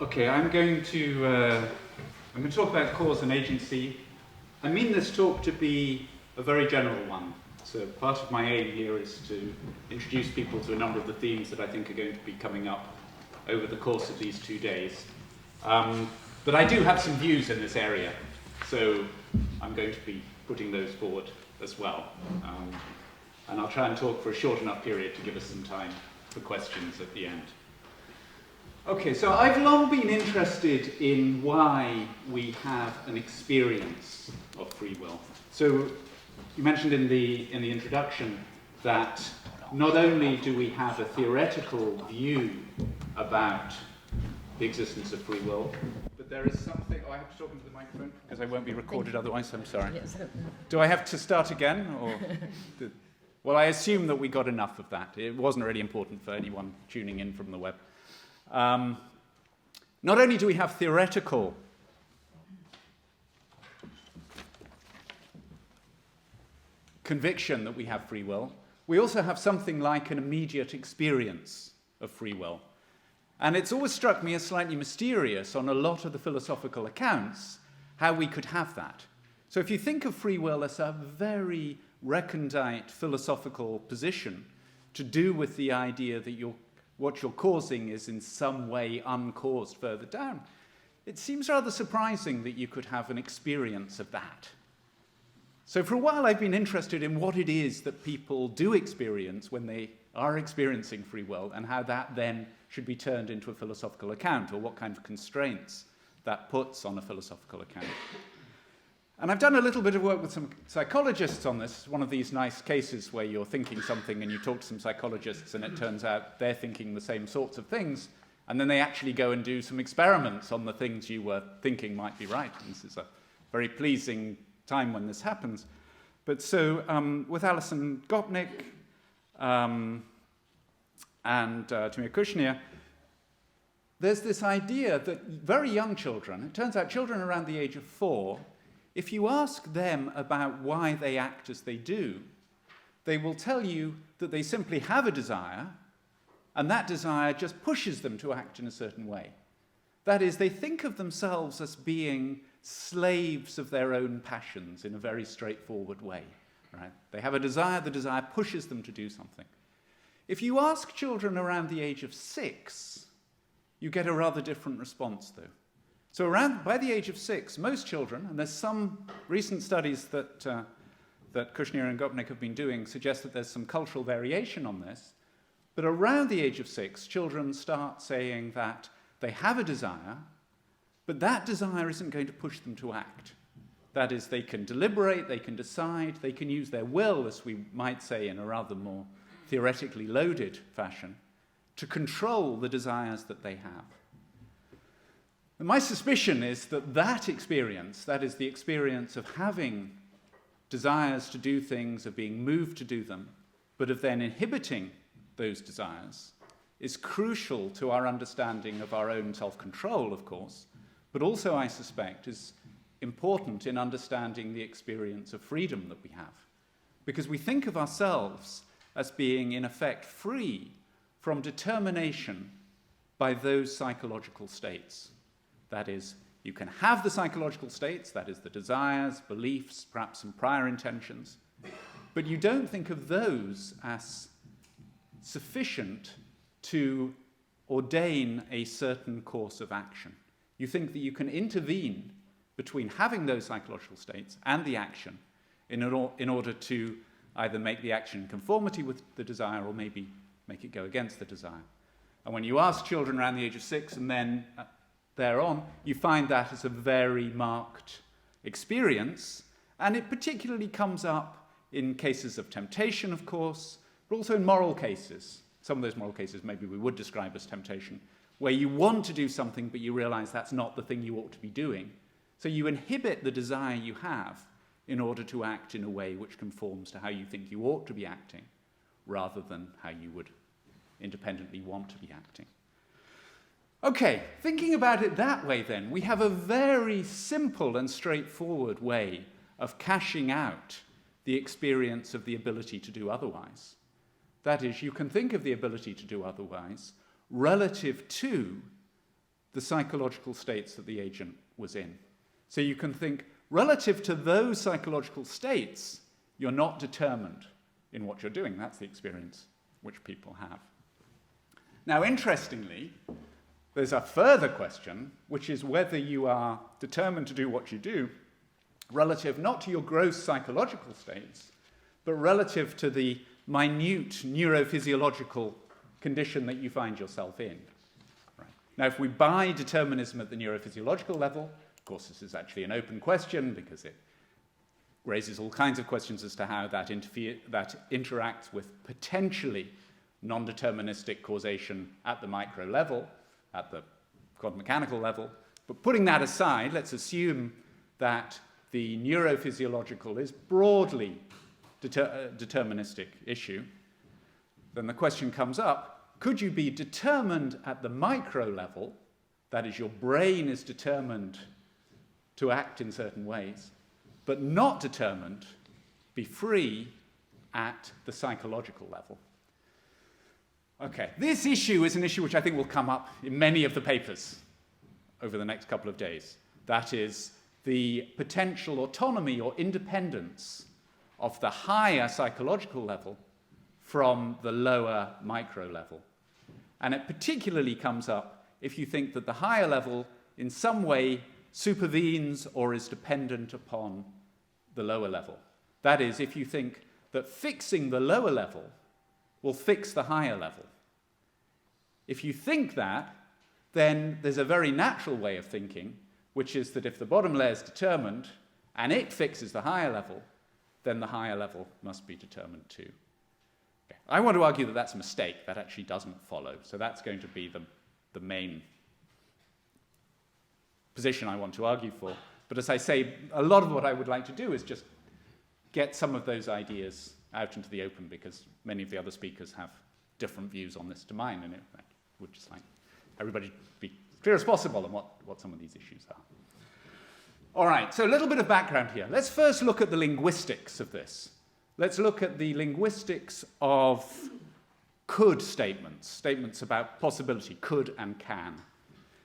Okay, I'm going to talk about cause and agency. I mean this talk to be a very general one. So part of my aim here is to introduce people to a number of the themes that I think are going to be coming up over the course of these 2 days. But I do have some views in this area, so I'm going to be putting those forward as well. And I'll try and talk for a short enough period to give us some time for questions at the end. Okay, so I've long been interested in why we have an experience of free will. So you mentioned in the introduction that not only do we have a theoretical view about the existence of free will, but there is something... Oh, I have to talk into the microphone because I won't be recorded otherwise, I'm sorry. Do I have to start again? Or well, I assume that we got enough of that. It wasn't really important for anyone tuning in from the web. Not only do we have theoretical conviction that we have free will, we also have something like an immediate experience of free will. And it's always struck me as slightly mysterious on a lot of the philosophical accounts how we could have that. So if you think of free will as a very recondite philosophical position to do with the idea that what you're causing is in some way uncaused further down, it seems rather surprising that you could have an experience of that. So for a while I've been interested in what it is that people do experience when they are experiencing free will and how that then should be turned into a philosophical account, or what kind of constraints that puts on a philosophical account. And I've done a little bit of work with some psychologists on this. One of these nice cases where you're thinking something and you talk to some psychologists and it turns out they're thinking the same sorts of things, and then they actually go and do some experiments on the things you were thinking might be right. And this is a very pleasing time when this happens. But so with Alison Gopnik and Tamir Kushner, there's this idea that very young children, it turns out children around the age of 4, if you ask them about why they act as they do, they will tell you that they simply have a desire, and that desire just pushes them to act in a certain way. That is, they think of themselves as being slaves of their own passions in a very straightforward way. Right? They have a desire, the desire pushes them to do something. If you ask children around the age of 6, you get a rather different response, though. So by the age of 6, most children, and there's some recent studies that Kushner and Gopnik have been doing, suggest that there's some cultural variation on this, but around the age of 6, children start saying that they have a desire, but that desire isn't going to push them to act. That is, they can deliberate, they can decide, they can use their will, as we might say in a rather more theoretically loaded fashion, to control the desires that they have. And my suspicion is that that experience, that is the experience of having desires to do things, of being moved to do them, but of then inhibiting those desires, is crucial to our understanding of our own self-control, of course, but also, I suspect, is important in understanding the experience of freedom that we have. Because we think of ourselves as being, in effect, free from determination by those psychological states. That is, you can have the psychological states, that is, the desires, beliefs, perhaps some prior intentions, but you don't think of those as sufficient to ordain a certain course of action. You think that you can intervene between having those psychological states and the action in order to either make the action in conformity with the desire or maybe make it go against the desire. And when you ask children around the age of 6 and then thereon, you find that as a very marked experience, and it particularly comes up in cases of temptation, of course, but also in moral cases. Some of those moral cases maybe we would describe as temptation, where you want to do something but you realize that's not the thing you ought to be doing. So you inhibit the desire you have in order to act in a way which conforms to how you think you ought to be acting, rather than how you would independently want to be acting. Okay, thinking about it that way then, we have a very simple and straightforward way of cashing out the experience of the ability to do otherwise. That is, you can think of the ability to do otherwise relative to the psychological states that the agent was in. So you can think, relative to those psychological states, you're not determined in what you're doing. That's the experience which people have. Now, interestingly, there's a further question, which is whether you are determined to do what you do relative not to your gross psychological states, but relative to the minute neurophysiological condition that you find yourself in. Right. Now, if we buy determinism at the neurophysiological level, of course, this is actually an open question because it raises all kinds of questions as to how that interacts with potentially non-deterministic causation at the micro level, at the quantum mechanical level. But putting that aside, let's assume that the neurophysiological is broadly deterministic issue. Then the question comes up, could you be determined at the micro level, that is, your brain is determined to act in certain ways, but not determined, be free at the psychological level? Okay, this issue is an issue which I think will come up in many of the papers over the next couple of days. That is the potential autonomy or independence of the higher psychological level from the lower micro level. And it particularly comes up if you think that the higher level in some way supervenes or is dependent upon the lower level. That is, if you think that fixing the lower level will fix the higher level. If you think that, then there's a very natural way of thinking, which is that if the bottom layer is determined and it fixes the higher level, then the higher level must be determined too. Okay. I want to argue that that's a mistake. That actually doesn't follow. So that's going to be the main position I want to argue for. But as I say, a lot of what I would like to do is just get some of those ideas out into the open, because many of the other speakers have different views on this to mine, and I would just like everybody to be as clear as possible on what some of these issues are. All right, so a little bit of background here. Let's first look at the linguistics of this. Let's look at the linguistics of could statements, statements about possibility, could and can.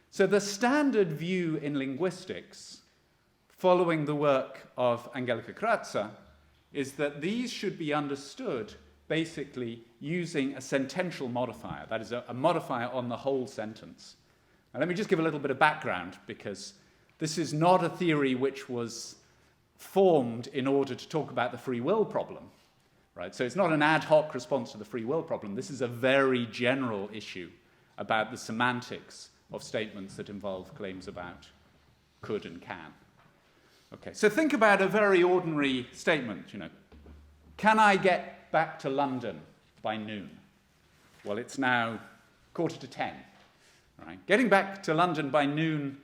So the standard view in linguistics, following the work of Angelica Kratzer, is that these should be understood basically using a sentential modifier, that is, a modifier on the whole sentence. Now, let me just give a little bit of background, because this is not a theory which was formed in order to talk about the free will problem, right? So it's not an ad hoc response to the free will problem. This is a very general issue about the semantics of statements that involve claims about could and can. Okay, so think about a very ordinary statement, can I get back to London by noon? Well, it's now 9:45, right? Getting back to London by noon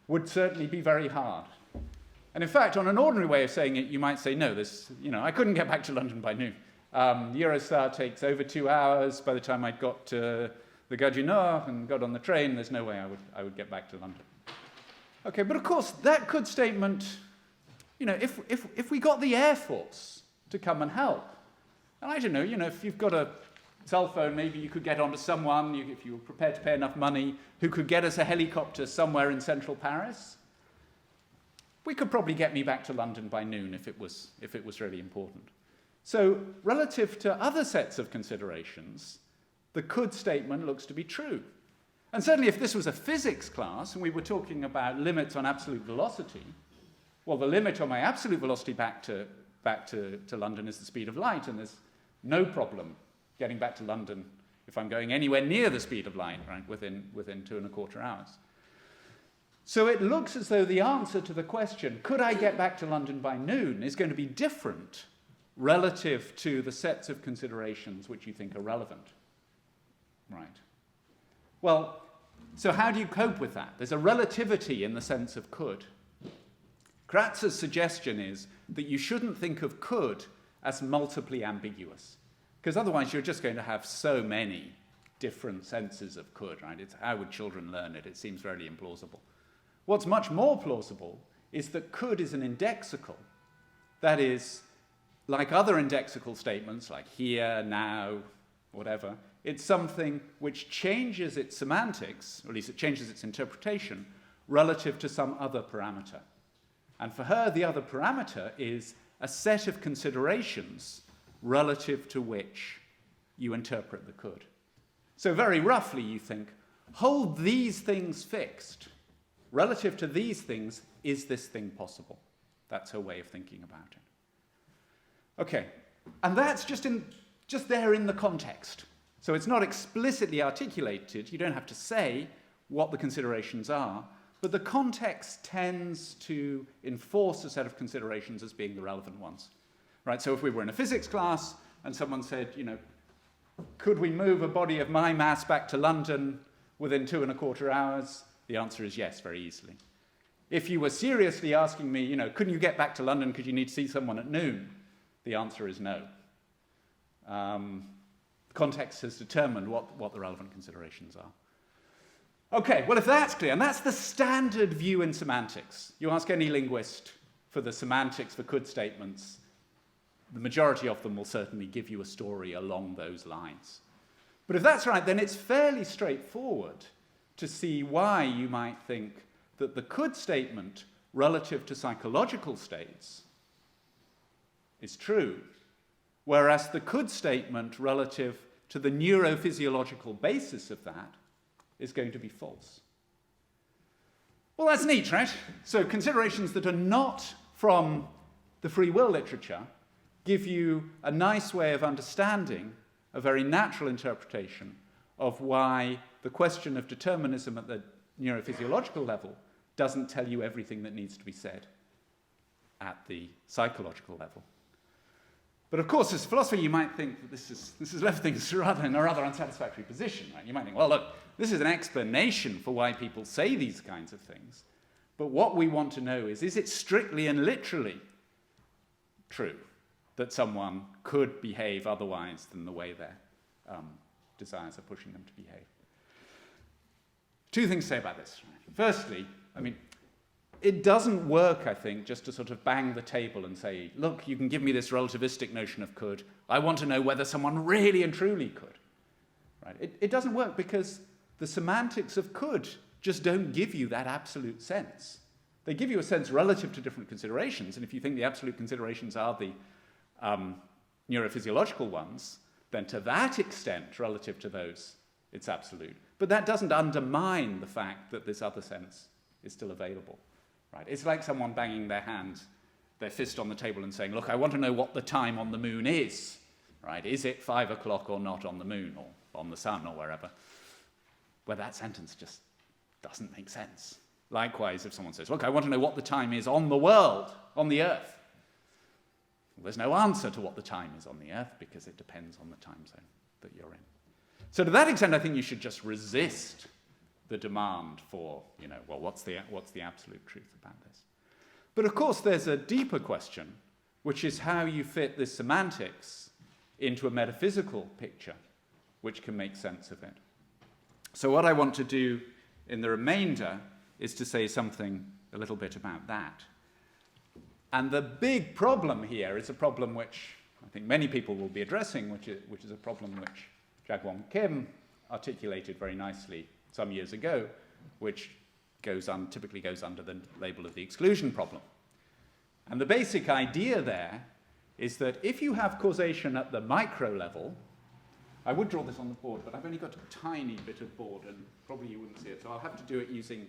would certainly be very hard. And in fact, on an ordinary way of saying it, you might say, no, I couldn't get back to London by noon. Eurostar takes over 2 hours. By the time I'd got to the Gare du Nord and got on the train, there's no way I would get back to London. Okay, but of course, that could statement, if we got the Air Force to come and help, and I don't know, if you've got a cell phone, maybe you could get onto someone, if you were prepared to pay enough money, who could get us a helicopter somewhere in central Paris. We could probably get me back to London by noon if it was really important. So relative to other sets of considerations, the could statement looks to be true. And certainly if this was a physics class and we were talking about limits on absolute velocity, well, the limit on my absolute velocity back to London is the speed of light, and there's no problem getting back to London if I'm going anywhere near the speed of light, right, within 2.25 hours. So it looks as though the answer to the question, could I get back to London by noon, is going to be different relative to the sets of considerations which you think are relevant. Right. Well, so how do you cope with that? There's a relativity in the sense of could. Kratzer's suggestion is that you shouldn't think of could as multiply ambiguous, because otherwise you're just going to have so many different senses of could, right? It's how would children learn it? It seems very implausible. What's much more plausible is that could is an indexical. That is, like other indexical statements, like here, now, whatever, It's something which changes its semantics, or at least it changes its interpretation, relative to some other parameter. And for her, the other parameter is a set of considerations relative to which you interpret the could. So very roughly, you think, hold these things fixed. Relative to these things, is this thing possible? That's her way of thinking about it. Okay, and that's just there in the context. So it's not explicitly articulated. You don't have to say what the considerations are, but the context tends to enforce a set of considerations as being the relevant ones. Right? So if we were in a physics class and someone said, could we move a body of my mass back to London within 2.25 hours? The answer is yes, very easily. If you were seriously asking me, couldn't you get back to London because you need to see someone at noon? The answer is no. Context has determined what the relevant considerations are. Okay, well, if that's clear, and that's the standard view in semantics. You ask any linguist for the semantics for could statements, the majority of them will certainly give you a story along those lines. But if that's right, then it's fairly straightforward to see why you might think that the could statement relative to psychological states is true, whereas the could statement relative to the neurophysiological basis of that is going to be false. Well, that's neat, right? So considerations that are not from the free will literature give you a nice way of understanding a very natural interpretation of why the question of determinism at the neurophysiological level doesn't tell you everything that needs to be said at the psychological level. But of course, as a philosopher, you might think that this has left things in a rather unsatisfactory position. Right? You might think, well, look, this is an explanation for why people say these kinds of things. But what we want to know is it strictly and literally true that someone could behave otherwise than the way their desires are pushing them to behave? Two things to say about this. Firstly, it doesn't work, I think, just to sort of bang the table and say, look, you can give me this relativistic notion of could. I want to know whether someone really and truly could. Right? It doesn't work because the semantics of could just don't give you that absolute sense. They give you a sense relative to different considerations, and if you think the absolute considerations are the neurophysiological ones, then to that extent, relative to those, it's absolute. But that doesn't undermine the fact that this other sense is still available. Right? It's like someone banging their fist on the table and saying, look, I want to know what the time on the moon is. Right? Is it 5 o'clock or not on the moon or on the sun or wherever? Well, that sentence just doesn't make sense. Likewise, if someone says, look, I want to know what the time is on the world, on the earth. Well, there's no answer to what the time is on the earth because it depends on the time zone that you're in. So to that extent, I think you should just resist the demand for, well, what's the absolute truth about this? But of course, there's a deeper question, which is how you fit this semantics into a metaphysical picture, which can make sense of it. So what I want to do in the remainder is to say something a little bit about that. And the big problem here is a problem which I think many people will be addressing, which is a problem which Jaegwon Kim articulated very nicely some years ago, which typically goes under the label of the exclusion problem. And the basic idea there is that if you have causation at the micro level, I would draw this on the board, but I've only got a tiny bit of board, and probably you wouldn't see it, so I'll have to do it using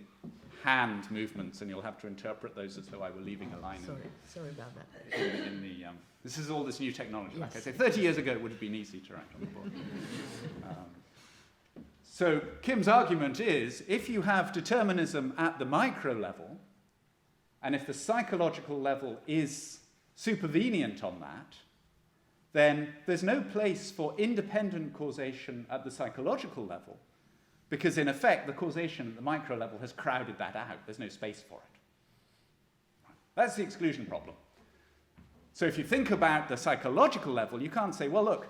hand movements, and you'll have to interpret those as though I were leaving a line. Sorry about that. This is all this new technology. Yes. Like I say, 30 years ago it would have been easy to write on the board. So Kim's argument is, if you have determinism at the micro level, and if the psychological level is supervenient on that, then there's no place for independent causation at the psychological level, because in effect, the causation at the micro level has crowded that out. There's no space for it. That's the exclusion problem. So if you think about the psychological level, you can't say, well, look,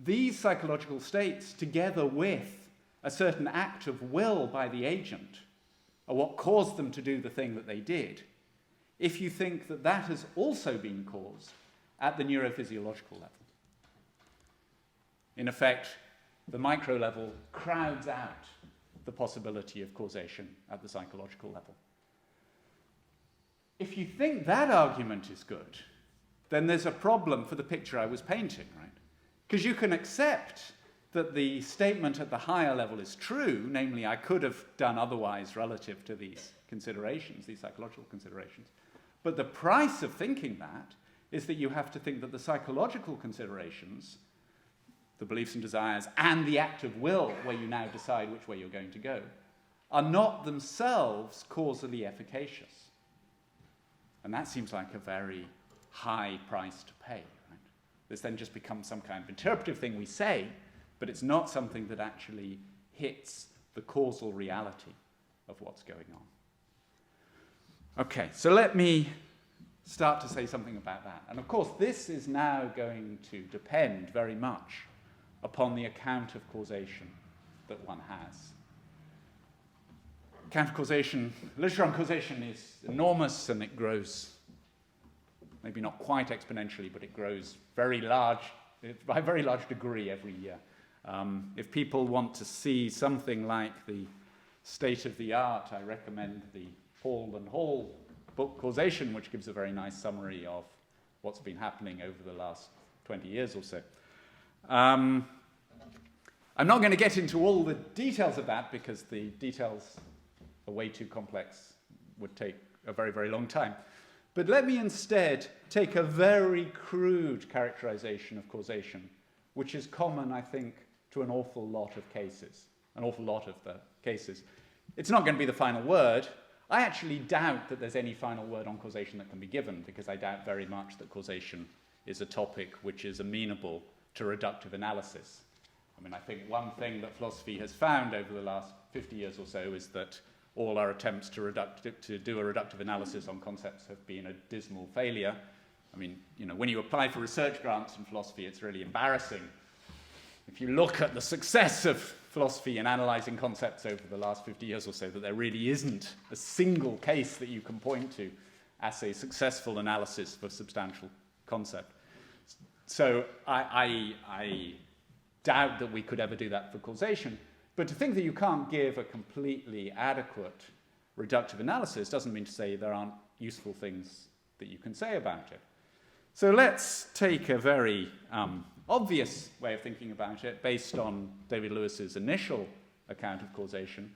these psychological states, together with a certain act of will by the agent, are what caused them to do the thing that they did, if you think that that has also been caused at the neurophysiological level. In effect, the micro level crowds out the possibility of causation at the psychological level. If you think that argument is good, then there's a problem for the picture I was painting, right? Because you can accept that the statement at the higher level is true, namely I could have done otherwise relative to these considerations, these psychological considerations. But the price of thinking that is that you have to think that the psychological considerations, the beliefs and desires, and the act of will, where you now decide which way you're going to go, are not themselves causally efficacious. And that seems like a very high price to pay, right? This then just becomes some kind of interpretive thing we say, but it's not something that actually hits the causal reality of what's going on. Okay, so let me start to say something about that. And of course, this is now going to depend very much upon the account of causation that one has. Countercausation, literature on causation is enormous, and it grows, maybe not quite exponentially, but it grows very large, by a very large degree every year. If people want to see something like the state of the art, I recommend the Paul and Hall book Causation, which gives a very nice summary of what's been happening over the last 20 years or so. I'm not going to get into all the details of that because the details are way too complex, would take a very, very long time. But let me instead take a very crude characterization of causation, which is common, I think, to an awful lot of cases, an awful lot of the cases. It's not going to be the final word. I actually doubt that there's any final word on causation that can be given, because I doubt very much that causation is a topic which is amenable to reductive analysis. I mean, I think one thing that philosophy has found over the last 50 years or so is that all our attempts to do a reductive analysis on concepts have been a dismal failure. I mean, you know, when you apply for research grants in philosophy, it's really embarrassing. If you look at the success of philosophy in analyzing concepts over the last 50 years or so, that there really isn't a single case that you can point to as a successful analysis of a substantial concept. So I doubt that we could ever do that for causation. But to think that you can't give a completely adequate reductive analysis doesn't mean to say there aren't useful things that you can say about it. So let's take a very obvious way of thinking about it based on David Lewis's initial account of causation.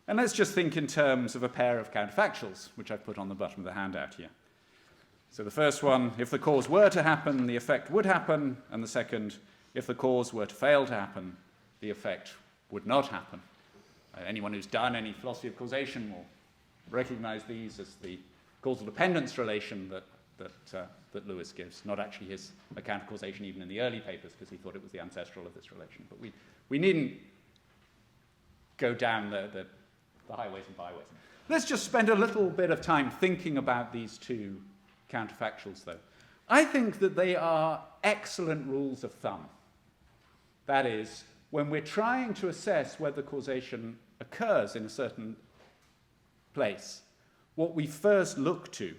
And let's just think in terms of a pair of counterfactuals, which I've put on the bottom of the handout here. So the first one, if the cause were to happen, the effect would happen. And the second, if the cause were to fail to happen, the effect would not happen. Anyone who's done any philosophy of causation will recognize these as the causal dependence relation that Lewis gives, not actually his account of causation even in the early papers, because he thought it was the ancestral of this relation. But we needn't go down the highways and byways. Let's just spend a little bit of time thinking about these two counterfactuals, though. I think that they are excellent rules of thumb. That is, when we're trying to assess whether causation occurs in a certain place, what we first look to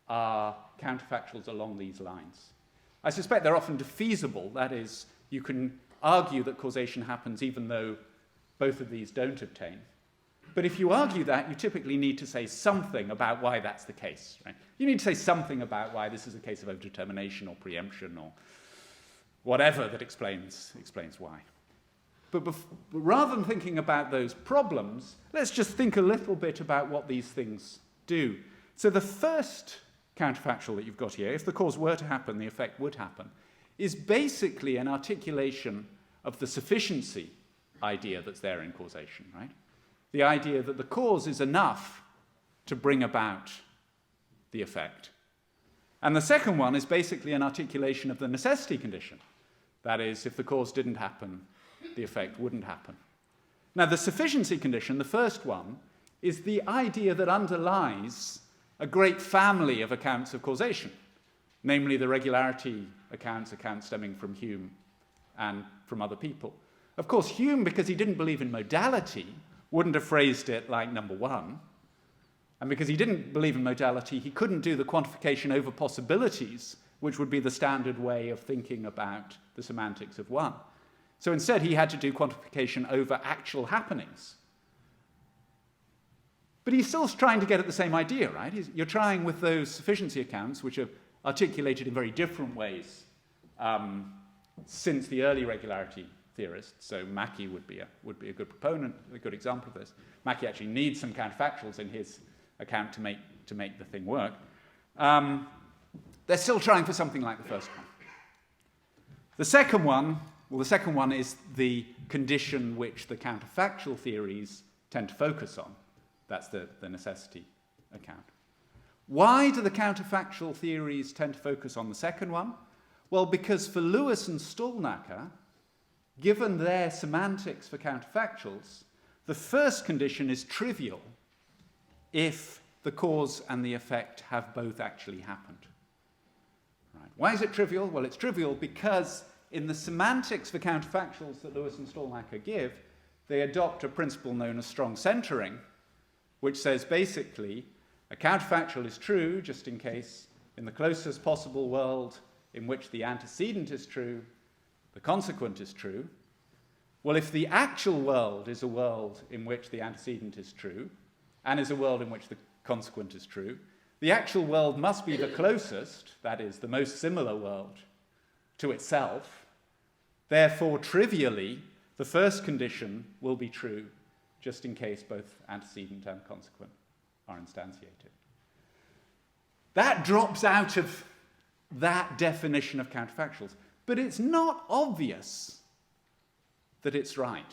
are counterfactuals along these lines. I suspect they're often defeasible. That is, you can argue that causation happens even though both of these don't obtain. But if you argue that, you typically need to say something about why that's the case. Right? You need to say something about why this is a case of overdetermination or preemption or whatever that explains why. But rather than thinking about those problems, let's just think a little bit about what these things do. So the first counterfactual that you've got here, if the cause were to happen, the effect would happen, is basically an articulation of the sufficiency idea that's there in causation, right? The idea that the cause is enough to bring about the effect. And the second one is basically an articulation of the necessity condition. That is, if the cause didn't happen, the effect wouldn't happen. Now, the sufficiency condition, the first one, is the idea that underlies a great family of accounts of causation, namely the regularity accounts stemming from Hume and from other people. Of course, Hume, because he didn't believe in modality, wouldn't have phrased it like number one. And because he didn't believe in modality, he couldn't do the quantification over possibilities, which would be the standard way of thinking about the semantics of one. So instead, he had to do quantification over actual happenings. But he's still trying to get at the same idea, right? You're trying with those sufficiency accounts, which are articulated in very different ways since the early regularity theorists. So Mackey would be a good proponent, a good example of this. Mackey actually needs some counterfactuals in his account to make the thing work. They're still trying for something like the first one. The second one is the condition which the counterfactual theories tend to focus on. That's the necessity account. Why do the counterfactual theories tend to focus on the second one? Well, because for Lewis and Stolnacker, given their semantics for counterfactuals, the first condition is trivial if the cause and the effect have both actually happened. Right. Why is it trivial? Well, it's trivial because in the semantics for counterfactuals that Lewis and Stolnacker give, they adopt a principle known as strong centering, which says basically a counterfactual is true just in case in the closest possible world in which the antecedent is true, the consequent is true. Well, if the actual world is a world in which the antecedent is true and is a world in which the consequent is true, the actual world must be the closest, that is, the most similar world to itself. Therefore, trivially, the first condition will be true just in case both antecedent and consequent are instantiated. That drops out of that definition of counterfactuals, but it's not obvious that it's right.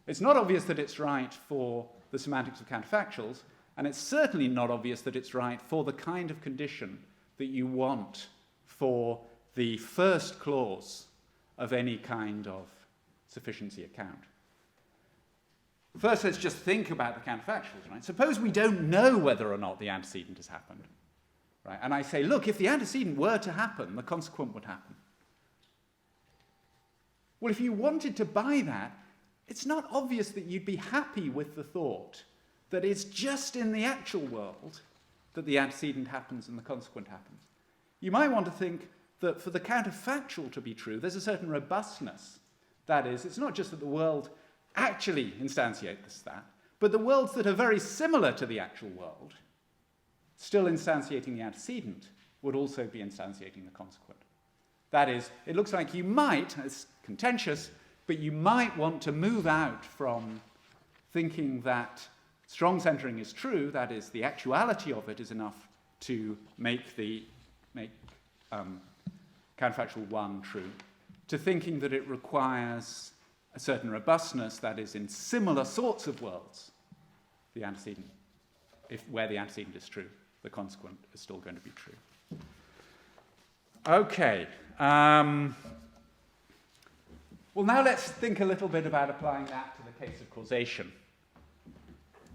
It's not obvious that it's right for the semantics of counterfactuals, and it's certainly not obvious that it's right for the kind of condition that you want for the first clause of any kind of sufficiency account. First, let's just think about the counterfactuals, right? Suppose we don't know whether or not the antecedent has happened, right? And I say, look, if the antecedent were to happen, the consequent would happen. Well, if you wanted to buy that, it's not obvious that you'd be happy with the thought that it's just in the actual world that the antecedent happens and the consequent happens. You might want to think that for the counterfactual to be true, there's a certain robustness. That is, it's not just that the world actually instantiates that, but the worlds that are very similar to the actual world, still instantiating the antecedent, would also be instantiating the consequent. That is, it looks like you might, it's contentious, but you might want to move out from thinking that strong centering is true, that is, the actuality of it is enough to make counterfactual 1 true, to thinking that it requires a certain robustness, that is, in similar sorts of worlds, the antecedent, where the antecedent is true, the consequent is still going to be true. Okay. Well, now let's think a little bit about applying that to the case of causation.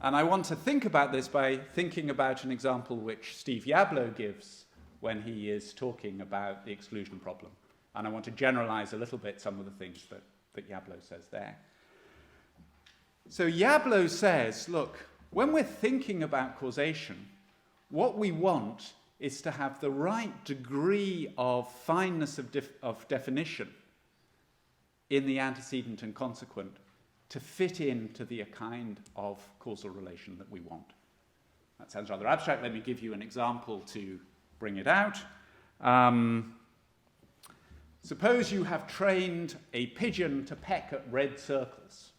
And I want to think about this by thinking about an example which Steve Yablo gives when he is talking about the exclusion problem. And I want to generalize a little bit some of the things that Yablo says there. So Yablo says, look, when we're thinking about causation, what we want is to have the right degree of fineness of definition in the antecedent and consequent to fit into the kind of causal relation that we want. That sounds rather abstract. Let me give you an example to bring it out. Suppose you have trained a pigeon to peck at red circles.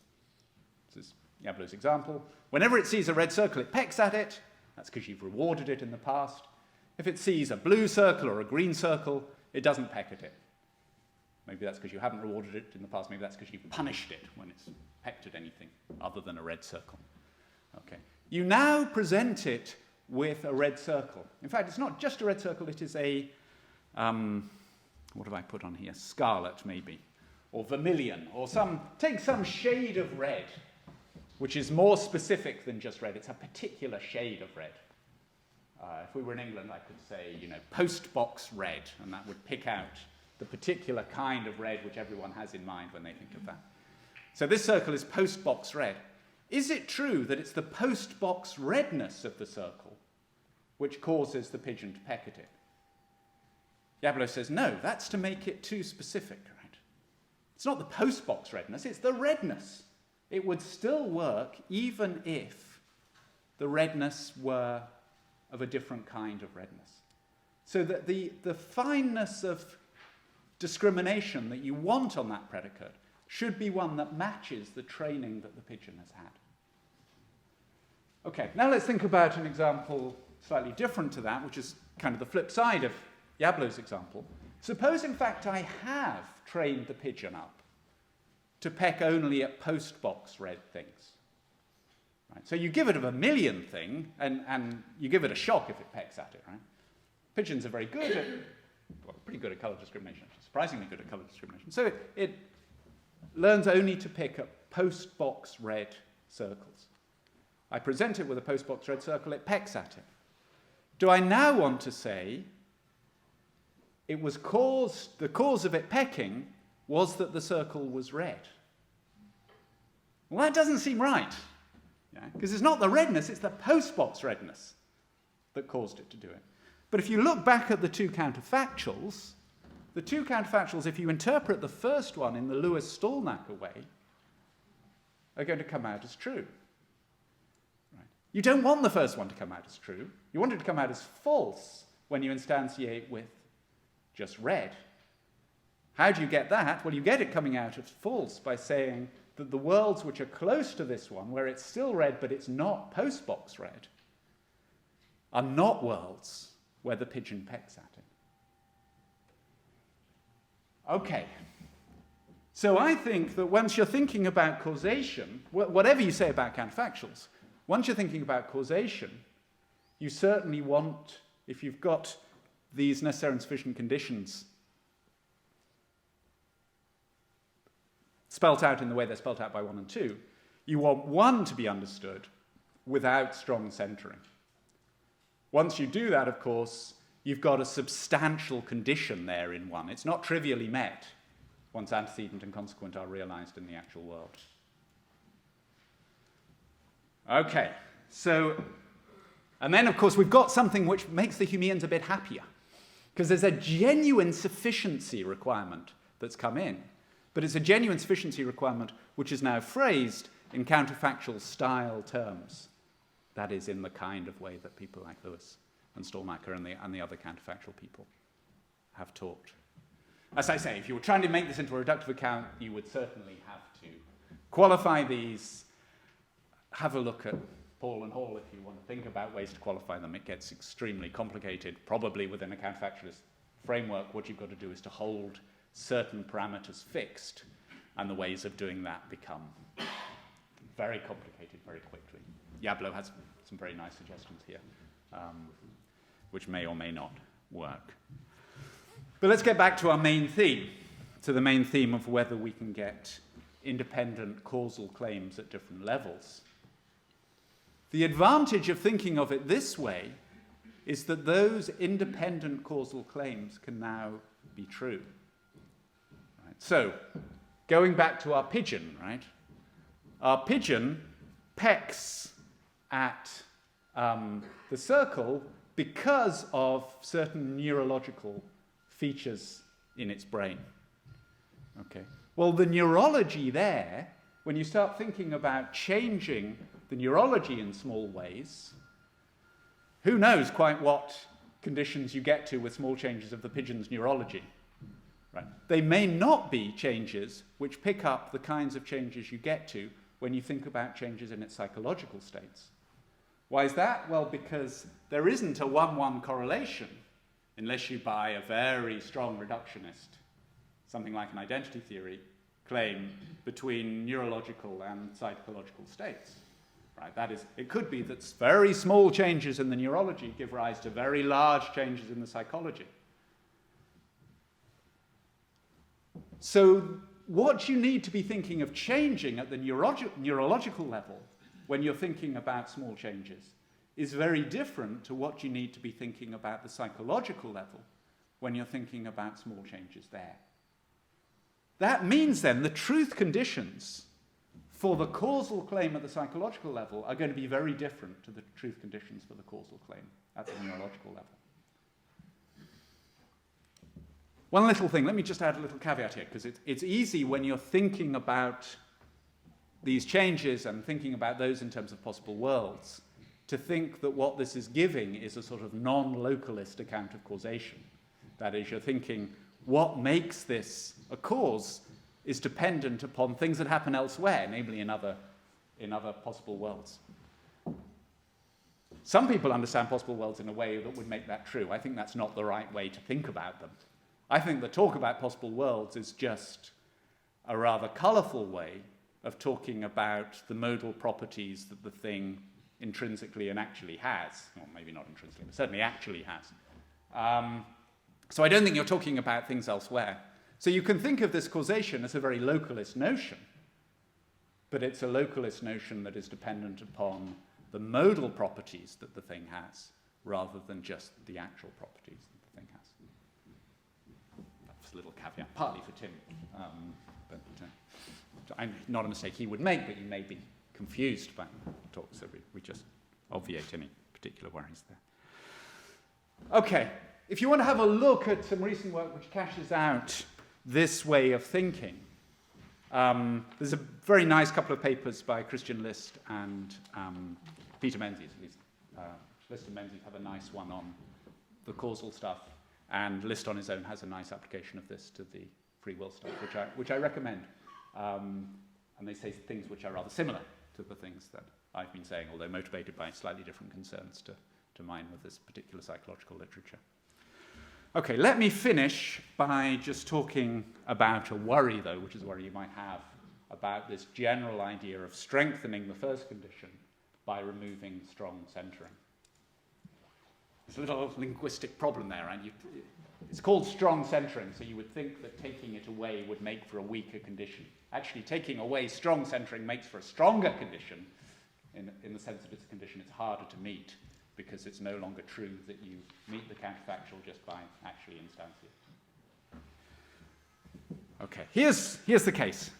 This is Yablo's example. Whenever it sees a red circle, it pecks at it. That's because you've rewarded it in the past. If it sees a blue circle or a green circle, it doesn't peck at it. Maybe that's because you haven't rewarded it in the past. Maybe that's because you've punished it when it's pecked at anything other than a red circle. Okay. You now present it with a red circle. In fact, it's not just a red circle. It is a, what have I put on here? Scarlet, maybe, or vermilion, or take some shade of red, which is more specific than just red. It's a particular shade of red. If we were in England, I could say, postbox red, and that would pick out the particular kind of red which everyone has in mind when they think of that. So this circle is postbox red. Is it true that it's the postbox redness of the circle which causes the pigeon to peck at it? Yablo says, no, that's to make it too specific, right? It's not the post-box redness, it's the redness. It would still work even if the redness were of a different kind of redness. So that the fineness of discrimination that you want on that predicate should be one that matches the training that the pigeon has had. Okay, now let's think about an example slightly different to that, which is kind of the flip side of Jablo's example. Suppose, in fact, I have trained the pigeon up to peck only at post-box red things. Right? So you give it a vermilion thing, and you give it a shock if it pecks at it. Right? Pigeons are very good at, well, pretty good at color discrimination, surprisingly good at color discrimination. So it learns only to pick at post-box red circles. I present it with a post-box red circle, it pecks at it. Do I now want to say it was the cause of it pecking was that the circle was red? Well, that doesn't seem right, because it's not the redness, it's the post-box redness that caused it to do it. But if you look back at the two counterfactuals, if you interpret the first one in the Lewis-Stallnacher way, are going to come out as true. Right? You don't want the first one to come out as true. You want it to come out as false when you instantiate with just red. How do you get that? Well, you get it coming out as false by saying that the worlds which are close to this one, where it's still red but it's not post-box red, are not worlds where the pigeon pecks at it. Okay. So I think that once you're thinking about causation, whatever you say about counterfactuals, once you're thinking about causation, you certainly want, if you've got these necessary and sufficient conditions spelt out in the way they're spelt out by 1 and 2, you want 1 to be understood without strong centering. Once you do that, of course, you've got a substantial condition there in 1. It's not trivially met once antecedent and consequent are realized in the actual world. Okay, so, and then, of course, we've got something which makes the Humeans a bit happier, because there's a genuine sufficiency requirement that's come in, but it's a genuine sufficiency requirement which is now phrased in counterfactual style terms. That is, in the kind of way that people like Lewis and Stallnacher and the other counterfactual people have taught. As I say, if you were trying to make this into a reductive account, you would certainly have to qualify these, have a look at Paul and Hall if you want to think about ways to qualify them. It gets extremely complicated. Probably within a counterfactualist framework, what you've got to do is to hold certain parameters fixed, and the ways of doing that become very complicated very quickly. Jablo has some very nice suggestions here, which may or may not work. But let's get back to our main theme, to the main theme of whether we can get independent causal claims at different levels. The advantage of thinking of it this way is that those independent causal claims can now be true. Right? So, going back to our pigeon, right? Our pigeon pecks at the circle because of certain neurological features in its brain. Okay. Well, the neurology there, when you start thinking about changing the neurology in small ways, who knows quite what conditions you get to with small changes of the pigeon's neurology. Right? They may not be changes which pick up the kinds of changes you get to when you think about changes in its psychological states. Why is that? Well, because there isn't a 1-1 correlation unless you buy a very strong reductionist, something like an identity theory, claim between neurological and psychological states. Right? That is, it could be that very small changes in the neurology give rise to very large changes in the psychology. So what you need to be thinking of changing at the neurological level when you're thinking about small changes is very different to what you need to be thinking about the psychological level when you're thinking about small changes there. That means then the truth conditions for the causal claim at the psychological level are going to be very different to the truth conditions for the causal claim at the neurological level. One little thing, let me just add a little caveat here, because it's easy when you're thinking about these changes and thinking about those in terms of possible worlds, to think that what this is giving is a sort of non-localist account of causation. That is, you're thinking, what makes this a cause is dependent upon things that happen elsewhere, namely in other possible worlds. Some people understand possible worlds in a way that would make that true. I think that's not the right way to think about them. I think the talk about possible worlds is just a rather colourful way of talking about the modal properties that the thing intrinsically and actually has. Well, maybe not intrinsically, but certainly actually has. So I don't think you're talking about things elsewhere. So you can think of this causation as a very localist notion, but it's a localist notion that is dependent upon the modal properties that the thing has, rather than just the actual properties that the thing has. That's a little caveat, partly for Tim, but I'm not a mistake he would make, but you may be confused by the talk, so we just obviate any particular worries there. Okay, if you want to have a look at some recent work which cashes out this way of thinking, there's a very nice couple of papers by Christian List and Peter Menzies. At least List and Menzies have a nice one on the causal stuff, and List on his own has a nice application of this to the free will stuff, which I recommend. And they say things which are rather similar to the things that I've been saying, although motivated by slightly different concerns to mine with this particular psychological literature. Okay, let me finish by just talking about a worry, though, which is a worry you might have, about this general idea of strengthening the first condition by removing strong centering. There's a little linguistic problem there, right? It's called strong centering, so you would think that taking it away would make for a weaker condition. Actually, taking away strong centering makes for a stronger condition, in the sense that it's a condition it's harder to meet, because it's no longer true that you meet the counterfactual just by actually instantiating. Okay, here's the case.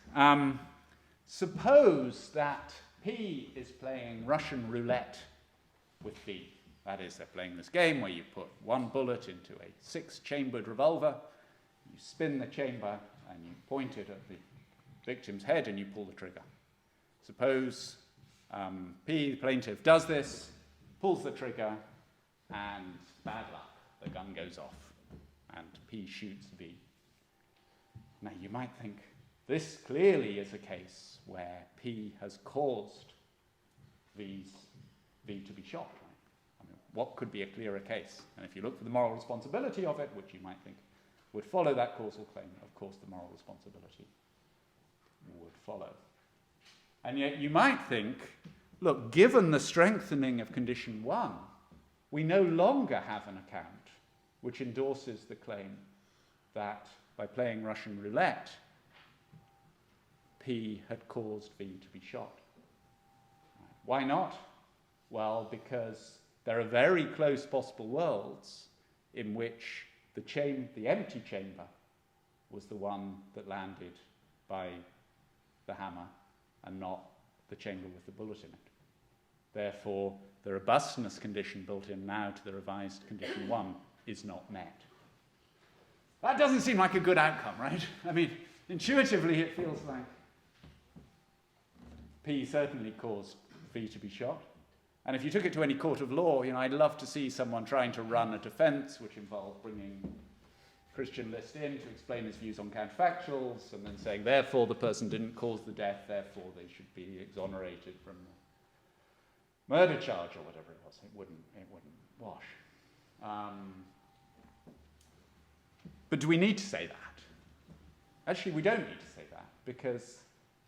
Suppose that P is playing Russian roulette with B. That is, they're playing this game where you put one bullet into a 6-chambered revolver, you spin the chamber, and you point it at the victim's head, and you pull the trigger. Suppose P, the plaintiff, does this, pulls the trigger, and bad luck, the gun goes off, and P shoots V. Now, you might think, this clearly is a case where P has caused V to be shot. What could be a clearer case? And if you look for the moral responsibility of it, which you might think would follow that causal claim, of course the moral responsibility would follow. And yet you might think, look, given the strengthening of condition 1, we no longer have an account which endorses the claim that by playing Russian roulette, P had caused V to be shot. Why not? Well, because there are very close possible worlds in which the empty chamber was the one that landed by the hammer and not the chamber with the bullet in it. Therefore, the robustness condition built in now to the revised condition 1 is not met. That doesn't seem like a good outcome, right? I mean, intuitively it feels like P certainly caused V to be shot. And if you took it to any court of law, I'd love to see someone trying to run a defense which involved bringing Christian List in to explain his views on counterfactuals, and then saying, therefore, the person didn't cause the death, therefore they should be exonerated from the murder charge or whatever it was. It wouldn't wash. But do we need to say that? Actually, we don't need to say that, because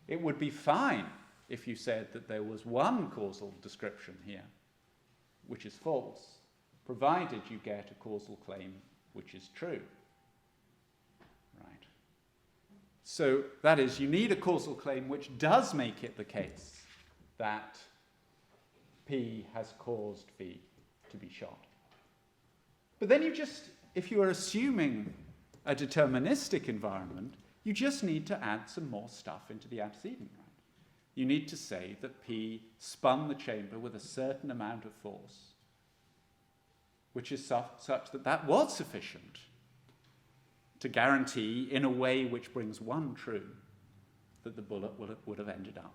it would be fine if you said that there was one causal description here, which is false, provided you get a causal claim which is true. Right? So that is, you need a causal claim which does make it the case that P has caused V to be shot. But then if you are assuming a deterministic environment, you just need to add some more stuff into the antecedent. Right? You need to say that P spun the chamber with a certain amount of force, which is such that that was sufficient to guarantee in a way which brings one true that the bullet would have ended up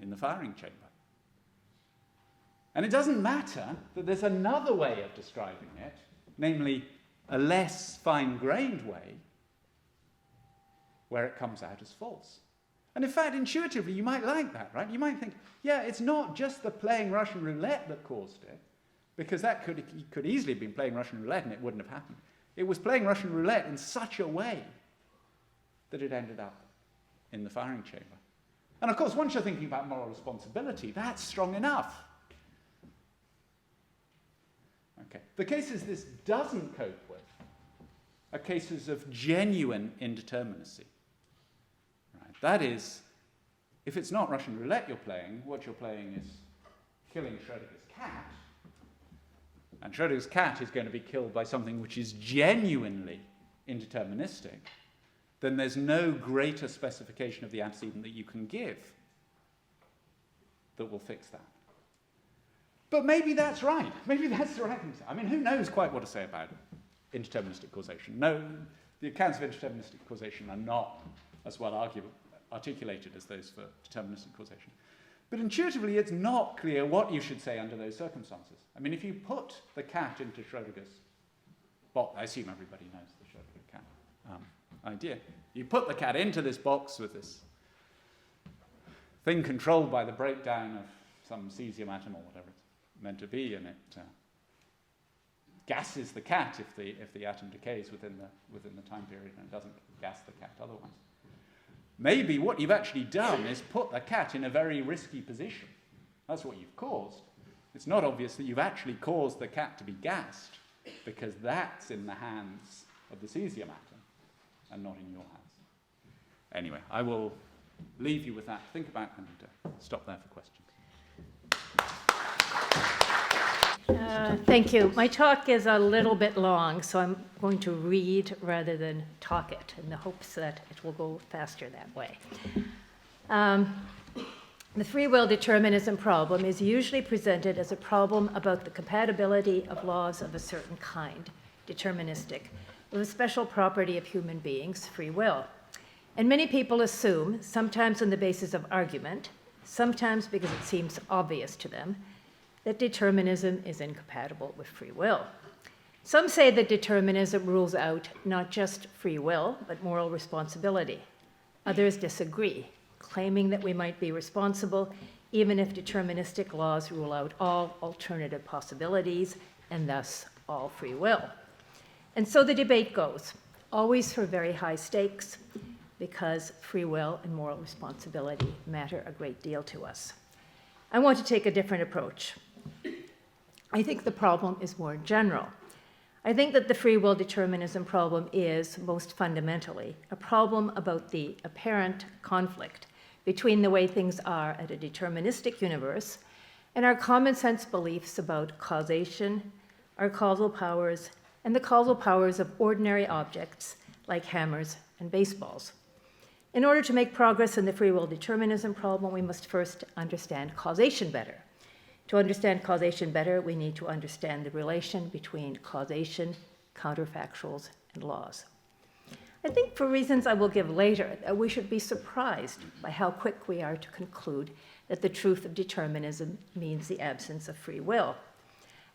in the firing chamber. And it doesn't matter that there's another way of describing it, namely a less fine-grained way, where it comes out as false. And in fact, intuitively, you might like that, right? You might think, yeah, it's not just the playing Russian roulette that caused it, because that could easily have been playing Russian roulette and it wouldn't have happened. It was playing Russian roulette in such a way that it ended up in the firing chamber. And of course, once you're thinking about moral responsibility, that's strong enough. Okay. The cases this doesn't cope with are cases of genuine indeterminacy. Right? That is, if it's not Russian roulette you're playing, what you're playing is killing Schrödinger's cat, and Schrödinger's cat is going to be killed by something which is genuinely indeterministic, then there's no greater specification of the antecedent that you can give that will fix that. But maybe that's right. Maybe that's the right thing to say. I mean, who knows quite what to say about indeterministic causation? No, the accounts of indeterministic causation are not as well articulated as those for deterministic causation. But intuitively, it's not clear what you should say under those circumstances. I mean, if you put the cat into Schrödinger's box, I assume everybody knows the Schrödinger cat idea. You put the cat into this box with this thing controlled by the breakdown of some cesium atom or whatever it's meant to be, and it gases the cat if the atom decays within the time period, and it doesn't gas the cat otherwise. Maybe what you've actually done is put the cat in a very risky position. That's what you've caused. It's not obvious that you've actually caused the cat to be gassed, because that's in the hands of the cesium atom and not in your hands. Anyway, I will leave you with that. Think about and stop there for questions. Thank you. My talk is a little bit long, so I'm going to read rather than talk it in the hopes that it will go faster that way. The free will determinism problem is usually presented as a problem about the compatibility of laws of a certain kind, deterministic, with a special property of human beings, free will. And many people assume, sometimes on the basis of argument, sometimes because it seems obvious to them, that determinism is incompatible with free will. Some say that determinism rules out not just free will, but moral responsibility. Others disagree, claiming that we might be responsible even if deterministic laws rule out all alternative possibilities and thus all free will. And so the debate goes, always for very high stakes, because free will and moral responsibility matter a great deal to us. I want to take a different approach. I think the problem is more general. I think that the free will determinism problem is, most fundamentally, a problem about the apparent conflict between the way things are at a deterministic universe and our common sense beliefs about causation, our causal powers, and the causal powers of ordinary objects like hammers and baseballs. In order to make progress in the free will determinism problem, we must first understand causation better. To understand causation better, we need to understand the relation between causation, counterfactuals, and laws. I think for reasons I will give later, that we should be surprised by how quick we are to conclude that the truth of determinism means the absence of free will.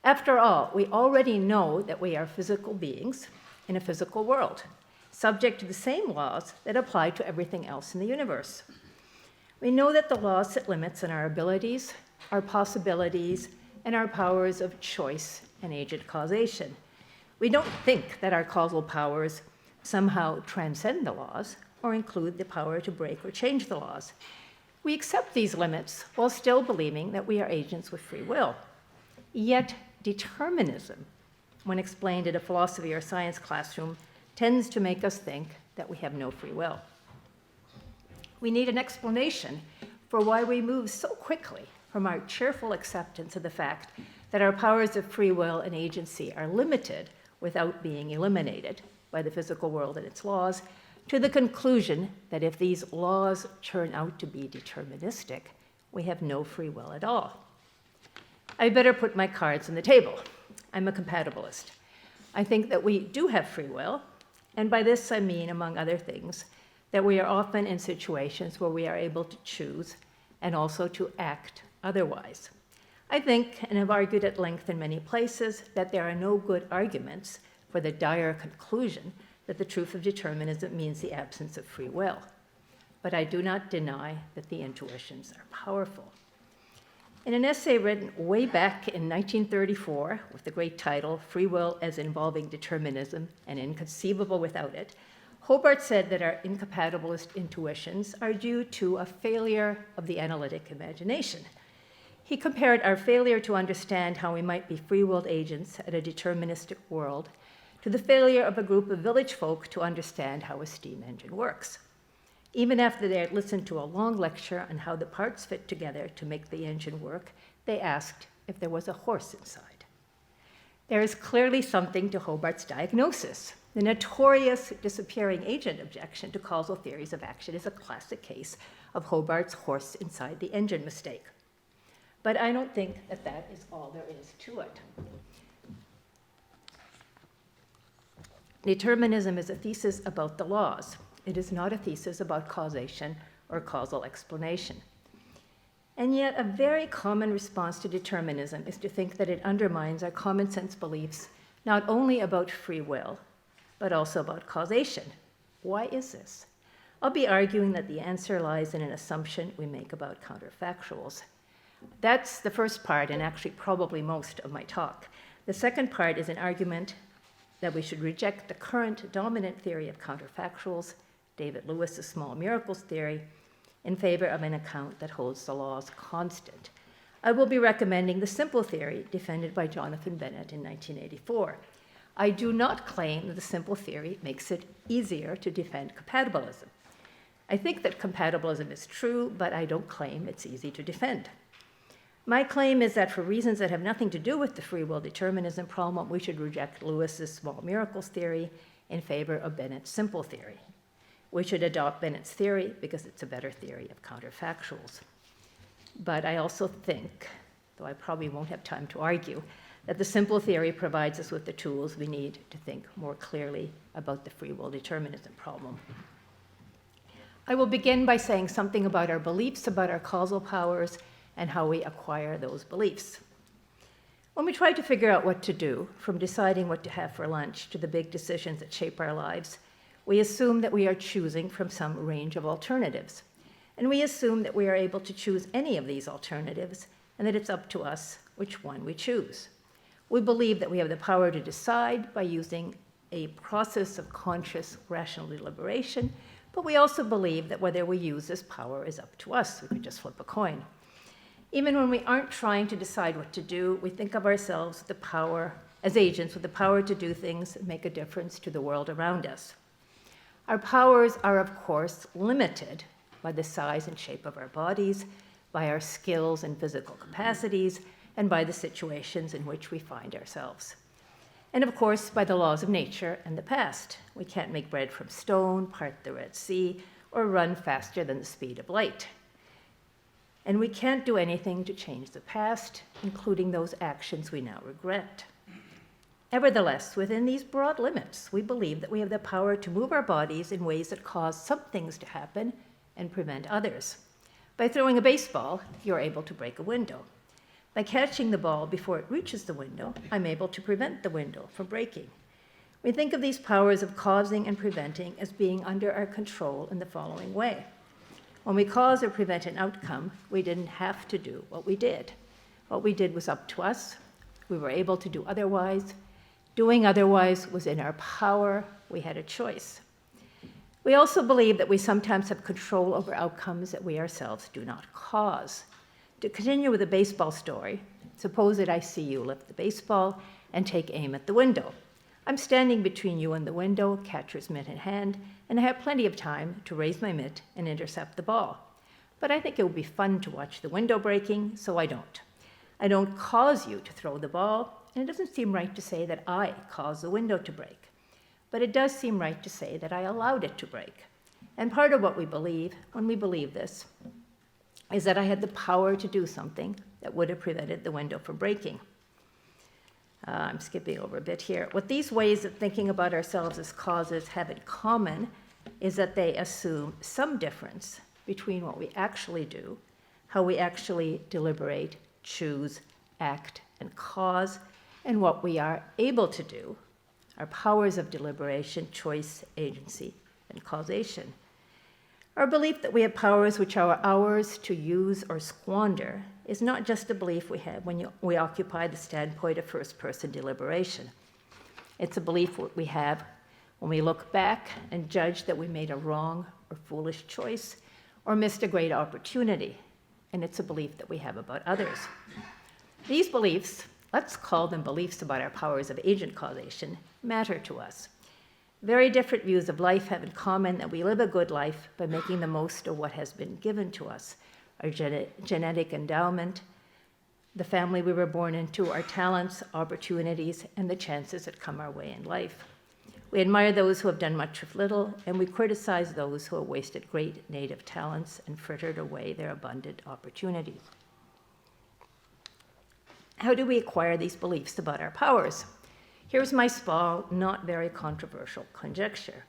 After all, we already know that we are physical beings in a physical world, subject to the same laws that apply to everything else in the universe. We know that the laws set limits on our abilities, our possibilities, and our powers of choice and agent causation. We don't think that our causal powers somehow transcend the laws or include the power to break or change the laws. We accept these limits while still believing that we are agents with free will. Yet determinism, when explained in a philosophy or science classroom, tends to make us think that we have no free will. We need an explanation for why we move so quickly from our cheerful acceptance of the fact that our powers of free will and agency are limited without being eliminated by the physical world and its laws, to the conclusion that if these laws turn out to be deterministic, we have no free will at all. I better put my cards on the table. I'm a compatibilist. I think that we do have free will, And by this I mean, among other things, that we are often in situations where we are able to choose and also to act otherwise. I think, and have argued at length in many places, that there are no good arguments for the dire conclusion that the truth of determinism means the absence of free will. But I do not deny that the intuitions are powerful. In an essay written way back in 1934 with the great title, Free Will as Involving Determinism and Inconceivable Without It, Hobart said that our incompatibilist intuitions are due to a failure of the analytic imagination. He compared our failure to understand how we might be free-willed agents at a deterministic world to the failure of a group of village folk to understand how a steam engine works. Even after they had listened to a long lecture on how the parts fit together to make the engine work, they asked if there was a horse inside. There is clearly something to Hobart's diagnosis. The notorious disappearing agent objection to causal theories of action is a classic case of Hobart's horse inside the engine mistake. But I don't think that that is all there is to it. Determinism is a thesis about the laws. It is not a thesis about causation or causal explanation. And yet, a very common response to determinism is to think that it undermines our common sense beliefs not only about free will, but also about causation. Why is this? I'll be arguing that the answer lies in an assumption we make about counterfactuals. That's the first part, and actually probably most of my talk. The second part is an argument that we should reject the current dominant theory of counterfactuals, David Lewis's small miracles theory, in favor of an account that holds the laws constant. I will be recommending the simple theory defended by Jonathan Bennett in 1984. I do not claim that the simple theory makes it easier to defend compatibilism. I think that compatibilism is true, but I don't claim it's easy to defend. My claim is that for reasons that have nothing to do with the free will determinism problem, we should reject Lewis's small miracles theory in favor of Bennett's simple theory. We should adopt Bennett's theory because it's a better theory of counterfactuals. But I also think, though I probably won't have time to argue, that the simple theory provides us with the tools we need to think more clearly about the free will determinism problem. I will begin by saying something about our beliefs about our causal powers and how we acquire those beliefs. When we try to figure out what to do, from deciding what to have for lunch to the big decisions that shape our lives, we assume that we are choosing from some range of alternatives. And we assume that we are able to choose any of these alternatives and that it's up to us which one we choose. We believe that we have the power to decide by using a process of conscious rational deliberation, but we also believe that whether we use this power is up to us. We could just flip a coin. Even when we aren't trying to decide what to do, we think of ourselves with the power, as agents with the power to do things that make a difference to the world around us. Our powers are, of course, limited by the size and shape of our bodies, by our skills and physical capacities, and by the situations in which we find ourselves. And of course, by the laws of nature and the past. We can't make bread from stone, part the Red Sea, or run faster than the speed of light. And we can't do anything to change the past, including those actions we now regret. Nevertheless, within these broad limits, we believe that we have the power to move our bodies in ways that cause some things to happen and prevent others. By throwing a baseball, you're able to break a window. By catching the ball before it reaches the window, I'm able to prevent the window from breaking. We think of these powers of causing and preventing as being under our control in the following way. When we cause or prevent an outcome, we didn't have to do what we did. What we did was up to us. We were able to do otherwise. Doing otherwise was in our power. We had a choice. We also believe that we sometimes have control over outcomes that we ourselves do not cause. To continue with the baseball story, suppose that I see you lift the baseball and take aim at the window. I'm standing between you and the window, catcher's mitt in hand, and I have plenty of time to raise my mitt and intercept the ball. But I think it would be fun to watch the window breaking, so I don't. I don't cause you to throw the ball, and it doesn't seem right to say that I caused the window to break. But it does seem right to say that I allowed it to break. And part of what we believe, when we believe this, is that I had the power to do something that would have prevented the window from breaking. I'm skipping over a bit here. What these ways of thinking about ourselves as causes have in common is that they assume some difference between what we actually do, how we actually deliberate, choose, act, and cause, and what we are able to do, our powers of deliberation, choice, agency, and causation. Our belief that we have powers which are ours to use or squander is not just a belief we have when we occupy the standpoint of first-person deliberation. It's a belief we have when we look back and judge that we made a wrong or foolish choice or missed a great opportunity, and it's a belief that we have about others. These beliefs, let's call them beliefs about our powers of agent causation, matter to us. Very different views of life have in common that we live a good life by making the most of what has been given to us, our genetic endowment, the family we were born into, our talents, opportunities, and the chances that come our way in life. We admire those who have done much with little, and we criticize those who have wasted great native talents and frittered away their abundant opportunities. How do we acquire these beliefs about our powers? Here's my small, not very controversial conjecture.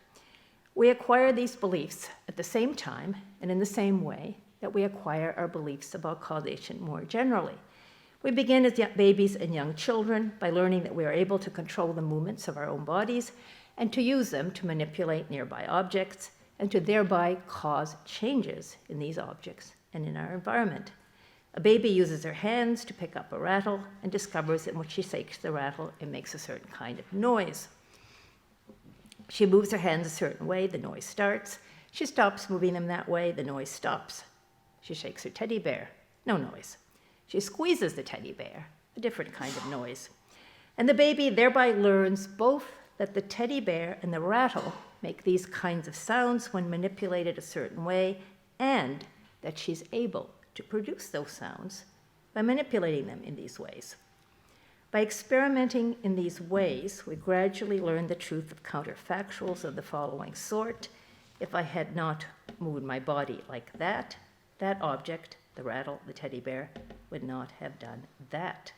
We acquire these beliefs at the same time and in the same way that we acquire our beliefs about causation more generally. We begin as babies and young children by learning that we are able to control the movements of our own bodies and to use them to manipulate nearby objects and to thereby cause changes in these objects and in our environment. A baby uses her hands to pick up a rattle and discovers that when she shakes the rattle, it makes a certain kind of noise. She moves her hands a certain way, the noise starts. She stops moving them that way, the noise stops. She shakes her teddy bear, no noise. She squeezes the teddy bear, a different kind of noise. And the baby thereby learns both that the teddy bear and the rattle make these kinds of sounds when manipulated a certain way, and that she's able to produce those sounds by manipulating them in these ways. By experimenting in these ways, we gradually learn the truth of counterfactuals of the following sort. If I had not moved my body like that, that object, the rattle, the teddy bear, would not have done that.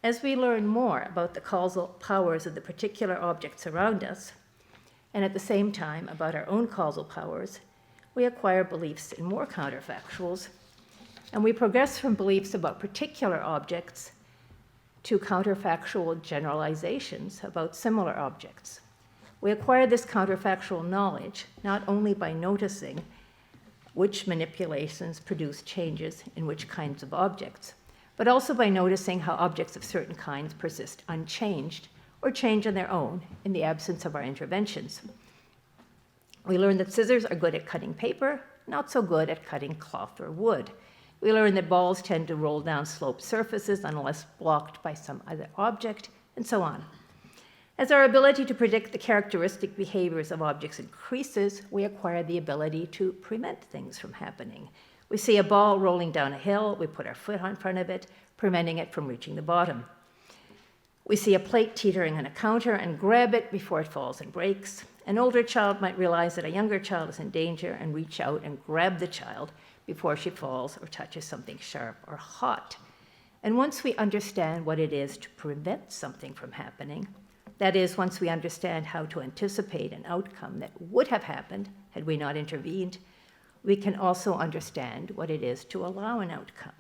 As we learn more about the causal powers of the particular objects around us, and at the same time about our own causal powers, we acquire beliefs in more counterfactuals, and we progress from beliefs about particular objects to counterfactual generalizations about similar objects. We acquire this counterfactual knowledge not only by noticing which manipulations produce changes in which kinds of objects, but also by noticing how objects of certain kinds persist unchanged or change on their own in the absence of our interventions. We learn that scissors are good at cutting paper, not so good at cutting cloth or wood. We learn that balls tend to roll down sloped surfaces unless blocked by some other object, and so on. As our ability to predict the characteristic behaviors of objects increases, we acquire the ability to prevent things from happening. We see a ball rolling down a hill, we put our foot in front of it, preventing it from reaching the bottom. We see a plate teetering on a counter and grab it before it falls and breaks. An older child might realize that a younger child is in danger and reach out and grab the child before she falls or touches something sharp or hot. And once we understand what it is to prevent something from happening, that is, once we understand how to anticipate an outcome that would have happened had we not intervened, we can also understand what it is to allow an outcome.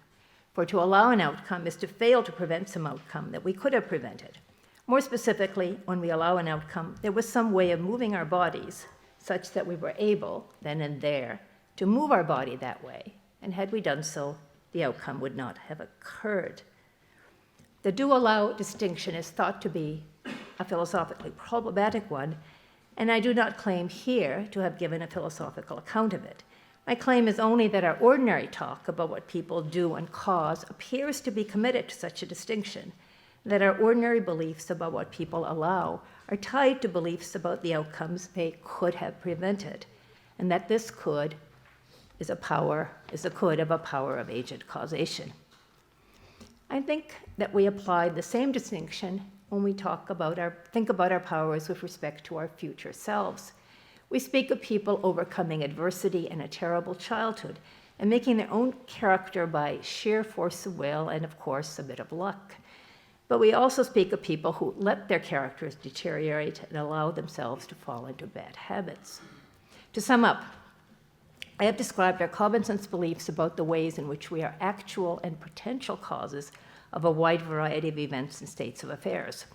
For to allow an outcome is to fail to prevent some outcome that we could have prevented. More specifically, when we allow an outcome, there was some way of moving our bodies such that we were able, then and there, to move our body that way, and had we done so, the outcome would not have occurred. The do-allow distinction is thought to be a philosophically problematic one, and I do not claim here to have given a philosophical account of it. My claim is only that our ordinary talk about what people do and cause appears to be committed to such a distinction, that our ordinary beliefs about what people allow are tied to beliefs about the outcomes they could have prevented, and that this could is the could of a power of agent causation. I think that we apply the same distinction when we think about our powers with respect to our future selves. We speak of people overcoming adversity and a terrible childhood and making their own character by sheer force of will and, of course, a bit of luck. But we also speak of people who let their characters deteriorate and allow themselves to fall into bad habits. To sum up, I have described our common sense beliefs about the ways in which we are actual and potential causes of a wide variety of events and states of affairs.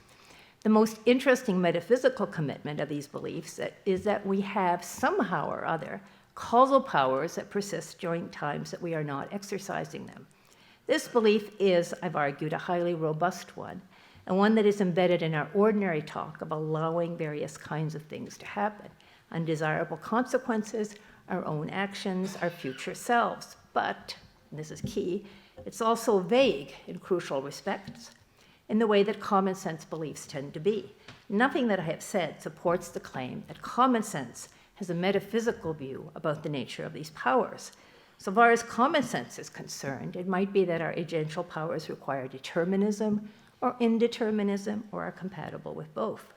The most interesting metaphysical commitment of these beliefs is that we have somehow or other causal powers that persist during times that we are not exercising them. This belief is, I've argued, a highly robust one, and one that is embedded in our ordinary talk of allowing various kinds of things to happen, undesirable consequences, our own actions, our future selves. But, and this is key, it's also vague in crucial respects, in the way that common sense beliefs tend to be. Nothing that I have said supports the claim that common sense has a metaphysical view about the nature of these powers. So far as common sense is concerned, it might be that our agential powers require determinism or indeterminism or are compatible with both.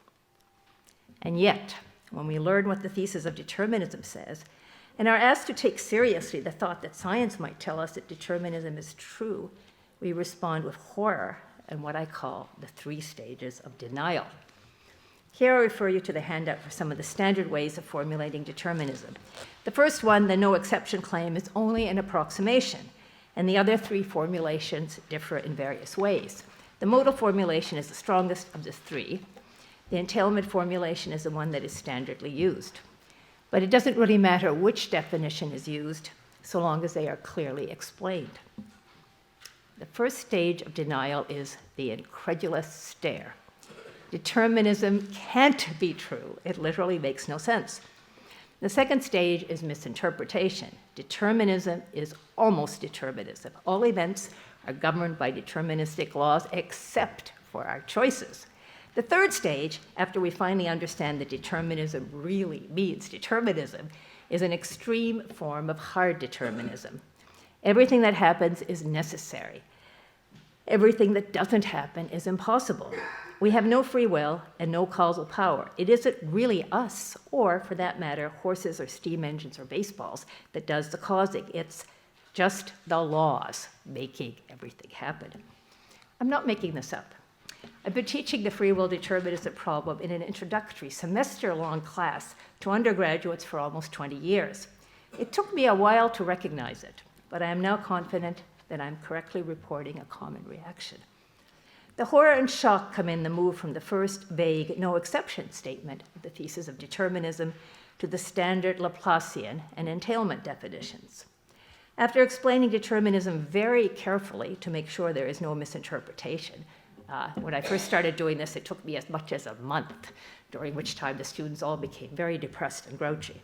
And yet, when we learn what the thesis of determinism says, and are asked to take seriously the thought that science might tell us that determinism is true, we respond with horror and what I call the 3 stages of denial. Here I refer you to the handout for some of the standard ways of formulating determinism. The first one, the no exception claim, is only an approximation, and the other 3 formulations differ in various ways. The modal formulation is the strongest of the 3. The entailment formulation is the one that is standardly used. But it doesn't really matter which definition is used, so long as they are clearly explained. The first stage of denial is the incredulous stare. Determinism can't be true. It literally makes no sense. The second stage is misinterpretation. Determinism is almost determinism. All events are governed by deterministic laws except for our choices. The third stage, after we finally understand that determinism really means determinism, is an extreme form of hard determinism. Everything that happens is necessary. Everything that doesn't happen is impossible. We have no free will and no causal power. It isn't really us, or for that matter, horses or steam engines or baseballs, that does the causing. It's just the laws making everything happen. I'm not making this up. I've been teaching the free will determinism problem in an introductory semester-long class to undergraduates for almost 20 years. It took me a while to recognize it, but I am now confident that I'm correctly reporting a common reaction. The horror and shock come in the move from the first vague, no exception statement of the thesis of determinism to the standard Laplacian and entailment definitions. After explaining determinism very carefully to make sure there is no misinterpretation, when I first started doing this, it took me as much as a month, during which time the students all became very depressed and grouchy.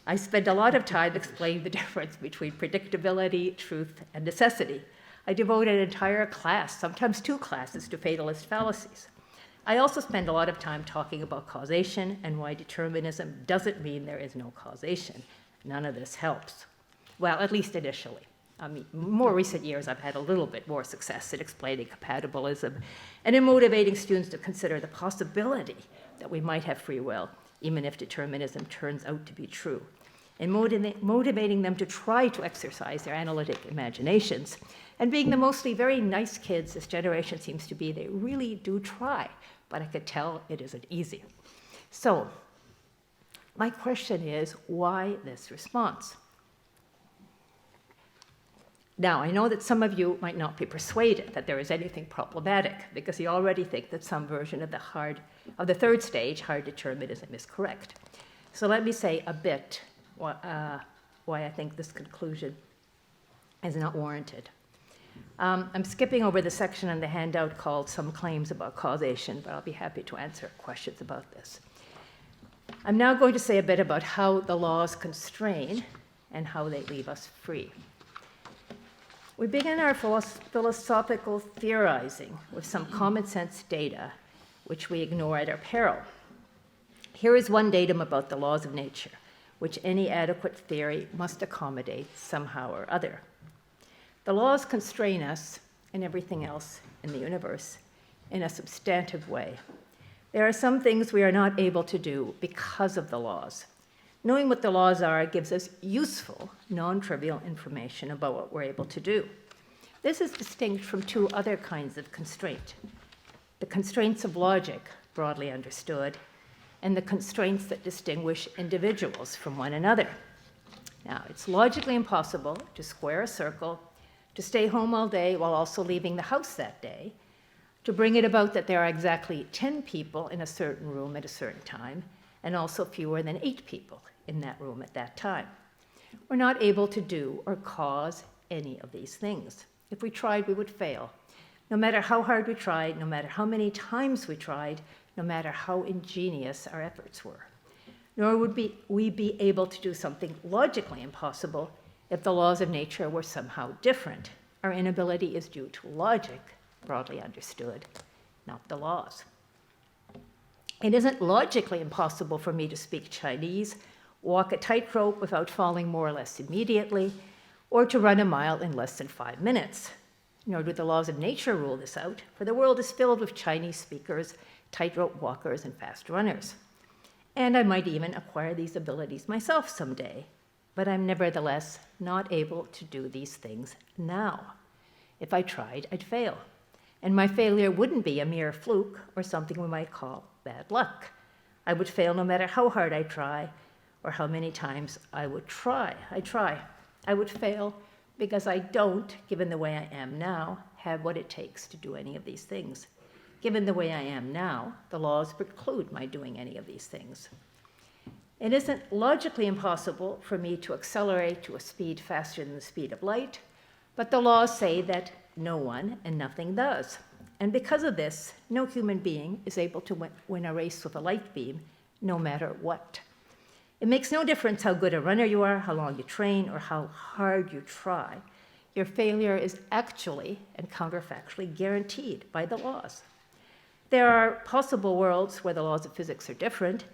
I spent a lot of time explaining the difference between predictability, truth, and necessity. I devoted an entire class, sometimes 2 classes, to fatalist fallacies. I also spend a lot of time talking about causation and why determinism doesn't mean there is no causation. None of this helps. Well, at least initially. More recent years, I've had a little bit more success in explaining compatibilism and in motivating students to consider the possibility that we might have free will, even if determinism turns out to be true, and motivating them to try to exercise their analytic imaginations. And being the mostly very nice kids this generation seems to be, they really do try, but I could tell it isn't easy. So, my question is, why this response? Now, I know that some of you might not be persuaded that there is anything problematic, because you already think that some version of the third stage, hard determinism, is correct. So let me say a bit why I think this conclusion is not warranted. I'm skipping over the section in the handout called Some Claims About Causation, but I'll be happy to answer questions about this. I'm now going to say a bit about how the laws constrain and how they leave us free. We begin our philosophical theorizing with some common sense data, which we ignore at our peril. Here is one datum about the laws of nature, which any adequate theory must accommodate somehow or other. The laws constrain us and everything else in the universe in a substantive way. There are some things we are not able to do because of the laws. Knowing what the laws are gives us useful, non-trivial information about what we're able to do. This is distinct from 2 other kinds of constraint. the constraints of logic, broadly understood, and the constraints that distinguish individuals from one another. Now, it's logically impossible to square a circle, to stay home all day while also leaving the house that day, to bring it about that there are exactly 10 people in a certain room at a certain time, and also fewer than 8 people in that room at that time. We're not able to do or cause any of these things. If we tried, we would fail. No matter how hard we tried, no matter how many times we tried, no matter how ingenious our efforts were. Nor would we be able to do something logically impossible if the laws of nature were somehow different. Our inability is due to logic, broadly understood, not the laws. It isn't logically impossible for me to speak Chinese, walk a tightrope without falling more or less immediately, or to run a mile in less than 5 minutes. Nor do the laws of nature rule this out, for the world is filled with Chinese speakers, tightrope walkers, and fast runners. And I might even acquire these abilities myself someday, but I'm nevertheless not able to do these things now. If I tried, I'd fail. And my failure wouldn't be a mere fluke or something we might call bad luck. I would fail no matter how hard I try or how many times I would try. I would fail because I don't, given the way I am now, have what it takes to do any of these things. Given the way I am now, the laws preclude my doing any of these things. It isn't logically impossible for me to accelerate to a speed faster than the speed of light, but the laws say that no one and nothing does. And because of this, no human being is able to win a race with a light beam, no matter what. It makes no difference how good a runner you are, how long you train, or how hard you try. Your failure is actually and counterfactually guaranteed by the laws. There are possible worlds where the laws of physics are different,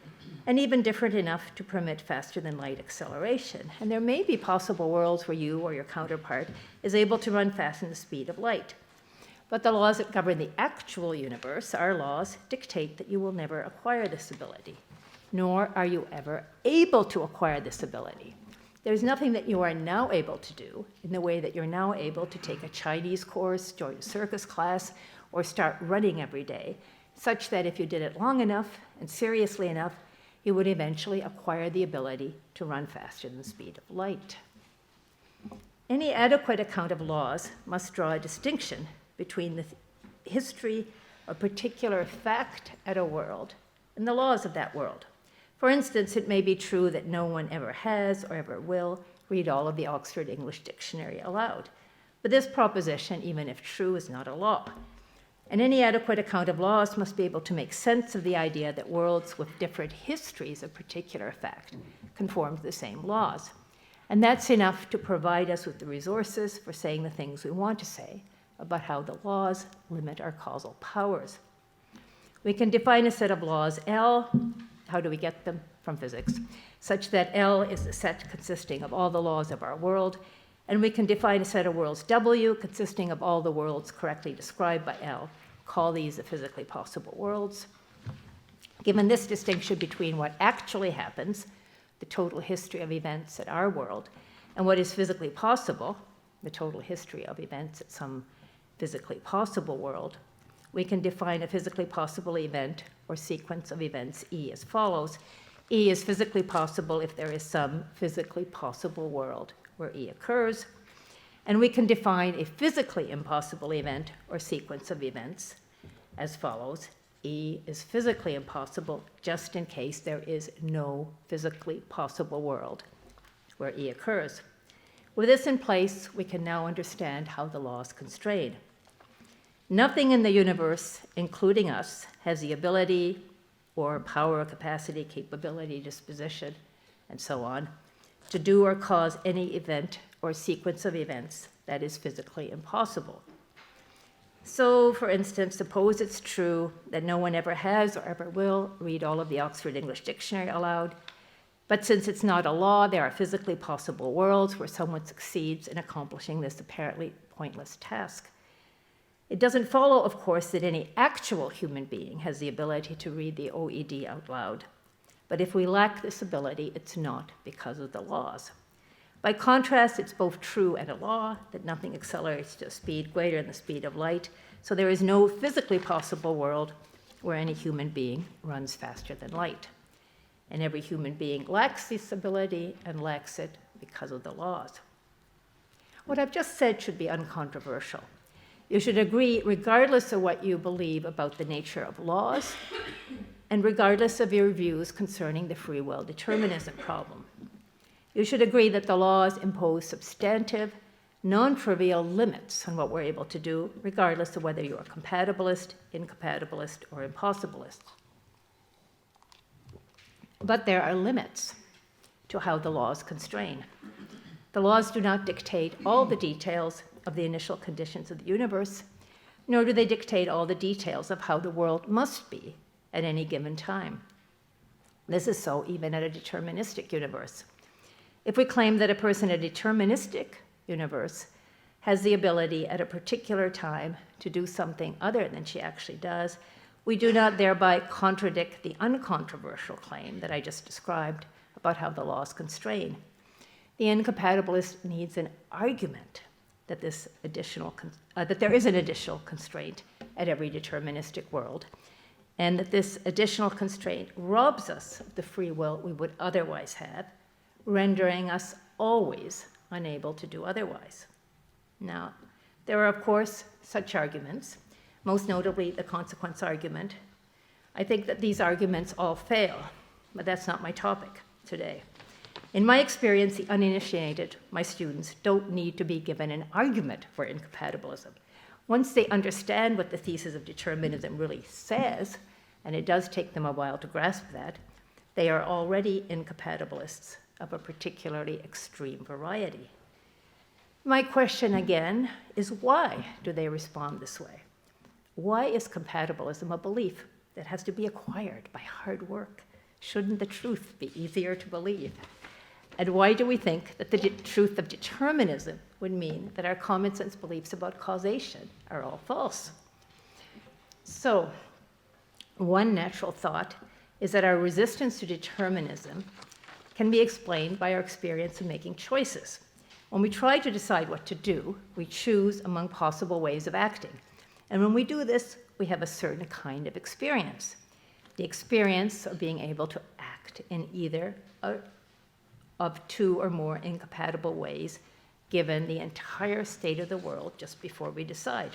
and even different enough to permit faster than light acceleration. And there may be possible worlds where you or your counterpart is able to run faster than the speed of light. But the laws that govern the actual universe, our laws, dictate that you will never acquire this ability, nor are you ever able to acquire this ability. There's nothing that you are now able to do in the way that you're now able to take a Chinese course, join a circus class, or start running every day, such that if you did it long enough and seriously enough, you would eventually acquire the ability to run faster than the speed of light. Any adequate account of laws must draw a distinction between the history of a particular fact at a world and the laws of that world. For instance, it may be true that no one ever has or ever will read all of the Oxford English Dictionary aloud. But this proposition, even if true, is not a law. And any adequate account of laws must be able to make sense of the idea that worlds with different histories of particular fact conform to the same laws. And that's enough to provide us with the resources for saying the things we want to say about how the laws limit our causal powers. We can define a set of laws L, how do we get them? From physics, such that L is the set consisting of all the laws of our world, and we can define a set of worlds W consisting of all the worlds correctly described by L. Call these the physically possible worlds. Given this distinction between what actually happens, the total history of events at our world, and what is physically possible, the total history of events at some physically possible world, we can define a physically possible event or sequence of events E as follows. E is physically possible if there is some physically possible world where E occurs. And we can define a physically impossible event or sequence of events as follows. E is physically impossible just in case there is no physically possible world where E occurs. With this in place, we can now understand how the laws constrain. Nothing in the universe, including us, has the ability or power, capacity, capability, disposition, and so on, to do or cause any event or sequence of events that is physically impossible. So, for instance, suppose it's true that no one ever has or ever will read all of the Oxford English Dictionary aloud, but since it's not a law, there are physically possible worlds where someone succeeds in accomplishing this apparently pointless task. It doesn't follow, of course, that any actual human being has the ability to read the OED out loud. But if we lack this ability, it's not because of the laws. By contrast, it's both true and a law that nothing accelerates to a speed greater than the speed of light, so there is no physically possible world where any human being runs faster than light. And every human being lacks this ability and lacks it because of the laws. What I've just said should be uncontroversial. You should agree, regardless of what you believe about the nature of laws, and regardless of your views concerning the free will determinism problem. You should agree that the laws impose substantive, non-trivial limits on what we're able to do, regardless of whether you're a compatibilist, incompatibilist, or impossibilist. But there are limits to how the laws constrain. The laws do not dictate all the details of the initial conditions of the universe, nor do they dictate all the details of how the world must be at any given time. This is so even at a deterministic universe. If we claim that a person in a deterministic universe has the ability at a particular time to do something other than she actually does, we do not thereby contradict the uncontroversial claim that I just described about how the laws constrain. The incompatibilist needs an argument that there is an additional constraint at every deterministic world, and that this additional constraint robs us of the free will we would otherwise have, rendering us always unable to do otherwise. Now, there are, of course, such arguments, most notably the consequence argument. I think that these arguments all fail, but that's not my topic today. In my experience, the uninitiated, my students, don't need to be given an argument for incompatibilism. Once they understand what the thesis of determinism really says, and it does take them a while to grasp that, they are already incompatibilists of a particularly extreme variety. My question again is, why do they respond this way? Why is compatibilism a belief that has to be acquired by hard work? Shouldn't the truth be easier to believe? And why do we think that the truth of determinism would mean that our common sense beliefs about causation are all false? So, one natural thought is that our resistance to determinism can be explained by our experience of making choices. When we try to decide what to do, we choose among possible ways of acting. And when we do this, we have a certain kind of experience. The experience of being able to act in either of two or more incompatible ways, given the entire state of the world just before we decide.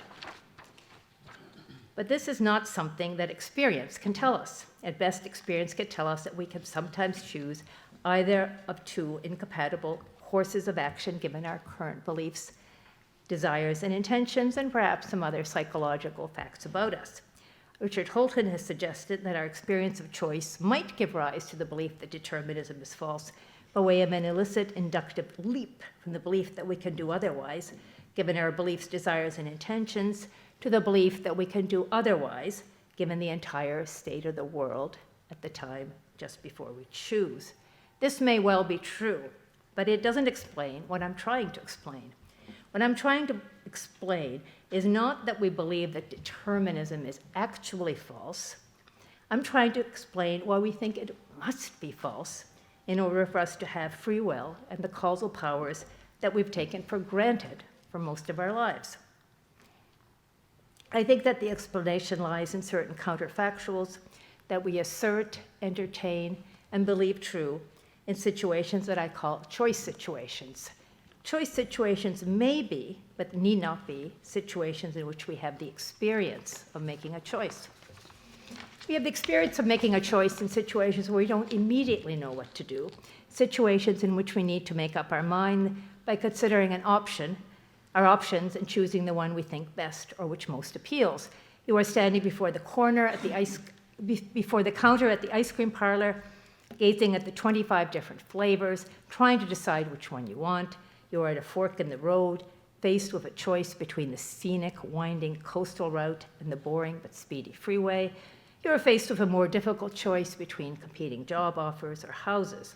But this is not something that experience can tell us. At best, experience can tell us that we can sometimes choose either of two incompatible courses of action given our current beliefs, desires, and intentions, and perhaps some other psychological facts about us. Richard Holton has suggested that our experience of choice might give rise to the belief that determinism is false, by way of an illicit inductive leap from the belief that we can do otherwise, given our beliefs, desires, and intentions, to the belief that we can do otherwise, given the entire state of the world at the time just before we choose. This may well be true, but it doesn't explain what I'm trying to explain. What I'm trying to explain is not that we believe that determinism is actually false. I'm trying to explain why we think it must be false in order for us to have free will and the causal powers that we've taken for granted for most of our lives. I think that the explanation lies in certain counterfactuals that we assert, entertain, and believe true in situations that I call choice situations. Choice situations may be, but need not be, situations in which we have the experience of making a choice. We have the experience of making a choice in situations where we don't immediately know what to do, situations in which we need to make up our mind by considering our options and choosing the one we think best or which most appeals. You are standing before the counter at the ice cream parlor, gazing at the 25 different flavors, trying to decide which one you want. You are at a fork in the road, faced with a choice between the scenic, winding coastal route and the boring but speedy freeway. You are faced with a more difficult choice between competing job offers or houses.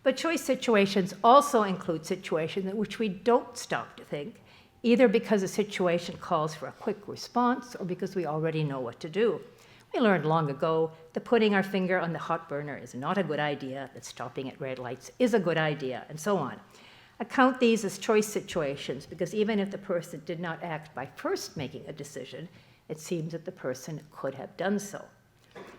But choice situations also include situations in which we don't stop to think, either because a situation calls for a quick response or because we already know what to do. We learned long ago that putting our finger on the hot burner is not a good idea, that stopping at red lights is a good idea, and so on. I count these as choice situations because even if the person did not act by first making a decision, it seems that the person could have done so.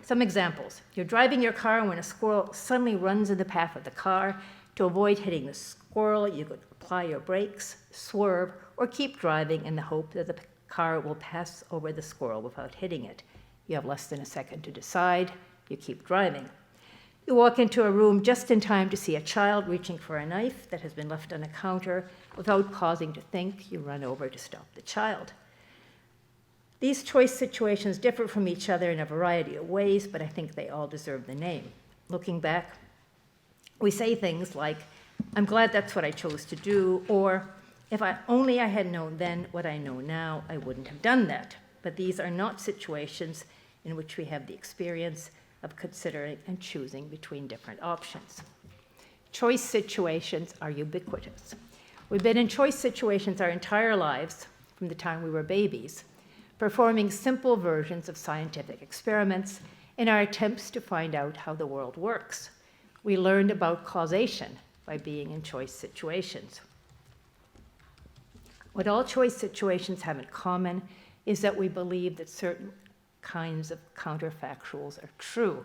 Some examples. You're driving your car when a squirrel suddenly runs in the path of the car. To avoid hitting the squirrel, you could apply your brakes, swerve, or keep driving in the hope that the car will pass over the squirrel without hitting it. You have less than a second to decide. You keep driving. You walk into a room just in time to see a child reaching for a knife that has been left on a counter. Without pausing to think, you run over to stop the child. These choice situations differ from each other in a variety of ways, but I think they all deserve the name. Looking back, we say things like, I'm glad that's what I chose to do, or if only I had known then what I know now, I wouldn't have done that. But these are not situations in which we have the experience of considering and choosing between different options. Choice situations are ubiquitous. We've been in choice situations our entire lives, from the time we were babies, performing simple versions of scientific experiments in our attempts to find out how the world works. We learned about causation by being in choice situations. What all choice situations have in common is that we believe that certain kinds of counterfactuals are true.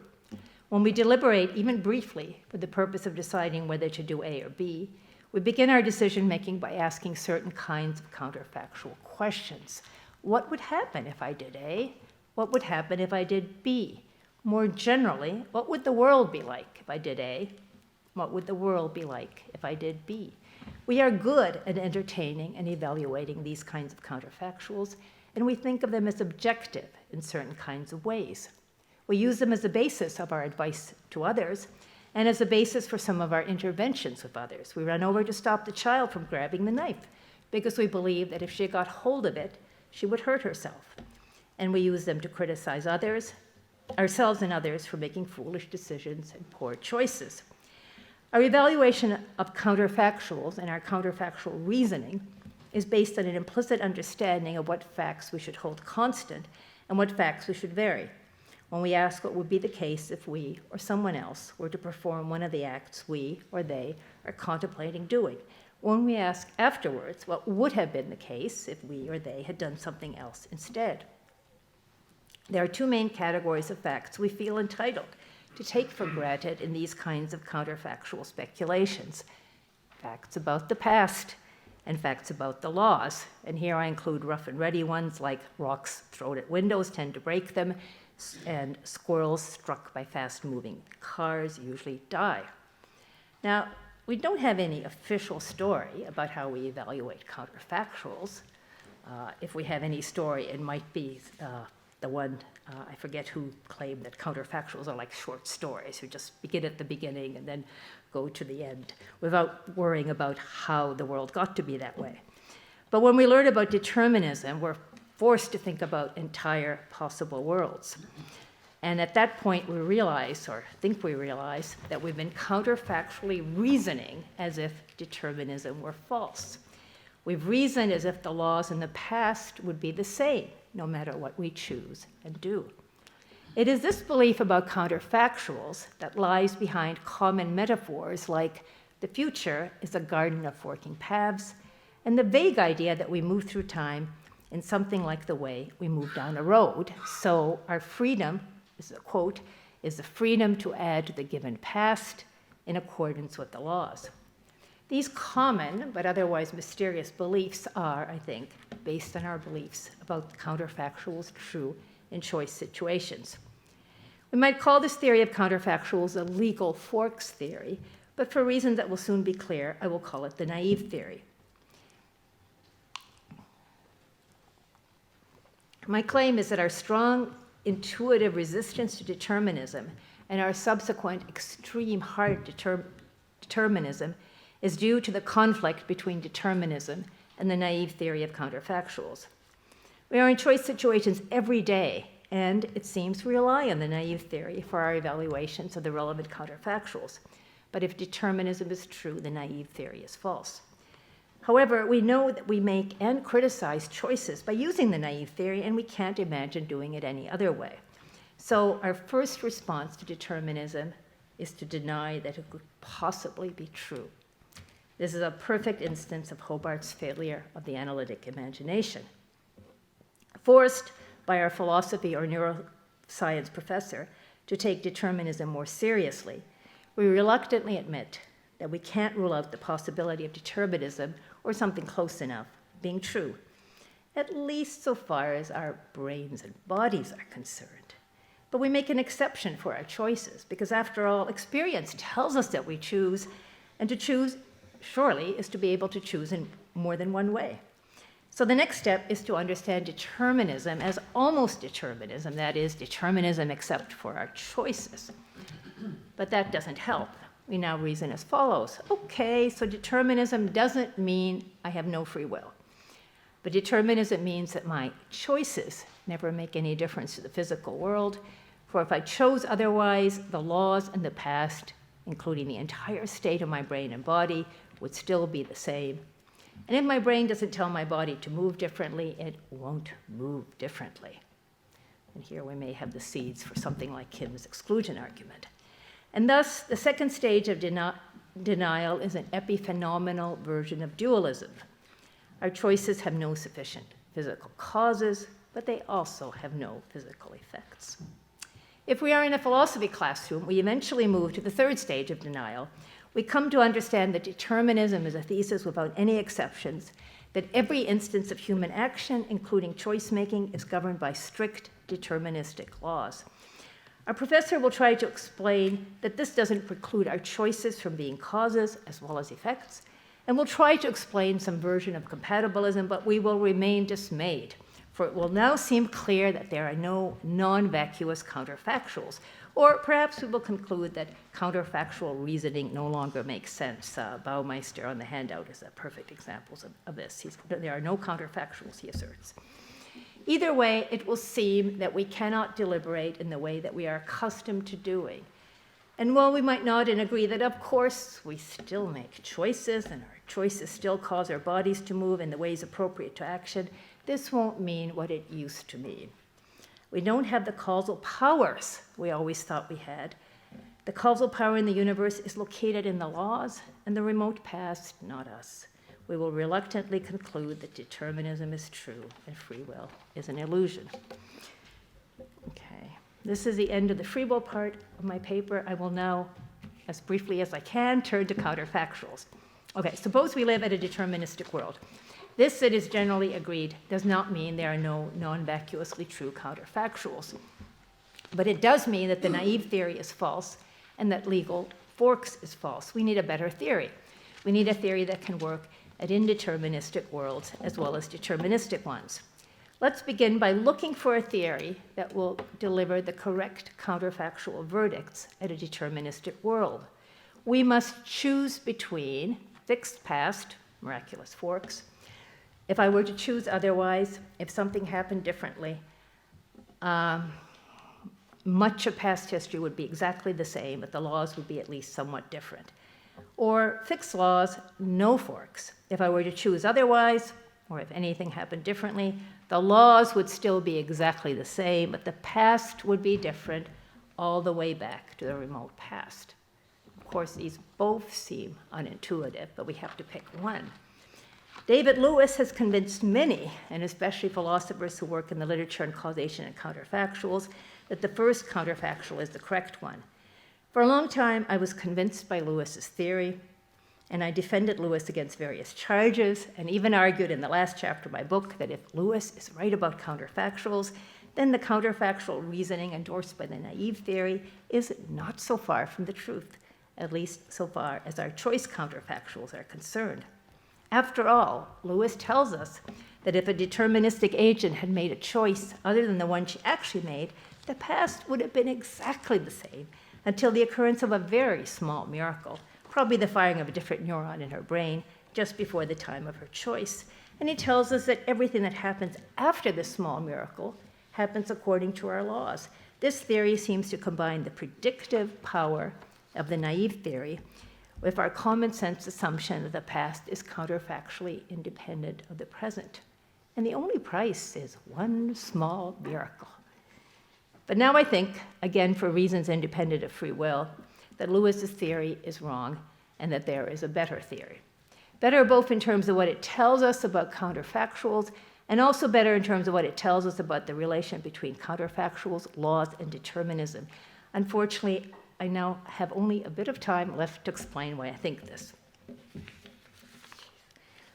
When we deliberate, even briefly, for the purpose of deciding whether to do A or B, we begin our decision-making by asking certain kinds of counterfactual questions. What would happen if I did A? What would happen if I did B? More generally, what would the world be like if I did A? What would the world be like if I did B? We are good at entertaining and evaluating these kinds of counterfactuals, and we think of them as objective in certain kinds of ways. We use them as a basis of our advice to others and as a basis for some of our interventions with others. We run over to stop the child from grabbing the knife because we believe that if she got hold of it, she would hurt herself. And we use them to criticize ourselves and others for making foolish decisions and poor choices. Our evaluation of counterfactuals and our counterfactual reasoning is based on an implicit understanding of what facts we should hold constant and what facts we should vary. When we ask what would be the case if we or someone else were to perform one of the acts we or they are contemplating doing. When we ask afterwards what would have been the case if we or they had done something else instead. There are two main categories of facts we feel entitled to take for granted in these kinds of counterfactual speculations. Facts about the past and facts about the laws. And here I include rough and ready ones like rocks thrown at windows tend to break them, and squirrels struck by fast-moving cars usually die. Now, we don't have any official story about how we evaluate counterfactuals. If we have any story, it might be the one, I forget who claimed that counterfactuals are like short stories, who just begin at the beginning and then go to the end without worrying about how the world got to be that way. But when we learn about determinism, we're forced to think about entire possible worlds. And at that point, we realize, or think we realize, that we've been counterfactually reasoning as if determinism were false. We've reasoned as if the laws in the past would be the same, no matter what we choose and do. It is this belief about counterfactuals that lies behind common metaphors like the future is a garden of forking paths, and the vague idea that we move through time in something like the way we move down a road. So our freedom, this is a quote, is the freedom to add to the given past in accordance with the laws. These common but otherwise mysterious beliefs are, I think, based on our beliefs about counterfactuals true in choice situations. We might call this theory of counterfactuals a legal forks theory, but for reasons that will soon be clear, I will call it the naive theory. My claim is that our strong intuitive resistance to determinism and our subsequent extreme hard determinism is due to the conflict between determinism and the naive theory of counterfactuals. We are in choice situations every day, and it seems we rely on the naive theory for our evaluations of the relevant counterfactuals. But if determinism is true, the naive theory is false. However, we know that we make and criticize choices by using the naive theory, and we can't imagine doing it any other way. So our first response to determinism is to deny that it could possibly be true. This is a perfect instance of Hobart's failure of the analytic imagination. Forced by our philosophy or neuroscience professor to take determinism more seriously, we reluctantly admit that we can't rule out the possibility of determinism or something close enough being true, at least so far as our brains and bodies are concerned. But we make an exception for our choices, because after all, experience tells us that we choose, and to choose, surely, is to be able to choose in more than one way. So the next step is to understand determinism as almost determinism, that is, determinism except for our choices. But that doesn't help. We now reason as follows. Okay, so determinism doesn't mean I have no free will. But determinism means that my choices never make any difference to the physical world, for if I chose otherwise, the laws in the past, including the entire state of my brain and body, would still be the same. And if my brain doesn't tell my body to move differently, it won't move differently. And here we may have the seeds for something like Kim's exclusion argument. And thus, the second stage of denial is an epiphenomenal version of dualism. Our choices have no sufficient physical causes, but they also have no physical effects. If we are in a philosophy classroom, we eventually move to the third stage of denial. We come to understand that determinism is a thesis without any exceptions, that every instance of human action, including choice-making, is governed by strict deterministic laws. Our professor will try to explain that this doesn't preclude our choices from being causes as well as effects, and we'll try to explain some version of compatibilism, but we will remain dismayed, for it will now seem clear that there are no non-vacuous counterfactuals, or perhaps we will conclude that counterfactual reasoning no longer makes sense. Baumeister on the handout is a perfect example of this. There are no counterfactuals, he asserts. Either way, it will seem that we cannot deliberate in the way that we are accustomed to doing. And while we might nod and agree that, of course, we still make choices and our choices still cause our bodies to move in the ways appropriate to action, this won't mean what it used to mean. We don't have the causal powers we always thought we had. The causal power in the universe is located in the laws and the remote past, not us. We will reluctantly conclude that determinism is true and free will is an illusion. Okay, this is the end of the free will part of my paper. I will now, as briefly as I can, turn to counterfactuals. Okay, suppose we live in a deterministic world. This, it is generally agreed, does not mean there are no non-vacuously true counterfactuals. But it does mean that the naive theory is false and that legal forks is false. We need a better theory. We need a theory that can work at indeterministic worlds as well as deterministic ones. Let's begin by looking for a theory that will deliver the correct counterfactual verdicts at a deterministic world. We must choose between fixed past, miraculous forks. If I were to choose otherwise, if something happened differently, much of past history would be exactly the same, but the laws would be at least somewhat different. Or fixed laws, no forks. If I were to choose otherwise, or if anything happened differently, the laws would still be exactly the same, but the past would be different all the way back to the remote past. Of course, these both seem unintuitive, but we have to pick one. David Lewis has convinced many, and especially philosophers who work in the literature on causation and counterfactuals, that the first counterfactual is the correct one. For a long time, I was convinced by Lewis's theory, and I defended Lewis against various charges, and even argued in the last chapter of my book that if Lewis is right about counterfactuals, then the counterfactual reasoning endorsed by the naive theory is not so far from the truth, at least so far as our choice counterfactuals are concerned. After all, Lewis tells us that if a deterministic agent had made a choice other than the one she actually made, the past would have been exactly the same until the occurrence of a very small miracle, probably the firing of a different neuron in her brain just before the time of her choice. And he tells us that everything that happens after this small miracle happens according to our laws. This theory seems to combine the predictive power of the naive theory with our common sense assumption that the past is counterfactually independent of the present. And the only price is one small miracle. But now I think, again for reasons independent of free will, that Lewis's theory is wrong and that there is a better theory. Better both in terms of what it tells us about counterfactuals, and also better in terms of what it tells us about the relation between counterfactuals, laws, and determinism. Unfortunately, I now have only a bit of time left to explain why I think this.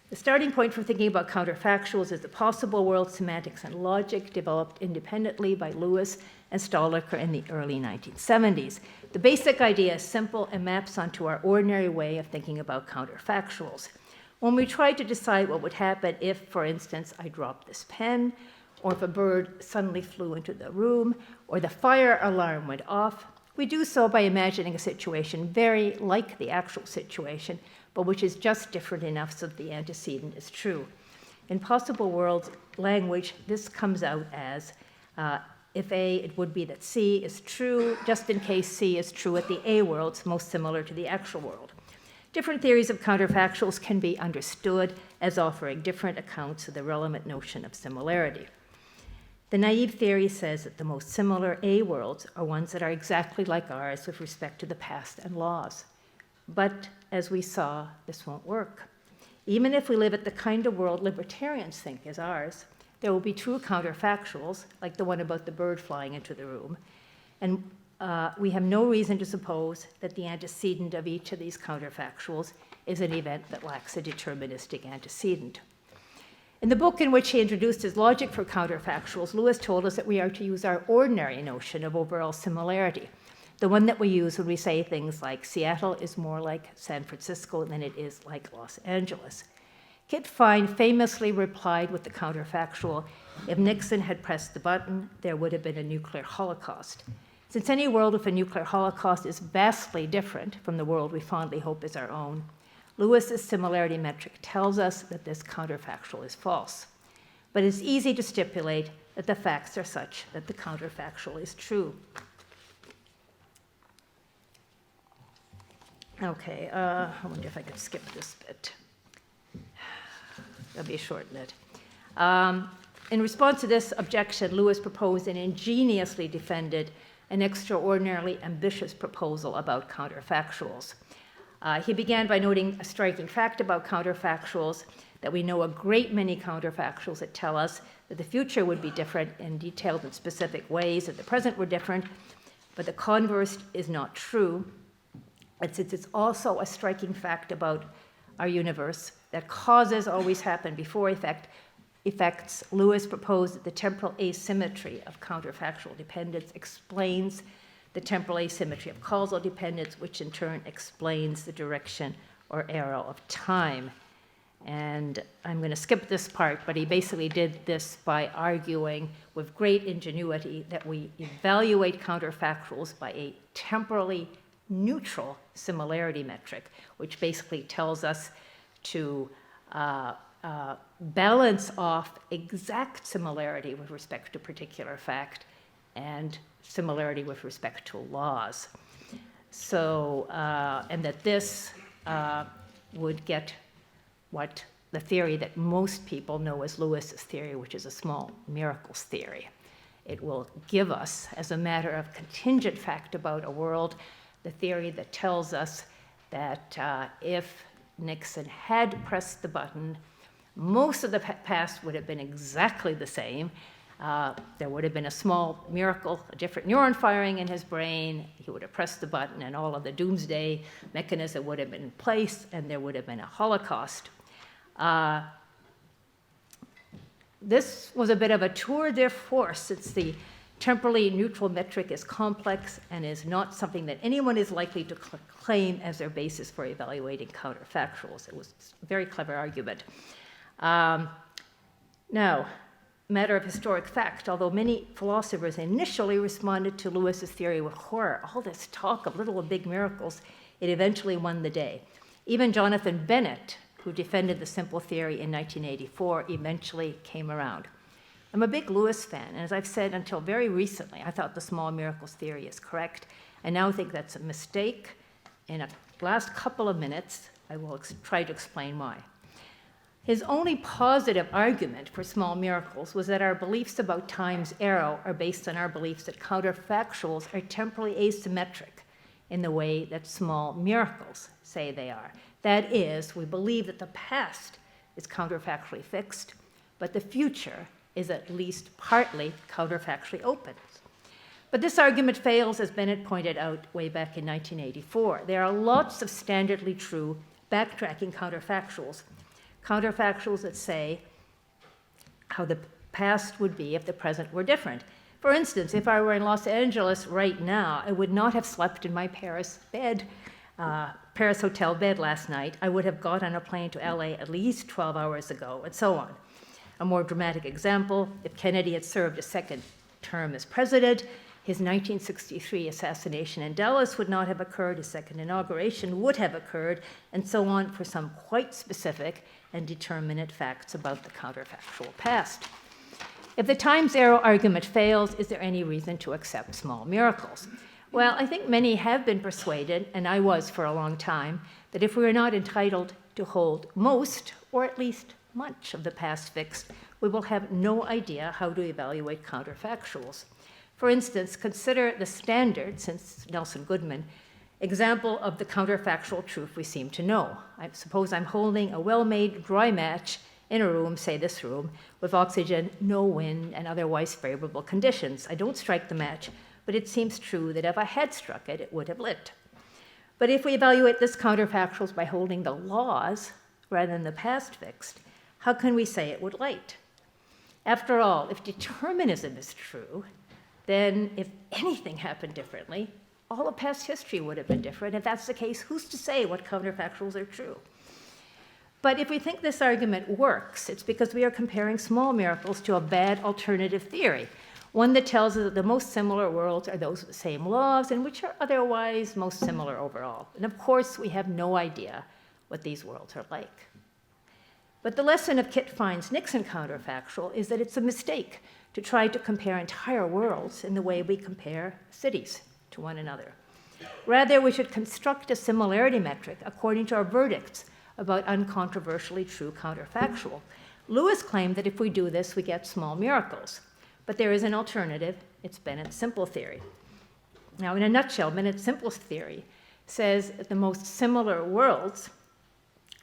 The starting point for thinking about counterfactuals is the possible world semantics and logic developed independently by Lewis and Stahlecker in the early 1970s. The basic idea is simple and maps onto our ordinary way of thinking about counterfactuals. When we try to decide what would happen if, for instance, I dropped this pen, or if a bird suddenly flew into the room, or the fire alarm went off, we do so by imagining a situation very like the actual situation, but which is just different enough so that the antecedent is true. In possible worlds language, this comes out as if A, it would be that C is true, just in case C is true at the A worlds, most similar to the actual world. Different theories of counterfactuals can be understood as offering different accounts of the relevant notion of similarity. The naive theory says that the most similar A worlds are ones that are exactly like ours with respect to the past and laws. But as we saw, this won't work. Even if we live at the kind of world libertarians think is ours, there will be true counterfactuals, like the one about the bird flying into the room, and we have no reason to suppose that the antecedent of each of these counterfactuals is an event that lacks a deterministic antecedent. In the book in which he introduced his logic for counterfactuals, Lewis told us that we are to use our ordinary notion of overall similarity, the one that we use when we say things like Seattle is more like San Francisco than it is like Los Angeles. Kit Fine famously replied with the counterfactual, if Nixon had pressed the button, there would have been a nuclear holocaust. Since any world with a nuclear holocaust is vastly different from the world we fondly hope is our own, Lewis's similarity metric tells us that this counterfactual is false. But it's easy to stipulate that the facts are such that the counterfactual is true. Okay, I wonder if I could skip this bit. That'll be a short bit. In response to this objection, Lewis proposed and ingeniously defended an extraordinarily ambitious proposal about counterfactuals. He began by noting a striking fact about counterfactuals, that we know a great many counterfactuals that tell us that the future would be different and detailed in specific ways, that the present were different, but the converse is not true. And since it's also a striking fact about our universe, that causes always happen before effects, Lewis proposed that the temporal asymmetry of counterfactual dependence explains the temporal asymmetry of causal dependence, which in turn explains the direction or arrow of time. And I'm going to skip this part, but he basically did this by arguing with great ingenuity that we evaluate counterfactuals by a temporally neutral similarity metric, which basically tells us to balance off exact similarity with respect to particular fact and similarity with respect to laws. So, and that this would get what the theory that most people know as Lewis's theory, which is a small miracles theory. It will give us, as a matter of contingent fact about a world, the theory that tells us that if Nixon had pressed the button, most of the past would have been exactly the same. There would have been a small miracle, a different neuron firing in his brain. He would have pressed the button and all of the doomsday mechanism would have been in place and there would have been a Holocaust. This was a bit of a tour de force, since the temporally neutral metric is complex and is not something that anyone is likely to claim as their basis for evaluating counterfactuals. It was a very clever argument. Now, matter of historic fact, although many philosophers initially responded to Lewis's theory with horror, all this talk of little and big miracles, it eventually won the day. Even Jonathan Bennett, who defended the simple theory in 1984, eventually came around. I'm a big Lewis fan, and as I've said until very recently, I thought the small miracles theory is correct. I now think that's a mistake. In the last couple of minutes, I will try to explain why. His only positive argument for small miracles was that our beliefs about time's arrow are based on our beliefs that counterfactuals are temporally asymmetric in the way that small miracles say they are. That is, we believe that the past is counterfactually fixed, but the future is at least partly counterfactually open. But this argument fails, as Bennett pointed out way back in 1984. There are lots of standardly true backtracking counterfactuals that say how the past would be if the present were different. For instance, if I were in Los Angeles right now, I would not have slept in my Paris hotel bed last night. I would have got on a plane to LA at least 12 hours ago, and so on. A more dramatic example, if Kennedy had served a second term as president, his 1963 assassination in Dallas would not have occurred, his second inauguration would have occurred, and so on for some quite specific and determinate facts about the counterfactual past. If the times arrow argument fails, is there any reason to accept small miracles? Well, I think many have been persuaded, and I was for a long time, that if we are not entitled to hold most, or at least much of the past fixed, we will have no idea how to evaluate counterfactuals. For instance, consider the standard, since Nelson Goodman, example of the counterfactual truth we seem to know. I suppose I'm holding a well-made dry match in a room, say this room, with oxygen, no wind, and otherwise favorable conditions. I don't strike the match, but it seems true that if I had struck it, it would have lit. But if we evaluate this counterfactuals by holding the laws rather than the past fixed, how can we say it would light? After all, if determinism is true, then if anything happened differently, all of past history would have been different. If that's the case, who's to say what counterfactuals are true? But if we think this argument works, it's because we are comparing small miracles to a bad alternative theory, one that tells us that the most similar worlds are those with the same laws and which are otherwise most similar overall. And of course, we have no idea what these worlds are like. But the lesson of Kit Fine's Nixon counterfactual is that it's a mistake to try to compare entire worlds in the way we compare cities to one another. Rather, we should construct a similarity metric according to our verdicts about uncontroversially true counterfactual. Lewis claimed that if we do this, we get small miracles. But there is an alternative. It's Bennett's simple theory. Now, in a nutshell, Bennett's simple theory says that the most similar worlds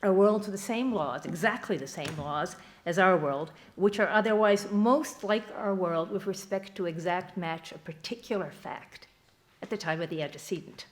are worlds with the same laws, exactly the same laws as our world, which are otherwise most like our world with respect to exact match a particular fact at the time of the antecedent.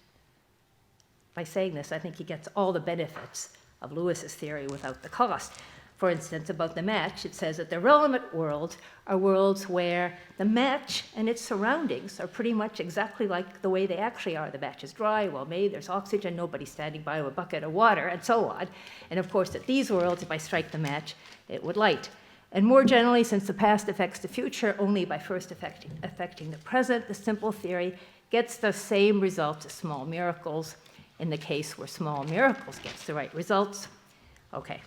By saying this, I think he gets all the benefits of Lewis's theory without the cost. For instance, about the match, it says that the relevant worlds are worlds where the match and its surroundings are pretty much exactly like the way they actually are. The match is dry, well-made, there's oxygen, nobody's standing by with a bucket of water, and so on. And of course, at these worlds, if I strike the match, it would light. And more generally, since the past affects the future only by first affecting the present, the simple theory gets the same results as small miracles in the case where small miracles gets the right results. Okay.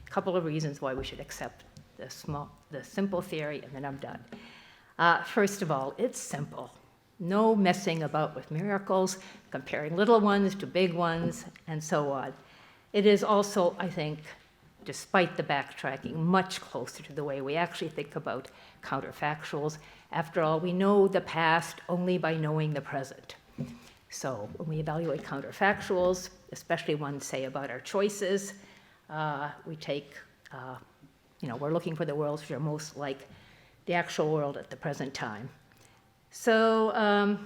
Couple of reasons why we should accept the simple theory, and then I'm done. First of all, it's simple. No messing about with miracles, comparing little ones to big ones, and so on. It is also, I think, despite the backtracking, much closer to the way we actually think about counterfactuals. After all, we know the past only by knowing the present. So when we evaluate counterfactuals, especially ones, say, about our choices, we take, we're looking for the worlds which are most like the actual world at the present time. So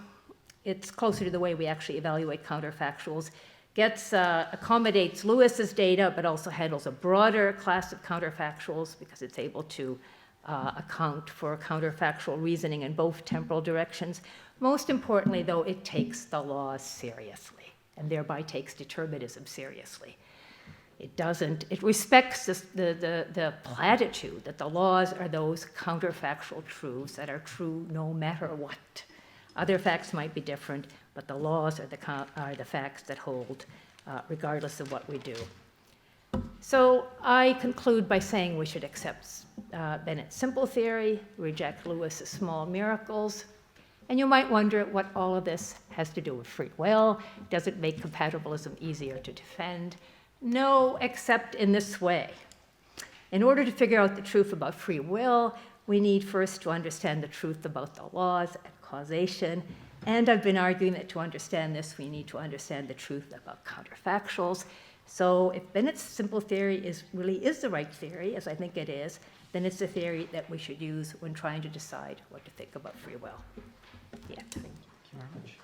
it's closer to the way we actually evaluate counterfactuals. Accommodates Lewis's data, but also handles a broader class of counterfactuals because it's able to account for counterfactual reasoning in both temporal directions. Most importantly, though, it takes the laws seriously, and thereby takes determinism seriously. It respects the platitude that the laws are those counterfactual truths that are true no matter what. Other facts might be different, but the laws are the facts that hold regardless of what we do. So I conclude by saying we should accept Bennett's simple theory, reject Lewis's small miracles. And you might wonder what all of this has to do with free will. Does it make compatibilism easier to defend? No, except in this way. In order to figure out the truth about free will, we need first to understand the truth about the laws and causation. And I've been arguing that to understand this, we need to understand the truth about counterfactuals. So if Bennett's simple theory really is the right theory, as I think it is, then it's the theory that we should use when trying to decide what to think about free will. Yeah. Thank you very much.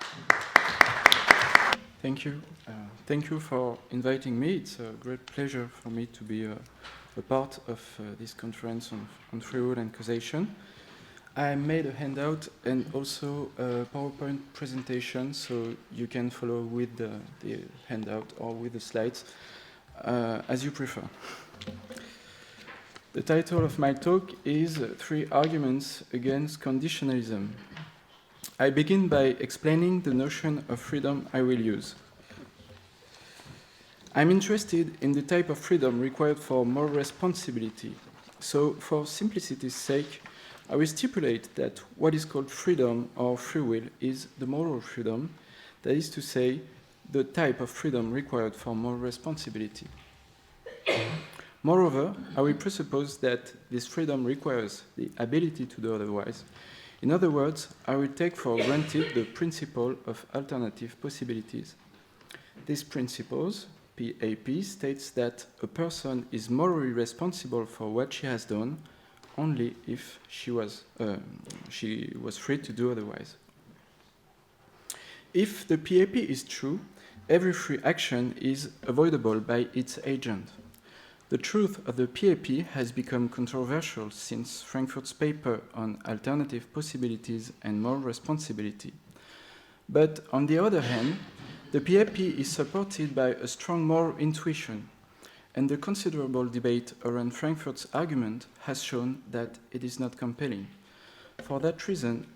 Thank you. Thank you for inviting me. It's a great pleasure for me to be a part of this conference on free will and causation. I made a handout and also a PowerPoint presentation, so you can follow with the handout or with the slides, as you prefer. The title of my talk is 3 Arguments Against Conditionalism. I begin by explaining the notion of freedom I will use. I'm interested in the type of freedom required for more responsibility. So, for simplicity's sake, I will stipulate that what is called freedom or free will is the moral freedom, that is to say, the type of freedom required for more responsibility. Moreover, I will presuppose that this freedom requires the ability to do otherwise. In other words, I will take for granted the principle of alternative possibilities. These principles, PAP, states that a person is morally responsible for what she has done only if she was free to do otherwise. If the PAP is true, every free action is avoidable by its agent. The truth of the PAP has become controversial since Frankfurt's paper on alternative possibilities and moral responsibility. But on the other hand, the PAP is supported by a strong moral intuition, and the considerable debate around Frankfurt's argument has shown that it is not compelling. For that reason,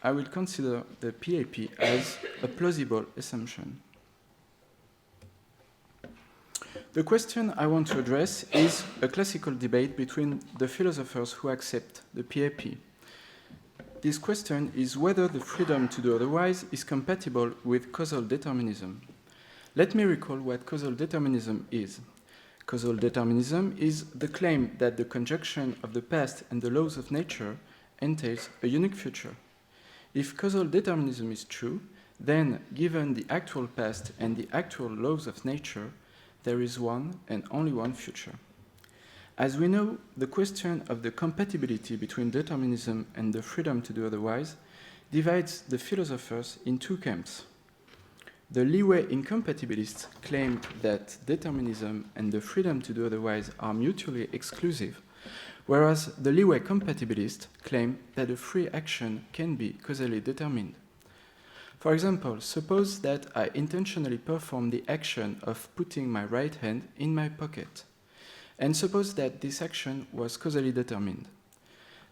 I will consider the PAP as a plausible assumption. The question I want to address is a classical debate between the philosophers who accept the PAP. This question is whether the freedom to do otherwise is compatible with causal determinism. Let me recall what causal determinism is. Causal determinism is the claim that the conjunction of the past and the laws of nature entails a unique future. If causal determinism is true, then given the actual past and the actual laws of nature, there is one and only one future. As we know, the question of the compatibility between determinism and the freedom to do otherwise divides the philosophers in 2 camps. The leeway incompatibilists claim that determinism and the freedom to do otherwise are mutually exclusive, whereas the leeway compatibilists claim that a free action can be causally determined. For example, suppose that I intentionally perform the action of putting my right hand in my pocket, and suppose that this action was causally determined.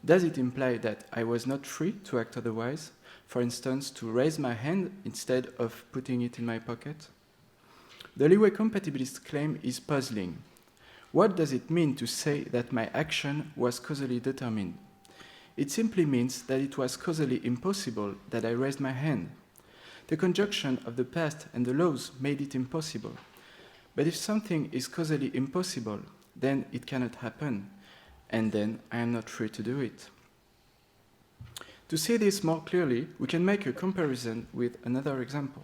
Does it imply that I was not free to act otherwise? For instance, to raise my hand instead of putting it in my pocket? The leeway compatibilist claim is puzzling. What does it mean to say that my action was causally determined? It simply means that it was causally impossible that I raised my hand. The conjunction of the past and the laws made it impossible. But if something is causally impossible, then it cannot happen, and then I am not free to do it. To see this more clearly, we can make a comparison with another example.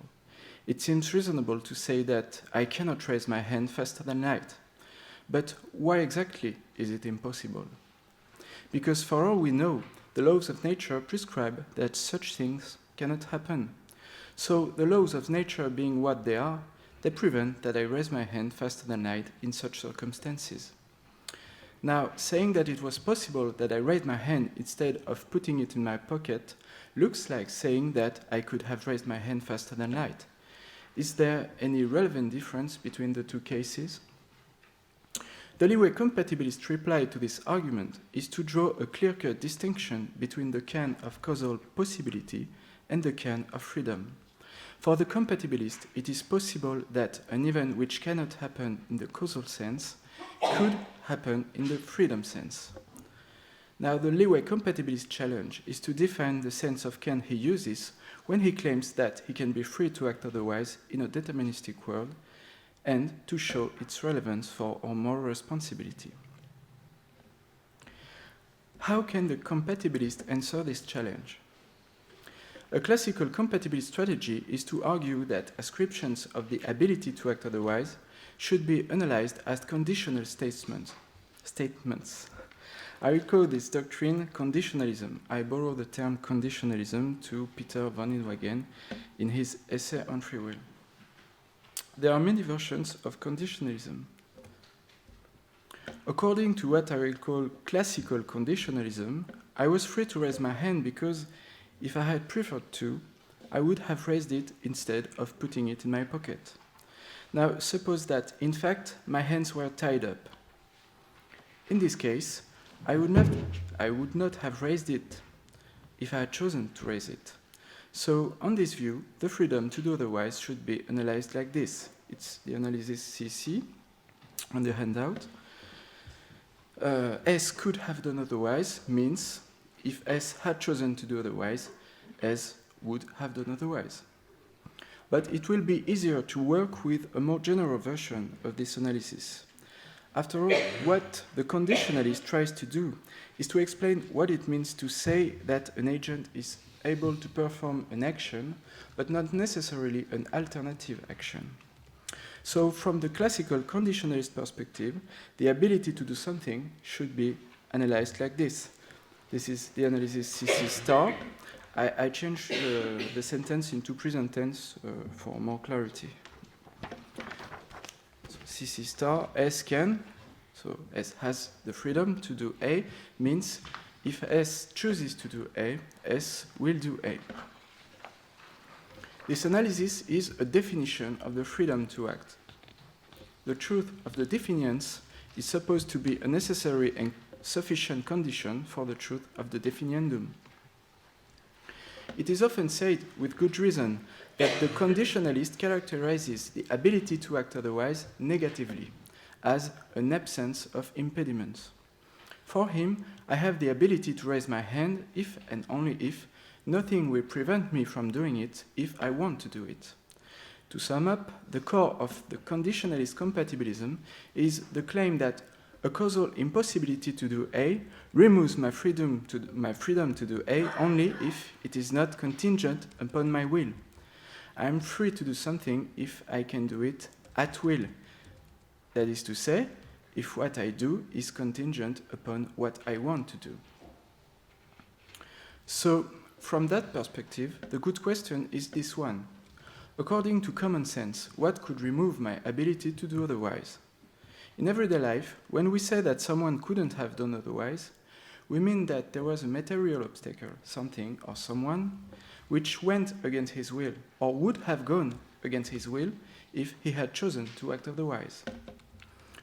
It seems reasonable to say that I cannot raise my hand faster than light. But why exactly is it impossible? Because for all we know, the laws of nature prescribe that such things cannot happen. So the laws of nature being what they are, they prevent that I raise my hand faster than light in such circumstances. Now, saying that it was possible that I raised my hand instead of putting it in my pocket looks like saying that I could have raised my hand faster than light. Is there any relevant difference between the 2 cases? The leeway compatibilist reply to this argument is to draw a clear-cut distinction between the can of causal possibility and the can of freedom. For the compatibilist, it is possible that an event which cannot happen in the causal sense could happen in the freedom sense. Now, the leeway compatibilist challenge is to define the sense of can he uses when he claims that he can be free to act otherwise in a deterministic world, and to show its relevance for our moral responsibility. How can the compatibilist answer this challenge? A classical compatibilist strategy is to argue that ascriptions of the ability to act otherwise should be analyzed as conditional statements. I will call this doctrine conditionalism. I borrow the term conditionalism to Peter van Inwagen in his essay on free will. There are many versions of conditionalism. According to what I will call classical conditionalism, I was free to raise my hand because if I had preferred to, I would have raised it instead of putting it in my pocket. Now, suppose that, in fact, my hands were tied up. In this case, I would not have raised it if I had chosen to raise it. So, on this view, the freedom to do otherwise should be analyzed like this. It's the analysis CC on the handout. S could have done otherwise means if S had chosen to do otherwise, S would have done otherwise. But it will be easier to work with a more general version of this analysis. After all, what the conditionalist tries to do is to explain what it means to say that an agent is able to perform an action, but not necessarily an alternative action. So from the classical conditionalist perspective, the ability to do something should be analyzed like this. This is the analysis CC star. I changed the sentence into present tense for more clarity. So CC star, S can, so S has the freedom to do A, means if S chooses to do A, S will do A. This analysis is a definition of the freedom to act. The truth of the definiance is supposed to be a necessary and sufficient condition for the truth of the definiendum. It is often said, with good reason, that the conditionalist characterizes the ability to act otherwise negatively, as an absence of impediments. For him, I have the ability to raise my hand if and only if nothing will prevent me from doing it if I want to do it. To sum up, the core of the conditionalist compatibilism is the claim that a causal impossibility to do A removes my freedom to do A only if it is not contingent upon my will. I am free to do something if I can do it at will. That is to say, if what I do is contingent upon what I want to do. So, from that perspective, the good question is this one. According to common sense, what could remove my ability to do otherwise? In everyday life, when we say that someone couldn't have done otherwise, we mean that there was a material obstacle, something or someone, which went against his will, or would have gone against his will if he had chosen to act otherwise.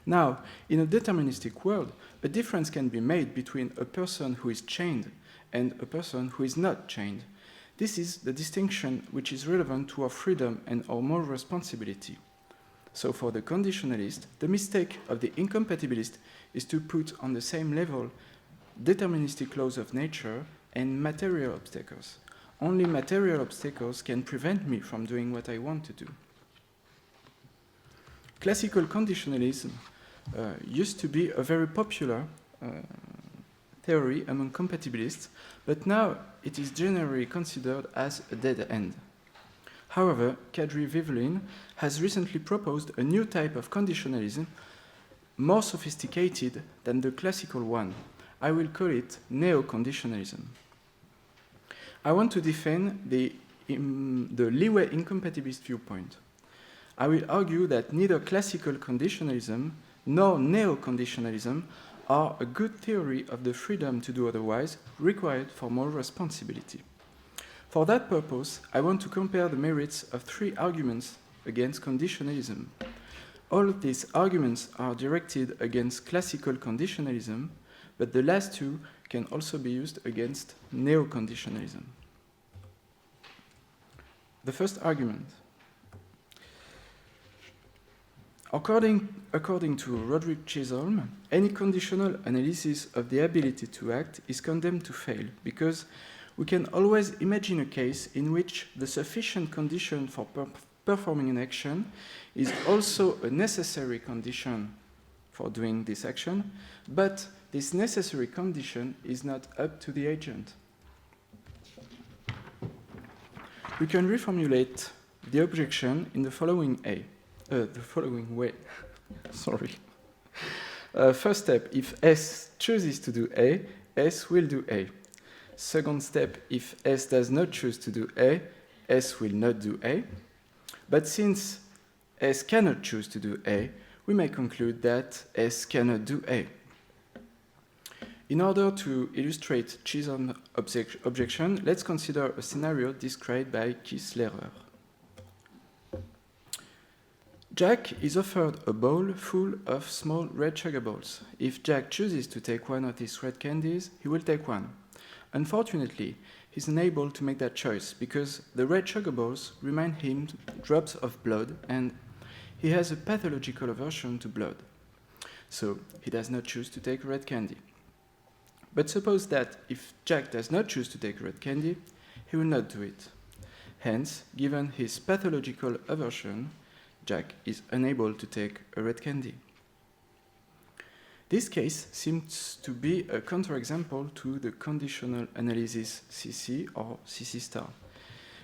Now, in a deterministic world, a difference can be made between a person who is chained and a person who is not chained. This is the distinction which is relevant to our freedom and our moral responsibility. So for the conditionalist, the mistake of the incompatibilist is to put on the same level deterministic laws of nature and material obstacles. Only material obstacles can prevent me from doing what I want to do. Classical conditionalism used to be a very popular theory among compatibilists, but now it is generally considered as a dead end. However, Kadri Vihvelin has recently proposed a new type of conditionalism, more sophisticated than the classical one. I will call it neo-conditionalism. I want to defend the leeway incompatibilist viewpoint. I will argue that neither classical conditionalism nor neo-conditionalism are a good theory of the freedom to do otherwise required for moral responsibility. For that purpose, I want to compare the merits of 3 arguments against conditionalism. All of these arguments are directed against classical conditionalism, but the last 2 can also be used against neo-conditionalism. The first argument. According to Roderick Chisholm, any conditional analysis of the ability to act is condemned to fail because we can always imagine a case in which the sufficient condition for performing an action is also a necessary condition for doing this action, but this necessary condition is not up to the agent. We can reformulate the objection in the following way. Sorry. First step, if S chooses to do A, S will do A. Second step, if S does not choose to do A, S will not do A. But since S cannot choose to do A, we may conclude that S cannot do A. In order to illustrate Chisholm's objection, let's consider a scenario described by Ghislain. Jack is offered a bowl full of small red sugar balls. If Jack chooses to take one of these red candies, he will take one. Unfortunately, he's unable to make that choice because the red sugar balls remind him drops of blood and he has a pathological aversion to blood. So he does not choose to take red candy. But suppose that if Jack does not choose to take red candy, he will not do it. Hence, given his pathological aversion, Jack is unable to take a red candy. This case seems to be a counterexample to the conditional analysis CC or CC star.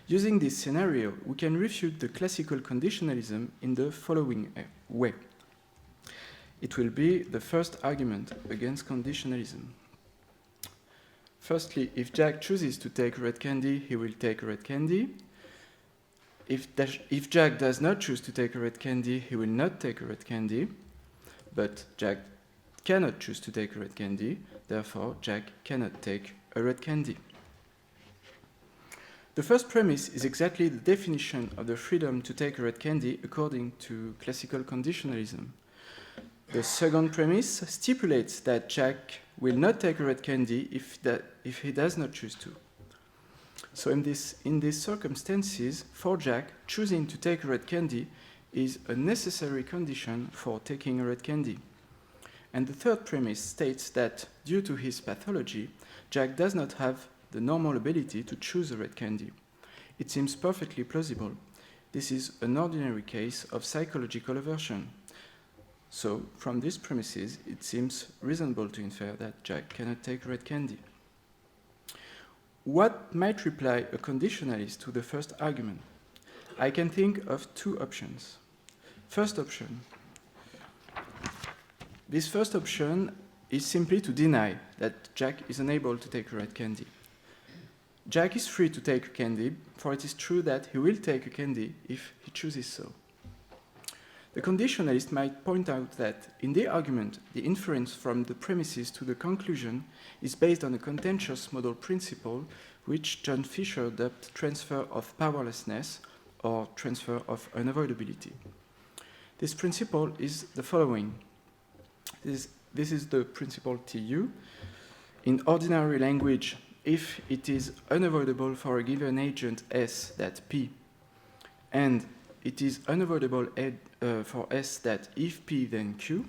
Using this scenario, we can refute the classical conditionalism in the following way. It will be the first argument against conditionalism. Firstly, if Jack chooses to take red candy, he will take red candy. If Jack does not choose to take a red candy, he will not take a red candy. But Jack cannot choose to take a red candy, therefore Jack cannot take a red candy. The first premise is exactly the definition of the freedom to take a red candy according to classical conditionalism. The second premise stipulates that Jack will not take a red candy if he does not choose to. So in these circumstances, for Jack, choosing to take a red candy is a necessary condition for taking a red candy. And the third premise states that due to his pathology, Jack does not have the normal ability to choose a red candy. It seems perfectly plausible. This is an ordinary case of psychological aversion. So, from these premises, it seems reasonable to infer that Jack cannot take red candy. What might reply a conditionalist to the first argument? I can think of two options. First option. This first option is simply to deny that Jack is unable to take a red candy. Jack is free to take a candy, for it is true that he will take a candy if he chooses so. The conditionalist might point out that, in the argument, the inference from the premises to the conclusion is based on a contentious model principle which John Fisher dubbed transfer of powerlessness or transfer of unavoidability. This principle is the following. This is the principle TU. In ordinary language, if it is unavoidable for a given agent S that P, and it is unavoidable for S that if P then Q,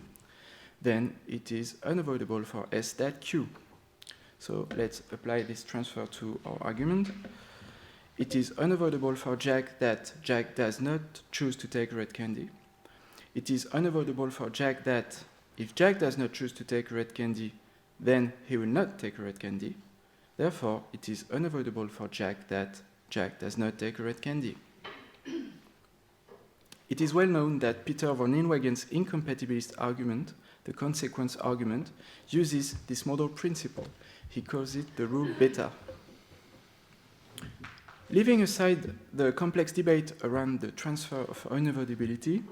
then it is unavoidable for S that Q. So let's apply this transfer to our argument. It is unavoidable for Jack that Jack does not choose to take red candy. It is unavoidable for Jack that if Jack does not choose to take red candy, then he will not take red candy. Therefore, it is unavoidable for Jack that Jack does not take red candy. It is well known that Peter von Inwagen's incompatibilist argument, the consequence argument, uses this model principle. He calls it the rule beta. Leaving aside the complex debate around the transfer of unavoidability,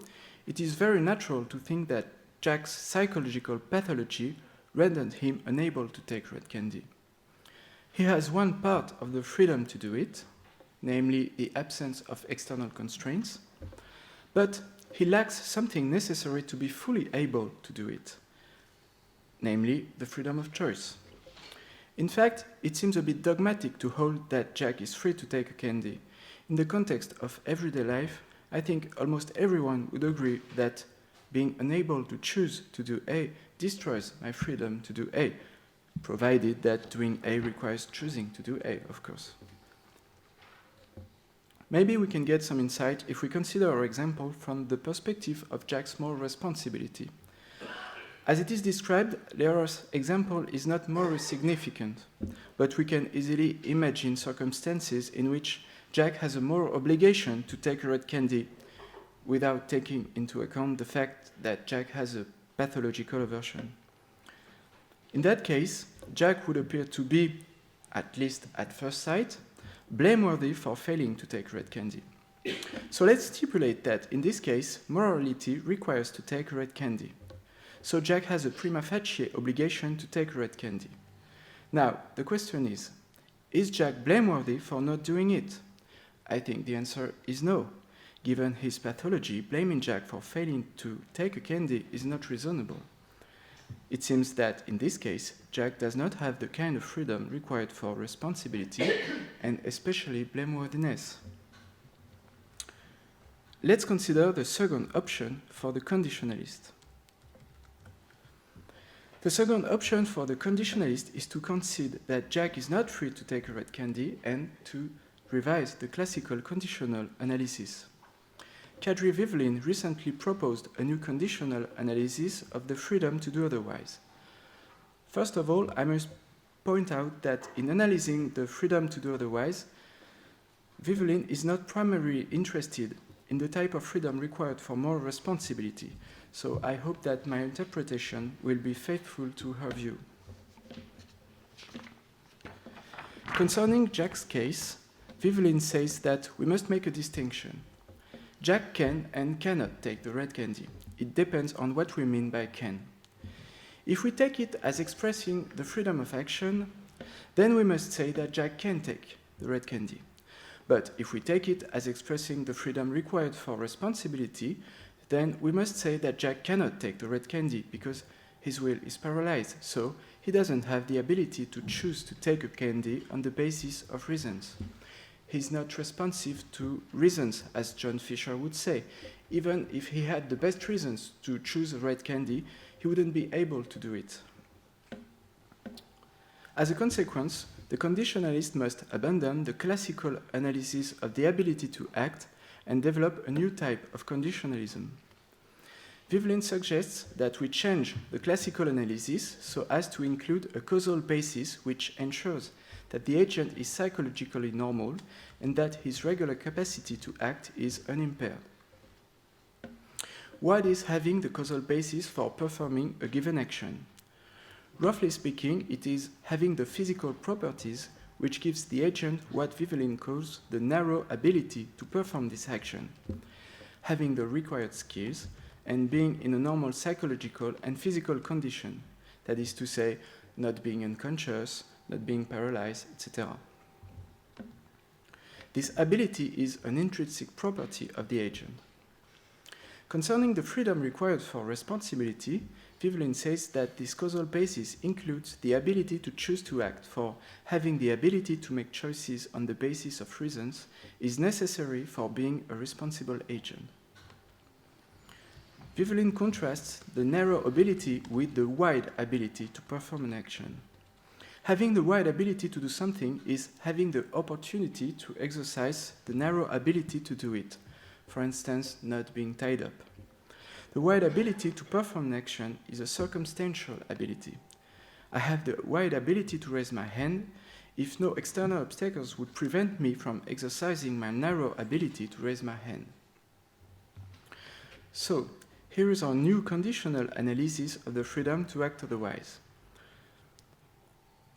it is very natural to think that Jack's psychological pathology rendered him unable to take red candy. He has one part of the freedom to do it, namely the absence of external constraints, but he lacks something necessary to be fully able to do it, namely the freedom of choice. In fact, it seems a bit dogmatic to hold that Jack is free to take a candy. In the context of everyday life, I think almost everyone would agree that being unable to choose to do A destroys my freedom to do A, provided that doing A requires choosing to do A, of course. Maybe we can get some insight if we consider our example from the perspective of Jack's moral responsibility. As it is described, Leroy's example is not morally significant, but we can easily imagine circumstances in which Jack has a moral obligation to take a red candy, without taking into account the fact that Jack has a pathological aversion. In that case, Jack would appear to be, at least at first sight, blameworthy for failing to take red candy. So let's stipulate that, in this case, morality requires to take red candy. So Jack has a prima facie obligation to take red candy. Now, the question is Jack blameworthy for not doing it? I think the answer is no. Given his pathology, blaming Jack for failing to take a candy is not reasonable. It seems that, in this case, Jack does not have the kind of freedom required for responsibility and especially blameworthiness. Let's consider the second option for the conditionalist. The second option for the conditionalist is to concede that Jack is not free to take a red candy and to revise the classical conditional analysis. Kadri Vihvelin recently proposed a new conditional analysis of the freedom to do otherwise. First of all, I must point out that in analyzing the freedom to do otherwise, Vihvelin is not primarily interested in the type of freedom required for moral responsibility, so I hope that my interpretation will be faithful to her view. Concerning Jack's case, Vihvelin says that we must make a distinction. Jack can and cannot take the red candy. It depends on what we mean by can. If we take it as expressing the freedom of action, then we must say that Jack can take the red candy. But if we take it as expressing the freedom required for responsibility, then we must say that Jack cannot take the red candy because his will is paralyzed, so he doesn't have the ability to choose to take a candy on the basis of reasons. He's not responsive to reasons, as John Fisher would say. Even if he had the best reasons to choose a red candy, he wouldn't be able to do it. As a consequence, the conditionalist must abandon the classical analysis of the ability to act and develop a new type of conditionalism. Vihvelin suggests that we change the classical analysis so as to include a causal basis which ensures that the agent is psychologically normal and that his regular capacity to act is unimpaired. What is having the causal basis for performing a given action? Roughly speaking, it is having the physical properties which gives the agent what Vihvelin calls the narrow ability to perform this action, having the required skills and being in a normal psychological and physical condition, that is to say, not being unconscious, not being paralyzed, etc. This ability is an intrinsic property of the agent. Concerning the freedom required for responsibility, Vihvelin says that this causal basis includes the ability to choose to act, for having the ability to make choices on the basis of reasons is necessary for being a responsible agent. Vihvelin contrasts the narrow ability with the wide ability to perform an action. Having the wide ability to do something is having the opportunity to exercise the narrow ability to do it, for instance, not being tied up. The wide ability to perform an action is a circumstantial ability. I have the wide ability to raise my hand if no external obstacles would prevent me from exercising my narrow ability to raise my hand. So, here is our new conditional analysis of the freedom to act otherwise.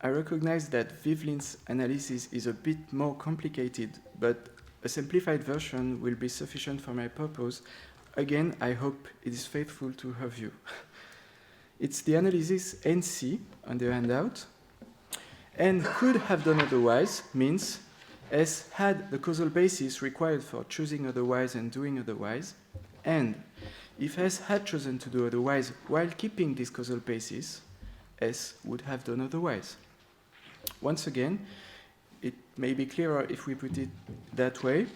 I recognize that Vihvelin's analysis is a bit more complicated, but a simplified version will be sufficient for my purpose. Again, I hope it is faithful to her view. It's the analysis NC on the handout. And could have done otherwise means S had the causal basis required for choosing otherwise and doing otherwise. And if S had chosen to do otherwise while keeping this causal basis, S would have done otherwise. Once again, it may be clearer if we put it that way.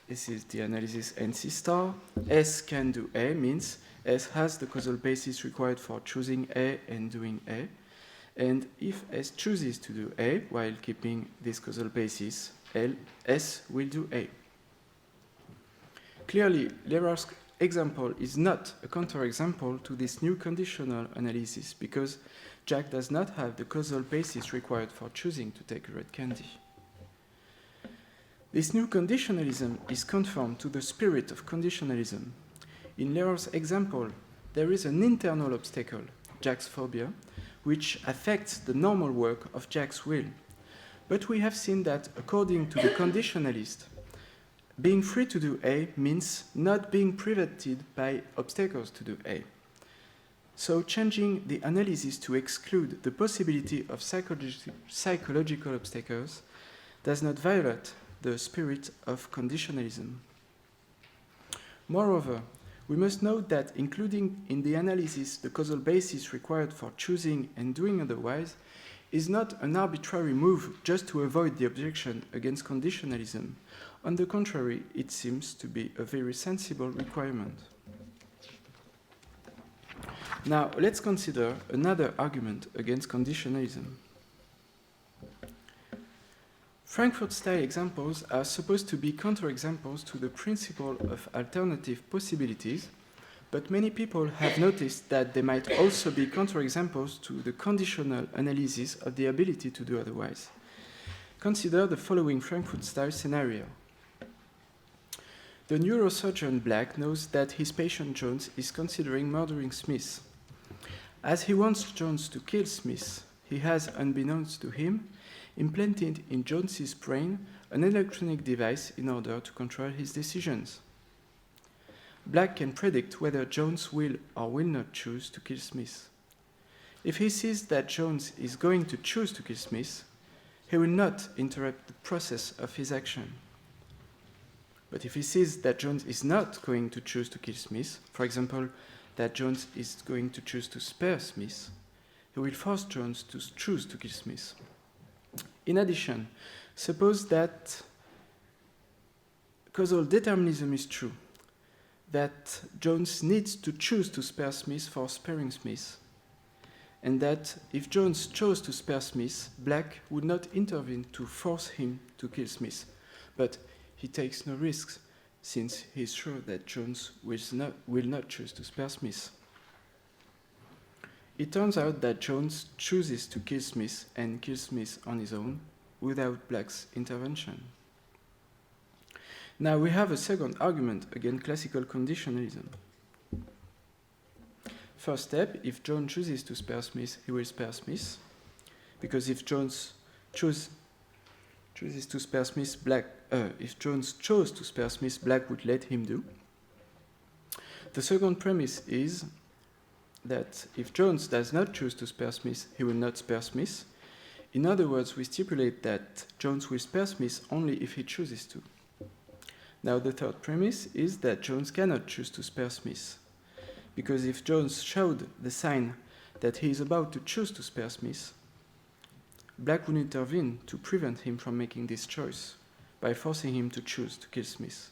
This is the analysis NC star. S can do A means S has the causal basis required for choosing A and doing A. And if S chooses to do A while keeping this causal basis, S will do A. Clearly, Lerard's example is not a counterexample to this new conditional analysis because Jack does not have the causal basis required for choosing to take a red candy. This new conditionalism is conformed to the spirit of conditionalism. In Leroy's example, there is an internal obstacle, Jack's phobia, which affects the normal work of Jack's will. But we have seen that, according to the conditionalist, being free to do A means not being prevented by obstacles to do A. So changing the analysis to exclude the possibility of psychological obstacles does not violate the spirit of conditionalism. Moreover, we must note that including in the analysis the causal basis required for choosing and doing otherwise is not an arbitrary move just to avoid the objection against conditionalism. On the contrary, it seems to be a very sensible requirement. Now, let's consider another argument against conditionalism. Frankfurt-style examples are supposed to be counterexamples to the principle of alternative possibilities, but many people have noticed that they might also be counterexamples to the conditional analysis of the ability to do otherwise. Consider the following Frankfurt-style scenario. The neurosurgeon Black knows that his patient Jones is considering murdering Smith. As he wants Jones to kill Smith, he has, unbeknownst to him, implanted in Jones's brain an electronic device in order to control his decisions. Black can predict whether Jones will or will not choose to kill Smith. If he sees that Jones is going to choose to kill Smith, he will not interrupt the process of his action. But if he sees that Jones is not going to choose to kill Smith, for example, that Jones is going to choose to spare Smith, he will force Jones to choose to kill Smith. In addition, suppose that causal determinism is true, that Jones needs to choose to spare Smith for sparing Smith, and that if Jones chose to spare Smith, Black would not intervene to force him to kill Smith, but he takes no risks, since he is sure that Jones will not choose to spare Smith. It turns out that Jones chooses to kill Smith and kills Smith on his own, without Black's intervention. Now we have a second argument against classical conditionalism. First step, if Jones chooses to spare Smith, he will spare Smith, because if Jones chooses to spare Smith, if Jones chose to spare Smith, Black would let him do. The second premise is that if Jones does not choose to spare Smith, he will not spare Smith. In other words, we stipulate that Jones will spare Smith only if he chooses to. Now the third premise is that Jones cannot choose to spare Smith, because if Jones showed the sign that he is about to choose to spare Smith, Black would intervene to prevent him from making this choice by forcing him to choose to kill Smith.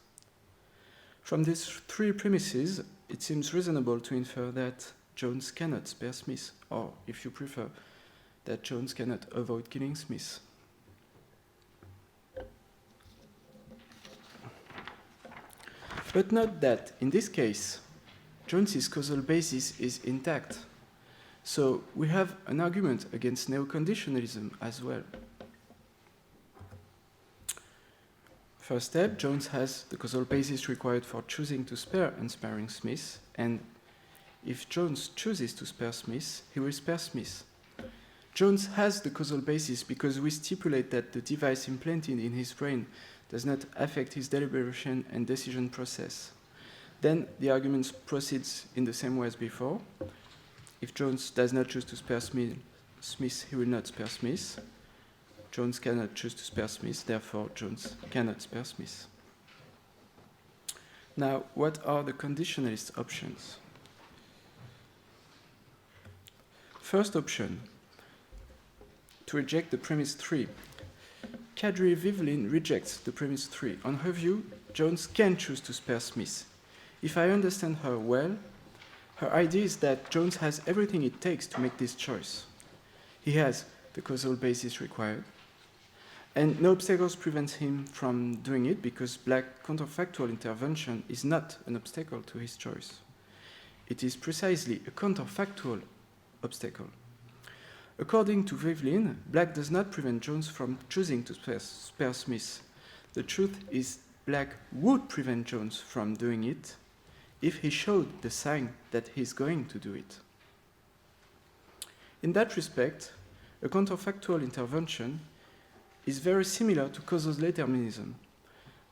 From these three premises, it seems reasonable to infer that Jones cannot spare Smith, or, if you prefer, that Jones cannot avoid killing Smith. But note that, in this case, Jones's causal basis is intact. So we have an argument against neoconditionalism as well. First step, Jones has the causal basis required for choosing to spare and sparing Smith, and if Jones chooses to spare Smith, he will spare Smith. Jones has the causal basis because we stipulate that the device implanted in his brain does not affect his deliberation and decision process. Then the argument proceeds in the same way as before. If Jones does not choose to spare Smith, he will not spare Smith. Jones cannot choose to spare Smith, therefore Jones cannot spare Smith. Now, what are the conditionalist options? First option, to reject the premise 3. Kadri Vihvelin rejects the premise 3. On her view, Jones can choose to spare Smith. If I understand her well, her idea is that Jones has everything it takes to make this choice. He has the causal basis required, and no obstacles prevent him from doing it because Black counterfactual intervention is not an obstacle to his choice. It is precisely a counterfactual obstacle. According to Vihvelin, Black does not prevent Jones from choosing to spare Smith. The truth is, Black would prevent Jones from doing it if he showed the sign that he's going to do it. In that respect, a counterfactual intervention is very similar to causal determinism.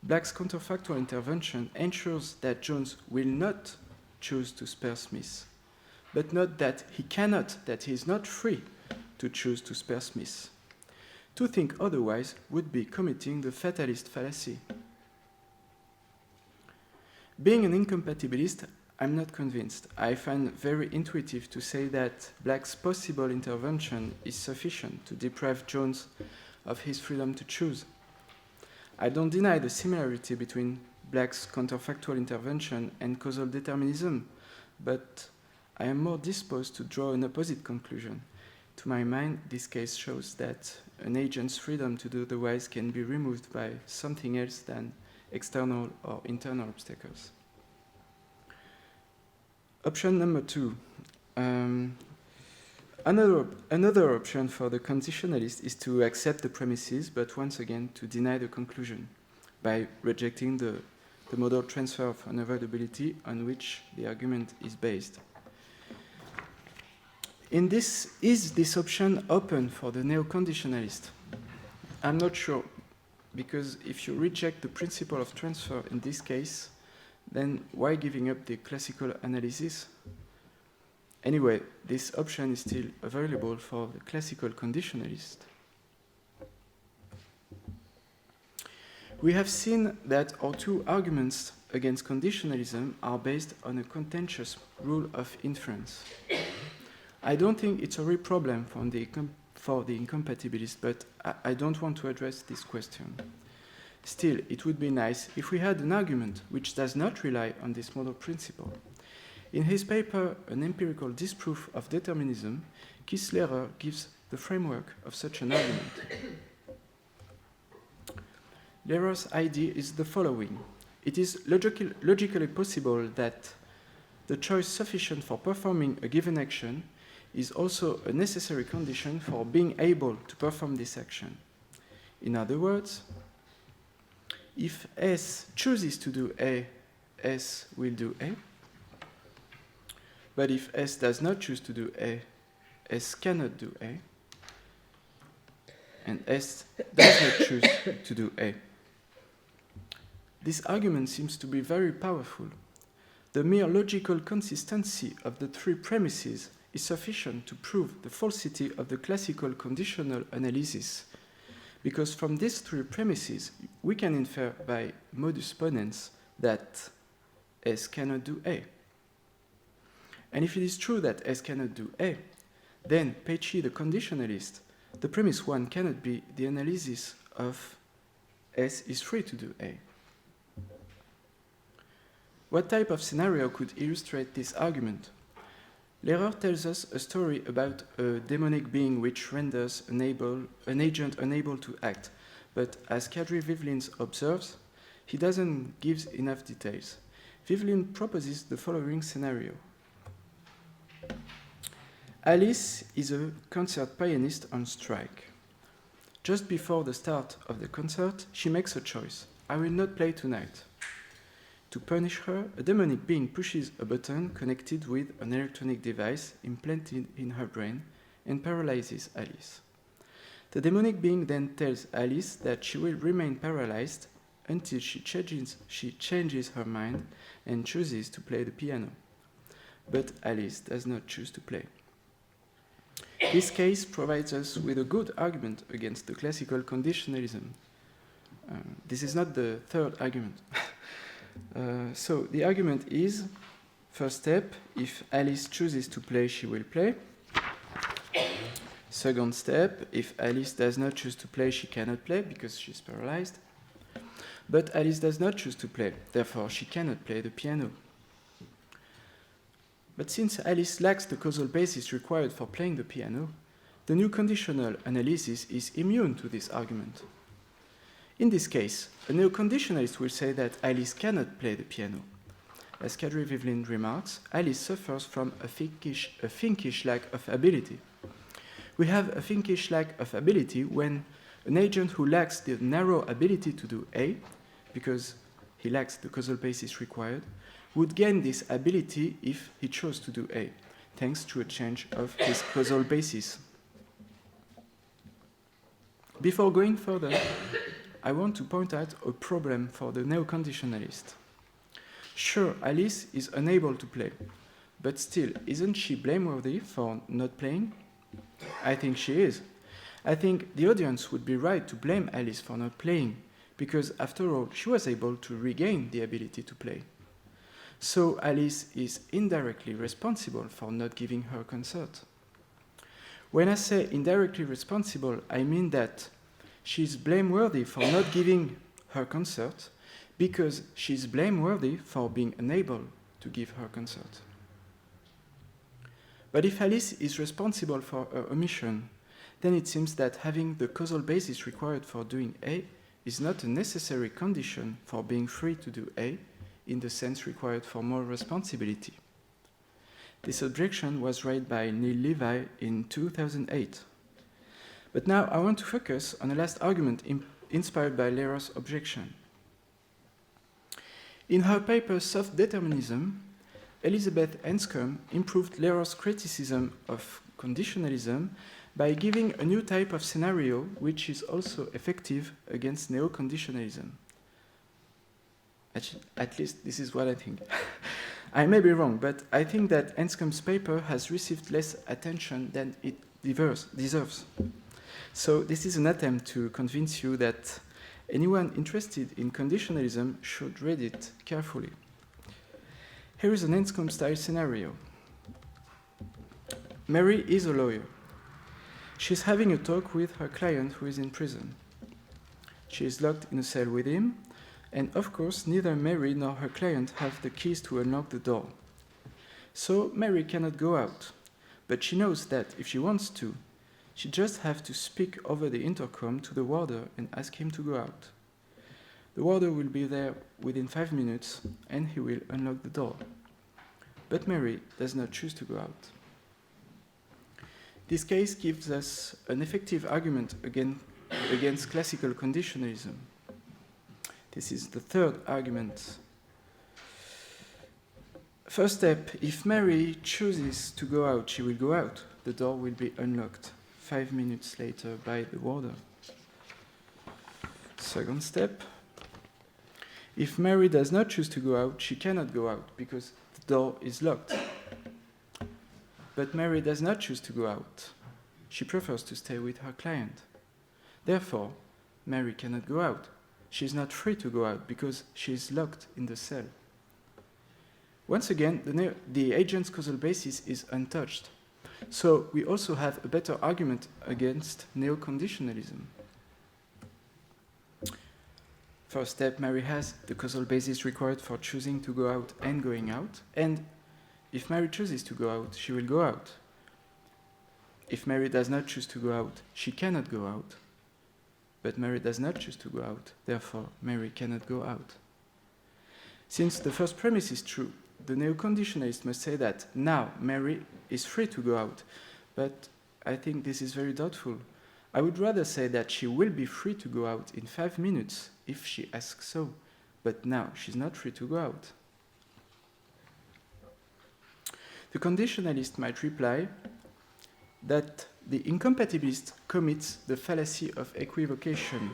Black's counterfactual intervention ensures that Jones will not choose to spare Smith, but not that he cannot, that he is not free to choose to spare Smith. To think otherwise would be committing the fatalist fallacy. Being an incompatibilist, I'm not convinced. I find very intuitive to say that Black's possible intervention is sufficient to deprive Jones of his freedom to choose. I don't deny the similarity between Black's counterfactual intervention and causal determinism, but I am more disposed to draw an opposite conclusion. To my mind, this case shows that an agent's freedom to do otherwise can be removed by something else than external or internal obstacles. Option number 2. Another option for the conditionalist is to accept the premises, but once again to deny the conclusion by rejecting the modal transfer of unavoidability on which the argument is based. Is this option open for the neo-conditionalist? I'm not sure, because if you reject the principle of transfer in this case, then why giving up the classical analysis? Anyway, this option is still available for the classical conditionalist. We have seen that our two arguments against conditionalism are based on a contentious rule of inference. I don't think it's a real problem for the incompatibilist, but I don't want to address this question. Still, it would be nice if we had an argument which does not rely on this model principle. In his paper, An Empirical Disproof of Determinism, Ghislain gives the framework of such an argument. Lehrer's idea is the following. It is logically possible that the choice sufficient for performing a given action is also a necessary condition for being able to perform this action. In other words, if S chooses to do A, S will do A. But if S does not choose to do A, S cannot do A. And S does not choose to do A. This argument seems to be very powerful. The mere logical consistency of the three premises is sufficient to prove the falsity of the classical conditional analysis, because from these three premises, we can infer by modus ponens that S cannot do A. And if it is true that S cannot do A, then, Peichy, the conditionalist, the premise 1 cannot be the analysis of S is free to do A. What type of scenario could illustrate this argument? Lehrer tells us a story about a demonic being which renders an agent unable to act, but as Kadri Vihvelin observes, he doesn't give enough details. Vihvelin proposes the following scenario. Alice is a concert pianist on strike. Just before the start of the concert, she makes a choice. I will not play tonight. To punish her, a demonic being pushes a button connected with an electronic device implanted in her brain and paralyzes Alice. The demonic being then tells Alice that she will remain paralyzed until she changes her mind and chooses to play the piano. But Alice does not choose to play. This case provides us with a good argument against the classical conditionalism. This is not the third argument. So the argument is, first step, if Alice chooses to play, she will play. Second step, if Alice does not choose to play, she cannot play because she's paralyzed. But Alice does not choose to play, therefore she cannot play the piano. But since Alice lacks the causal basis required for playing the piano, the new conditional analysis is immune to this argument. In this case, a neo-conditionalist will say that Alice cannot play the piano. As Kadri Vihvelin remarks, Alice suffers from a thinkish lack of ability. We have a thinkish lack of ability when a An agent who lacks the narrow ability to do A, because he lacks the causal basis required, would gain this ability if he chose to do A, thanks to a change of his causal basis. Before going further, I want to point out a problem for the neo-conditionalist. Sure, Alice is unable to play, but still, isn't she blameworthy for not playing? I think she is. I think the audience would be right to blame Alice for not playing, because after all, she was able to regain the ability to play. So Alice is indirectly responsible for not giving her consent. When I say indirectly responsible, I mean that she's blameworthy for not giving her consent because she's blameworthy for being unable to give her consent. But if Alice is responsible for her omission, then it seems that having the causal basis required for doing A is not a necessary condition for being free to do A in the sense required for moral responsibility. This objection was raised by Neil Levi in 2008. But now I want to focus on a last argument inspired by Leroy's objection. In her paper Soft Determinism, Elizabeth Anscombe improved Leroy's criticism of conditionalism by giving a new type of scenario which is also effective against neo-conditionalism. At least this is what I think. I may be wrong, but I think that Anscombe's paper has received less attention than it deserves. So this is an attempt to convince you that anyone interested in conditionalism should read it carefully. Here is an Anscombe-style scenario. Mary is a lawyer. She's having a talk with her client who is in prison. She is locked in a cell with him, and of course, neither Mary nor her client have the keys to unlock the door. So Mary cannot go out, but she knows that if she wants to, she just has to speak over the intercom to the warder and ask him to go out. The warder will be there within 5 minutes, and he will unlock the door. But Mary does not choose to go out. This case gives us an effective argument against classical conditionalism. This is the third argument. First step, if Mary chooses to go out, she will go out. The door will be unlocked 5 minutes later by the warder. Second step, if Mary does not choose to go out, she cannot go out because the door is locked. But Mary does not choose to go out. She prefers to stay with her client. Therefore, Mary cannot go out. She is not free to go out because she is locked in the cell. Once again, the agent's causal basis is untouched. So we also have a better argument against neo-conditionalism. First step, Mary has the causal basis required for choosing to go out and going out. And if Mary chooses to go out, she will go out. If Mary does not choose to go out, she cannot go out. But Mary does not choose to go out, therefore Mary cannot go out. Since the first premise is true, the neo-conditionalist must say that now Mary is free to go out. But I think this is very doubtful. I would rather say that she will be free to go out in 5 minutes if she asks so, but now she's not free to go out. The conditionalist might reply that the incompatibilist commits the fallacy of equivocation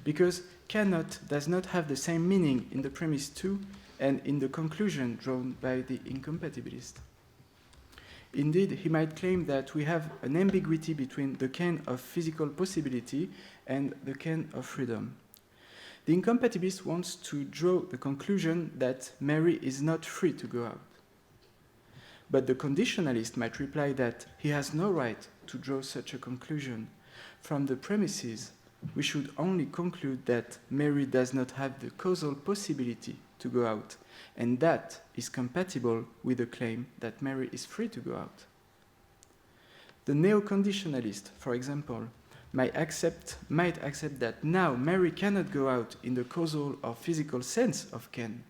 because cannot does not have the same meaning in the premise 2 and in the conclusion drawn by the incompatibilist. Indeed, he might claim that we have an ambiguity between the can of physical possibility and the can of freedom. The incompatibilist wants to draw the conclusion that Mary is not free to go out. But the conditionalist might reply that he has no right to draw such a conclusion. From the premises, we should only conclude that Mary does not have the causal possibility to go out, and that is compatible with the claim that Mary is free to go out. The neo-conditionalist, for example, might accept that now Mary cannot go out in the causal or physical sense of can,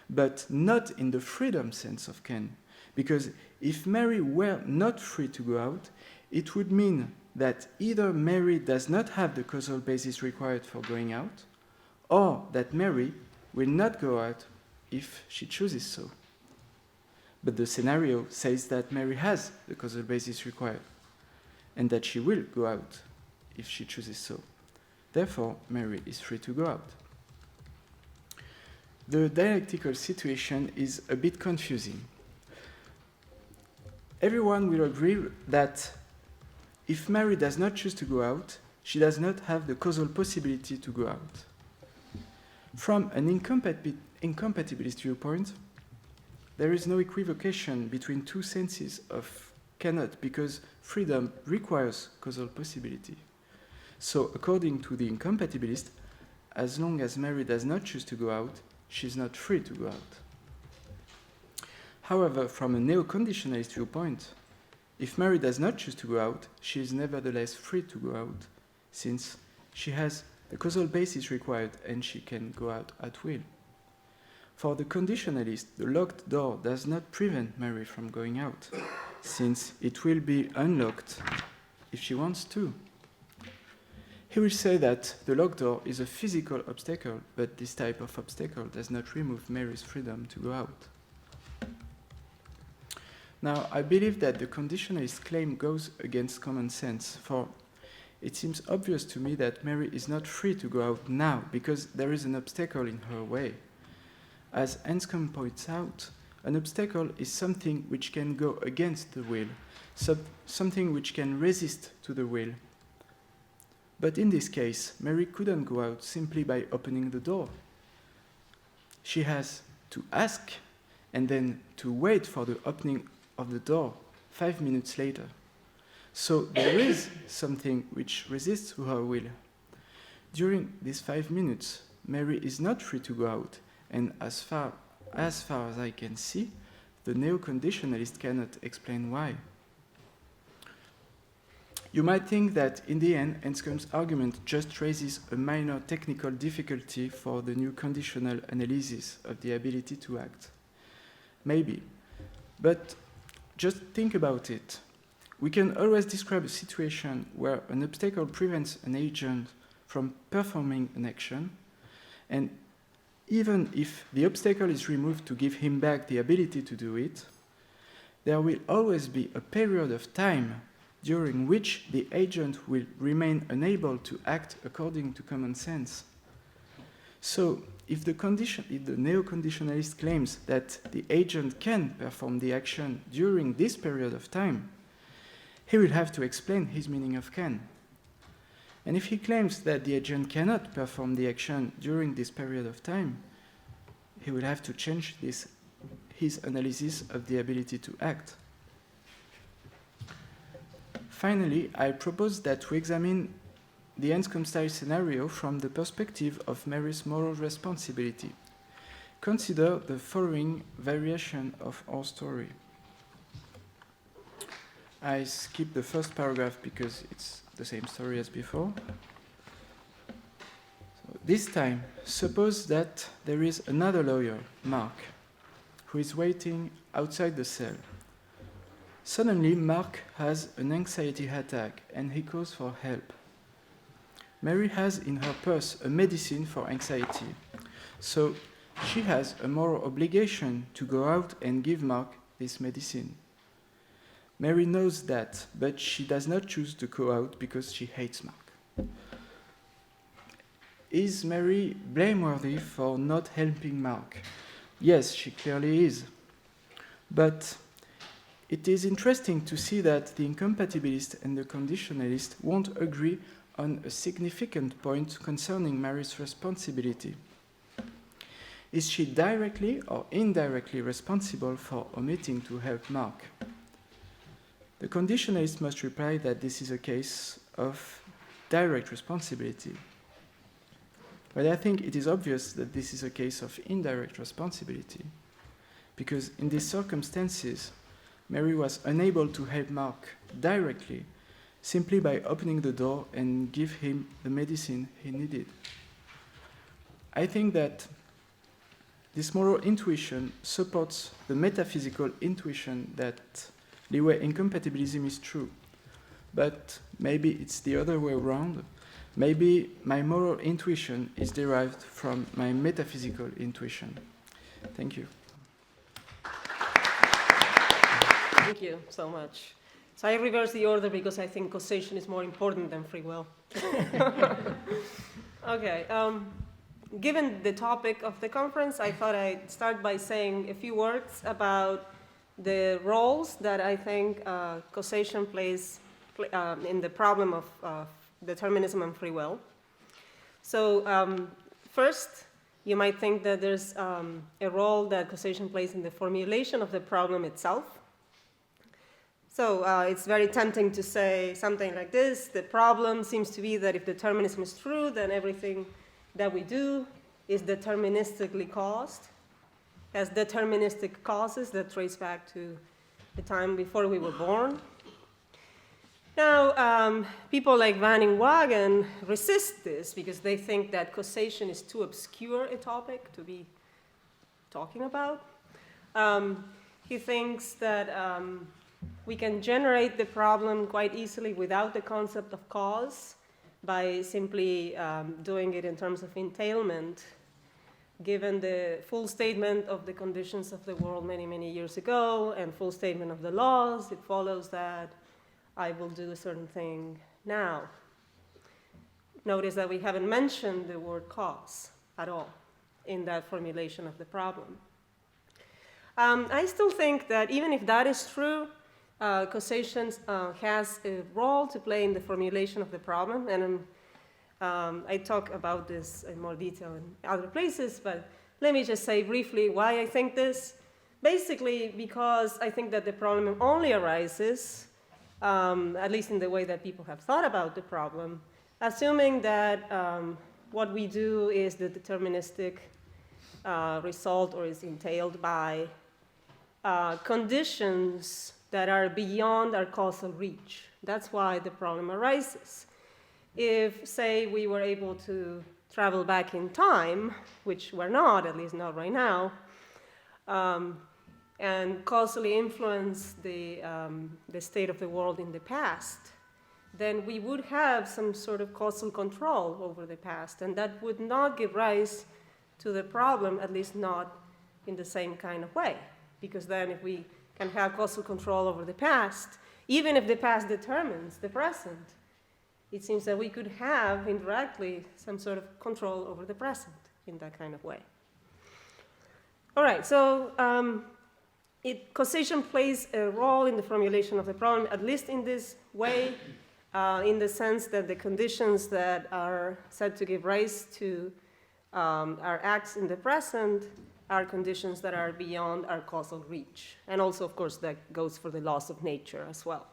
but not in the freedom sense of can, because if Mary were not free to go out, it would mean that either Mary does not have the causal basis required for going out, or that Mary will not go out if she chooses so. But the scenario says that Mary has the causal basis required, and that she will go out if she chooses so. Therefore, Mary is free to go out. The dialectical situation is a bit confusing. Everyone will agree that if Mary does not choose to go out, she does not have the causal possibility to go out. From an incompatibilist viewpoint, there is no equivocation between two senses of cannot, because freedom requires causal possibility. So, according to the incompatibilist, as long as Mary does not choose to go out, she is not free to go out. However, from a neo-conditionalist viewpoint, if Mary does not choose to go out, she is nevertheless free to go out, since she has the causal basis required and she can go out at will. For the conditionalist, the locked door does not prevent Mary from going out, since it will be unlocked if she wants to. He will say that the locked door is a physical obstacle, but this type of obstacle does not remove Mary's freedom to go out. Now, I believe that the conditionalist claim goes against common sense, for it seems obvious to me that Mary is not free to go out now because there is an obstacle in her way. As Anscombe points out, an obstacle is something which can go against the will, something which can resist to the will. But in this case, Mary couldn't go out simply by opening the door. She has to ask and then to wait for the opening of the door 5 minutes later. So there is something which resists to her will. During these 5 minutes, Mary is not free to go out, and as far as I can see, the neo-conditionalist cannot explain why. You might think that in the end, Anscombe's argument just raises a minor technical difficulty for the new conditional analysis of the ability to act. Maybe. But just think about it. We can always describe a situation where an obstacle prevents an agent from performing an action, and even if the obstacle is removed to give him back the ability to do it, there will always be a period of time during which the agent will remain unable to act according to common sense. So, if the neo-conditionalist claims that the agent can perform the action during this period of time, he will have to explain his meaning of can. And if he claims that the agent cannot perform the action during this period of time, he will have to change his analysis of the ability to act. Finally, I propose that we examine the Anscombe-style scenario from the perspective of Mary's moral responsibility. Consider the following variation of our story. I skip the first paragraph because it's the same story as before. So this time, suppose that there is another lawyer, Mark, who is waiting outside the cell. Suddenly, Mark has an anxiety attack and he calls for help. Mary has in her purse a medicine for anxiety, so she has a moral obligation to go out and give Mark this medicine. Mary knows that, but she does not choose to go out because she hates Mark. Is Mary blameworthy for not helping Mark? Yes, she clearly is. But it is interesting to see that the incompatibilist and the conditionalist won't agree on a significant point concerning Mary's responsibility. Is she directly or indirectly responsible for omitting to help Mark? The conditionalist must reply that this is a case of direct responsibility. But I think it is obvious that this is a case of indirect responsibility, because in these circumstances, Mary was unable to help Mark directly simply by opening the door and give him the medicine he needed. I think that this moral intuition supports the metaphysical intuition that leeway incompatibilism is true, but Maybe it's the other way around. Maybe my moral intuition is derived from my metaphysical intuition. Thank you. Thank you so much. So I reverse the order because I think causation is more important than free will. Okay. Given the topic of the conference, I thought I'd start by saying a few words about the roles that I think causation plays in the problem of determinism and free will. So first, you might think that there's a role that causation plays in the formulation of the problem itself. So it's very tempting to say something like this. The problem seems to be that if determinism is true, then everything that we do is deterministically caused, has deterministic causes that trace back to the time before we were born. Now, people like Van Inwagen resist this because they think that causation is too obscure a topic to be talking about. He thinks that we can generate the problem quite easily without the concept of cause by simply doing it in terms of entailment. Given the full statement of the conditions of the world many, many years ago and full statement of the laws, it follows that I will do a certain thing now. Notice that we haven't mentioned the word cause at all in that formulation of the problem. I still think that even if that is true, causation has a role to play in the formulation of the problem, and I talk about this in more detail in other places, but let me just say briefly why I think this. Basically, because I think that the problem only arises, at least in the way that people have thought about the problem, assuming that what we do is the deterministic result or is entailed by conditions that are beyond our causal reach. That's why the problem arises. If, say, we were able to travel back in time, which we're not, at least not right now, and causally influence the state of the world in the past, then we would have some sort of causal control over the past, and that would not give rise to the problem, at least not in the same kind of way. Because then if we can have causal control over the past, even if the past determines the present, it seems that we could have indirectly some sort of control over the present in that kind of way. All right, so causation plays a role in the formulation of the problem, at least in this way, in the sense that the conditions that are said to give rise to our acts in the present are conditions that are beyond our causal reach. And also, of course, that goes for the laws of nature as well.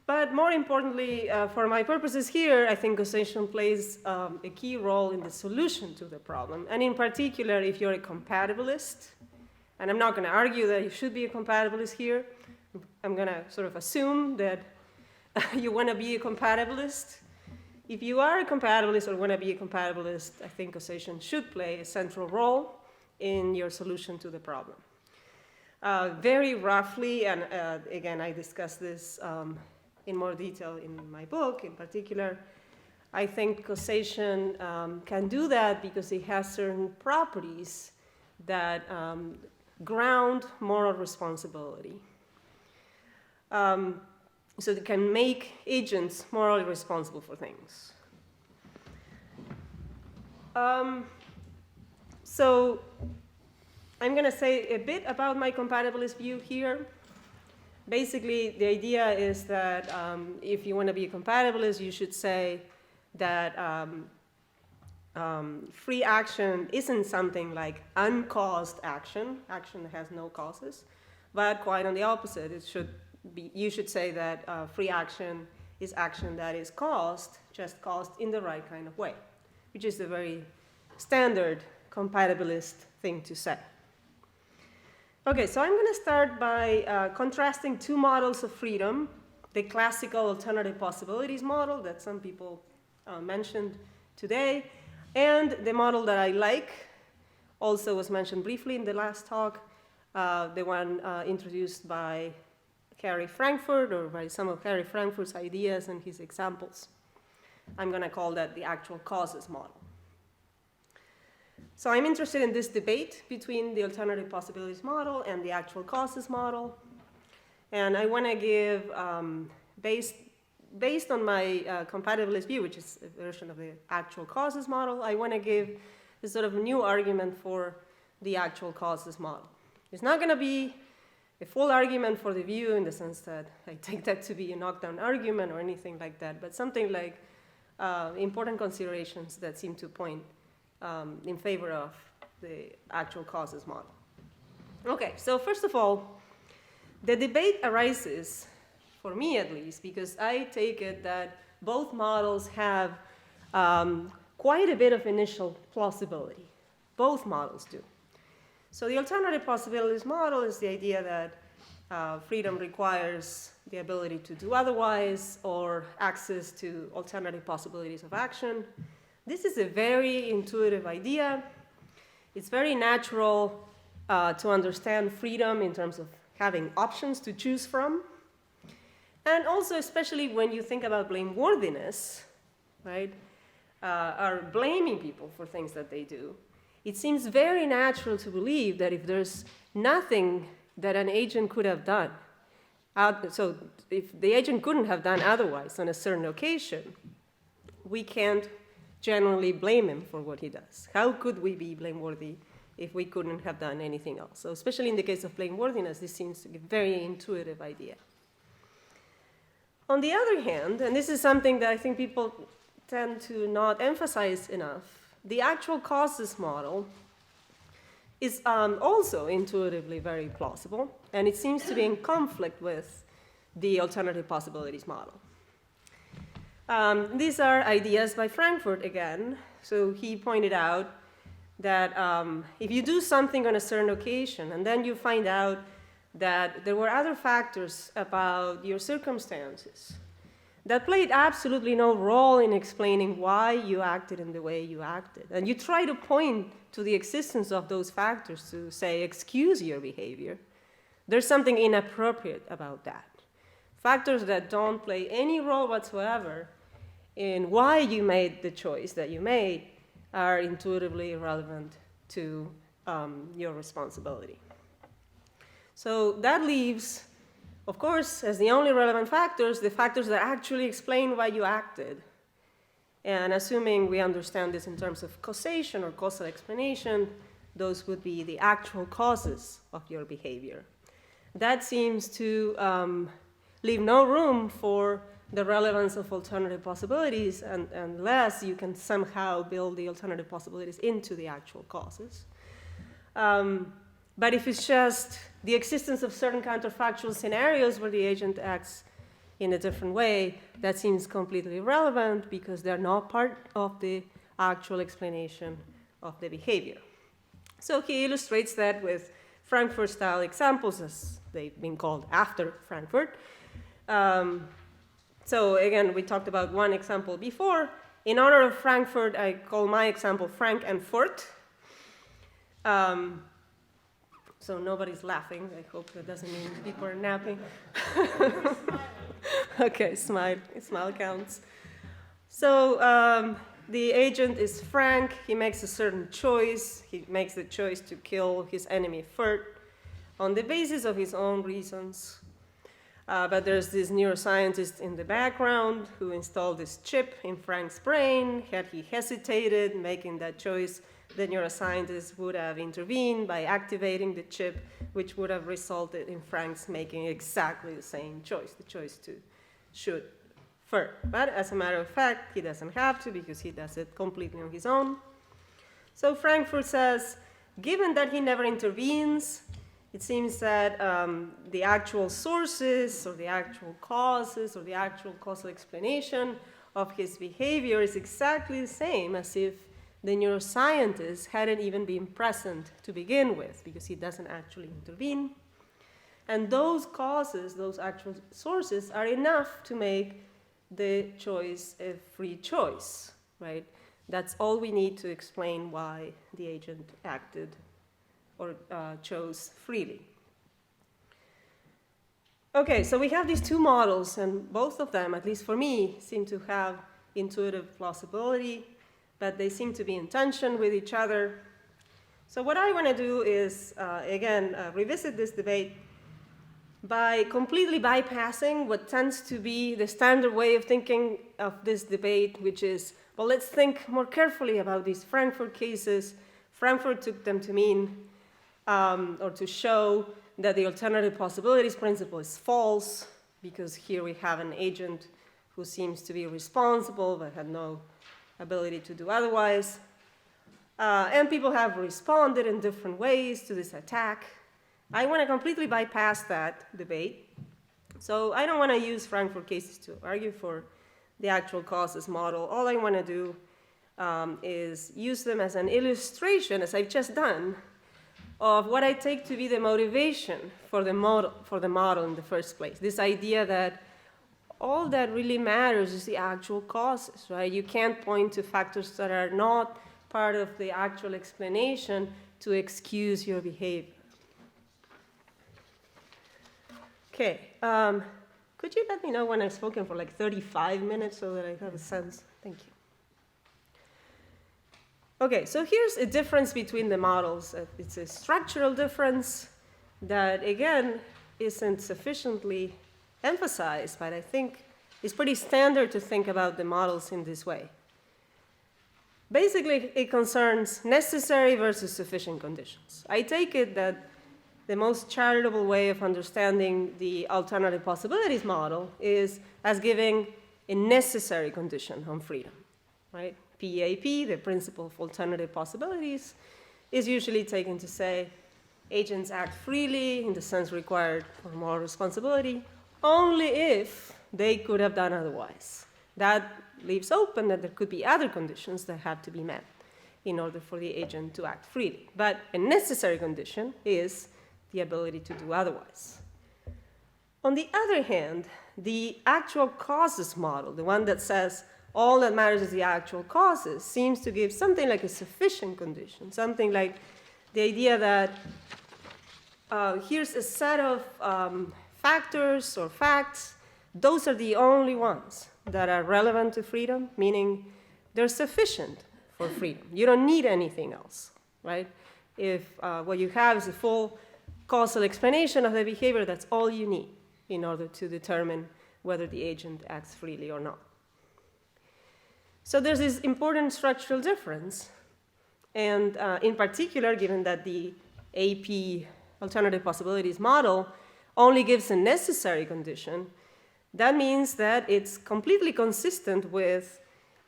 But more importantly, for my purposes here, I think causation plays a key role in the solution to the problem. And in particular, if you're a compatibilist, and I'm not going to argue that you should be a compatibilist here. I'm going to sort of assume that you want to be a compatibilist. If you are a compatibilist or want to be a compatibilist, I think causation should play a central role in your solution to the problem. Very roughly, and again, I discuss this in more detail in my book in particular, I think causation can do that because it has certain properties that ground moral responsibility. So it can make agents morally responsible for things. So I'm going to say a bit about my compatibilist view here. Basically, the idea is that if you want to be a compatibilist, you should say that free action isn't something like uncaused action, action that has no causes, but quite on the opposite. You should say that free action is action that is caused, just caused in the right kind of way, which is a very standard compatibilist thing to say. Okay, so I'm going to start by contrasting two models of freedom, the classical alternative possibilities model that some people mentioned today, and the model that I like, also was mentioned briefly in the last talk, the one introduced by Harry Frankfurt or by some of Harry Frankfurt's ideas and his examples. I'm going to call that the actual causes model. So I'm interested in this debate between the alternative possibilities model and the actual causes model. And I want to give, based on my compatibilist view, which is a version of the actual causes model, I want to give this sort of new argument for the actual causes model. It's not going to be a full argument for the view in the sense that I take that to be a knockdown argument or anything like that, but something like important considerations that seem to point in favor of the actual causes model. Okay, so first of all, the debate arises, for me at least, because I take it that both models have quite a bit of initial plausibility. Both models do. So the alternative possibilities model is the idea that freedom requires the ability to do otherwise or access to alternative possibilities of action. This is a very intuitive idea. It's very natural to understand freedom in terms of having options to choose from. And also, especially when you think about blameworthiness, right, or blaming people for things that they do, it seems very natural to believe that if there's nothing that an agent could have done, so if the agent couldn't have done otherwise on a certain occasion, we can't generally blame him for what he does. How could we be blameworthy if we couldn't have done anything else? So especially in the case of blameworthiness, this seems to be a very intuitive idea. On the other hand, and this is something that I think people tend to not emphasize enough, the actual causes model is also intuitively very plausible, and it seems to be in conflict with the alternative possibilities model. These are ideas by Frankfurt again. So he pointed out that if you do something on a certain occasion and then you find out that there were other factors about your circumstances that played absolutely no role in explaining why you acted in the way you acted, and you try to point to the existence of those factors to say, excuse your behavior, there's something inappropriate about that. Factors that don't play any role whatsoever in why you made the choice that you made are intuitively irrelevant to your responsibility. So that leaves, of course, as the only relevant factors, the factors that actually explain why you acted. And assuming we understand this in terms of causation or causal explanation, those would be the actual causes of your behavior. That seems to leave no room for the relevance of alternative possibilities unless you can somehow build the alternative possibilities into the actual causes. But if it's just the existence of certain counterfactual scenarios where the agent acts in a different way, that seems completely irrelevant because they're not part of the actual explanation of the behavior. So he illustrates that with Frankfurt-style examples, as they've been called after Frankfurt. So again, we talked about one example before. In honor of Frankfurt, I call my example Frank and Furt. So nobody's laughing. I hope that doesn't mean people are napping. Okay, smile counts. So the agent is Frank. He makes a certain choice. He makes the choice to kill his enemy Furt on the basis of his own reasons. But there's this neuroscientist in the background who installed this chip in Frank's brain. Had he hesitated making that choice, the neuroscientist would have intervened by activating the chip, which would have resulted in Frank's making exactly the same choice, the choice to shoot Furt. But as a matter of fact, he doesn't have to because he does it completely on his own. So Frankfurt says, given that he never intervenes, it seems that the actual sources or the actual causes or the actual causal explanation of his behavior is exactly the same as if the neuroscientist hadn't even been present to begin with because he doesn't actually intervene. And those causes, those actual sources, are enough to make the choice a free choice, right? That's all we need to explain why the agent acted or chose freely. Okay, so we have these two models, and both of them, at least for me, seem to have intuitive plausibility, but they seem to be in tension with each other. So what I want to do is, again, revisit this debate by completely bypassing what tends to be the standard way of thinking of this debate, which is, well, let's think more carefully about these Frankfurt cases. Frankfurt took them to mean, or to show that the alternative possibilities principle is false, because here we have an agent who seems to be responsible but had no ability to do otherwise. And people have responded in different ways to this attack. I want to completely bypass that debate. So I don't want to use Frankfurt cases to argue for the actual causes model. All I want to do is use them as an illustration, as I've just done, of what I take to be the motivation for the model in the first place. This idea that all that really matters is the actual causes, right? You can't point to factors that are not part of the actual explanation to excuse your behavior. Okay, could you let me know when I've spoken for like 35 minutes so that I have a sense? Thank you. Okay, so here's a difference between the models. It's a structural difference that, again, isn't sufficiently emphasized, but I think it's pretty standard to think about the models in this way. Basically, it concerns necessary versus sufficient conditions. I take it that the most charitable way of understanding the alternative possibilities model is as giving a necessary condition on freedom, right? PAP, the principle of alternative possibilities, is usually taken to say agents act freely in the sense required for moral responsibility only if they could have done otherwise. That leaves open that there could be other conditions that have to be met in order for the agent to act freely. But a necessary condition is the ability to do otherwise. On the other hand, the actual causes model, the one that says all that matters is the actual causes, seems to give something like a sufficient condition, something like the idea that here's a set of factors or facts. Those are the only ones that are relevant to freedom, meaning they're sufficient for freedom. You don't need anything else, right? If what you have is a full causal explanation of the behavior, that's all you need in order to determine whether the agent acts freely or not. So there's this important structural difference. And in particular, given that the AP alternative possibilities model only gives a necessary condition, that means that it's completely consistent with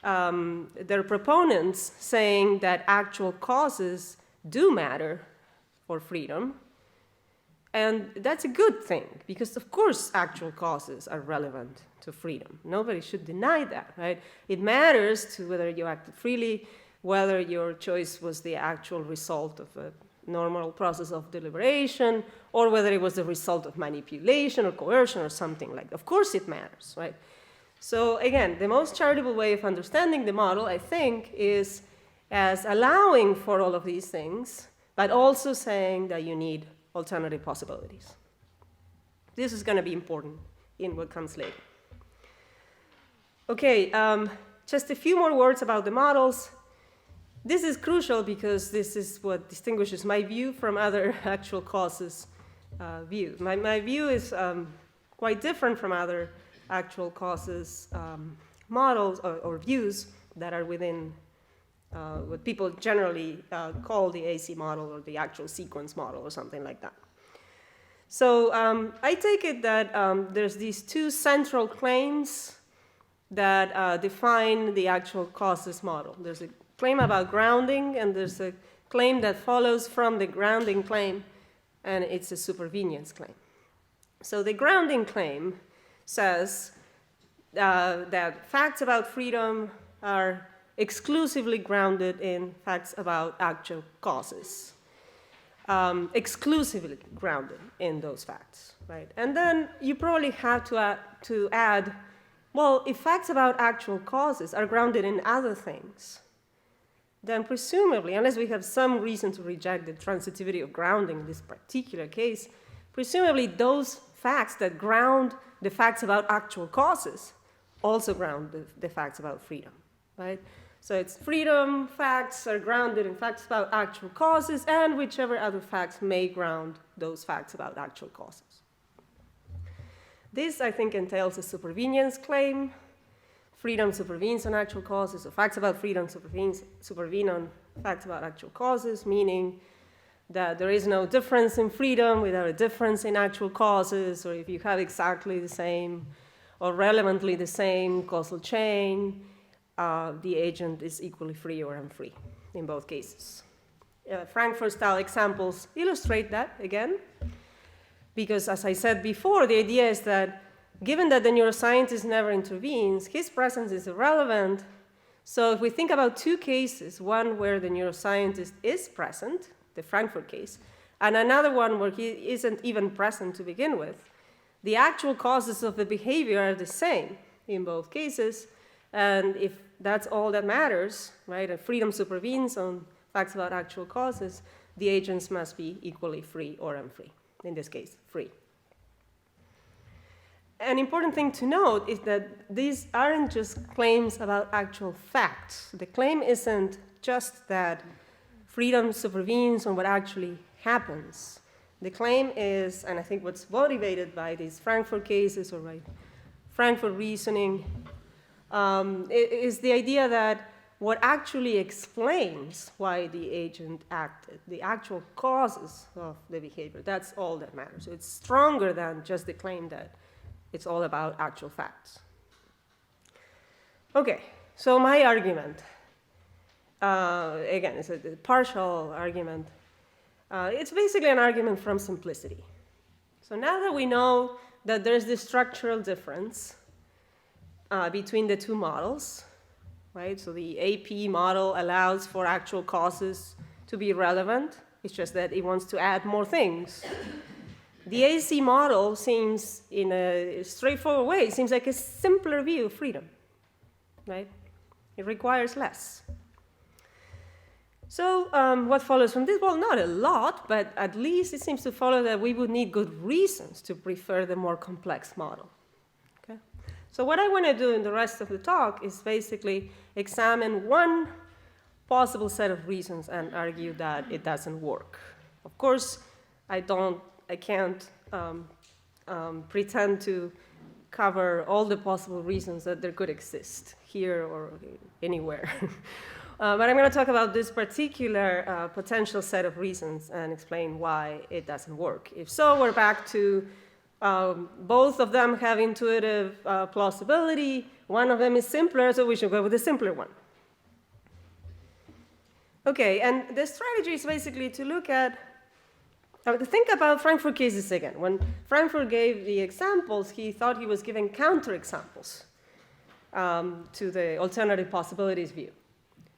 their proponents saying that actual causes do matter for freedom. And that's a good thing, because of course actual causes are relevant to freedom. Nobody should deny that, right? It matters to whether you acted freely, whether your choice was the actual result of a normal process of deliberation, or whether it was the result of manipulation or coercion or something like that. Of course it matters, right? So again, the most charitable way of understanding the model, I think, is as allowing for all of these things, but also saying that you need alternative possibilities. This is going to be important in what comes later. Okay, just a few more words about the models. This is crucial because this is what distinguishes my view from other actual causes views. My view is quite different from other actual causes models or views that are within what people generally call the AC model or the actual sequence model or something like that. So I take it that there's these two central claims that define the actual causes model. There's a claim about grounding, and there's a claim that follows from the grounding claim, and it's a supervenience claim. So the grounding claim says that facts about freedom are exclusively grounded in facts about actual causes. Exclusively grounded in those facts, right? And then you probably have to add, well, if facts about actual causes are grounded in other things, then presumably, unless we have some reason to reject the transitivity of grounding in this particular case, presumably those facts that ground the facts about actual causes also ground the facts about freedom, right? So it's freedom facts are grounded in facts about actual causes, and whichever other facts may ground those facts about actual causes. This, I think, entails a supervenience claim. Freedom supervenes on actual causes, or facts about freedom supervene on facts about actual causes, meaning that there is no difference in freedom without a difference in actual causes, or if you have exactly the same or relevantly the same causal chain, the agent is equally free or unfree in both cases. Frankfurt-style examples illustrate that again, because as I said before, the idea is that given that the neuroscientist never intervenes, his presence is irrelevant. So if we think about two cases, one where the neuroscientist is present, the Frankfurt case, and another one where he isn't even present to begin with, the actual causes of the behavior are the same in both cases. And if that's all that matters, right, and freedom supervenes on facts about actual causes, the agents must be equally free or unfree. In this case, free. An important thing to note is that these aren't just claims about actual facts. The claim isn't just that freedom supervenes on what actually happens. The claim is, and I think what's motivated by these Frankfurt cases or by Frankfurt reasoning, is the idea that what actually explains why the agent acted, the actual causes of the behavior, that's all that matters. So it's stronger than just the claim that it's all about actual facts. Okay, so my argument, again, it's a partial argument. It's basically an argument from simplicity. So now that we know that there's this structural difference between the two models, right? So the AP model allows for actual causes to be relevant. It's just that it wants to add more things. The AC model seems, in a straightforward way, seems like a simpler view of freedom, right? It requires less. So what follows from this? Well, not a lot, but at least it seems to follow that we would need good reasons to prefer the more complex model. Okay? So what I want to do in the rest of the talk is basically examine one possible set of reasons and argue that it doesn't work. Of course, I can't pretend to cover all the possible reasons that there could exist here or anywhere. But I'm going to talk about this particular potential set of reasons and explain why it doesn't work. If so, we're back to both of them have intuitive plausibility. One of them is simpler, so we should go with the simpler one. Okay, and the strategy is basically to look at, to think about Frankfurt cases again. When Frankfurt gave the examples, he thought he was giving counterexamples to the alternative possibilities view.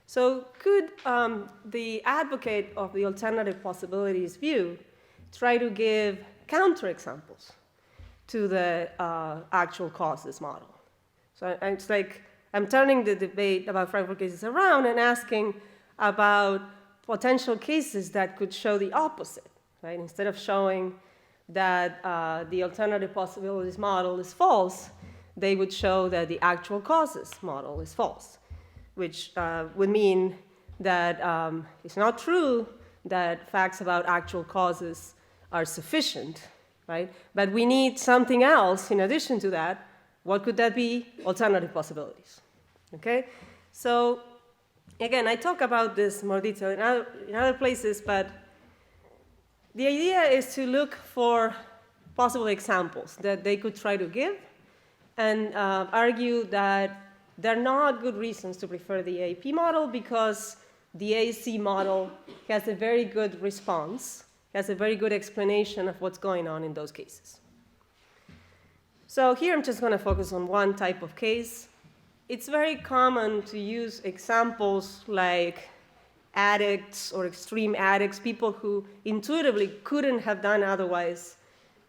So could the advocate of the alternative possibilities view try to give counterexamples to the actual causes model? So it's like I'm turning the debate about Frankfurt cases around and asking about potential cases that could show the opposite, right? Instead of showing that the alternative possibilities model is false, they would show that the actual causes model is false, which would mean that it's not true that facts about actual causes are sufficient, right? But we need something else in addition to that. What could that be? Alternative possibilities, okay? So again, I talk about this more detail in other places, but the idea is to look for possible examples that they could try to give and argue that they're not good reasons to prefer the AP model because the AC model has a very good response, has a very good explanation of what's going on in those cases. So here I'm just going to focus on one type of case. It's very common to use examples like addicts or extreme addicts, people who intuitively couldn't have done otherwise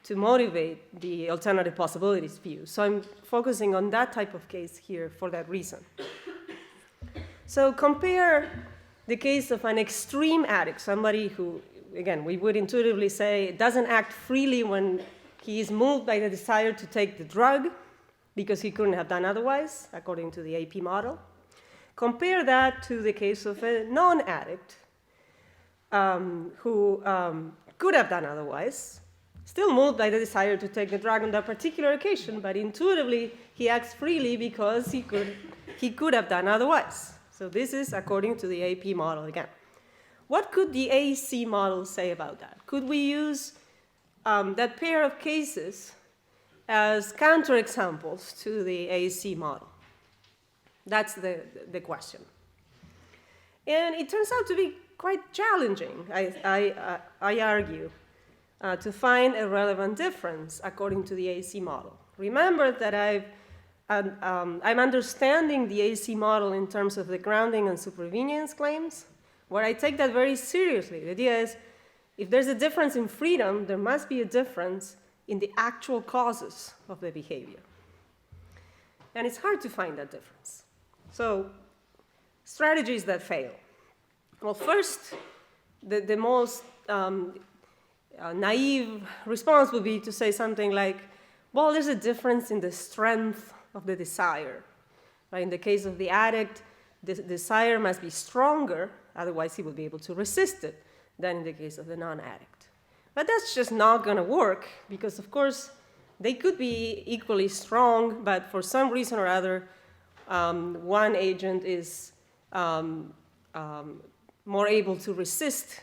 to motivate the alternative possibilities view. So I'm focusing on that type of case here for that reason. So compare the case of an extreme addict, somebody who, again, we would intuitively say doesn't act freely when He is moved by the desire to take the drug because he couldn't have done otherwise, according to the AP model. Compare that to the case of a non-addict who could have done otherwise, still moved by the desire to take the drug on that particular occasion, but intuitively he acts freely because he could have done otherwise. So this is according to the AP model again. What could the AC model say about that? Could we use that pair of cases as counterexamples to the AC model? That's the question. And it turns out to be quite challenging, I argue, to find a relevant difference according to the AC model. Remember that I'm understanding the AC model in terms of the grounding and supervenience claims, where I take that very seriously. The idea is, if there's a difference in freedom, there must be a difference in the actual causes of the behavior. And it's hard to find that difference. So, strategies that fail. Well, first, the most naive response would be to say something like, well, there's a difference in the strength of the desire. Right? In the case of the addict, the desire must be stronger, otherwise he would be able to resist it, than in the case of the non-addict. But that's just not going to work, because of course they could be equally strong, but for some reason or other, one agent is more able to resist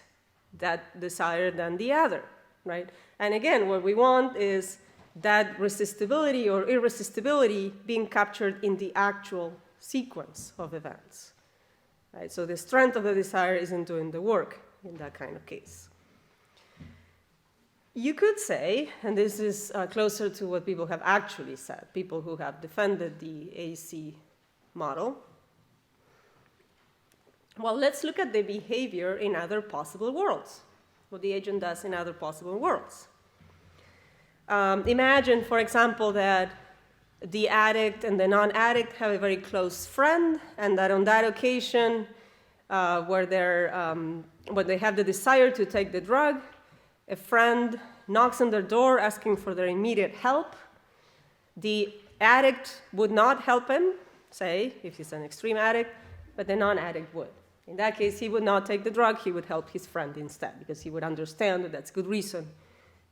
that desire than the other, right? And again, what we want is that resistibility or irresistibility being captured in the actual sequence of events, right? So the strength of the desire isn't doing the work in that kind of case. You could say, and this is closer to what people have actually said, people who have defended the AC model, well, let's look at the behavior in other possible worlds, what the agent does in other possible worlds. Imagine, for example, that the addict and the non-addict have a very close friend, and that on that occasion, where they have the desire to take the drug, a friend knocks on their door asking for their immediate help. The addict would not help him, say, if he's an extreme addict, but the non-addict would. In that case, he would not take the drug, he would help his friend instead, because he would understand that that's good reason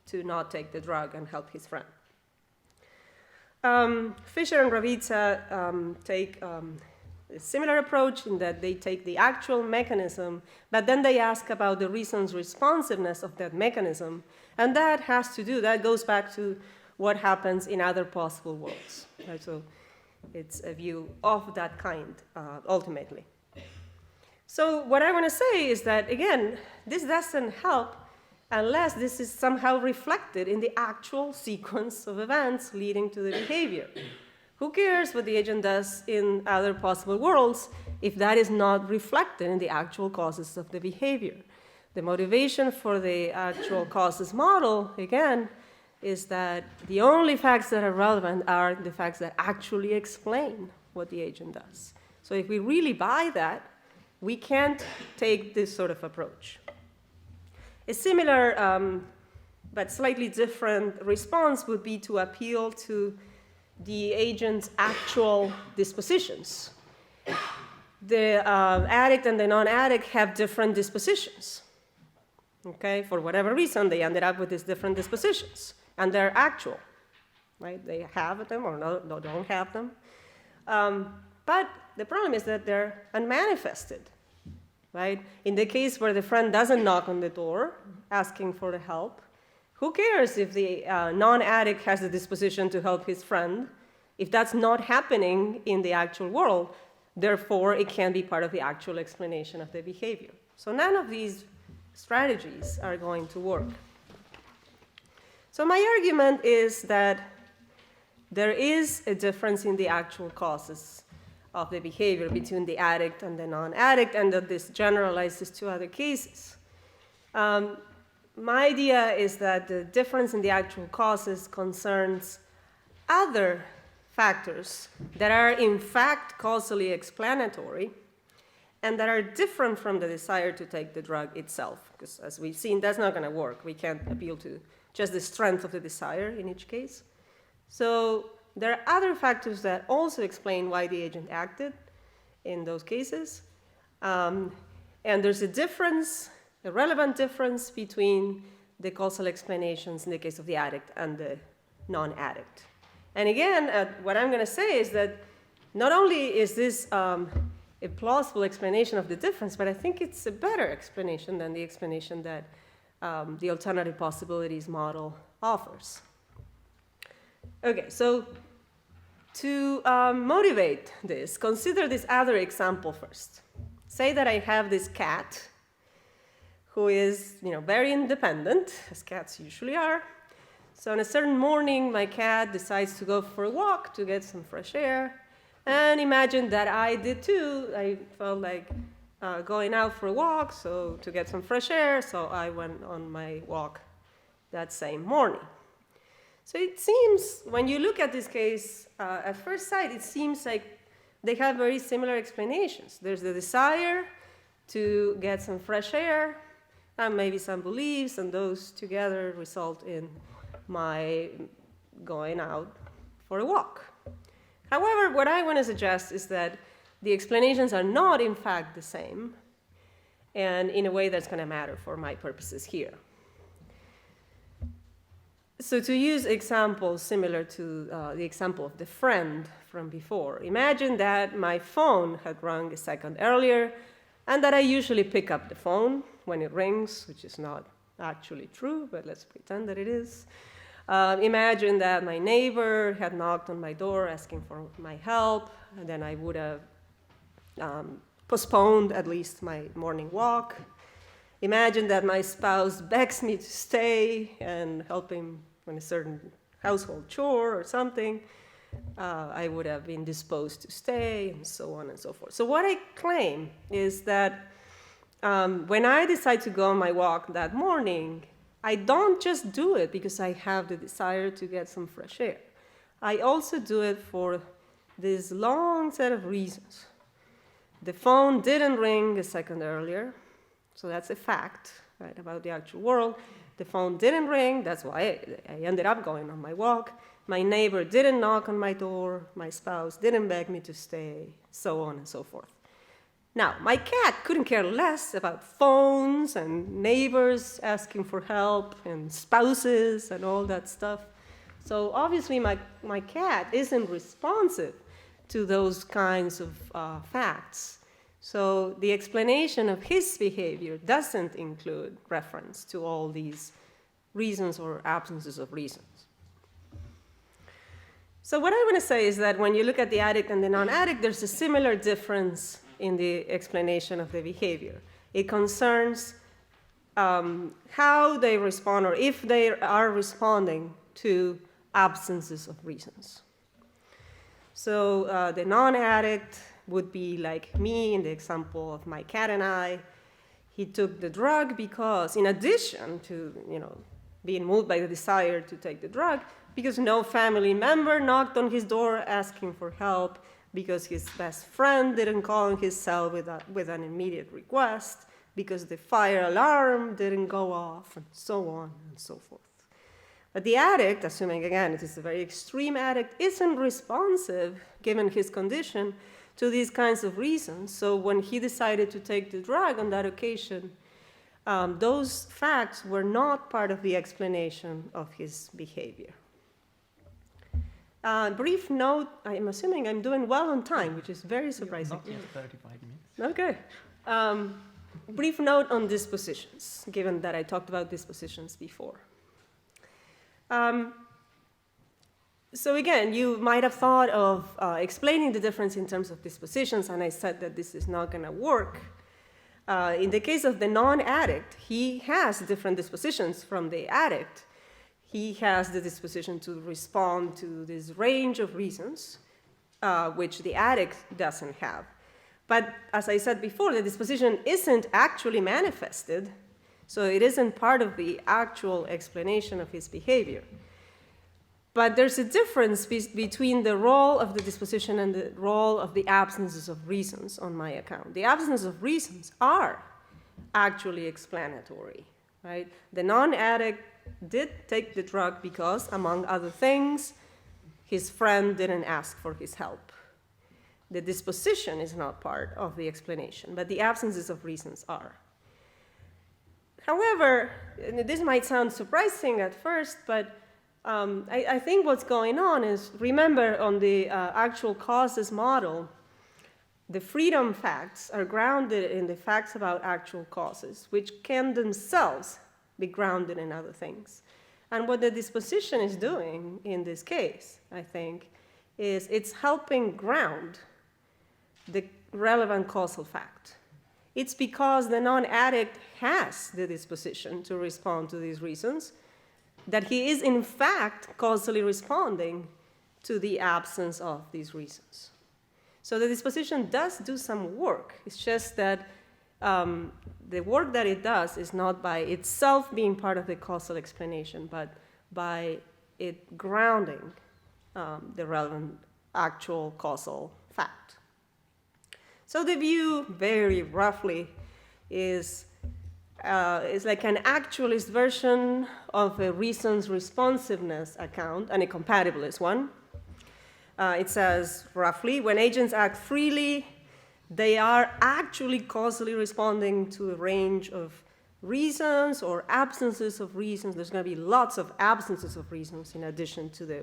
to not take the drug and help his friend. Fisher and Ravizza take a similar approach in that they take the actual mechanism, but then they ask about the reason's responsiveness of that mechanism, and that goes back to what happens in other possible worlds. Right? So it's a view of that kind, ultimately. So what I want to say is that, again, this doesn't help unless this is somehow reflected in the actual sequence of events leading to the behavior. Who cares what the agent does in other possible worlds if that is not reflected in the actual causes of the behavior? The motivation for the actual causes model, again, is that the only facts that are relevant are the facts that actually explain what the agent does. So if we really buy that, we can't take this sort of approach. A similar but slightly different response would be to appeal to the agent's actual dispositions. The addict and the non-addict have different dispositions. Okay, for whatever reason, they ended up with these different dispositions, and they're actual, right? They have them or no, don't have them. But the problem is that they're unmanifested, right? In the case where the friend doesn't knock on the door asking for the help, who cares if the non-addict has the disposition to help his friend if that's not happening in the actual world? Therefore, it can't be part of the actual explanation of the behavior. So none of these strategies are going to work. So my argument is that there is a difference in the actual causes of the behavior between the addict and the non-addict, and that this generalizes to other cases. My idea is that the difference in the actual causes concerns other factors that are in fact causally explanatory and that are different from the desire to take the drug itself. Because as we've seen, that's not going to work. We can't appeal to just the strength of the desire in each case. So there are other factors that also explain why the agent acted in those cases. And there's a difference, a relevant difference between the causal explanations in the case of the addict and the non-addict. And again, what I'm going to say is that not only is this a plausible explanation of the difference, but I think it's a better explanation than the explanation that the alternative possibilities model offers. Okay, so to motivate this, consider this other example first. Say that I have this cat who is, very independent, as cats usually are. So on a certain morning, my cat decides to go for a walk to get some fresh air. And imagine that I did too. I felt like going out for a walk, so to get some fresh air, so I went on my walk that same morning. So it seems, when you look at this case, at first sight, it seems like they have very similar explanations. There's the desire to get some fresh air, and maybe some beliefs, and those together result in my going out for a walk. However, what I want to suggest is that the explanations are not, in fact, the same, and in a way that's going to matter for my purposes here. So to use examples similar to the example of the friend from before, imagine that my phone had rung a second earlier, and that I usually pick up the phone when it rings, which is not actually true, but let's pretend that it is. Imagine that my neighbor had knocked on my door asking for my help, and then I would have postponed at least my morning walk. Imagine that my spouse begs me to stay and help him on a certain household chore or something. I would have been disposed to stay, and so on and so forth. So what I claim is that when I decide to go on my walk that morning, I don't just do it because I have the desire to get some fresh air. I also do it for this long set of reasons. The phone didn't ring a second earlier, so that's a fact, right, about the actual world. The phone didn't ring, that's why I ended up going on my walk. My neighbor didn't knock on my door, my spouse didn't beg me to stay, so on and so forth. Now, my cat couldn't care less about phones and neighbors asking for help and spouses and all that stuff. So obviously my cat isn't responsive to those kinds of facts. So the explanation of his behavior doesn't include reference to all these reasons or absences of reasons. So what I want to say is that when you look at the addict and the non-addict, there's a similar difference in the explanation of the behavior. It concerns how they respond, or if they are responding to absences of reasons. So the non-addict would be like me in the example of my cat and I. He took the drug because, in addition to being moved by the desire to take the drug, because no family member knocked on his door asking for help, because his best friend didn't call on his cell with an immediate request, because the fire alarm didn't go off, and so on and so forth. But the addict, assuming again it is a very extreme addict, isn't responsive, given his condition, to these kinds of reasons. So when he decided to take the drug on that occasion, those facts were not part of the explanation of his behavior. Brief note, I'm assuming I'm doing well on time, which is very surprising. Not yet 35 minutes. Okay. Brief note on dispositions, given that I talked about dispositions before. So again, you might have thought of explaining the difference in terms of dispositions, and I said that this is not going to work. In the case of the non-addict, he has different dispositions from the addict. He has the disposition to respond to this range of reasons, which the addict doesn't have. But as I said before, the disposition isn't actually manifested, so it isn't part of the actual explanation of his behavior. But there's a difference between the role of the disposition and the role of the absences of reasons on my account. The absences of reasons are actually explanatory, right? The non-addict did take the drug because, among other things, his friend didn't ask for his help. The disposition is not part of the explanation, but the absences of reasons are. However, and this might sound surprising at first, but I think what's going on is, remember, on the actual causes model, the freedom facts are grounded in the facts about actual causes, which can themselves be grounded in other things. And what the disposition is doing in this case, I think, is it's helping ground the relevant causal fact. It's because the non-addict has the disposition to respond to these reasons that he is, in fact, causally responding to the absence of these reasons. So the disposition does do some work. It's just that the work that it does is not by itself being part of the causal explanation, but by it grounding the relevant actual causal fact. So the view, very roughly, is like an actualist version of a reasons responsiveness account, and a compatibilist one. It says, roughly, when agents act freely, they are actually causally responding to a range of reasons or absences of reasons. There's going to be lots of absences of reasons in addition to the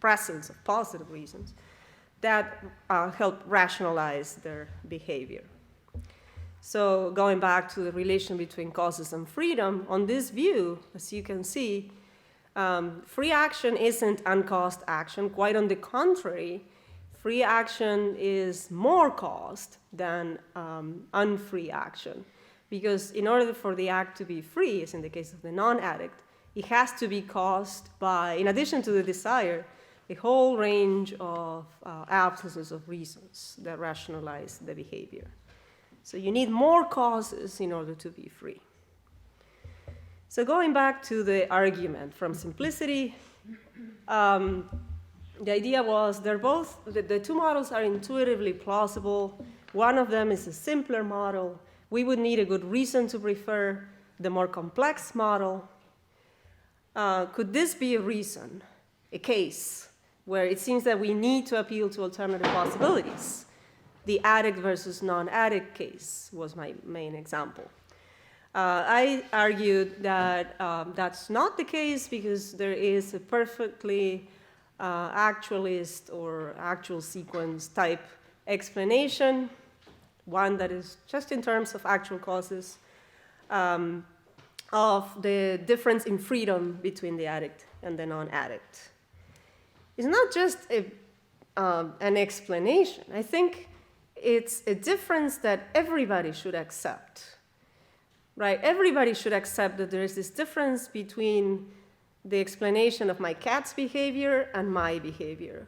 presence of positive reasons that help rationalize their behavior. So going back to the relation between causes and freedom, on this view, as you can see, free action isn't uncaused action. Quite on the contrary, free action is more caused than unfree action. Because in order for the act to be free, as in the case of the non-addict, it has to be caused by, in addition to the desire, a whole range of absences of reasons that rationalize the behavior. So you need more causes in order to be free. So going back to the argument from simplicity, the idea was they're both, the two models are intuitively plausible. One of them is a simpler model. We would need a good reason to prefer the more complex model. Could this be a reason, a case, where it seems that we need to appeal to alternative possibilities? The addict versus non-addict case was my main example. I argued that that's not the case because there is a perfectly actualist or actual sequence type explanation, one that is just in terms of actual causes, of the difference in freedom between the addict and the non-addict. It's not just an explanation. I think it's a difference that everybody should accept, right? Everybody should accept that there is this difference between the explanation of my cat's behavior and my behavior.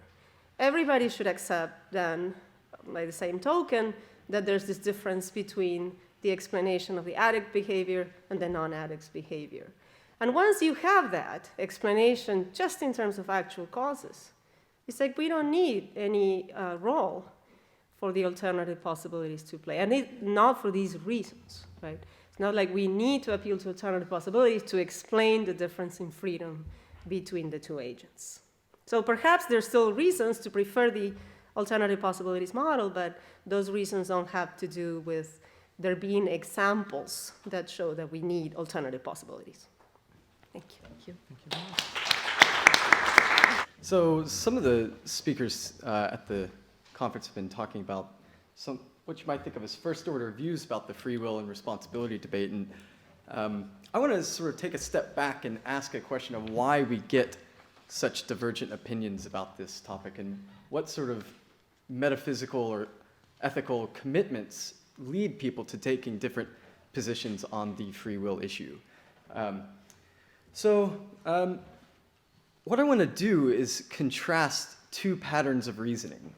Everybody should accept then, by the same token, that there's this difference between the explanation of the addict behavior and the non-addict's behavior. And once you have that explanation just in terms of actual causes, it's like we don't need any role for the alternative possibilities to play, and not for these reasons, right? It's not like we need to appeal to alternative possibilities to explain the difference in freedom between the two agents. So perhaps there's still reasons to prefer the alternative possibilities model, but those reasons don't have to do with there being examples that show that we need alternative possibilities. Thank you. Thank you. Thank you very much. So some of the speakers at the conference have been talking about what you might think of as first-order views about the free will and responsibility debate. And I want to sort of take a step back and ask a question of why we get such divergent opinions about this topic and what sort of metaphysical or ethical commitments lead people to taking different positions on the free will issue. What I want to do is contrast two patterns of reasoning,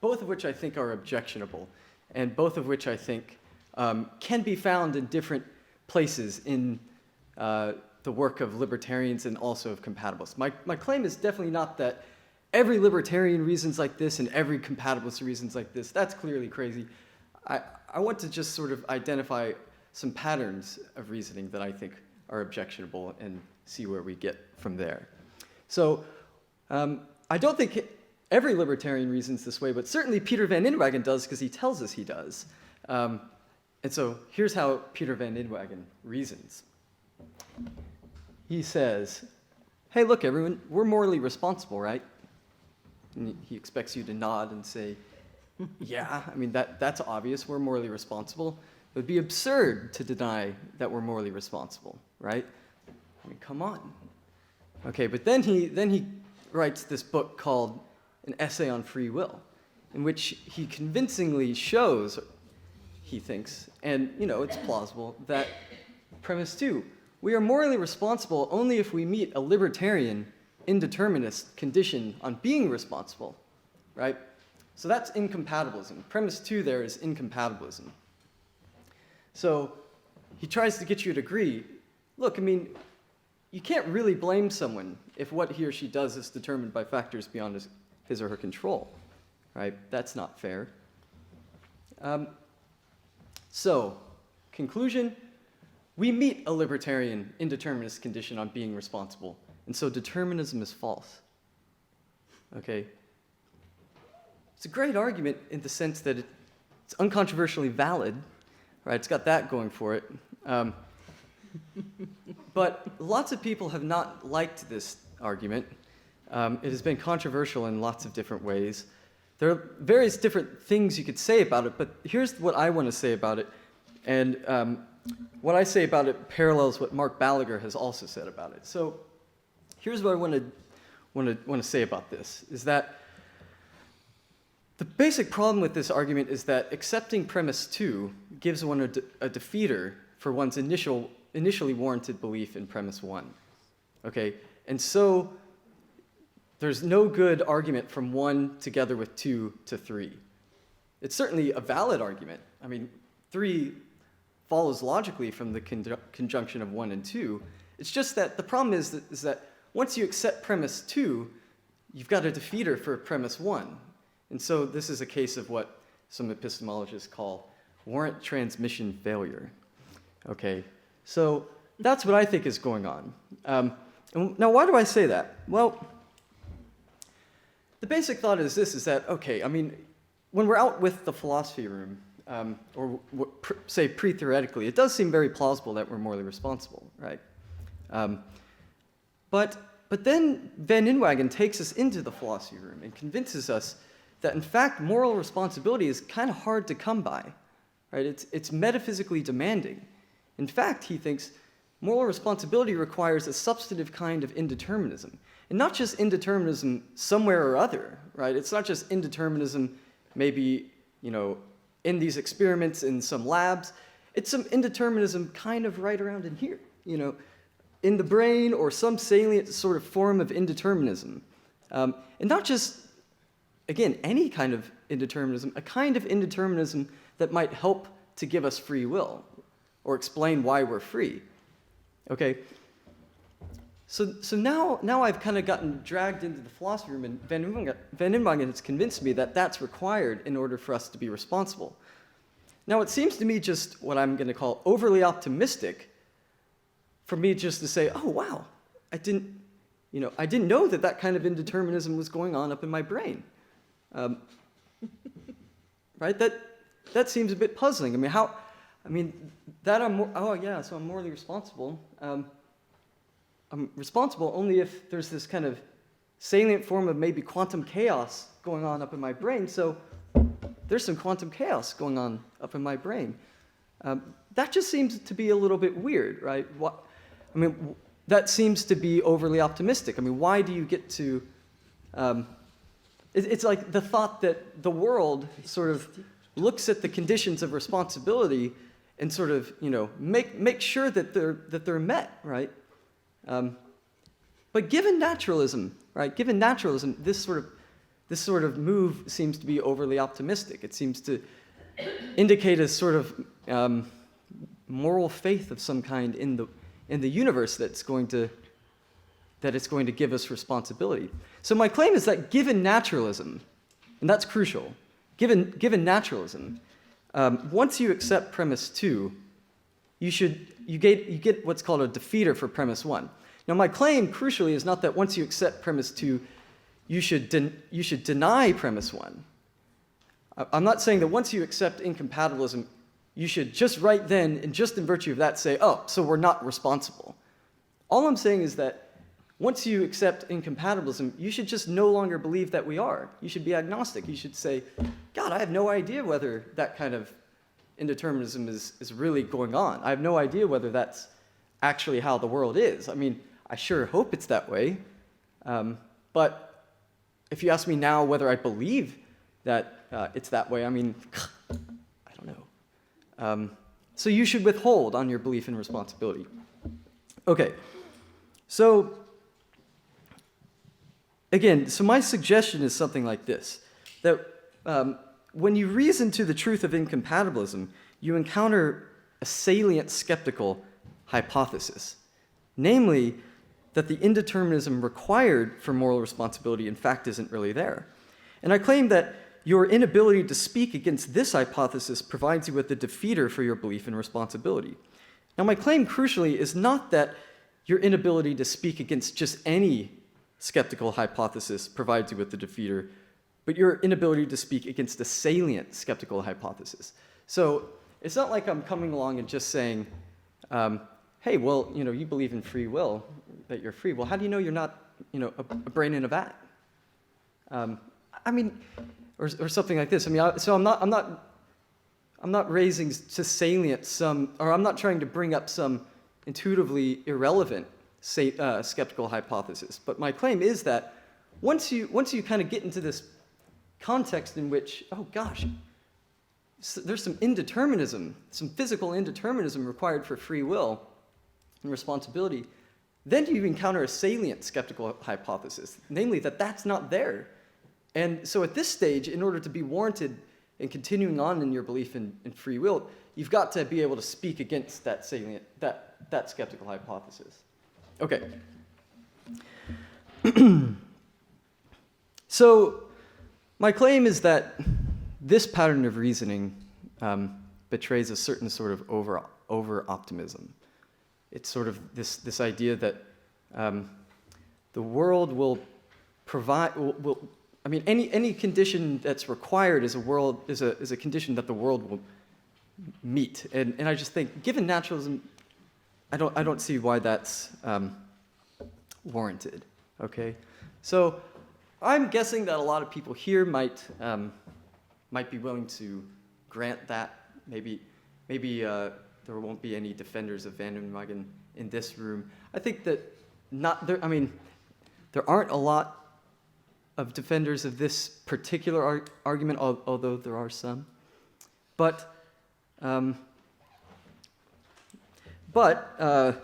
both of which I think are objectionable, and both of which I think can be found in different places in the work of libertarians and also of compatibilists. My claim is definitely not that every libertarian reasons like this and every compatibilist reasons like this. That's clearly crazy. I want to just sort of identify some patterns of reasoning that I think are objectionable and see where we get from there. So I don't think every libertarian reasons this way, but certainly Peter van Inwagen does because he tells us he does. And so here's how Peter van Inwagen reasons. He says, hey, look, everyone, we're morally responsible, right? And he expects you to nod and say, yeah, I mean, that's obvious. We're morally responsible. It would be absurd to deny that we're morally responsible, right? I mean, come on. Okay, but then he writes this book called An Essay on Free Will, in which he convincingly shows, he thinks, and it's plausible, that premise 2, we are morally responsible only if we meet a libertarian indeterminist condition on being responsible, right? So that's incompatibilism. Premise 2 there is incompatibilism. So he tries to get you to agree, look, I mean, you can't really blame someone if what he or she does is determined by factors beyond his or her control, right? That's not fair. So, conclusion, we meet a libertarian indeterminist condition on being responsible, and so determinism is false. Okay? It's a great argument in the sense that it's uncontroversially valid, right? It's got that going for it. But lots of people have not liked this argument. It has been controversial in lots of different ways. There are various different things you could say about it, but here's what I want to say about it. And what I say about it parallels what Mark Balaguer has also said about it. So here's what I want to say about this, is that the basic problem with this argument is that accepting premise 2 gives one a defeater for one's initially warranted belief in premise 1. Okay? And so there's no good argument from 1 together with 2 to 3. It's certainly a valid argument. I mean, 3 follows logically from the conjunction of 1 and 2. It's just that the problem is that once you accept premise 2, you've got a defeater for premise 1. And so this is a case of what some epistemologists call warrant transmission failure. Okay, so that's what I think is going on. And now, why do I say that? Well, the basic thought is this, is that, okay, I mean, when we're out with the philosophy room, say pre-theoretically, it does seem very plausible that we're morally responsible, right? But then Van Inwagen takes us into the philosophy room and convinces us that, in fact, moral responsibility is kind of hard to come by, right? It's metaphysically demanding. In fact, he thinks moral responsibility requires a substantive kind of indeterminism. And not just indeterminism somewhere or other, right? It's not just indeterminism maybe, in these experiments in some labs. It's some indeterminism kind of right around in here, in the brain or some salient sort of form of indeterminism. And not just, again, any kind of indeterminism, a kind of indeterminism that might help to give us free will or explain why we're free. Okay? So now I've kind of gotten dragged into the philosophy room, and Van Inwagen has convinced me that that's required in order for us to be responsible. Now, it seems to me just what I'm going to call overly optimistic for me just to say, oh, wow, I didn't know that kind of indeterminism was going on up in my brain. Right? That seems a bit puzzling. So I'm morally responsible. I'm responsible only if there's this kind of salient form of maybe quantum chaos going on up in my brain. So there's some quantum chaos going on up in my brain. That just seems to be a little bit weird, right? That seems to be overly optimistic. Why do you get to... It's like the thought that the world sort of looks at the conditions of responsibility and sort of, make sure that they're met, right? But given naturalism, this sort of move seems to be overly optimistic. It seems to indicate a sort of moral faith of some kind in the universe that it's going to give us responsibility. So my claim is that given naturalism, and that's crucial, given naturalism, once you accept premise 2, you get what's called a defeater for premise 1. Now, my claim, crucially, is not that once you accept premise 2, you should deny premise 1. I'm not saying that once you accept incompatibilism, you should just right then, and just in virtue of that, say, oh, so we're not responsible. All I'm saying is that once you accept incompatibilism, you should just no longer believe that we are. You should be agnostic. You should say, God, I have no idea whether that kind of indeterminism is really going on. I have no idea whether that's actually how the world is. I mean, I sure hope it's that way. But if you ask me now whether I believe that it's that way, I mean, I don't know. So you should withhold on your belief in responsibility. Okay, so again, so my suggestion is something like this, that when you reason to the truth of incompatibilism, you encounter a salient skeptical hypothesis, namely that the indeterminism required for moral responsibility in fact isn't really there. And I claim that your inability to speak against this hypothesis provides you with the defeater for your belief in responsibility. Now, my claim, crucially, is not that your inability to speak against just any skeptical hypothesis provides you with the defeater, but your inability to speak against a salient skeptical hypothesis. So it's not like I'm coming along and just saying, hey, well, you believe in free will, that you're free. Well, how do you know you're not, a brain in a vat? I mean, or something like this. I mean, so I'm not raising to salient some, or I'm not trying to bring up some intuitively irrelevant skeptical hypothesis. But my claim is that once you kind of get into this context in which, oh gosh, there's some indeterminism, some physical indeterminism required for free will and responsibility, then you encounter a salient skeptical hypothesis, namely that that's not there. And so at this stage, in order to be warranted in continuing on in your belief in free will, you've got to be able to speak against that salient, that skeptical hypothesis. Okay. So my claim is that this pattern of reasoning betrays a certain sort of over-optimism. It's sort of this idea that the world will provide, I mean, any condition that's required is a condition that the world will meet. And I just think, given naturalism, I don't see why that's warranted. Okay, so I'm guessing that a lot of people here might be willing to grant that. Maybe there won't be any defenders of Van Inwagen in this room. I think that there aren't a lot of defenders of this particular argument, although there are some. But what I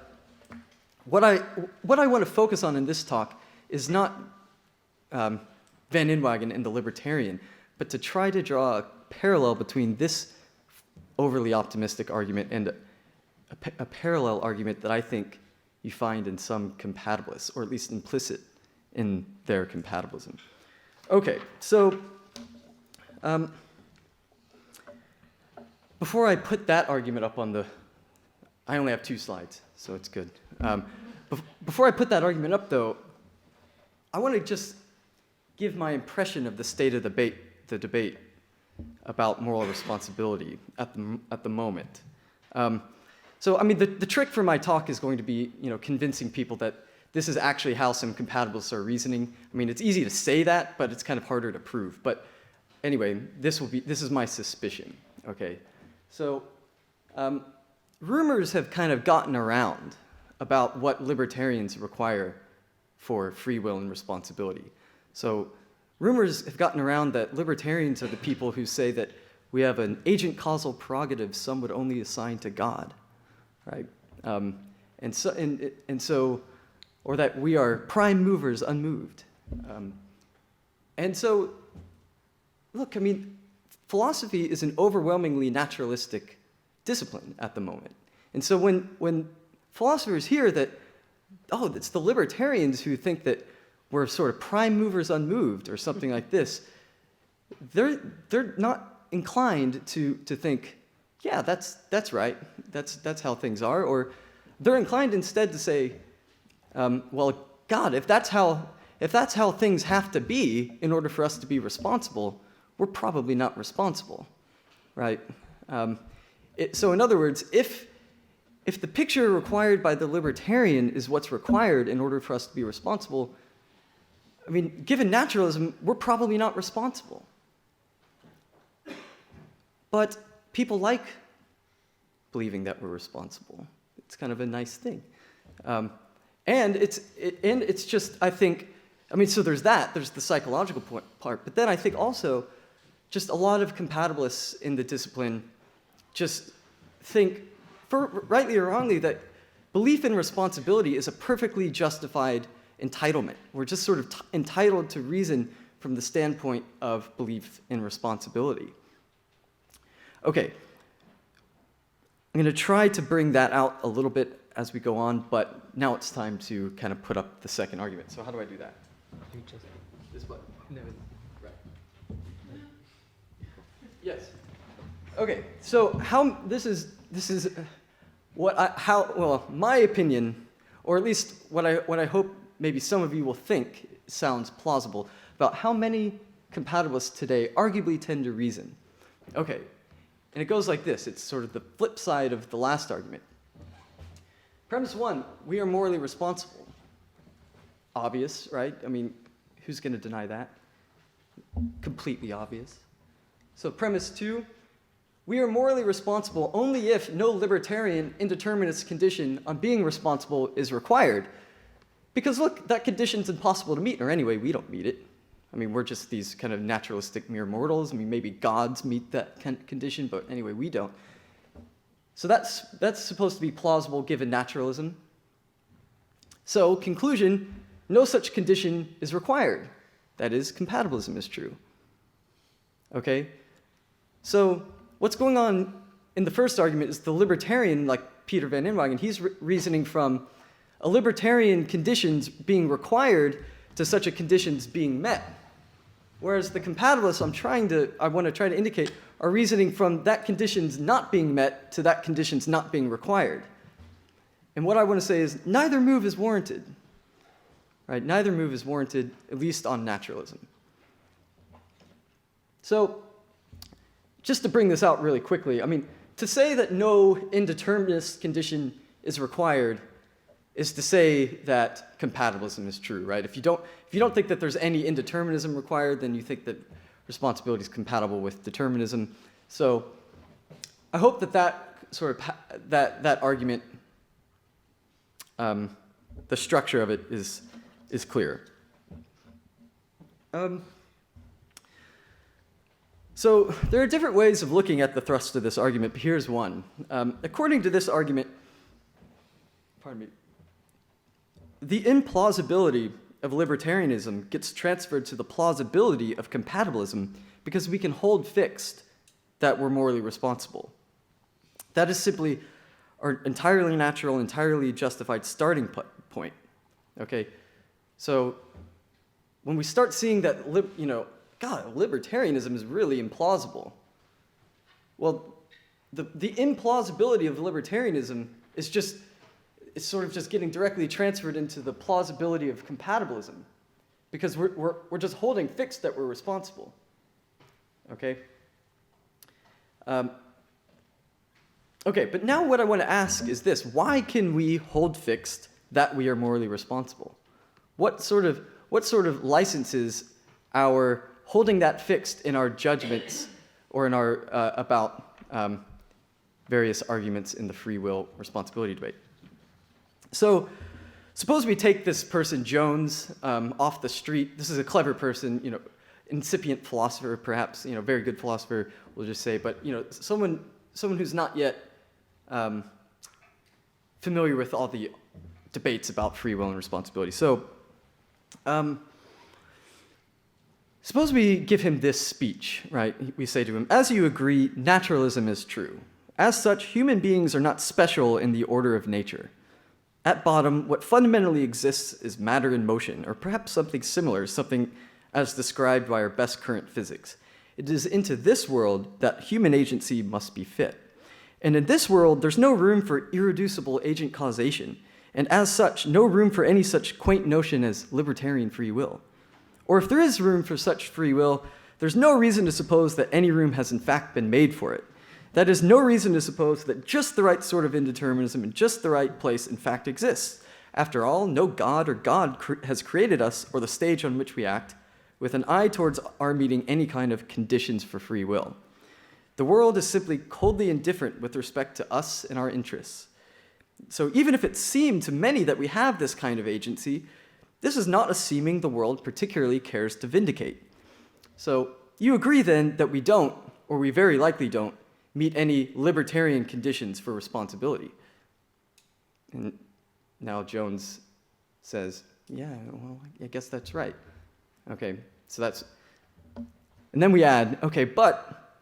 want to focus on in this talk is not Van Inwagen and the libertarian, but to try to draw a parallel between this overly optimistic argument and a parallel argument that I think you find in some compatibilists, or at least implicit in their compatibilism. Okay, so before I put that argument up on I only have 2 slides, so it's good. Before I put that argument up, though, I want to just give my impression of the state of the debate about moral responsibility at the moment. So, I mean, the trick for my talk is going to be, convincing people that this is actually how some compatibilists are reasoning. I mean, it's easy to say that, but it's kind of harder to prove. But anyway, this is my suspicion. Okay, so rumors have kind of gotten around about what libertarians require for free will and responsibility. So rumors have gotten around that libertarians are the people who say that we have an agent causal prerogative some would only assign to God, right? And so, or that we are prime movers unmoved. And so, look, I mean, philosophy is an overwhelmingly naturalistic discipline at the moment. And so when philosophers hear that, oh, it's the libertarians who think that we're sort of prime movers unmoved or something like this, they're not inclined to think, yeah, that's right. That's how things are. Or they're inclined instead to say, well, God, if that's how things have to be in order for us to be responsible, we're probably not responsible, right? So in other words, if the picture required by the libertarian is what's required in order for us to be responsible, I mean, given naturalism, we're probably not responsible. But people like believing that we're responsible. It's kind of a nice thing. And it's just, I think, I mean, so there's the psychological part, but then I think also just a lot of compatibilists in the discipline just think, rightly or wrongly, that belief in responsibility is a perfectly justified entitlement. We're just sort of entitled to reason from the standpoint of belief in responsibility. Okay, I'm going to try to bring that out a little bit as we go on, but now it's time to kind of put up the second argument. So how do I do that? You just This button. no. Right. Yes. Okay. So how this is my opinion, or at least what I hope maybe some of you will think sounds plausible about how many compatibilists today arguably tend to reason. Okay. And it goes like this. It's sort of the flip side of the last argument. Premise one, we are morally responsible. Obvious, right? I mean, who's going to deny that? Completely obvious. So premise two, we are morally responsible only if no libertarian indeterminist condition on being responsible is required. Because look, that condition's impossible to meet, or anyway, we don't meet it. I mean, we're just these kind of naturalistic mere mortals. I mean, maybe gods meet that condition, but anyway, we don't. So that's supposed to be plausible given naturalism. So, conclusion, no such condition is required. That is, compatibilism is true. Okay? So, what's going on in the first argument is the libertarian, like Peter van Inwagen, he's reasoning from a libertarian conditions being required to such a conditions being met. Whereas the compatibilists I want to try to indicate are reasoning from that conditions not being met to that conditions not being required. And what I want to say is neither move is warranted. Right? Neither move is warranted, at least on naturalism. So, just to bring this out really quickly, I mean, to say that no indeterminist condition is required is to say that compatibilism is true, right? If you don't think that there's any indeterminism required, then you think that responsibility is compatible with determinism. So I hope that that argument, the structure of it is clear. So there are different ways of looking at the thrust of this argument, but here's one. According to this argument, pardon me, the implausibility of libertarianism gets transferred to the plausibility of compatibilism because we can hold fixed that we're morally responsible. That is simply our entirely natural, entirely justified starting point. Okay? So when we start seeing that, libertarianism is really implausible. Well, the implausibility of libertarianism is it's sort of just getting directly transferred into the plausibility of compatibilism, because we're just holding fixed that we're responsible. Okay? Okay, but now what I want to ask is this: why can we hold fixed that we are morally responsible? What sort of licenses our holding that fixed in our judgments or in our about various arguments in the free will responsibility debate? So, suppose we take this person, Jones, off the street. This is a clever person, incipient philosopher, perhaps, very good philosopher, we'll just say, but, someone who's not yet familiar with all the debates about free will and responsibility. So, suppose we give him this speech, right? We say to him, as you agree, naturalism is true. As such, human beings are not special in the order of nature. At bottom, what fundamentally exists is matter in motion, or perhaps something similar, something as described by our best current physics. It is into this world that human agency must be fit. And in this world, there's no room for irreducible agent causation, and as such, no room for any such quaint notion as libertarian free will. Or if there is room for such free will, there's no reason to suppose that any room has in fact been made for it. That is, no reason to suppose that just the right sort of indeterminism in just the right place in fact exists. After all, no God or God has created us or the stage on which we act with an eye towards our meeting any kind of conditions for free will. The world is simply coldly indifferent with respect to us and our interests. So even if it seemed to many that we have this kind of agency, this is not a seeming the world particularly cares to vindicate. So you agree then that we don't, or we very likely don't, meet any libertarian conditions for responsibility. And now Jones says, yeah, well, I guess that's right. Okay, so that's, and then we add, okay, but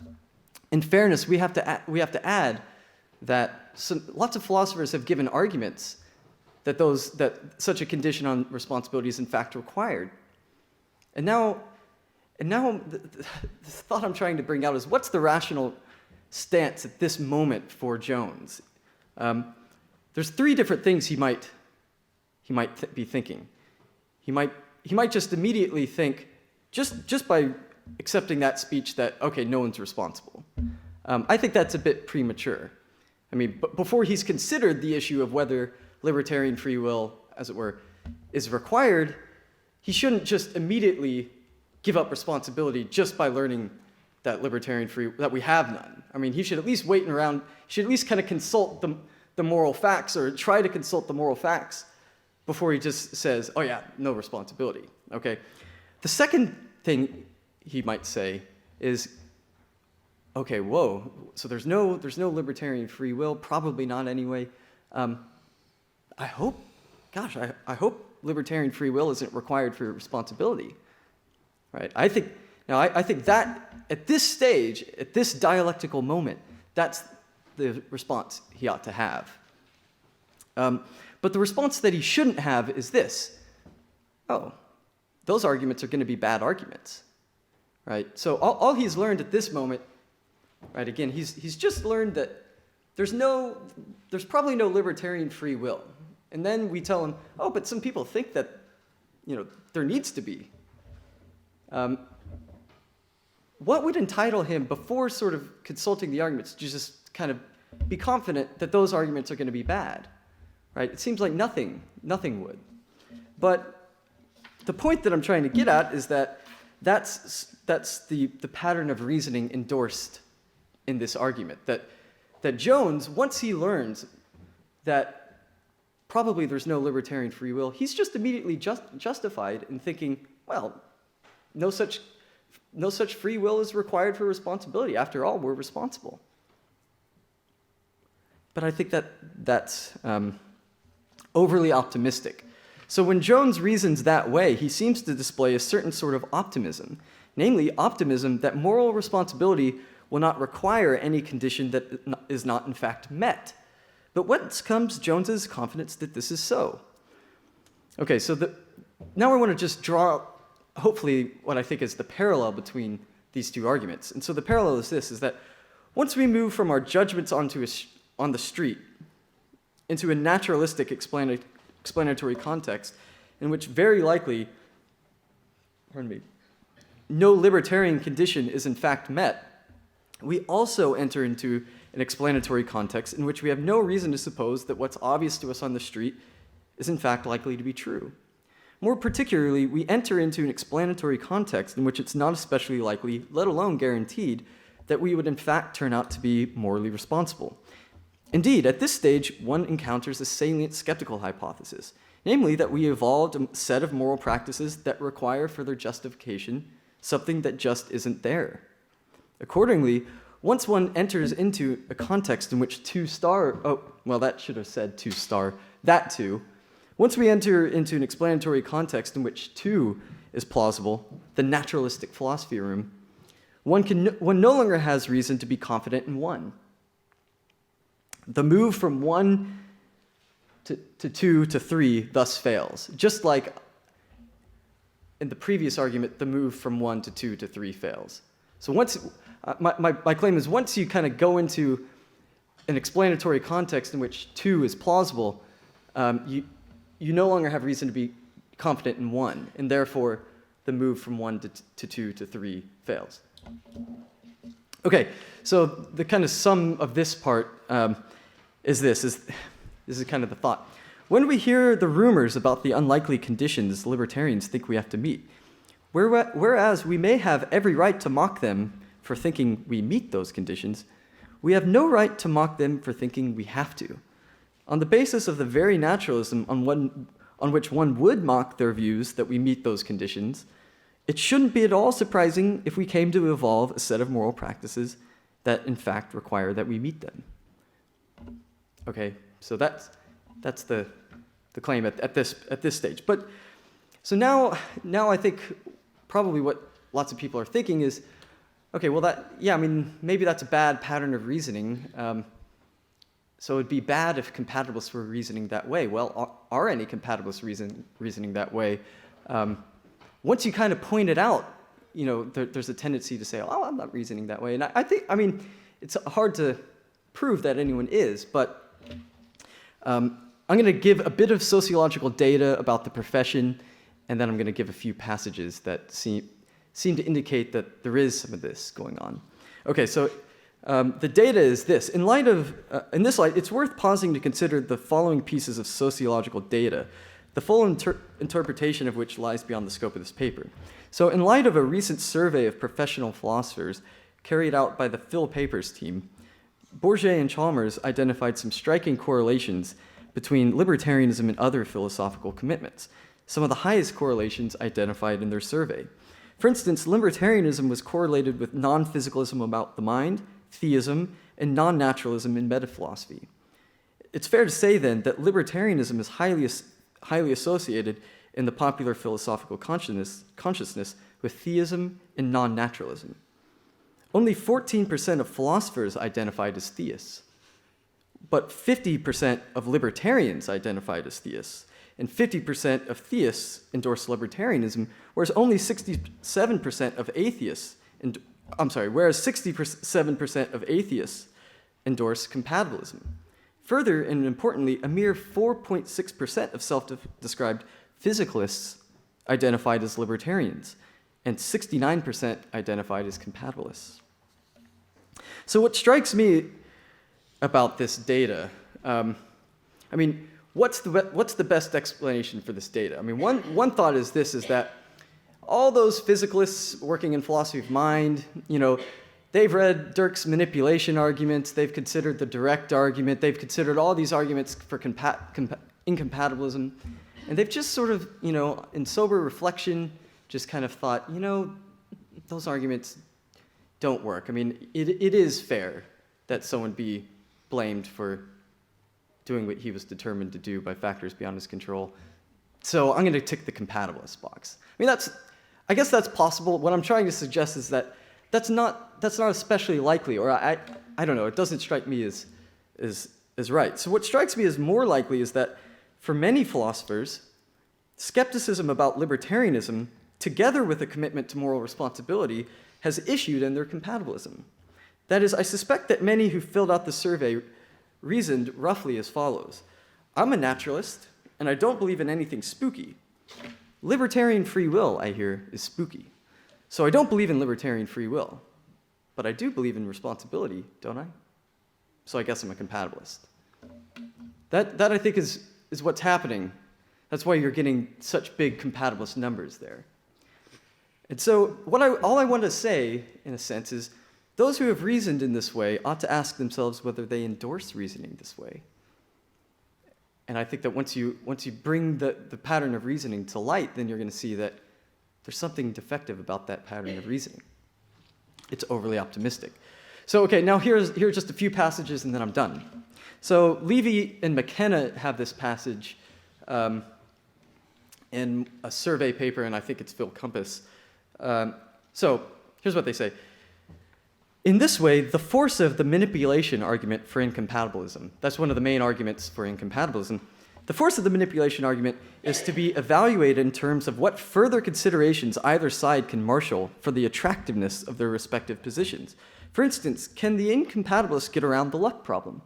in fairness, we have to add that lots of philosophers have given arguments that such a condition on responsibility is in fact required. And now the thought I'm trying to bring out is, what's the rational stance at this moment for Jones? There's three different things he might be thinking. He might just immediately think, just by accepting that speech, that okay, no one's responsible. I think that's a bit premature. I mean, before he's considered the issue of whether libertarian free will, as it were, is required, he shouldn't just immediately give up responsibility just by learning that that we have none. I mean, he should at least wait around, he should at least kind of consult the moral facts, or try to consult the moral facts before he just says, oh yeah, no responsibility, okay? The second thing he might say is, okay, whoa, so there's no libertarian free will, probably not anyway. I hope libertarian free will isn't required for responsibility, right? I think that at this stage, at this dialectical moment, that's the response he ought to have. But the response that he shouldn't have is this: oh, those arguments are going to be bad arguments, right? So all he's learned at this moment, right? Again, he's just learned that there's probably no libertarian free will, and then we tell him, oh, but some people think that, there needs to be. What would entitle him, before sort of consulting the arguments, to just kind of be confident that those arguments are going to be bad, right? It seems like nothing would. But the point that I'm trying to get at is that that's the pattern of reasoning endorsed in this argument. That Jones, once he learns that probably there's no libertarian free will, he's just immediately justified in thinking, well, no such free will is required for responsibility. After all, we're responsible. But I think that's overly optimistic. So when Jones reasons that way, he seems to display a certain sort of optimism, namely optimism that moral responsibility will not require any condition that is not in fact met. But whence comes Jones's confidence that this is so? Okay, so now I want to just draw, hopefully, what I think is the parallel between these two arguments. And so the parallel is this, is that once we move from our judgments on the street into a naturalistic explanatory context in which very likely, no libertarian condition is in fact met, we also enter into an explanatory context in which we have no reason to suppose that what's obvious to us on the street is in fact likely to be true. More particularly, we enter into an explanatory context in which it's not especially likely, let alone guaranteed, that we would in fact turn out to be morally responsible. Indeed, at this stage, one encounters a salient skeptical hypothesis, namely that we evolved a set of moral practices that require for their justification something that just isn't there. Accordingly, once one enters into a context in which once we enter into an explanatory context in which 2 is plausible, the naturalistic philosophy room, one no longer has reason to be confident in 1. The move from 1 to 2 to 3 thus fails, just like in the previous argument, the move from 1 to 2 to 3 fails. So my claim is, once you kind of go into an explanatory context in which 2 is plausible, you no longer have reason to be confident in 1, and therefore the move from 1 to 2 to 3 fails. Okay, so the kind of sum of this part is this is kind of the thought. When we hear the rumors about the unlikely conditions libertarians think we have to meet, whereas we may have every right to mock them for thinking we meet those conditions, we have no right to mock them for thinking we have to. On the basis of the very naturalism on which one would mock their views that we meet those conditions, it shouldn't be at all surprising if we came to evolve a set of moral practices that in fact require that we meet them. Okay, so that's the claim at this stage. But so now I think probably what lots of people are thinking is, okay, well maybe that's a bad pattern of reasoning. So it'd be bad if compatibilists were reasoning that way. Well, are any compatibilists reasoning that way? Once you kind of point it out, there's a tendency to say, oh, I'm not reasoning that way. And I think, it's hard to prove that anyone is, but I'm going to give a bit of sociological data about the profession, and then I'm going to give a few passages that seem to indicate that there is some of this going on. Okay, so the data is this. In this light, it's worth pausing to consider the following pieces of sociological data, the full interpretation of which lies beyond the scope of this paper. So in light of a recent survey of professional philosophers carried out by the Phil Papers team, Bourget and Chalmers identified some striking correlations between libertarianism and other philosophical commitments, some of the highest correlations identified in their survey. For instance, libertarianism was correlated with non-physicalism about the mind, theism, and non-naturalism in metaphilosophy. It's fair to say, then, that libertarianism is highly associated in the popular philosophical consciousness with theism and non-naturalism. Only 14% of philosophers identified as theists, but 50% of libertarians identified as theists, and 50% of theists endorse libertarianism, whereas only 67% of atheists, whereas 67% of atheists endorse compatibilism. Further, and importantly, a mere 4.6% of self-described physicalists identified as libertarians, and 69% identified as compatibilists. So what strikes me about this data, what's the best explanation for this data? One thought is this, is that all those physicalists working in philosophy of mind, they've read Derk's manipulation arguments, they've considered the direct argument, they've considered all these arguments for incompatibilism, and they've just sort of, in sober reflection, just kind of thought, those arguments don't work. It is fair that someone be blamed for doing what he was determined to do by factors beyond his control. So I'm going to tick the compatibilist box. I guess that's possible. What I'm trying to suggest is that that's not especially likely, or I don't know, it doesn't strike me as right. So what strikes me as more likely is that for many philosophers, skepticism about libertarianism, together with a commitment to moral responsibility, has issued in their compatibilism. That is, I suspect that many who filled out the survey reasoned roughly as follows. I'm a naturalist, and I don't believe in anything spooky. Libertarian free will, I hear, is spooky. So I don't believe in libertarian free will, but I do believe in responsibility, don't I? So I guess I'm a compatibilist. That I think is what's happening. That's why you're getting such big compatibilist numbers there. And so all I want to say, in a sense, is those who have reasoned in this way ought to ask themselves whether they endorse reasoning this way. And I think that once you bring the pattern of reasoning to light, then you're going to see that there's something defective about that pattern of reasoning. It's overly optimistic. So, okay, now here are just a few passages, and then I'm done. So Levy and McKenna have this passage in a survey paper, and I think it's Phil Compass. So here's what they say. In this way, the force of the manipulation argument for incompatibilism, that's one of the main arguments for incompatibilism, the force of the manipulation argument is to be evaluated in terms of what further considerations either side can marshal for the attractiveness of their respective positions. For instance, can the incompatibilists get around the luck problem?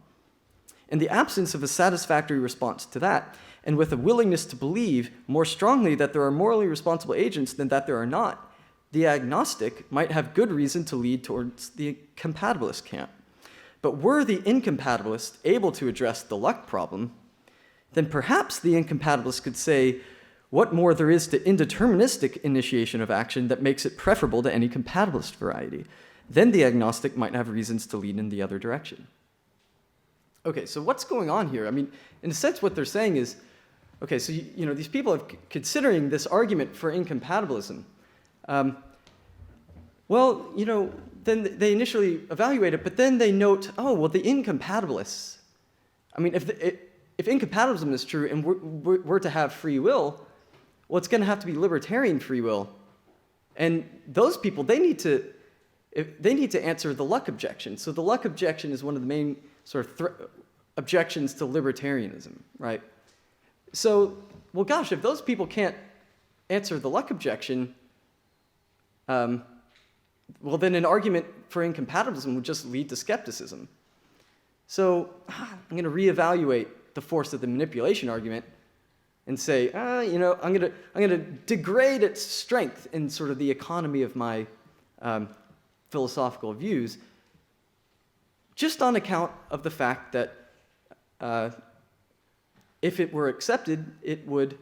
In the absence of a satisfactory response to that, and with a willingness to believe more strongly that there are morally responsible agents than that there are not, the agnostic might have good reason to lead towards the compatibilist camp. But were the incompatibilist able to address the luck problem, then perhaps the incompatibilist could say what more there is to indeterministic initiation of action that makes it preferable to any compatibilist variety. Then the agnostic might have reasons to lean in the other direction. Okay, so what's going on here? I mean, in a sense, what they're saying is, okay, so you know, these people are considering this argument for incompatibilism. Well, you know, then they initially evaluate it, but then they note, oh, well, the incompatibilists. I mean, if incompatibilism is true and we're to have free will, well, it's going to have to be libertarian free will, and those people they need to answer the luck objection. So the luck objection is one of the main sort of objections to libertarianism, right? So, well, gosh, if those people can't answer the luck objection, well, then an argument for incompatibilism would just lead to skepticism. So I'm going to reevaluate the force of the manipulation argument and say, you know, I'm going to degrade its strength in sort of the economy of my philosophical views, just on account of the fact that if it were accepted, it would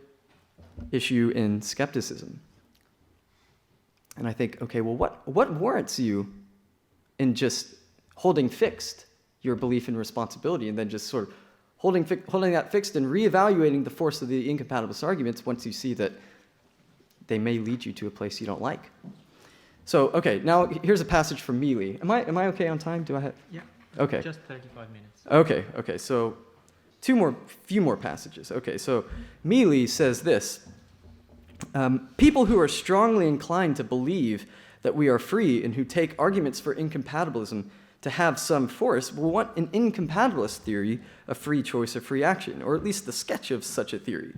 issue in skepticism. And I think, okay, well, what warrants you in just holding fixed your belief in responsibility and then just sort of holding that fixed and reevaluating the force of the incompatibilist arguments once you see that they may lead you to a place you don't like? So, okay, now here's a passage from Mealy. Am I okay on time? Do I have? Yeah. Okay. Just 35 minutes. Okay. So, few more passages. Okay. So, Mealy says this: people who are strongly inclined to believe that we are free and who take arguments for incompatibilism to have some force will want an incompatibilist theory of free choice or free action, or at least the sketch of such a theory.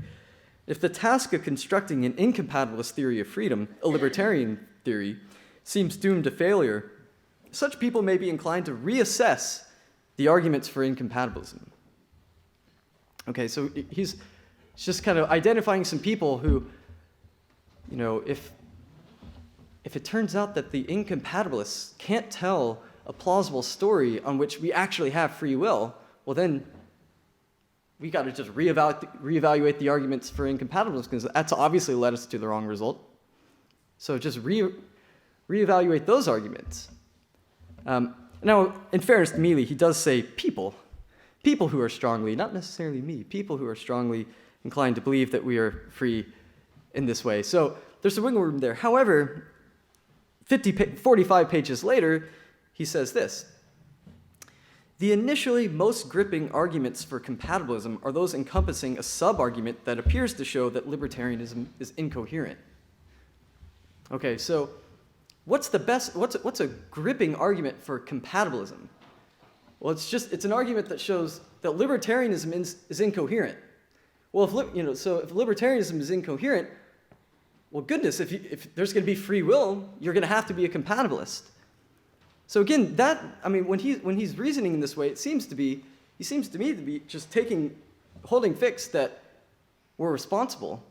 If the task of constructing an incompatibilist theory of freedom, a libertarian theory, seems doomed to failure, such people may be inclined to reassess the arguments for incompatibilism. Okay, so he's just kind of identifying some people who, you know, if it turns out that the incompatibilists can't tell a plausible story on which we actually have free will, well then we got to just reevaluate the arguments for incompatibilism, because that's obviously led us to the wrong result. So just reevaluate those arguments. Now, in fairness to Mealy, he does say people who are strongly, not necessarily me, people who are strongly inclined to believe that we are free in this way. So there's a wiggle room there. However, 45 pages later, he says this: the initially most gripping arguments for compatibilism are those encompassing a sub-argument that appears to show that libertarianism is incoherent. Okay, so what's a gripping argument for compatibilism? Well, it's an argument that shows that libertarianism is incoherent. Well, if libertarianism is incoherent, well, goodness, if there's going to be free will, you're going to have to be a compatibilist. So again, when he's reasoning in this way, he seems to me to be just holding fixed that we're responsible,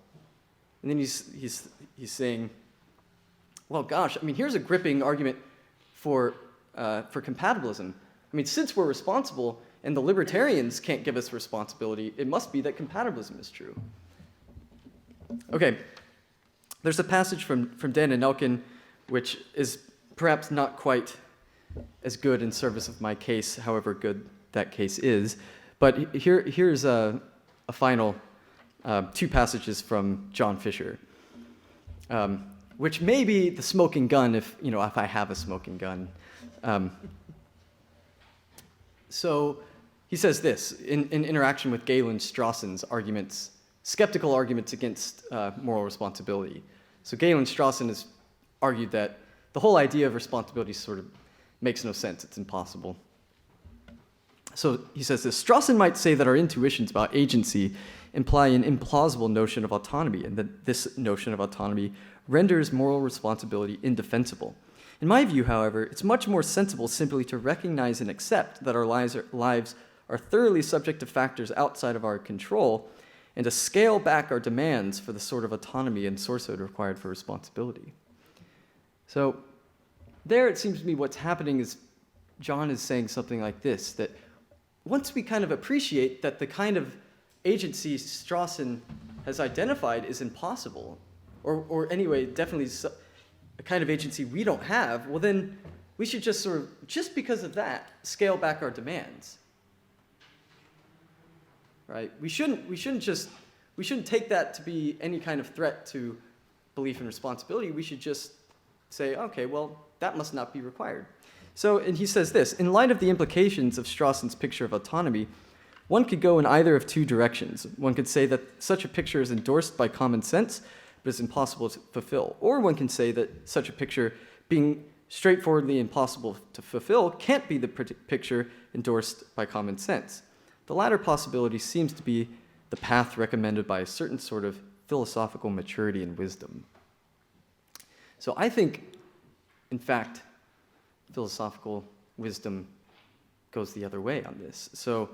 and then he's saying, well, gosh, I mean, here's a gripping argument for compatibilism. I mean, since we're responsible and the libertarians can't give us responsibility, it must be that compatibilism is true. Okay, there's a passage from Dan and Elkin, which is perhaps not quite as good in service of my case, however good that case is. But here's a final two passages from John Fisher, which may be the smoking gun if I have a smoking gun. So he says this in interaction with Galen Strawson's arguments, skeptical arguments against moral responsibility. So Galen Strawson has argued that the whole idea of responsibility sort of makes no sense. It's impossible. So he says this: Strawson might say that our intuitions about agency imply an implausible notion of autonomy, and that this notion of autonomy renders moral responsibility indefensible. In my view, however, it's much more sensible simply to recognize and accept that our lives are thoroughly subject to factors outside of our control, and to scale back our demands for the sort of autonomy and sourcehood required for responsibility. So there it seems to me what's happening is John is saying something like this, that once we kind of appreciate that the kind of agency Strawson has identified is impossible, or anyway, definitely a kind of agency we don't have, well then we should just sort of, just because of that, scale back our demands. Right? We shouldn't take that to be any kind of threat to belief and responsibility. We should just say, okay, well, that must not be required. So, and he says this, in light of the implications of Strawson's picture of autonomy, one could go in either of two directions. One could say that such a picture is endorsed by common sense, but is impossible to fulfill. Or one can say that such a picture, being straightforwardly impossible to fulfill, can't be the picture endorsed by common sense. The latter possibility seems to be the path recommended by a certain sort of philosophical maturity and wisdom. So I think, in fact, philosophical wisdom goes the other way on this. So,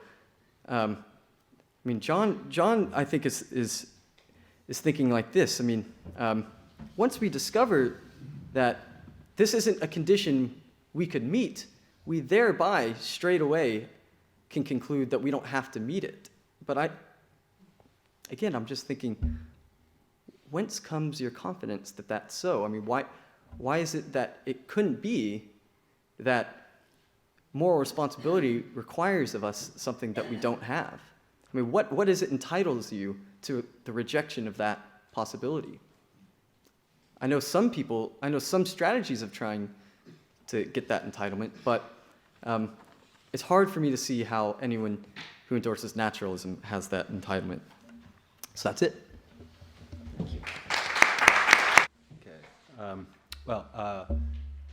I mean, John, I think is thinking like this. I mean, once we discover that this isn't a condition we could meet, we thereby straight away can conclude that we don't have to meet it. But I'm just thinking, whence comes your confidence that that's so? I mean, why is it that it couldn't be that moral responsibility requires of us something that we don't have? I mean, what is it entitles you to the rejection of that possibility? I know some strategies of trying to get that entitlement, but it's hard for me to see how anyone who endorses naturalism has that entitlement. So that's it. Thank you. Okay.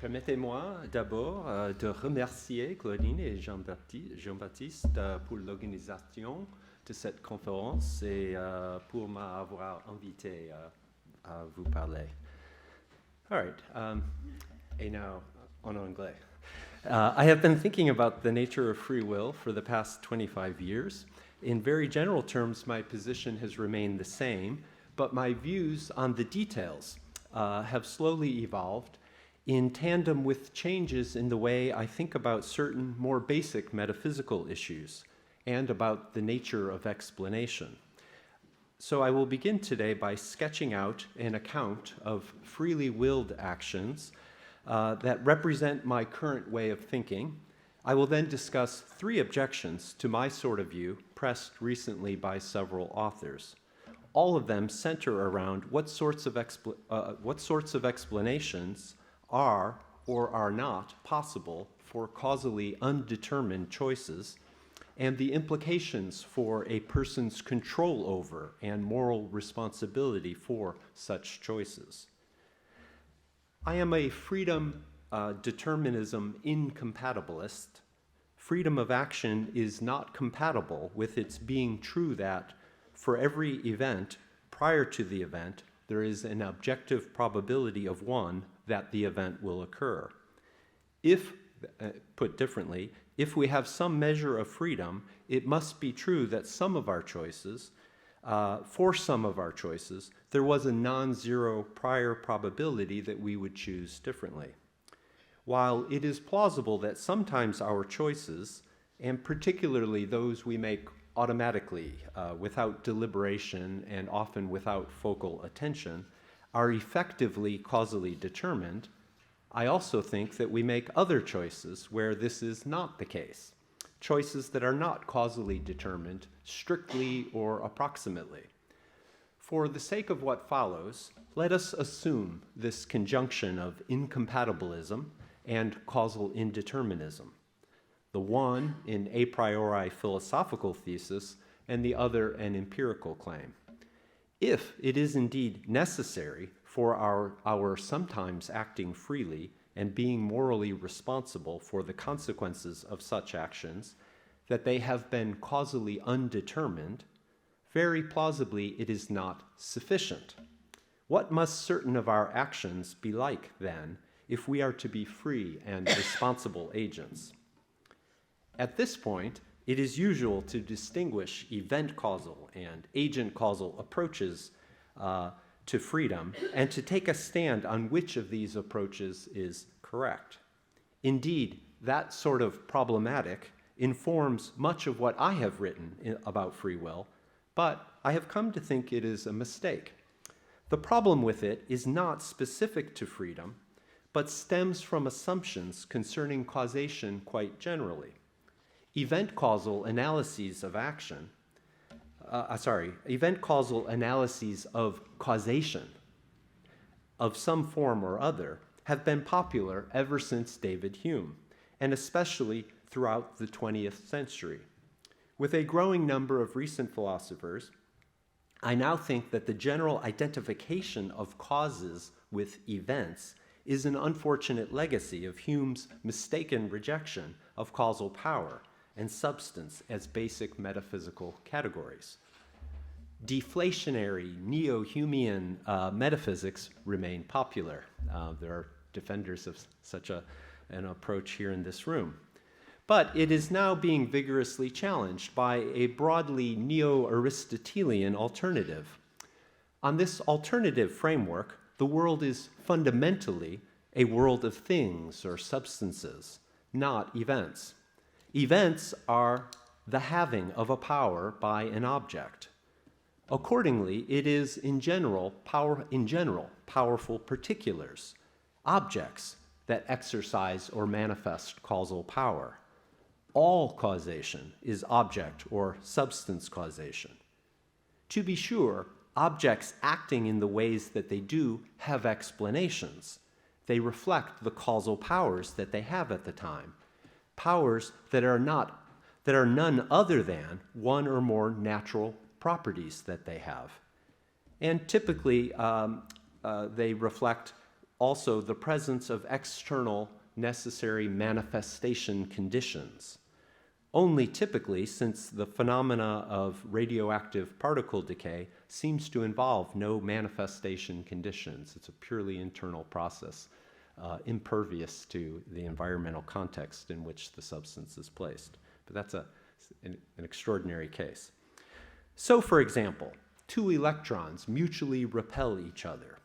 Permettez-moi d'abord de remercier Claudine et Jean-Baptiste pour l'organisation de cette conférence et pour m'avoir invité à vous parler. All right. Et now, en anglais. I have been thinking about the nature of free will for the past 25 years. In very general terms, my position has remained the same, but my views on the details have slowly evolved in tandem with changes in the way I think about certain more basic metaphysical issues and about the nature of explanation. So I will begin today by sketching out an account of freely willed actions that represent my current way of thinking. I will then discuss 3 objections to my sort of view pressed recently by several authors. All of them center around what sorts of explanations are or are not possible for causally undetermined choices, and the implications for a person's control over and moral responsibility for such choices. I am a freedom determinism incompatibilist. Freedom of action is not compatible with its being true that for every event prior to the event, there is an objective probability of 1 that the event will occur. If, put differently, if we have some measure of freedom, it must be true that some of our choices, for some of our choices, there was a non-zero prior probability that we would choose differently. While it is plausible that sometimes our choices, and particularly those we make automatically, without deliberation and often without focal attention, are effectively causally determined, I also think that we make other choices where this is not the case, choices that are not causally determined strictly or approximately. For the sake of what follows, let us assume this conjunction of incompatibilism and causal indeterminism, the one an a priori philosophical thesis and the other an empirical claim. If it is indeed necessary for our sometimes acting freely and being morally responsible for the consequences of such actions, that they have been causally undetermined, very plausibly it is not sufficient. What must certain of our actions be like, then, if we are to be free and responsible agents? At this point, it is usual to distinguish event-causal and agent-causal approaches to freedom and to take a stand on which of these approaches is correct. Indeed, that sort of problematic informs much of what I have written about free will, but I have come to think it is a mistake. The problem with it is not specific to freedom, but stems from assumptions concerning causation quite generally. Event-causal analyses of action, event-causal analyses of causation of some form or other have been popular ever since David Hume, and especially throughout the 20th century. With a growing number of recent philosophers, I now think that the general identification of causes with events is an unfortunate legacy of Hume's mistaken rejection of causal power and substance as basic metaphysical categories. Deflationary neo-Humean metaphysics remain popular. There are defenders of such an approach here in this room. But it is now being vigorously challenged by a broadly neo-Aristotelian alternative. On this alternative framework, the world is fundamentally a world of things or substances, not events. Events are the having of a power by an object. Accordingly, it is in general powerful particulars, objects that exercise or manifest causal power. All causation is object or substance causation. To be sure, objects acting in the ways that they do have explanations. They reflect the causal powers that they have at the time, powers that are none other than one or more natural properties that they have. And typically, they reflect also the presence of external necessary manifestation conditions. Only typically, since the phenomena of radioactive particle decay seems to involve no manifestation conditions. It's a purely internal process, impervious to the environmental context in which the substance is placed. But that's an extraordinary case. So, for example, two electrons mutually repel each other.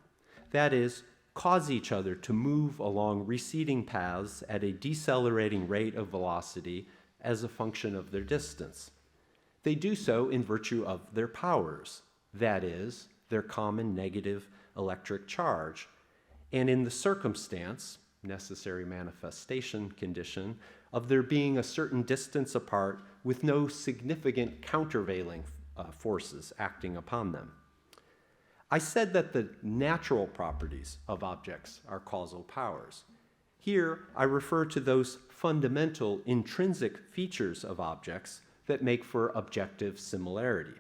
That is, cause each other to move along receding paths at a decelerating rate of velocity as a function of their distance. They do so in virtue of their powers, that is, their common negative electric charge, and in the circumstance, necessary manifestation condition, of there being a certain distance apart with no significant countervailing forces acting upon them. I said that the natural properties of objects are causal powers. Here, I refer to those fundamental intrinsic features of objects that make for objective similarity.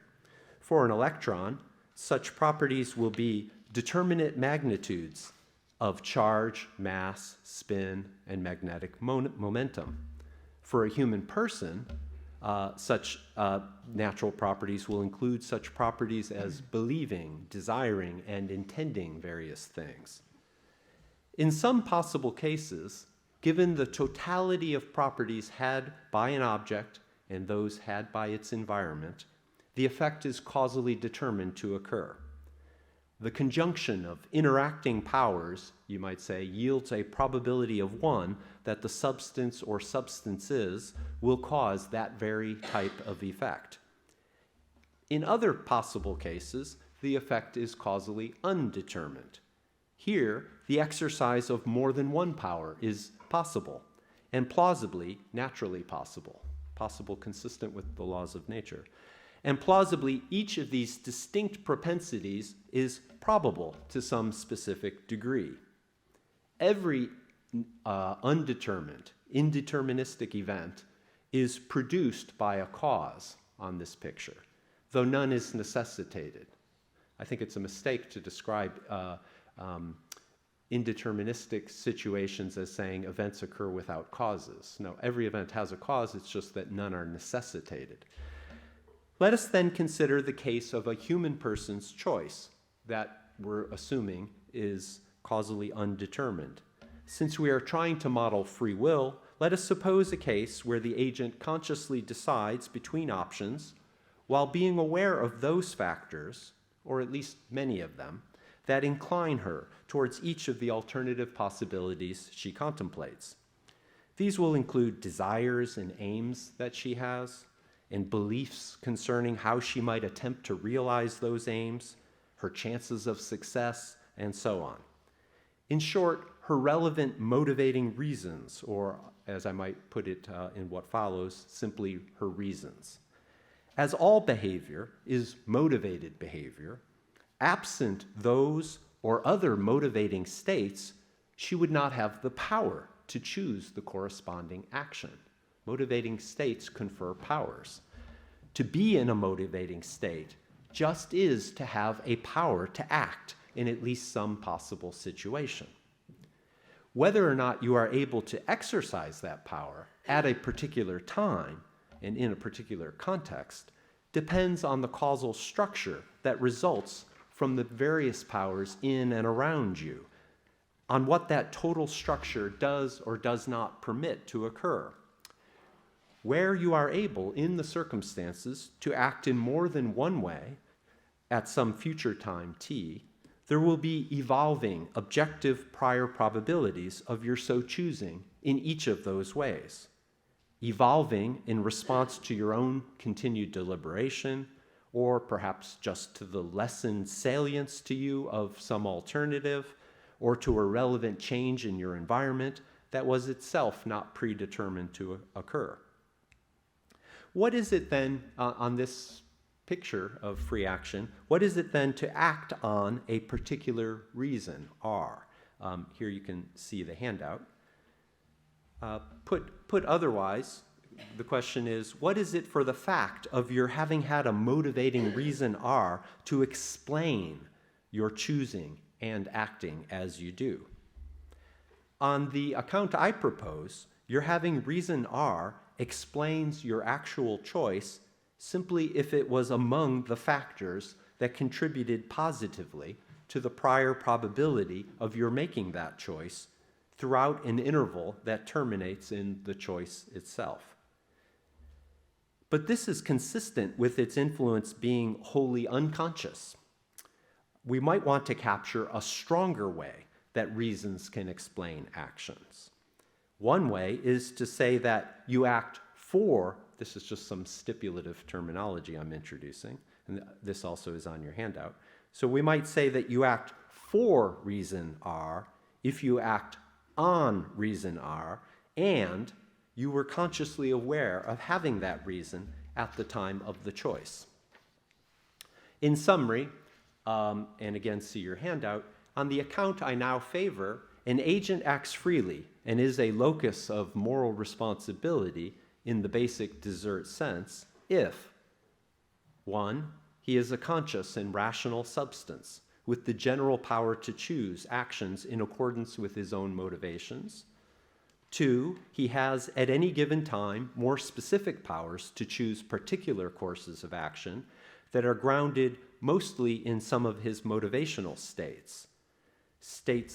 For an electron, such properties will be determinate magnitudes of charge, mass, spin, and magnetic momentum. For a human person, such natural properties will include such properties as believing, desiring, and intending various things. In some possible cases, given the totality of properties had by an object and those had by its environment, the effect is causally determined to occur. The conjunction of interacting powers, you might say, yields a probability of 1 that the substance or substances will cause that very type of effect. In other possible cases, the effect is causally undetermined. Here, the exercise of more than one power is possible, and plausibly, naturally possible consistent with the laws of nature. And plausibly, each of these distinct propensities is probable to some specific degree. Every undetermined, indeterministic event is produced by a cause on this picture, though none is necessitated. I think it's a mistake to describe indeterministic situations as saying events occur without causes. No, every event has a cause, it's just that none are necessitated. Let us then consider the case of a human person's choice that we're assuming is causally undetermined. Since we are trying to model free will, let us suppose a case where the agent consciously decides between options while being aware of those factors, or at least many of them, that incline her towards each of the alternative possibilities she contemplates. These will include desires and aims that she has, and beliefs concerning how she might attempt to realize those aims, her chances of success, and so on. In short, her relevant motivating reasons, or as I might put it in what follows, simply her reasons. As all behavior is motivated behavior, absent those or other motivating states, she would not have the power to choose the corresponding action. Motivating states confer powers. To be in a motivating state just is to have a power to act in at least some possible situation. Whether or not you are able to exercise that power at a particular time and in a particular context depends on the causal structure that results from the various powers in and around you, on what that total structure does or does not permit to occur. Where you are able, in the circumstances, to act in more than one way at some future time t, there will be evolving objective prior probabilities of your so choosing in each of those ways. Evolving in response to your own continued deliberation, or perhaps just to the lessened salience to you of some alternative, or to a relevant change in your environment that was itself not predetermined to occur. What is it then, on this picture of free action, what is it then to act on a particular reason, R? Here you can see the handout. Put otherwise, the question is, what is it for the fact of your having had a motivating reason R to explain your choosing and acting as you do? On the account I propose, your having reason R explains your actual choice simply if it was among the factors that contributed positively to the prior probability of your making that choice throughout an interval that terminates in the choice itself. But this is consistent with its influence being wholly unconscious. We might want to capture a stronger way that reasons can explain actions. One way is to say that you act for, this is just some stipulative terminology I'm introducing, and this also is on your handout. So we might say that you act for reason R if you act on reason R, and you were consciously aware of having that reason at the time of the choice. In summary, and again see your handout, on the account I now favor, an agent acts freely and is a locus of moral responsibility in the basic desert sense if, 1, he is a conscious and rational substance with the general power to choose actions in accordance with his own motivations. 2, he has at any given time more specific powers to choose particular courses of action that are grounded mostly in some of his motivational states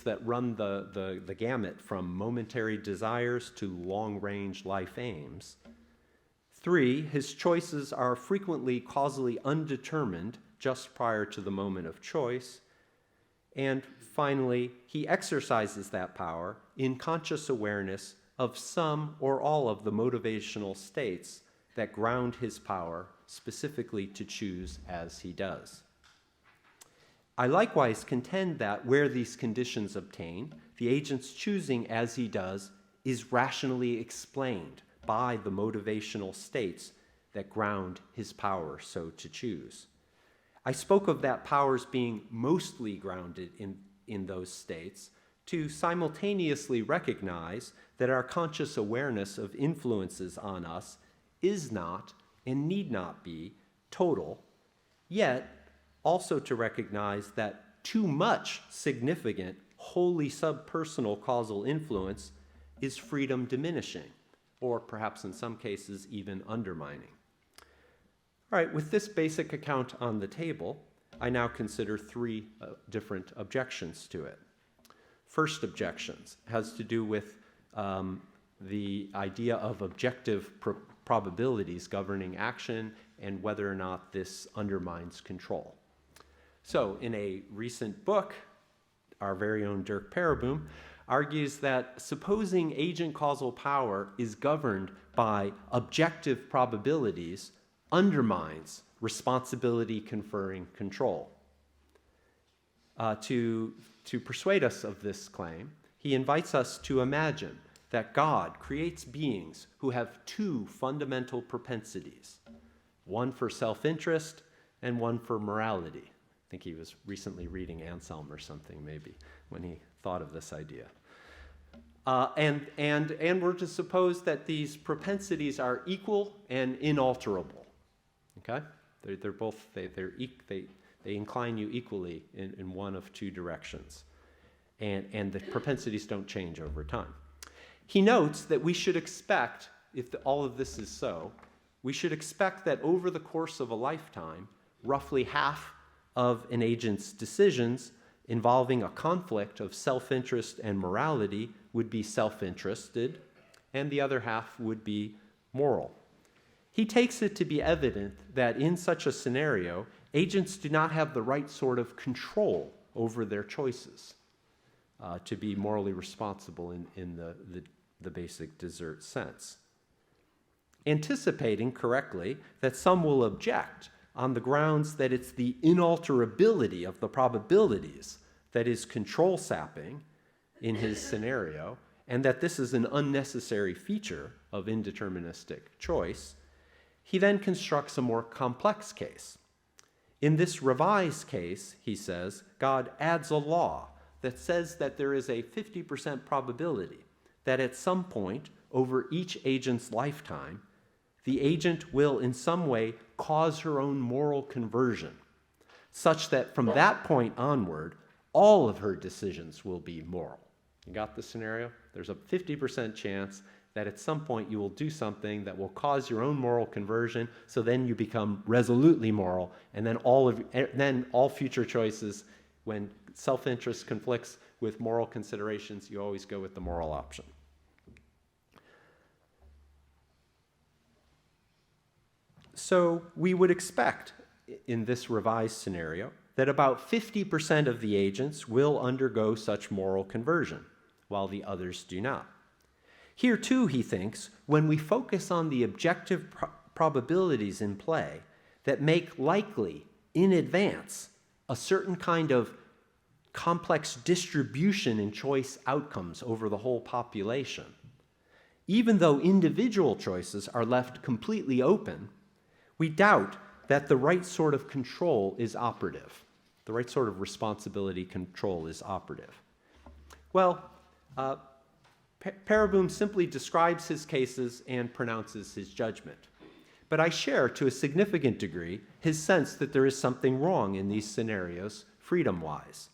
that run the gamut from momentary desires to long-range life aims. 3, his choices are frequently causally undetermined just prior to the moment of choice. And finally, he exercises that power in conscious awareness of some or all of the motivational states that ground his power specifically to choose as he does. I likewise contend that where these conditions obtain, the agent's choosing as he does is rationally explained by the motivational states that ground his power so to choose. I spoke of that powers being mostly grounded in those states to simultaneously recognize that our conscious awareness of influences on us is not and need not be total, yet also to recognize that too much significant, wholly subpersonal causal influence is freedom diminishing, or perhaps in some cases even undermining. All right, with this basic account on the table, I now consider 3 different objections to it. First objection has to do with the idea of objective probabilities governing action and whether or not this undermines control. So in a recent book, our very own Derk Pereboom argues that supposing agent causal power is governed by objective probabilities undermines responsibility conferring control. To persuade us of this claim, he invites us to imagine that God creates beings who have two fundamental propensities, one for self-interest and one for morality. I think he was recently reading Anselm or something, maybe, when he thought of this idea. And we're to suppose that these propensities are equal and inalterable. Okay, they're both they incline you equally in one of two directions, and the propensities don't change over time. He notes that we should expect, if all of this is so, we should expect that over the course of a lifetime, roughly half of an agent's decisions involving a conflict of self-interest and morality would be self-interested, and the other half would be moral. He takes it to be evident that in such a scenario, agents do not have the right sort of control over their choices to be morally responsible in the basic desert sense. Anticipating correctly that some will object on the grounds that it's the inalterability of the probabilities that is control sapping in his scenario, and that this is an unnecessary feature of indeterministic choice, he then constructs a more complex case. In this revised case, he says, God adds a law that says that there is a 50% probability that at some point over each agent's lifetime, the agent will in some way cause her own moral conversion, such that from that point onward, all of her decisions will be moral. You got the scenario? There's a 50% chance that at some point you will do something that will cause your own moral conversion, so then you become resolutely moral, and then all future choices, when self-interest conflicts with moral considerations, you always go with the moral option. So we would expect in this revised scenario that about 50% of the agents will undergo such moral conversion, while the others do not. Here too, he thinks, when we focus on the objective probabilities in play that make likely in advance a certain kind of complex distribution in choice outcomes over the whole population, even though individual choices are left completely open, we doubt that the right sort of control is operative. The right sort of responsibility control is operative. Well, Pereboom simply describes his cases and pronounces his judgment. But I share, to a significant degree, his sense that there is something wrong in these scenarios, freedom-wise.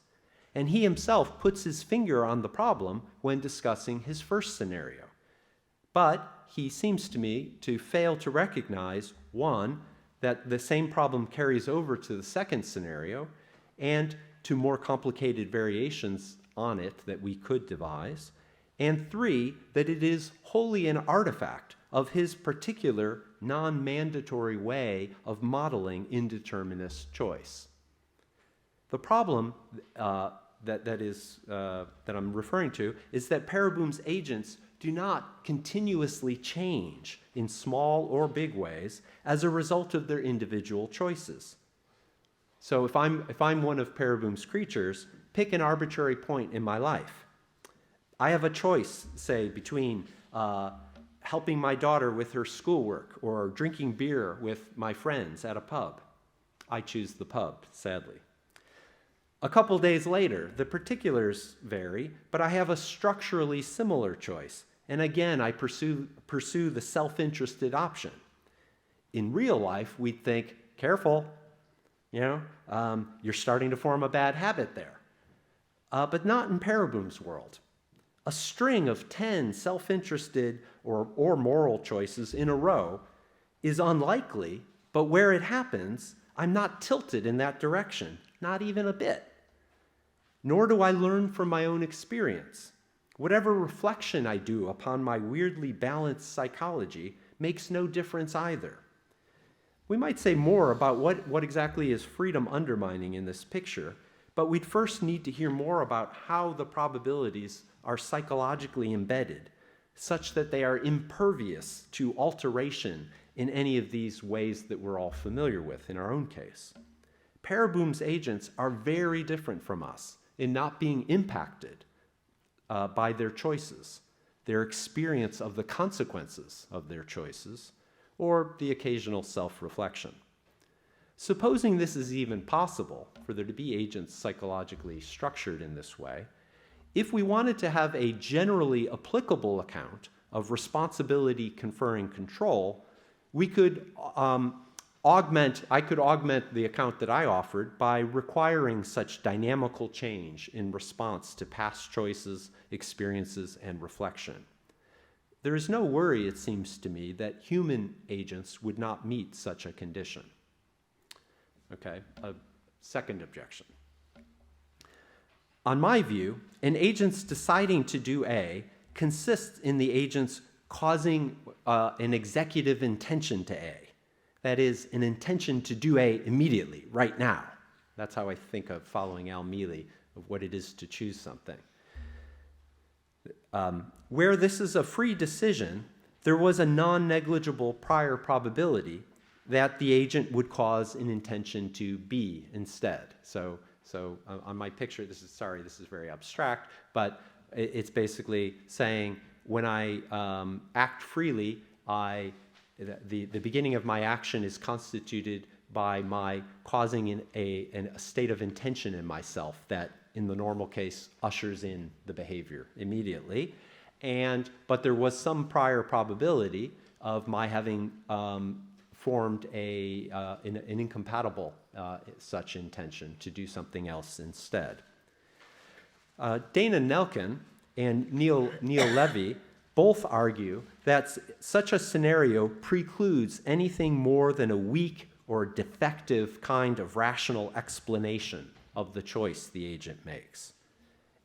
And he himself puts his finger on the problem when discussing his first scenario. But he seems to me to fail to recognize, one, that the same problem carries over to the second scenario and to more complicated variations on it that we could devise, and three, that it is wholly an artifact of his particular non-mandatory way of modeling indeterminist choice. The problem that I'm referring to is that Pereboom's agents do not continuously change in small or big ways as a result of their individual choices. So if I'm one of Pereboom's creatures, pick an arbitrary point in my life. I have a choice, say, between helping my daughter with her schoolwork or drinking beer with my friends at a pub. I choose the pub, sadly. A couple days later, the particulars vary, but I have a structurally similar choice. And again, I pursue the self-interested option. In real life, we'd think, careful, you're starting to form a bad habit there. But not in Pereboom's world. A string of 10 self-interested or moral choices in a row is unlikely, but where it happens, I'm not tilted in that direction, not even a bit. Nor do I learn from my own experience. Whatever reflection I do upon my weirdly balanced psychology makes no difference either. We might say more about what exactly is freedom undermining in this picture, but we'd first need to hear more about how the probabilities are psychologically embedded, such that they are impervious to alteration in any of these ways that we're all familiar with in our own case. Pereboom's agents are very different from us in not being impacted by their choices, their experience of the consequences of their choices, or the occasional self-reflection. Supposing this is even possible, for there to be agents psychologically structured in this way, if we wanted to have a generally applicable account of responsibility conferring control, we could I could augment the account that I offered by requiring such dynamical change in response to past choices, experiences, and reflection. There is no worry, it seems to me, that human agents would not meet such a condition. Okay, a second objection. On my view, an agent's deciding to do A consists in the agent's causing an executive intention to A. That is, an intention to do A immediately, right now. That's how I think of, following Al Mealy, of what it is to choose something. Where this is a free decision, there was a non-negligible prior probability that the agent would cause an intention to B instead. So on my picture, this is very abstract, but it's basically saying when I act freely, the beginning of my action is constituted by my causing a state of intention in myself that, in the normal case, ushers in the behavior immediately. But there was some prior probability of my having formed an incompatible such intention to do something else instead. Dana Nelkin and Neil Levy both argue that such a scenario precludes anything more than a weak or defective kind of rational explanation of the choice the agent makes.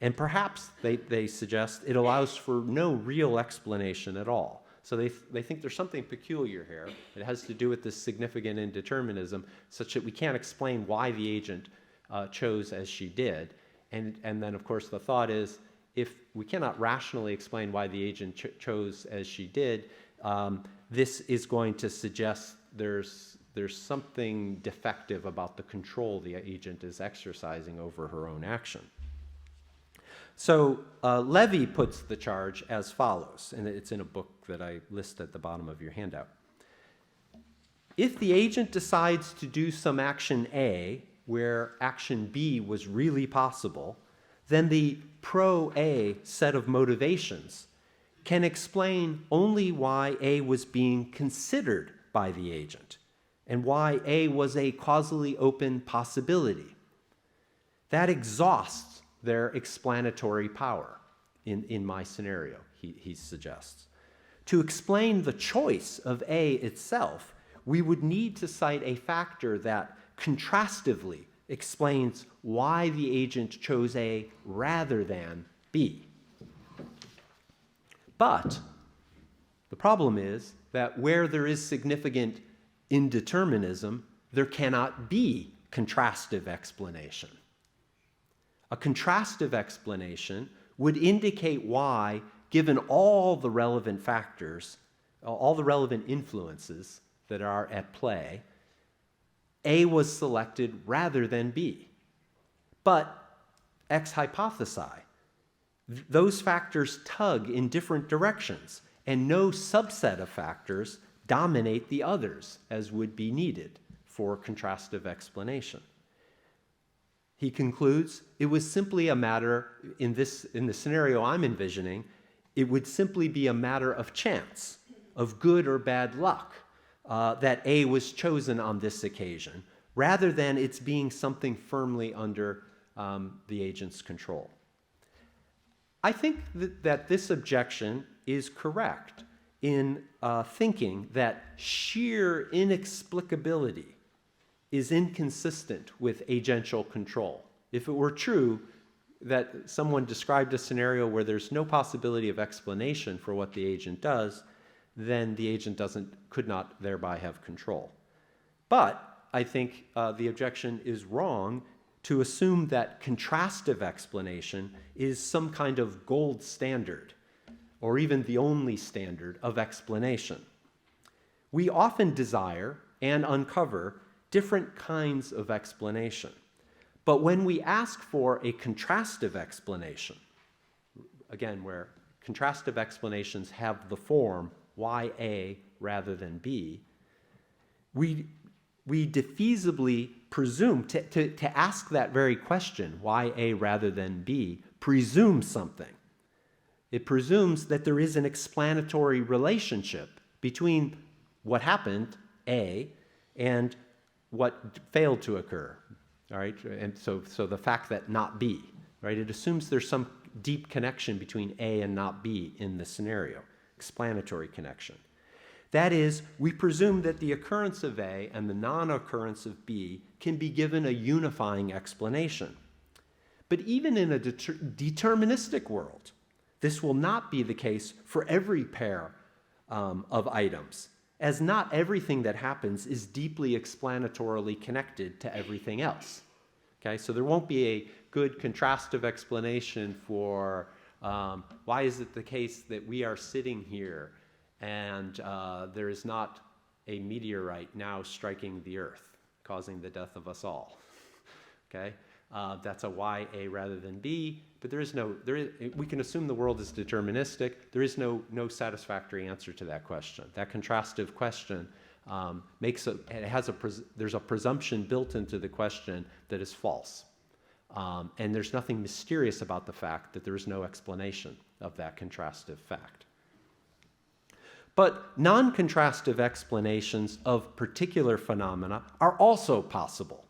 And perhaps, they suggest, it allows for no real explanation at all. So they think there's something peculiar here. It has to do with this significant indeterminism, such that we can't explain why the agent chose as she did. And then, of course, the thought is, if we cannot rationally explain why the agent chose as she did, this is going to suggest there's something defective about the control the agent is exercising over her own action. So Levy puts the charge as follows, and it's in a book that I list at the bottom of your handout. If the agent decides to do some action A where action B was really possible, then the pro-A set of motivations can explain only why A was being considered by the agent and why A was a causally open possibility. That exhausts their explanatory power in my scenario, he suggests. To explain the choice of A itself, we would need to cite a factor that contrastively explains why the agent chose A rather than B. But the problem is that where there is significant indeterminism, there cannot be contrastive explanation. A contrastive explanation would indicate why, given all the relevant factors, all the relevant influences that are at play, A was selected rather than B. But ex hypothesi, those factors tug in different directions, and no subset of factors dominate the others as would be needed for contrastive explanation. He concludes it was simply a matter, in the scenario I'm envisioning, it would simply be a matter of chance, of good or bad luck, that A was chosen on this occasion, rather than its being something firmly under the agent's control. I think that this objection is correct in thinking that sheer inexplicability is inconsistent with agential control. If it were true, that someone described a scenario where there's no possibility of explanation for what the agent does, then the agent could not thereby have control. But I think the objection is wrong to assume that contrastive explanation is some kind of gold standard, or even the only standard of explanation. We often desire and uncover different kinds of explanation. But when we ask for a contrastive explanation, again, where contrastive explanations have the form why A rather than B, we defeasibly presume, to ask that very question, why A rather than B, presumes something. It presumes that there is an explanatory relationship between what happened, A, and what failed to occur, all right? And so the fact that not B, right? It assumes there's some deep connection between A and not B in the scenario, explanatory connection. That is, we presume that the occurrence of A and the non-occurrence of B can be given a unifying explanation. But even in a deterministic world, this will not be the case for every pair of items, as not everything that happens is deeply explanatorily connected to everything else. Okay, so there won't be a good contrastive explanation for why is it the case that we are sitting here and there is not a meteorite now striking the Earth, causing the death of us all. Okay, that's a why A rather than B, but we can assume the world is deterministic. There is no satisfactory answer to that question. That contrastive question there's a presumption built into the question that is false. And there's nothing mysterious about the fact that there is no explanation of that contrastive fact. But non-contrastive explanations of particular phenomena are also possible.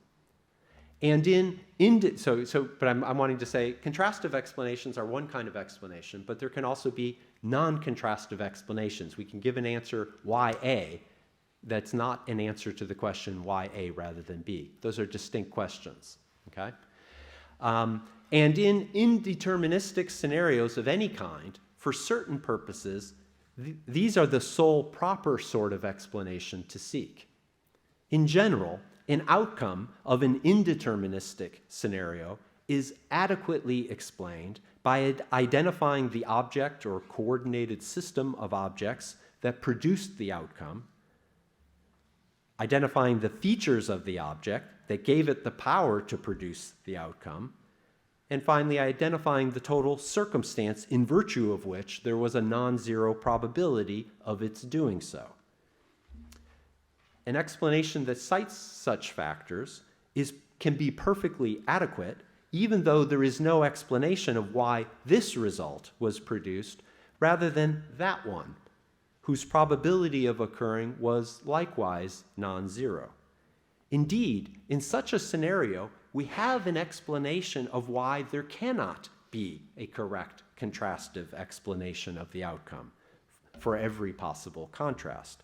And but I'm wanting to say contrastive explanations are one kind of explanation, but there can also be non-contrastive explanations. We can give an answer why A that's not an answer to the question why A rather than B. Those are distinct questions, okay? And in indeterministic scenarios of any kind, for certain purposes, these are the sole proper sort of explanation to seek. In general, an outcome of an indeterministic scenario is adequately explained by identifying the object or coordinated system of objects that produced the outcome, identifying the features of the object that gave it the power to produce the outcome, and finally identifying the total circumstance in virtue of which there was a non-zero probability of its doing so. An explanation that cites such factors can be perfectly adequate, even though there is no explanation of why this result was produced rather than that one, whose probability of occurring was likewise non-zero. Indeed, in such a scenario, we have an explanation of why there cannot be a correct contrastive explanation of the outcome for every possible contrast.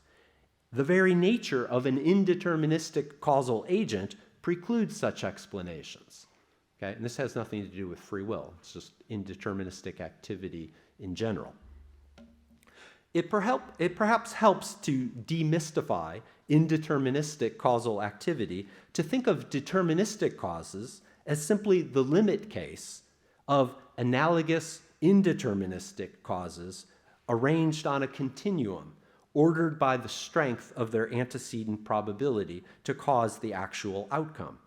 The very nature of an indeterministic causal agent precludes such explanations. Okay? And this has nothing to do with free will. It's just indeterministic activity in general. It perhaps helps to demystify indeterministic causal activity to think of deterministic causes as simply the limit case of analogous indeterministic causes arranged on a continuum, ordered by the strength of their antecedent probability to cause the actual outcome.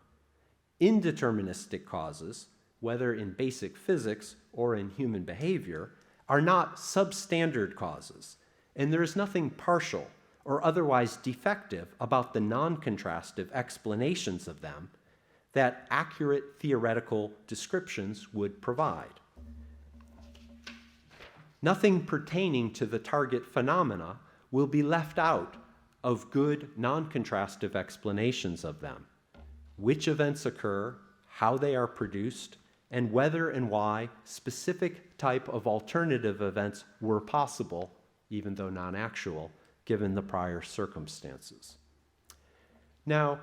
Indeterministic causes, whether in basic physics or in human behavior, are not substandard causes, and there is nothing partial or otherwise defective about the non-contrastive explanations of them that accurate theoretical descriptions would provide. Nothing pertaining to the target phenomena will be left out of good non-contrastive explanations of them. Which events occur, how they are produced, and whether and why specific type of alternative events were possible, even though non-actual, given the prior circumstances. Now,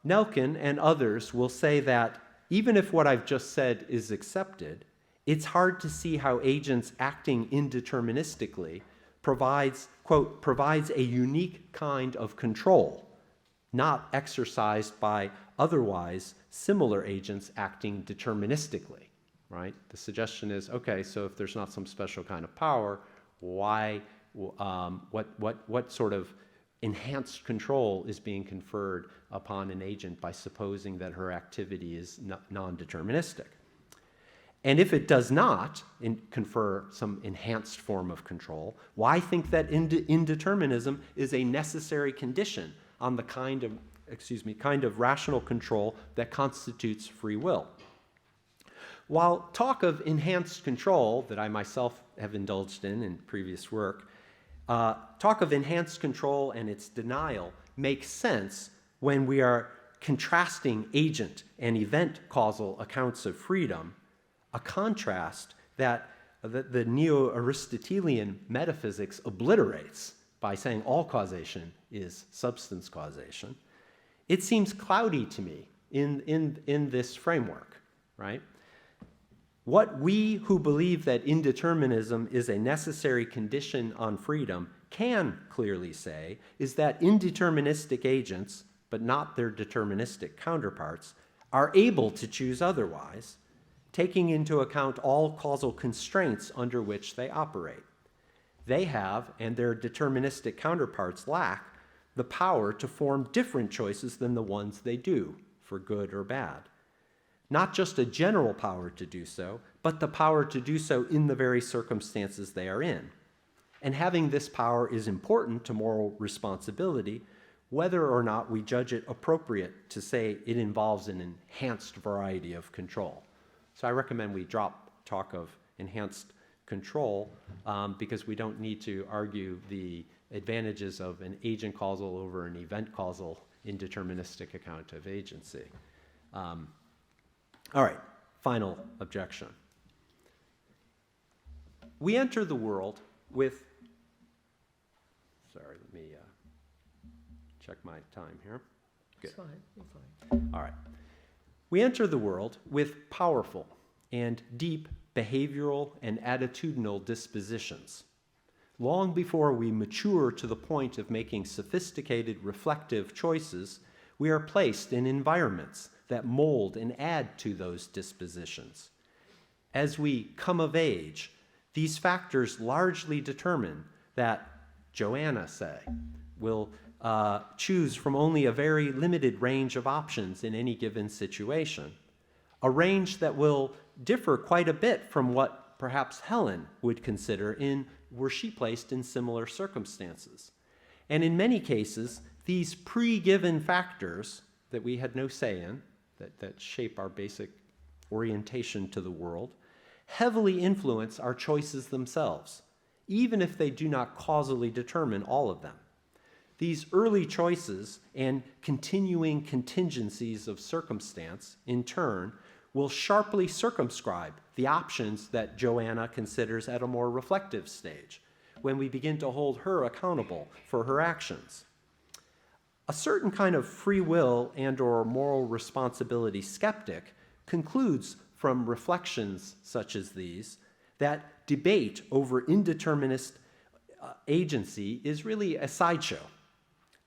Nelkin and others will say that even if what I've just said is accepted, it's hard to see how agents acting indeterministically provides, quote, provides a unique kind of control, not exercised by otherwise similar agents acting deterministically, right? The suggestion is, okay, so if there's not some special kind of power, why, what sort of enhanced control is being conferred upon an agent by supposing that her activity is non-deterministic? And if it does not confer some enhanced form of control, why think that indeterminism is a necessary condition on the kind of rational control that constitutes free will? While talk of enhanced control, that I myself have indulged in previous work, talk of enhanced control and its denial makes sense when we are contrasting agent and event causal accounts of freedom, a contrast that the neo-Aristotelian metaphysics obliterates by saying all causation is substance causation. It seems cloudy to me in this framework, right? What we who believe that indeterminism is a necessary condition on freedom can clearly say is that indeterministic agents, but not their deterministic counterparts, are able to choose otherwise, taking into account all causal constraints under which they operate. They have, and their deterministic counterparts lack, the power to form different choices than the ones they do, for good or bad. Not just a general power to do so, but the power to do so in the very circumstances they are in. And having this power is important to moral responsibility, whether or not we judge it appropriate to say it involves an enhanced variety of control. So I recommend we drop talk of enhanced control because we don't need to argue the advantages of an agent causal over an event causal indeterministic account of agency. All right, final objection. We enter the world with, sorry, let me check my time here. Good. It's fine, you're fine. All right. We enter the world with powerful and deep behavioral and attitudinal dispositions. Long before we mature to the point of making sophisticated reflective choices, we are placed in environments that mold and add to those dispositions. As we come of age, these factors largely determine that Joana, say, will choose from only a very limited range of options in any given situation, a range that will differ quite a bit from what perhaps Helen would consider were she placed in similar circumstances. And in many cases, these pre-given factors that we had no say in, that shape our basic orientation to the world, heavily influence our choices themselves, even if they do not causally determine all of them. These early choices and continuing contingencies of circumstance, in turn, will sharply circumscribe the options that Joana considers at a more reflective stage, when we begin to hold her accountable for her actions. A certain kind of free will and/or moral responsibility skeptic concludes from reflections such as these that debate over indeterminist agency is really a sideshow.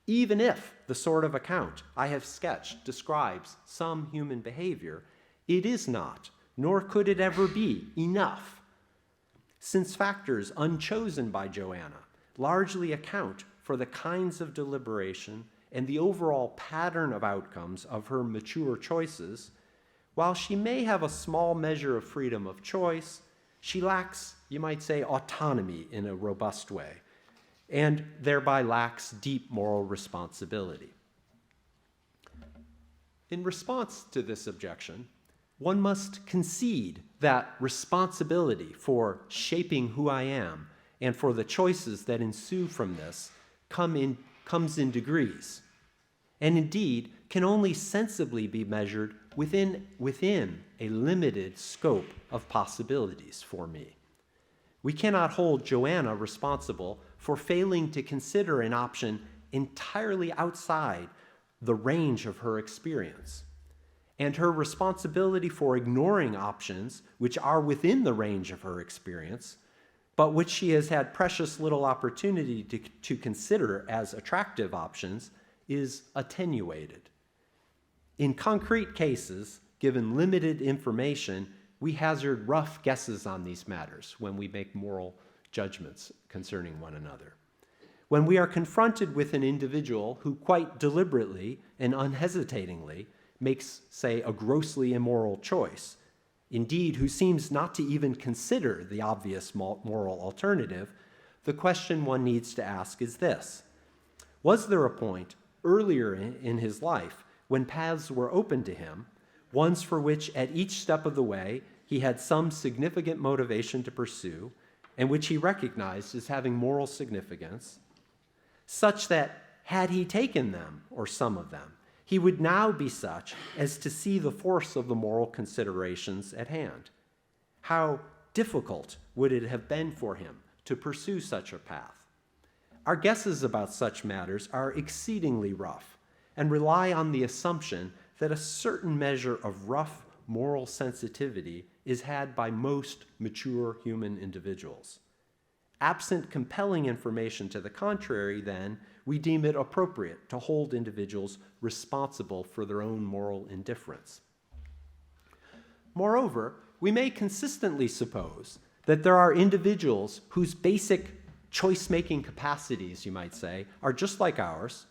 Even if the sort of account I have sketched describes some human behavior, it is not, nor could it ever be, enough, since factors unchosen by Joana largely account for the kinds of deliberation and the overall pattern of outcomes of her mature choices. While she may have a small measure of freedom of choice, she lacks, you might say, autonomy in a robust way, and thereby lacks deep moral responsibility. In response to this objection, one must concede that responsibility for shaping who I am and for the choices that ensue from this comes in degrees, and indeed can only sensibly be measured within a limited scope of possibilities for me. We cannot hold Joana responsible for failing to consider an option entirely outside the range of her experience. and her responsibility for ignoring options which are within the range of her experience, but which she has had precious little opportunity to consider as attractive options, is attenuated. In concrete cases, given limited information, we hazard rough guesses on these matters when we make moral judgments concerning one another. When we are confronted with an individual who quite deliberately and unhesitatingly makes, say, a grossly immoral choice, indeed who seems not to even consider the obvious moral alternative, the question one needs to ask is this: was there a point earlier in his life when paths were open to him, ones for which at each step of the way he had some significant motivation to pursue, and which he recognized as having moral significance, such that had he taken them, or some of them, he would now be such as to see the force of the moral considerations at hand? How difficult would it have been for him to pursue such a path? Our guesses about such matters are exceedingly rough and rely on the assumption that a certain measure of rough moral sensitivity is had by most mature human individuals. Absent compelling information to the contrary, then, we deem it appropriate to hold individuals responsible for their own moral indifference. Moreover, we may consistently suppose that there are individuals whose basic choice-making capacities, you might say, are just like ours,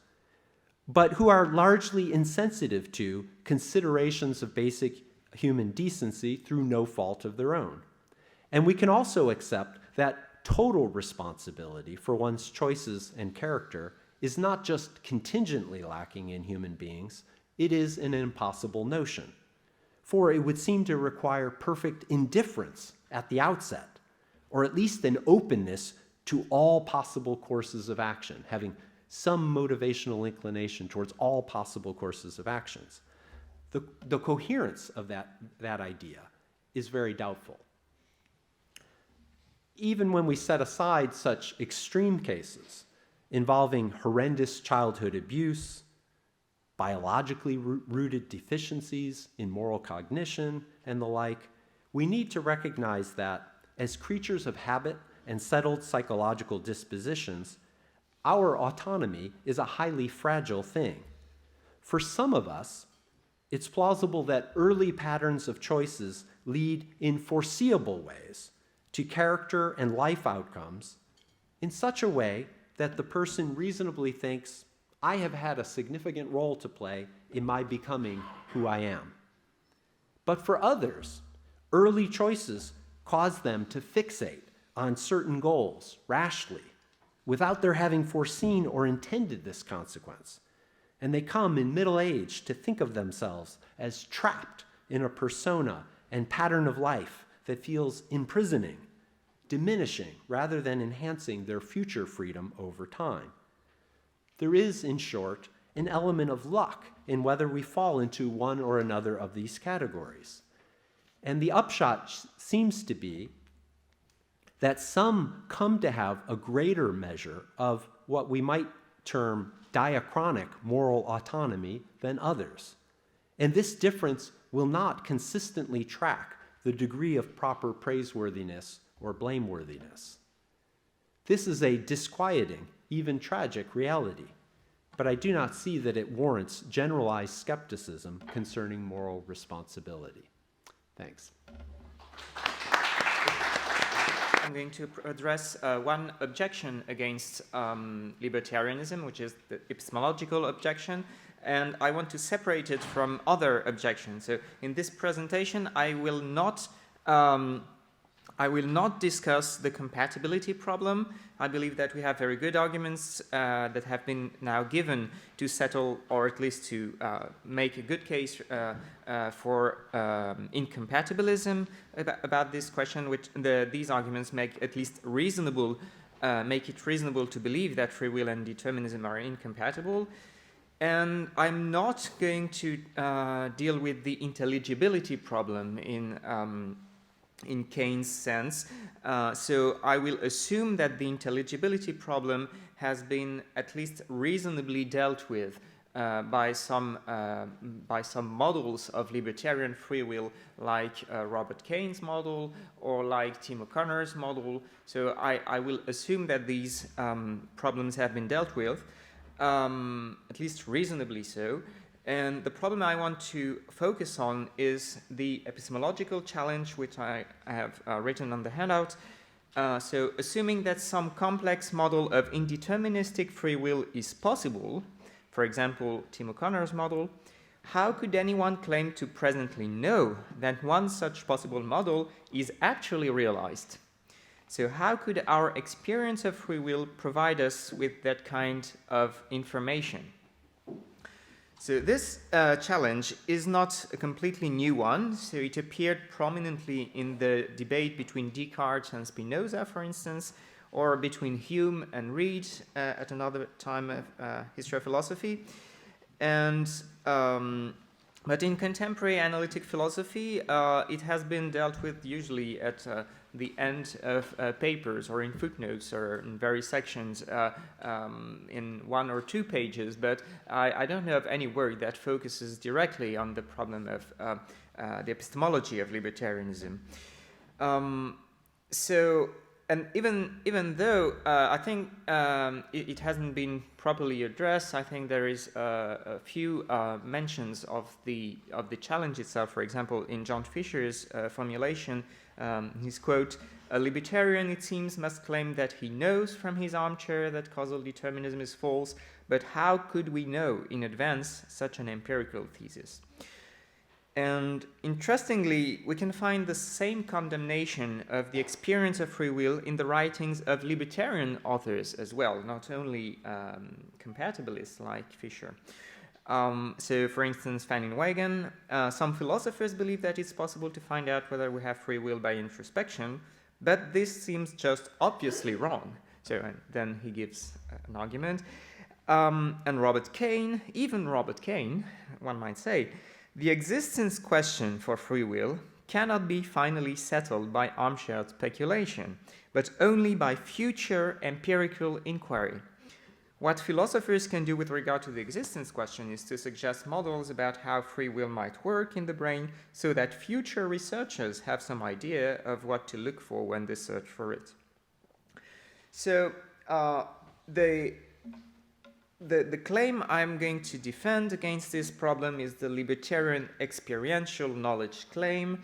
but who are largely insensitive to considerations of basic human decency through no fault of their own. And we can also accept that total responsibility for one's choices and character is not just contingently lacking in human beings, it is an impossible notion. For it would seem to require perfect indifference at the outset, or at least an openness to all possible courses of action, having some motivational inclination towards all possible courses of actions. The coherence of that idea is very doubtful. Even when we set aside such extreme cases involving horrendous childhood abuse, biologically rooted deficiencies in moral cognition, and the like, we need to recognize that as creatures of habit and settled psychological dispositions, our autonomy is a highly fragile thing. For some of us, it's plausible that early patterns of choices lead in foreseeable ways to character and life outcomes in such a way that the person reasonably thinks, I have had a significant role to play in my becoming who I am. But for others, early choices cause them to fixate on certain goals rashly, without their having foreseen or intended this consequence. And they come in middle age to think of themselves as trapped in a persona and pattern of life that feels imprisoning, diminishing rather than enhancing their future freedom over time. There is, in short, an element of luck in whether we fall into one or another of these categories. And the upshot seems to be that some come to have a greater measure of what we might term diachronic moral autonomy than others. And this difference will not consistently track the degree of proper praiseworthiness or blameworthiness. This is a disquieting, even tragic reality, but I do not see that it warrants generalized skepticism concerning moral responsibility. Thanks. I'm going to address one objection against libertarianism, which is the epistemological objection, and I want to separate it from other objections. So in this presentation, I will not discuss the compatibility problem. I believe that we have very good arguments that have been now given to settle, or at least to make a good case for incompatibilism about this question, which these arguments make at least reasonable, make it reasonable to believe that free will and determinism are incompatible. And I'm not going to deal with the intelligibility problem in Keynes' sense. So I will assume that the intelligibility problem has been at least reasonably dealt with by some models of libertarian free will, like Robert Kane's model or like Tim O'Connor's model. So I will assume that these problems have been dealt with, at least reasonably so. And the problem I want to focus on is the epistemological challenge, which I have written on the handout. So assuming that some complex model of indeterministic free will is possible, for example, Tim O'Connor's model, how could anyone claim to presently know that one such possible model is actually realized? So how could our experience of free will provide us with that kind of information? So this challenge is not a completely new one. So it appeared prominently in the debate between Descartes and Spinoza, for instance, or between Hume and Reid at another time of history of philosophy. And but in contemporary analytic philosophy, it has been dealt with usually at the end of papers or in footnotes or in various sections in 1 or 2 pages, but I don't know of any work that focuses directly on the problem of the epistemology of libertarianism. And even though I think it hasn't been properly addressed, I think there is a few mentions of the challenge itself. For example, in John Fisher's formulation, his quote, "A libertarian, it seems, must claim that he knows from his armchair that causal determinism is false, but how could we know in advance such an empirical thesis?" And interestingly, we can find the same condemnation of the experience of free will in the writings of libertarian authors as well, not only compatibilists like Fisher. So, for instance, Van Inwagen, some philosophers believe that it's possible to find out whether we have free will by introspection, but this seems just obviously wrong. So, and then he gives an argument. And Robert Kane, even Robert Kane, one might say, the existence question for free will cannot be finally settled by armchair speculation, but only by future empirical inquiry. What philosophers can do with regard to the existence question is to suggest models about how free will might work in the brain so that future researchers have some idea of what to look for when they search for it. So the claim I'm going to defend against this problem is the libertarian experiential knowledge claim.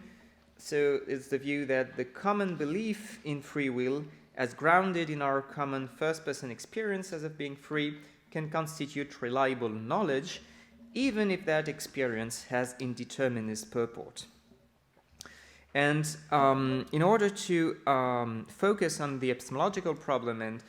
So it's the view that the common belief in free will, as grounded in our common first-person experiences of being free, can constitute reliable knowledge, even if that experience has indeterminist purport. And in order to focus on the epistemological problem, and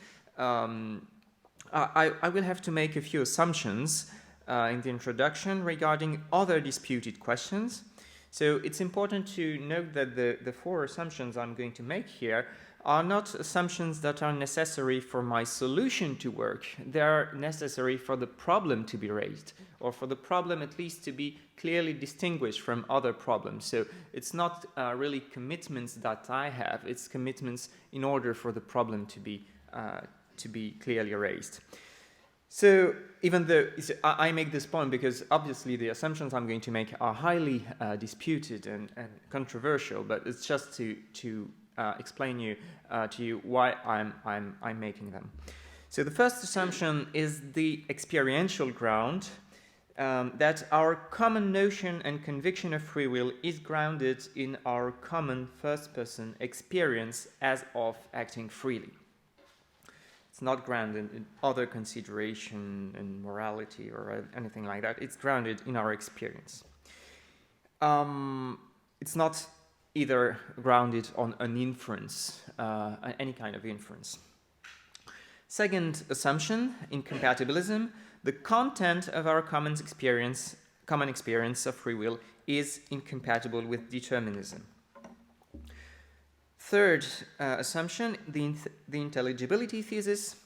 I will have to make a few assumptions in the introduction regarding other disputed questions. So it's important to note that the 4 assumptions I'm going to make here are not assumptions that are necessary for my solution to work. They are necessary for the problem to be raised, or for the problem at least to be clearly distinguished from other problems. So it's not really commitments that I have, it's commitments in order for the problem to be clearly raised. So even though I make this point because obviously the assumptions I'm going to make are highly disputed and controversial, but it's just to explain to you why I'm making them. So the first assumption is the experiential ground, that our common notion and conviction of free will is grounded in our common first-person experience as of acting freely. It's not grounded in other consideration and morality or anything like that. It's grounded in our experience. It's not either grounded on an inference, any kind of inference. Second assumption, in compatibilism, the content of our common experience of free will is incompatible with determinism. Third assumption, the intelligibility thesis,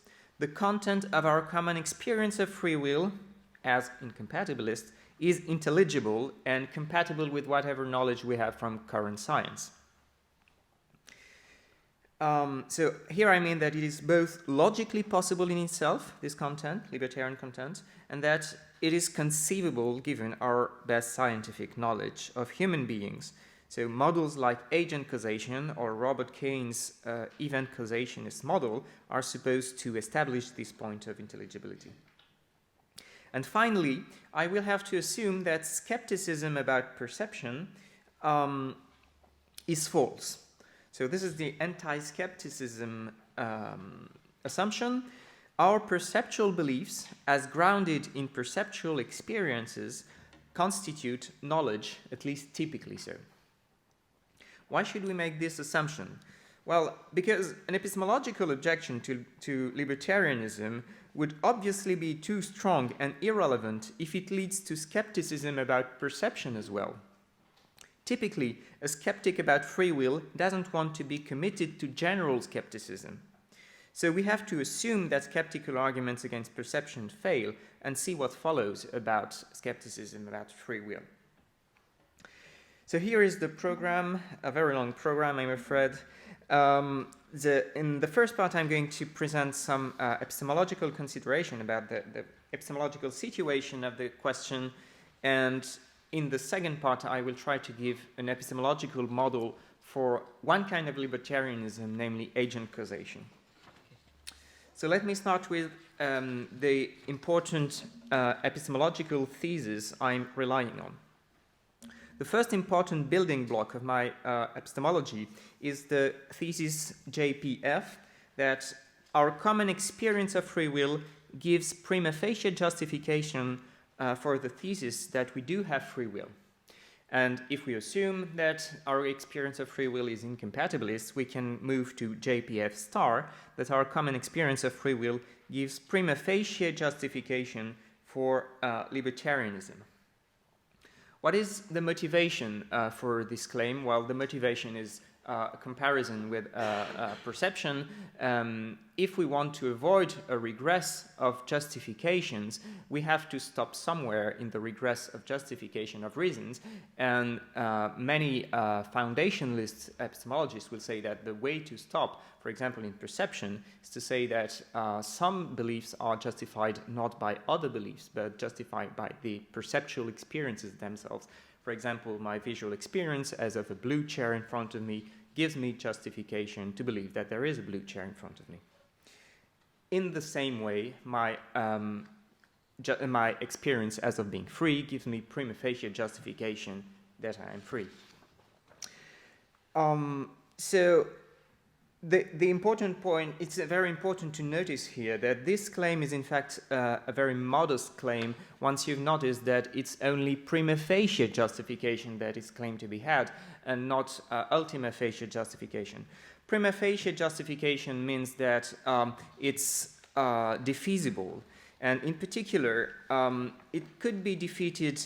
the content of our common experience of free will, as incompatibilist, is intelligible and compatible with whatever knowledge we have from current science. So here I mean that it is both logically possible in itself, this content, libertarian content, and that it is conceivable, given our best scientific knowledge of human beings. So models like Agent-Causation or Robert Kane's Event-Causationist model are supposed to establish this point of intelligibility. And finally, I will have to assume that skepticism about perception is false. So this is the anti-skepticism assumption. Our perceptual beliefs, as grounded in perceptual experiences, constitute knowledge, at least typically so. Why should we make this assumption? Well, because an epistemological objection to libertarianism would obviously be too strong and irrelevant if it leads to skepticism about perception as well. Typically, a skeptic about free will doesn't want to be committed to general skepticism. So we have to assume that skeptical arguments against perception fail and see what follows about skepticism about free will. So here is the program, a very long program, I'm afraid. In the first part, I'm going to present some epistemological consideration about the epistemological situation of the question, and in the second part, I will try to give an epistemological model for one kind of libertarianism, namely agent-causation. So let me start with the important epistemological thesis I'm relying on. The first important building block of my epistemology is the thesis JPF, that our common experience of free will gives prima facie justification for the thesis that we do have free will. And if we assume that our experience of free will is incompatibilist, we can move to JPF star, that our common experience of free will gives prima facie justification for libertarianism. What is the motivation for this claim? Well, the motivation is a comparison with perception. If we want to avoid a regress of justifications, we have to stop somewhere in the regress of justification of reasons. And many foundationalist epistemologists will say that the way to stop, for example, in perception, is to say that some beliefs are justified not by other beliefs, but justified by the perceptual experiences themselves. For example, my visual experience as of a blue chair in front of me gives me justification to believe that there is a blue chair in front of me. In the same way, my experience as of being free gives me prima facie justification that I am free. So the important point, it's very important to notice here that this claim is in fact a very modest claim once you've noticed that it's only prima facie justification that is claimed to be had and not ultima facie justification. Prima facie justification means that it's defeasible, and in particular it could be defeated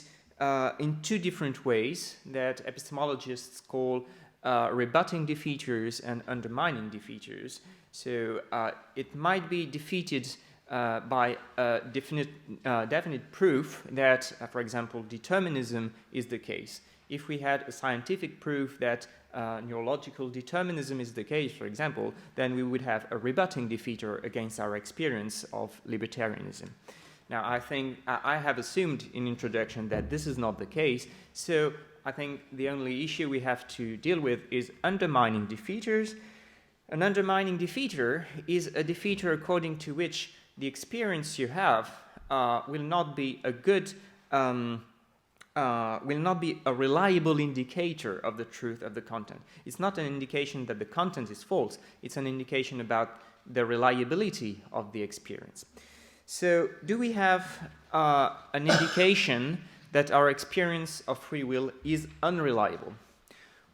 in two different ways that epistemologists call rebutting defeaters and undermining defeaters. So it might be defeated by a definite proof that, for example, determinism is the case. If we had a scientific proof that neurological determinism is the case, for example, then we would have a rebutting defeater against our experience of libertarianism. Now, I think I have assumed in introduction that this is not the case, so I think the only issue we have to deal with is undermining defeaters. An undermining defeater is a defeater according to which the experience you have will not be a good, will not be a reliable indicator of the truth of the content. It's not an indication that the content is false. It's an indication about the reliability of the experience. So, do we have an indication that our experience of free will is unreliable?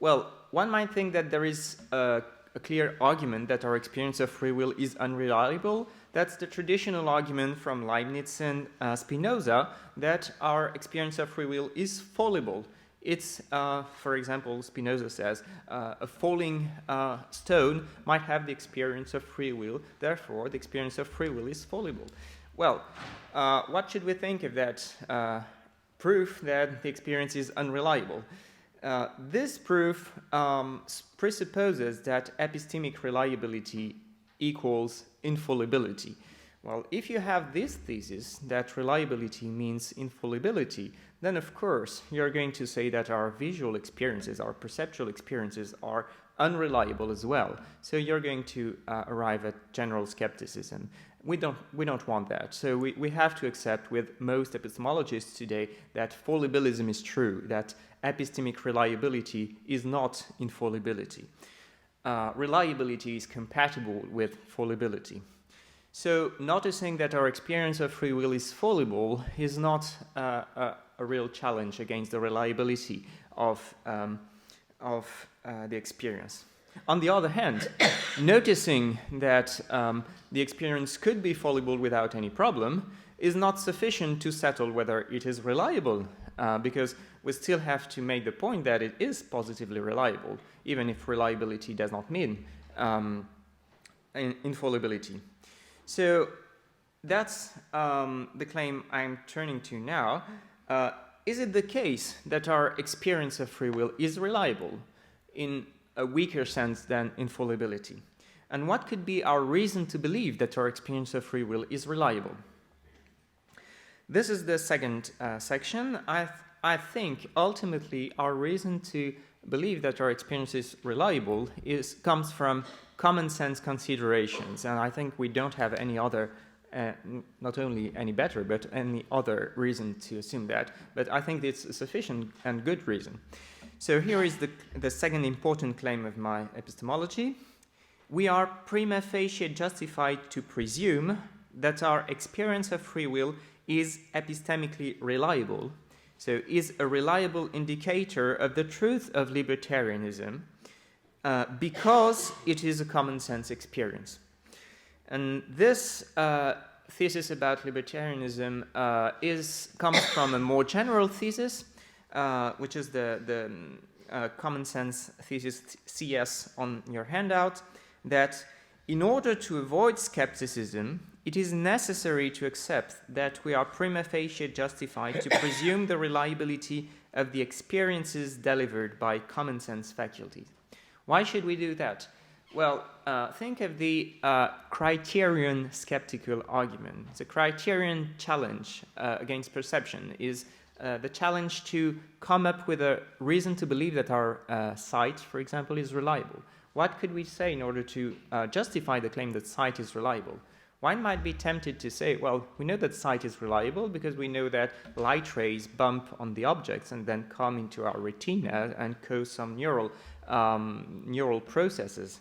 Well, one might think that there is a clear argument that our experience of free will is unreliable. That's the traditional argument from Leibniz and Spinoza, that our experience of free will is fallible. It's, for example, Spinoza says, a falling stone might have the experience of free will, therefore the experience of free will is fallible. Well, what should we think of that proof that the experience is unreliable? This proof presupposes that epistemic reliability equals infallibility. Well, if you have this thesis that reliability means infallibility, then of course you're going to say that our visual experiences, our perceptual experiences are unreliable as well. So you're going to arrive at general skepticism. We don't want that. So we have to accept with most epistemologists today that fallibilism is true, that epistemic reliability is not infallibility. Reliability is compatible with fallibility. So noticing that our experience of free will is fallible is not a real challenge against the reliability of the experience. On the other hand, noticing that the experience could be fallible without any problem is not sufficient to settle whether it is reliable, because we still have to make the point that it is positively reliable, even if reliability does not mean infallibility. So that's the claim I'm turning to now. Is it the case that our experience of free will is reliable in a weaker sense than infallibility? And what could be our reason to believe that our experience of free will is reliable? This is the second section. I think ultimately our reason to believe that our experience is reliable comes from common sense considerations, and I think we don't have any other, not only any better, but any other reason to assume that, but I think it's a sufficient and good reason. So here is the second important claim of my epistemology. We are prima facie justified to presume that our experience of free will is epistemically reliable, so is a reliable indicator of the truth of libertarianism, because it is a common sense experience. And this thesis about libertarianism comes from a more general thesis, which is the common sense thesis CS on your handout, that in order to avoid skepticism, it is necessary to accept that we are prima facie justified to presume the reliability of the experiences delivered by common sense faculties. Why should we do that? Well, think of the criterion skeptical argument. The criterion challenge against perception is the challenge to come up with a reason to believe that our sight, for example, is reliable. What could we say in order to justify the claim that sight is reliable? One might be tempted to say, well, we know that sight is reliable because we know that light rays bump on the objects and then come into our retina and cause some neural processes.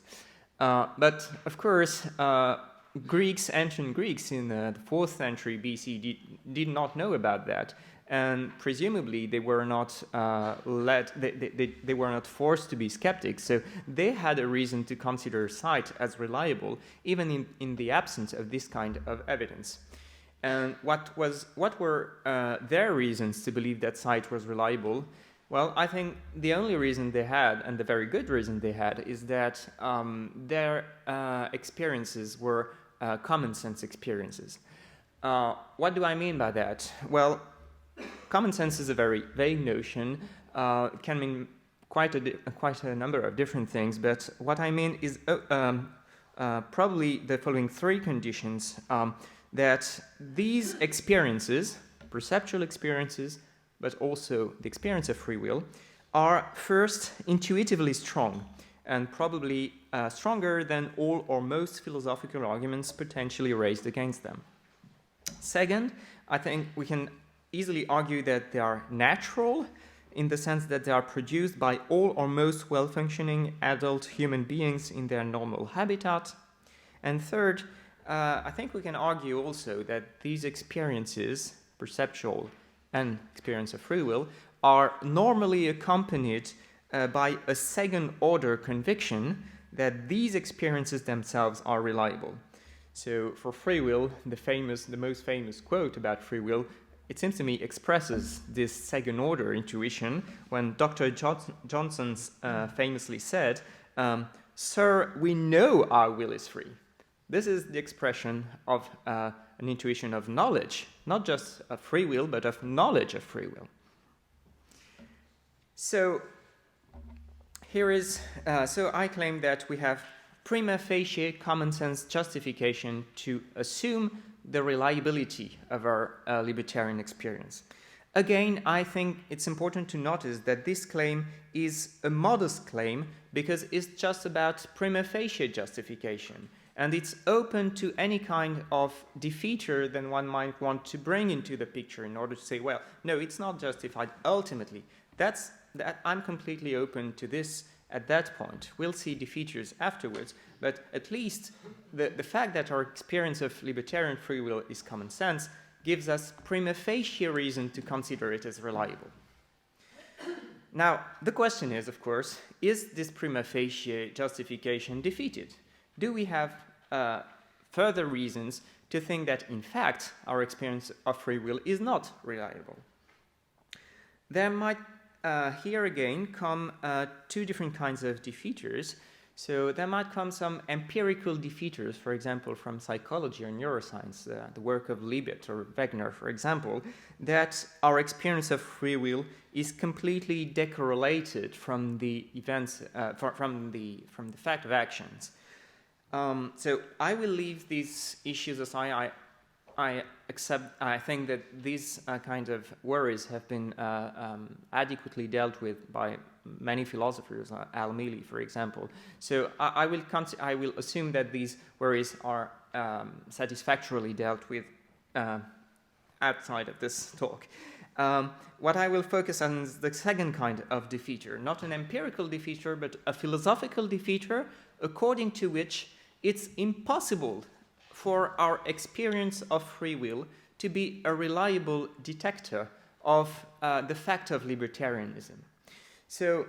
But of course, ancient Greeks in the 4th century BC did not know about that. And presumably they were not they were not forced to be skeptics, so they had a reason to consider sight as reliable, even in the absence of this kind of evidence. And what were their reasons to believe that sight was reliable? Well, I think the only reason they had, and the very good reason they had, is that their experiences were common sense experiences. What do I mean by that? Well, common sense is a very vague notion. It can mean quite a number of different things, but what I mean is probably the following three conditions, that these experiences, perceptual experiences, but also the experience of free will, are first intuitively strong, and probably stronger than all or most philosophical arguments potentially raised against them. Second, I think we can easily argue that they are natural, in the sense that they are produced by all or most well-functioning adult human beings in their normal habitat. And third, I think we can argue also that these experiences, perceptual and experience of free will, are normally accompanied by a second-order conviction that these experiences themselves are reliable. So for free will, the most famous quote about free will, it seems to me, expresses this second-order intuition when Dr. Johnson famously said, "Sir, we know our will is free." This is the expression of an intuition of knowledge, not just of free will, but of knowledge of free will. So here is, so I claim that we have prima facie common sense justification to assume the reliability of our libertarian experience. Again, I think it's important to notice that this claim is a modest claim because it's just about prima facie justification, and it's open to any kind of defeater that one might want to bring into the picture in order to say, well, no, it's not justified ultimately. I'm completely open to this at that point. We'll see defeaters afterwards, but at least the fact that our experience of libertarian free will is common sense gives us prima facie reason to consider it as reliable. Now, the question is, of course, is this prima facie justification defeated? Do we have further reasons to think that, in fact, our experience of free will is not reliable? There might, here again, come two different kinds of defeaters. So there might come some empirical defeaters, for example, from psychology or neuroscience, the work of Libet or Wegener, for example, that our experience of free will is completely decorrelated from the events, from the fact of actions. So I will leave these issues aside. I think that these kind of worries have been adequately dealt with by many philosophers, Al-Mili, for example. So I will assume that these worries are satisfactorily dealt with outside of this talk. What I will focus on is the second kind of defeater, not an empirical defeater, but a philosophical defeater, according to which it's impossible for our experience of free will to be a reliable detector of the fact of libertarianism. So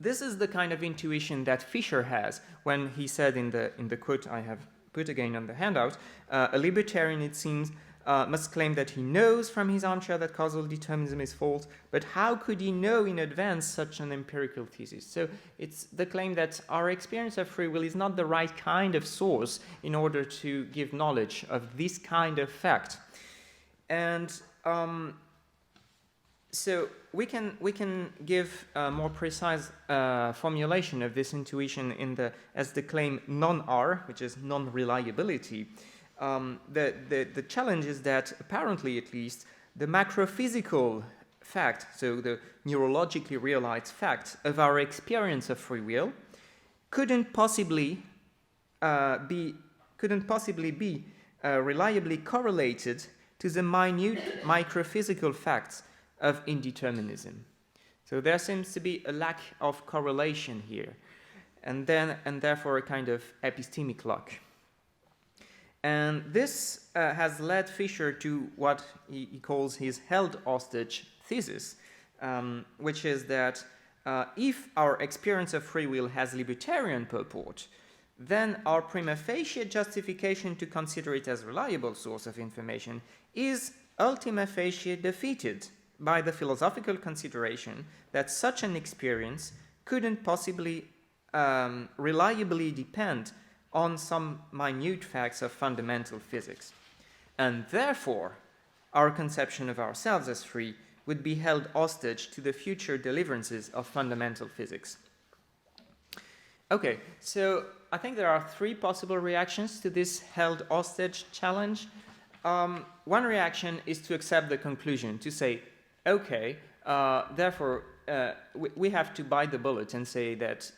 this is the kind of intuition that Fisher has when he said in the quote I have put again on the handout, a libertarian, it seems, must claim that he knows from his armchair that causal determinism is false, but how could he know in advance such an empirical thesis? So it's the claim that our experience of free will is not the right kind of source in order to give knowledge of this kind of fact. And so we can give a more precise formulation of this intuition as the claim non-R, which is non-reliability. The challenge is that apparently, at least, the macrophysical fact, so the neurologically realized fact of our experience of free will, couldn't possibly be reliably correlated to the minute microphysical facts of indeterminism. So there seems to be a lack of correlation here, and therefore a kind of epistemic lock. And this has led Fisher to what he calls his held hostage thesis, which is that if our experience of free will has libertarian purport, then our prima facie justification to consider it as a reliable source of information is ultima facie defeated by the philosophical consideration that such an experience couldn't possibly reliably depend on some minute facts of fundamental physics. And therefore, our conception of ourselves as free would be held hostage to the future deliverances of fundamental physics. Okay, so I think there are three possible reactions to this held hostage challenge. One reaction is to accept the conclusion, to say, okay, therefore, we have to bite the bullet and say that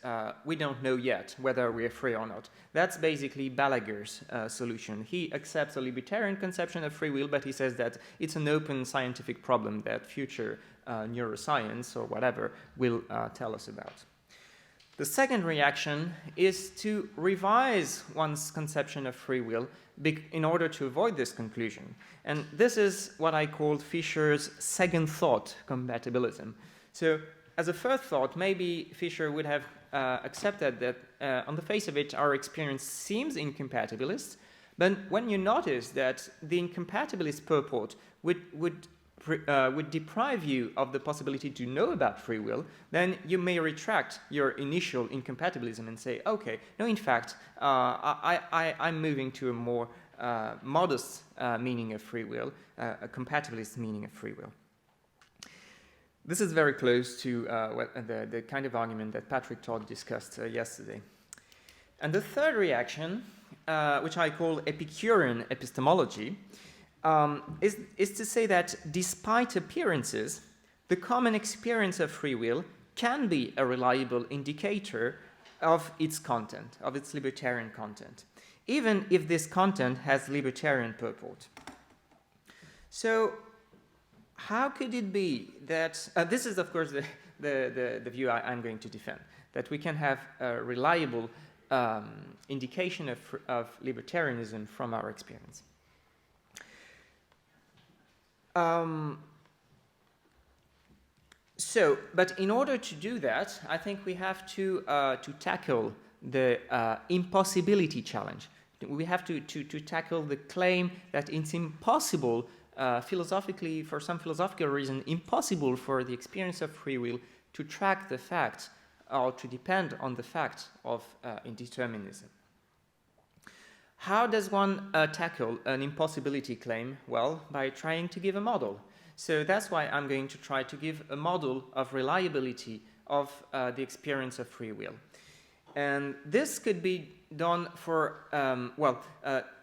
we don't know yet whether we're free or not. That's basically Balaguer's solution. He accepts a libertarian conception of free will, but he says that it's an open scientific problem that future neuroscience or whatever will tell us about. The second reaction is to revise one's conception of free will in order to avoid this conclusion. And this is what I called Fisher's second thought compatibilism. So as a first thought, maybe Fisher would have accepted that on the face of it, our experience seems incompatibilist, but when you notice that the incompatibilist purport would deprive you of the possibility to know about free will, then you may retract your initial incompatibilism and say, okay, no, in fact, I'm moving to a more modest meaning of free will, a compatibilist meaning of free will. This is very close to the kind of argument that Patrick Todd discussed yesterday. And the third reaction, which I call Epicurean epistemology, is to say that despite appearances, the common experience of free will can be a reliable indicator of its content, of its libertarian content, even if this content has libertarian purport. So how could it be that, this is of course the view I'm going to defend, that we can have a reliable indication of libertarianism from our experience. But in order to do that, I think we have to tackle the impossibility challenge. We have to tackle the claim that it's impossible, philosophically, for some philosophical reason, impossible for the experience of free will to track the fact or to depend on the fact of indeterminism. How does one tackle an impossibility claim? Well, by trying to give a model. So that's why I'm going to try to give a model of reliability of the experience of free will. And this could be done for,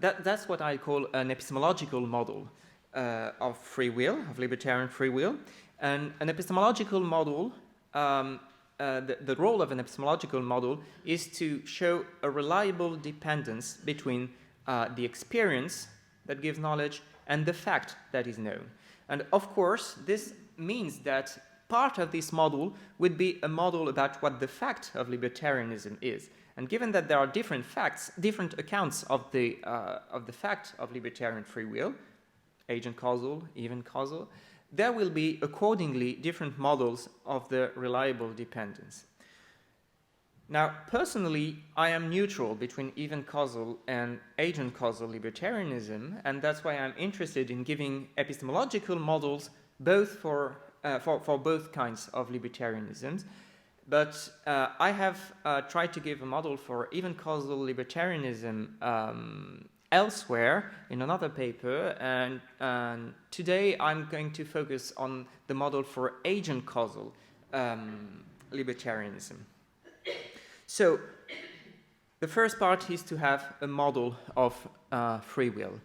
that's what I call an epistemological model of free will, of libertarian free will. And an epistemological model, the role of an epistemological model is to show a reliable dependence between the experience that gives knowledge and the fact that is known. And of course, this means that part of this model would be a model about what the fact of libertarianism is. And given that there are different facts, different accounts of the fact of libertarian free will, agent-causal, event-causal, there will be accordingly different models of the reliable dependence. Now, personally, I am neutral between event-causal and agent-causal libertarianism, and that's why I'm interested in giving epistemological models both for both kinds of libertarianisms. But I have tried to give a model for event-causal libertarianism elsewhere in another paper, and today I'm going to focus on the model for agent-causal libertarianism. So the first part is to have a model of free will.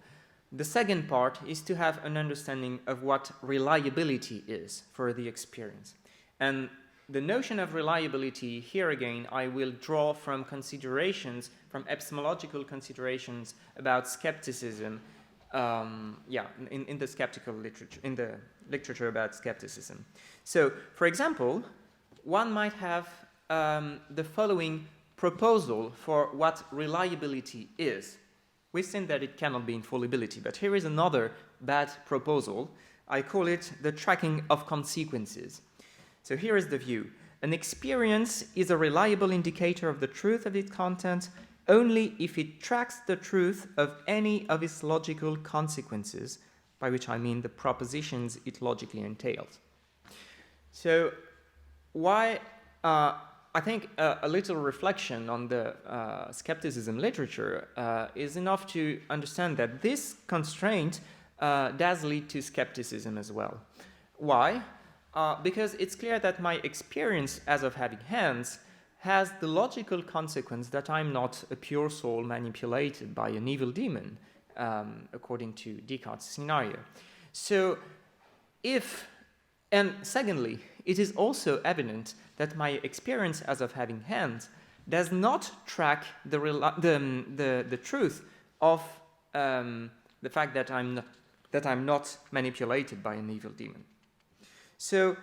The second part is to have an understanding of what reliability is for the experience. And the notion of reliability, here again, I will draw from considerations, from epistemological considerations about skepticism, in the skeptical literature, in the literature about skepticism. So, for example, one might have the following proposal for what reliability is. We've seen that it cannot be infallibility, but here is another bad proposal. I call it the tracking of consequences. So here is the view. An experience is a reliable indicator of the truth of its content only if it tracks the truth of any of its logical consequences, by which I mean the propositions it logically entails. So why... I think a little reflection on the skepticism literature is enough to understand that this constraint does lead to skepticism as well. Why? Because it's clear that my experience as of having hands has the logical consequence that I'm not a pure soul manipulated by an evil demon, according to Descartes' scenario. So and secondly, it is also evident that my experience as of having hands does not track the truth of the fact that I'm not manipulated by an evil demon. So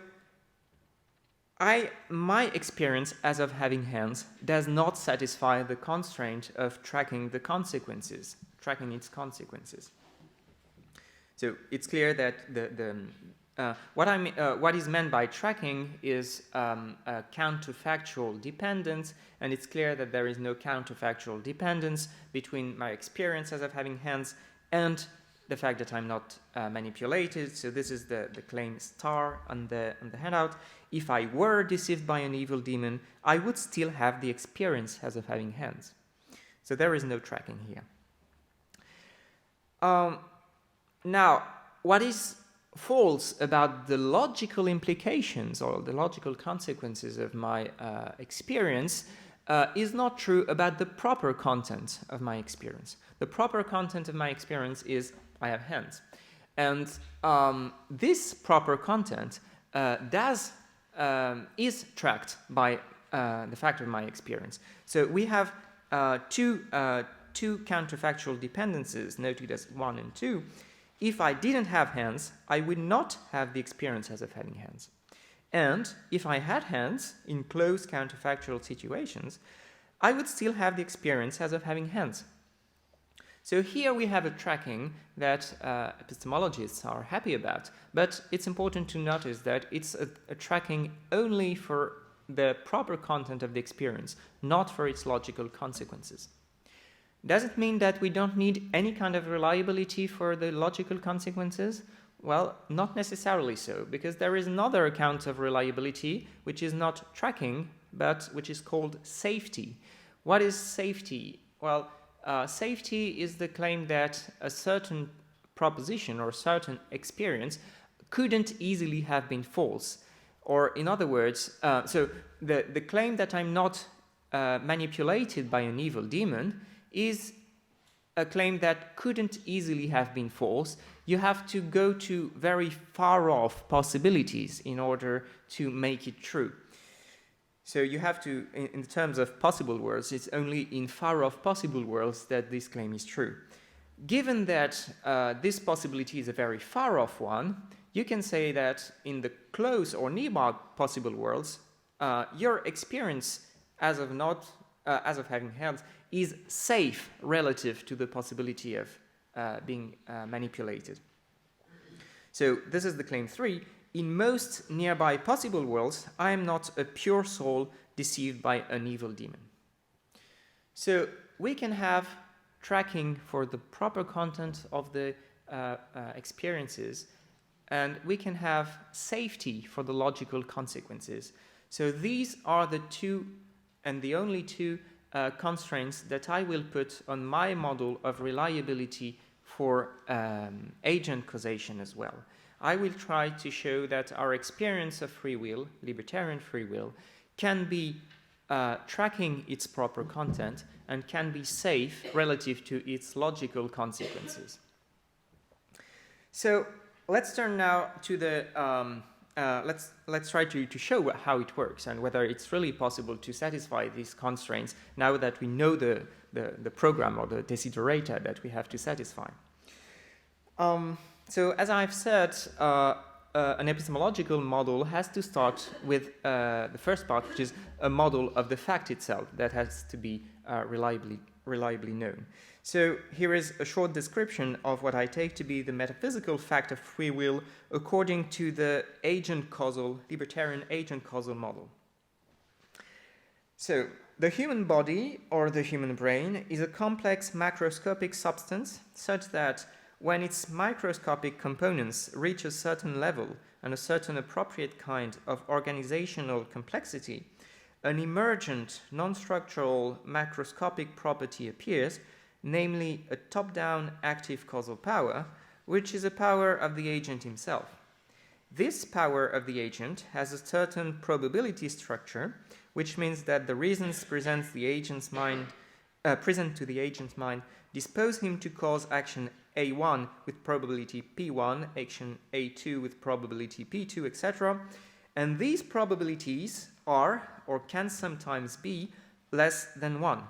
my experience as of having hands does not satisfy the constraint of tracking the consequences, tracking its consequences. So it's clear that what is meant by tracking is a counterfactual dependence, and it's clear that there is no counterfactual dependence between my experience as of having hands and the fact that I'm not manipulated. So this is the claim star on the handout. If I were deceived by an evil demon, I would still have the experience as of having hands. So there is no tracking here. Now, what is false about the logical implications or the logical consequences of my experience is not true about the proper content of my experience. The proper content of my experience is I have hands. And this proper content is tracked by the fact of my experience. So we have two counterfactual dependencies noted as 1 and 2. If I didn't have hands, I would not have the experience as of having hands. And if I had hands in close counterfactual situations, I would still have the experience as of having hands. So here we have a tracking that epistemologists are happy about, but it's important to notice that it's a tracking only for the proper content of the experience, not for its logical consequences. Does it mean that we don't need any kind of reliability for the logical consequences? Well, not necessarily so, because there is another account of reliability which is not tracking, but which is called safety. What is safety? Well, safety is the claim that a certain proposition or certain experience couldn't easily have been false. Or in other words, so the claim that I'm not manipulated by an evil demon is a claim that couldn't easily have been false. You have to go to very far off possibilities in order to make it true. So you have to, in terms of possible worlds, it's only in far off possible worlds that this claim is true. Given that this possibility is a very far off one, you can say that in the close or nearby possible worlds, your experience as of having hands is safe relative to the possibility of being manipulated. So this is the claim 3. In most nearby possible worlds, I am not a pure soul deceived by an evil demon. So we can have tracking for the proper content of the experiences, and we can have safety for the logical consequences. So these are the two and the only two constraints that I will put on my model of reliability for agent causation as well. I will try to show that our experience of free will, libertarian free will, can be tracking its proper content and can be safe relative to its logical consequences. So let's turn now to the let's try to show how it works and whether it's really possible to satisfy these constraints now that we know the program or the desiderata that we have to satisfy. So as I've said, an epistemological model has to start with the first part, which is a model of the fact itself that has to be reliably known. So here is a short description of what I take to be the metaphysical fact of free will according to the libertarian agent-causal model. So the human body or the human brain is a complex macroscopic substance such that when its microscopic components reach a certain level and a certain appropriate kind of organizational complexity, an emergent non-structural macroscopic property appears, namely a top-down active causal power, which is a power of the agent himself. This power of the agent has a certain probability structure, which means that the reasons present to the agent's mind dispose him to cause action A1 with probability P1, action A2 with probability P2, etc. And these probabilities are, or can sometimes be, less than 1,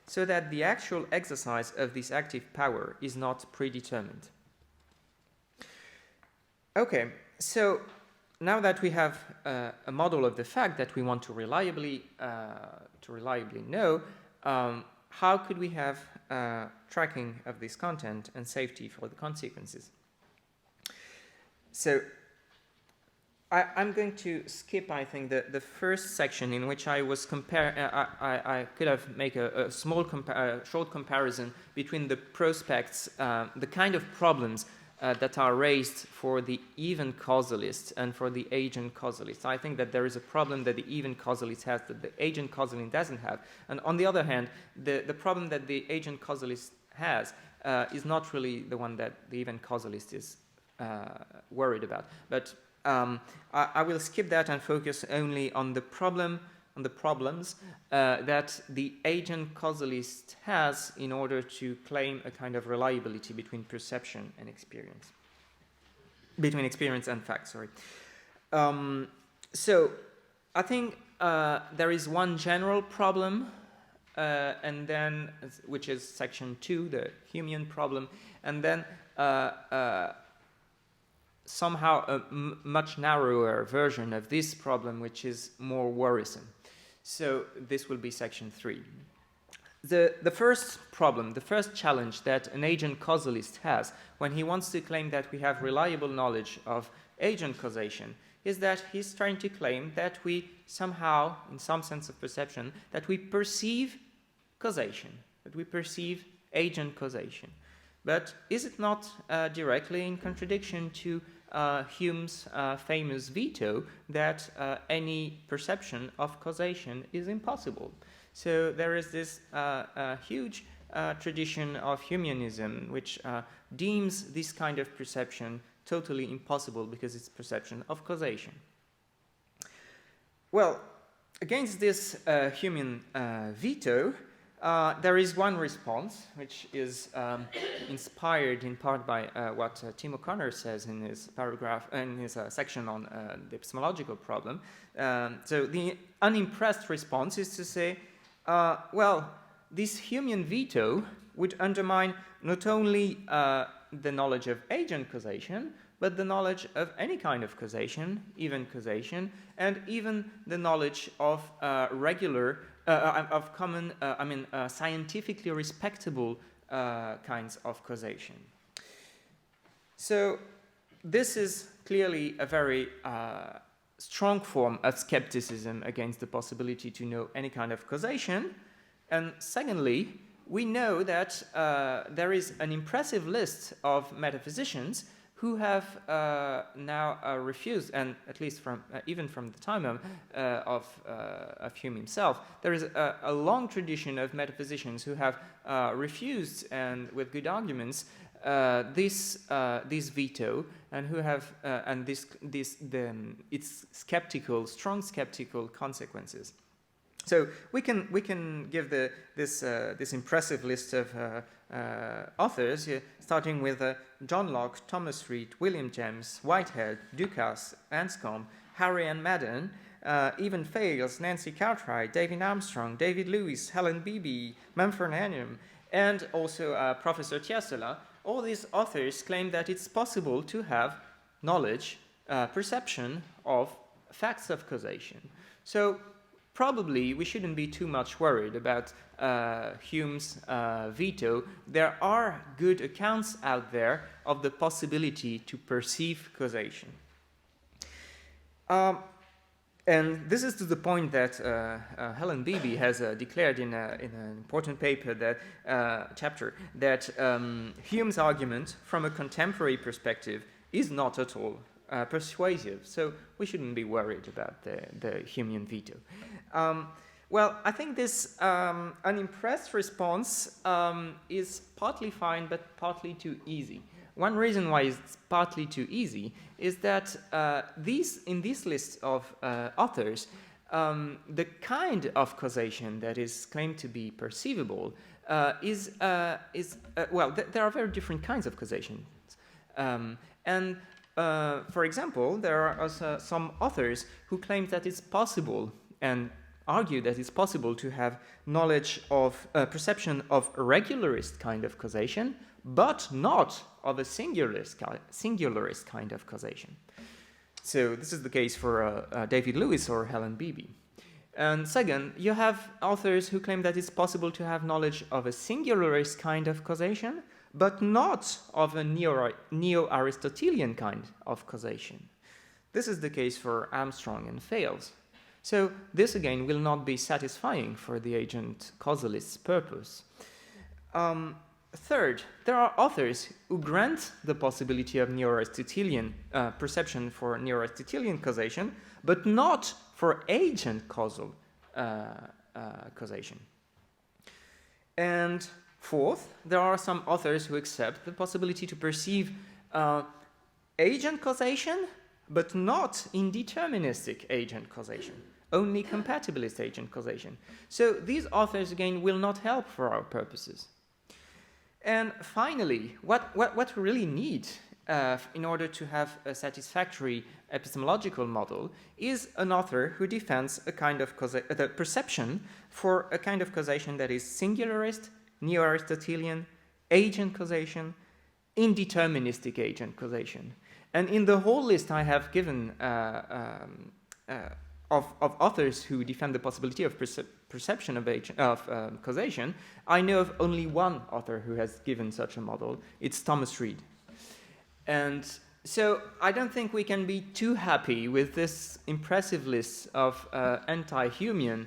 so that the actual exercise of this active power is not predetermined. Okay, so now that we have a model of the fact that we want to reliably know, how could we have tracking of this content and safety for the consequences? So I'm going to skip, I think, the first section in which I was I could have made a small short comparison between the prospects, the kind of problems that are raised for the event causalist and for the agent causalist. I think that there is a problem that the event causalist has that the agent causalist doesn't have. And on the other hand, the problem that the agent causalist has is not really the one that the event causalist is worried about. But I will skip that and focus only on the problem on the problems that the agent causalist has in order to claim a kind of reliability between perception and experience. Between experience and fact, sorry. So I think there is one general problem, and then, which is section 2, the Humean problem, and then somehow a much narrower version of this problem, which is more worrisome. So this will be section 3. The first problem, the first challenge that an agent causalist has when he wants to claim that we have reliable knowledge of agent causation is that he's trying to claim that we somehow, in some sense of perception, that we perceive causation, that we perceive agent causation. But is it not directly in contradiction to Hume's famous veto that any perception of causation is impossible? So there is this huge tradition of Humeanism which deems this kind of perception totally impossible because it's perception of causation. Well, against this Humean veto, there is one response, which is inspired in part by what Tim O'Connor says in his paragraph, in his section on the epistemological problem. So the unimpressed response is to say, well, this Humean veto would undermine not only the knowledge of agent causation, but the knowledge of any kind of causation, event causation, and even the knowledge of regular, of common, scientifically respectable kinds of causation. So this is clearly a very strong form of skepticism against the possibility to know any kind of causation. And secondly, we know that there is an impressive list of metaphysicians who have now refused, and at least from even from the time of Hume himself, there is a long tradition of metaphysicians who have refused, and with good arguments, this veto, and who have its strong skeptical consequences. So we can give this impressive list of authors, starting with John Locke, Thomas Reid, William James, Whitehead, Dukas, Anscombe, Harry and Madden, Evan Fales, Nancy Cartwright, David Armstrong, David Lewis, Helen Beebe, Mumford Hanium, and also Professor Tiasola. All these authors claim that it's possible to have knowledge, perception of facts of causation. So probably we shouldn't be too much worried about Hume's veto. There are good accounts out there of the possibility to perceive causation. And this is to the point that Helen Beebe has declared in an important paper, that chapter, that Hume's argument from a contemporary perspective is not at all persuasive. So we shouldn't be worried about the Humean veto. Well, I think this unimpressed response is partly fine, but partly too easy. One reason why it's partly too easy is that in this list of authors, the kind of causation that is claimed to be perceivable there are very different kinds of causations. For example, there are also some authors who claim that it's possible and argue that it's possible to have knowledge of perception of a regularist kind of causation, but not of a singularist kind of causation. So this is the case for David Lewis or Helen Beebe. And second, you have authors who claim that it's possible to have knowledge of a singularist kind of causation, but not of a neo-Aristotelian kind of causation. This is the case for Armstrong and Fales. So this again will not be satisfying for the agent causalist's purpose. Third, there are authors who grant the possibility of neo-Aristotelian perception for neo-Aristotelian causation, but not for agent causal causation. And fourth, there are some authors who accept the possibility to perceive agent causation, but not indeterministic agent causation. only compatibilist agent causation. So these authors, again, will not help for our purposes. And finally, what we really need in order to have a satisfactory epistemological model is an author who defends a kind of the perception for a kind of causation that is singularist, neo-Aristotelian, agent causation, indeterministic agent causation. And in the whole list I have given of authors who defend the possibility of perception of causation, I know of only one author who has given such a model. It's Thomas Reid. And so I don't think we can be too happy with this impressive list of anti-Humean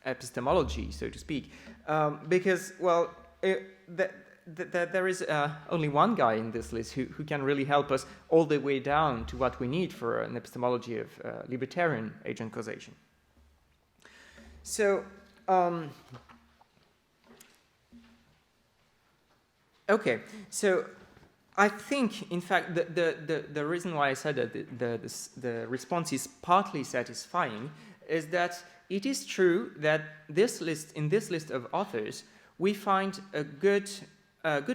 epistemology, so to speak, because, well, there is only one guy in this list who can really help us all the way down to what we need for an epistemology of libertarian agent causation. So, okay, so I think, in fact, the reason why I said that the response is partly satisfying is that it is true that in this list of authors, we find good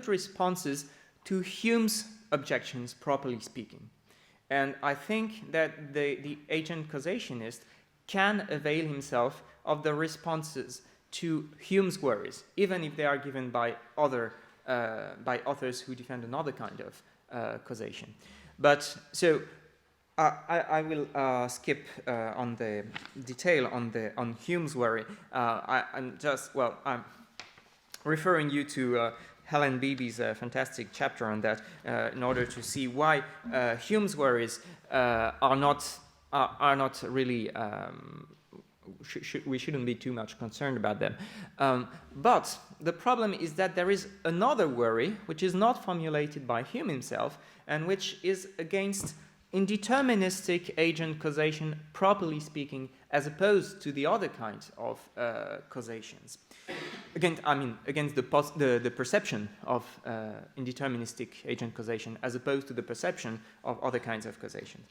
responses to Hume's objections, properly speaking. And I think that the agent causationist can avail himself of the responses to Hume's worries, even if they are given by authors who defend another kind of causation. But so I will skip on the detail on Hume's worry. I'm referring you to Helen Beebe's fantastic chapter on that in order to see why Hume's worries are not really. We shouldn't be too much concerned about them. But the problem is that there is another worry which is not formulated by Hume himself and which is against indeterministic agent causation, properly speaking, as opposed to the other kinds of causations. Against the perception of indeterministic agent causation as opposed to the perception of other kinds of causation.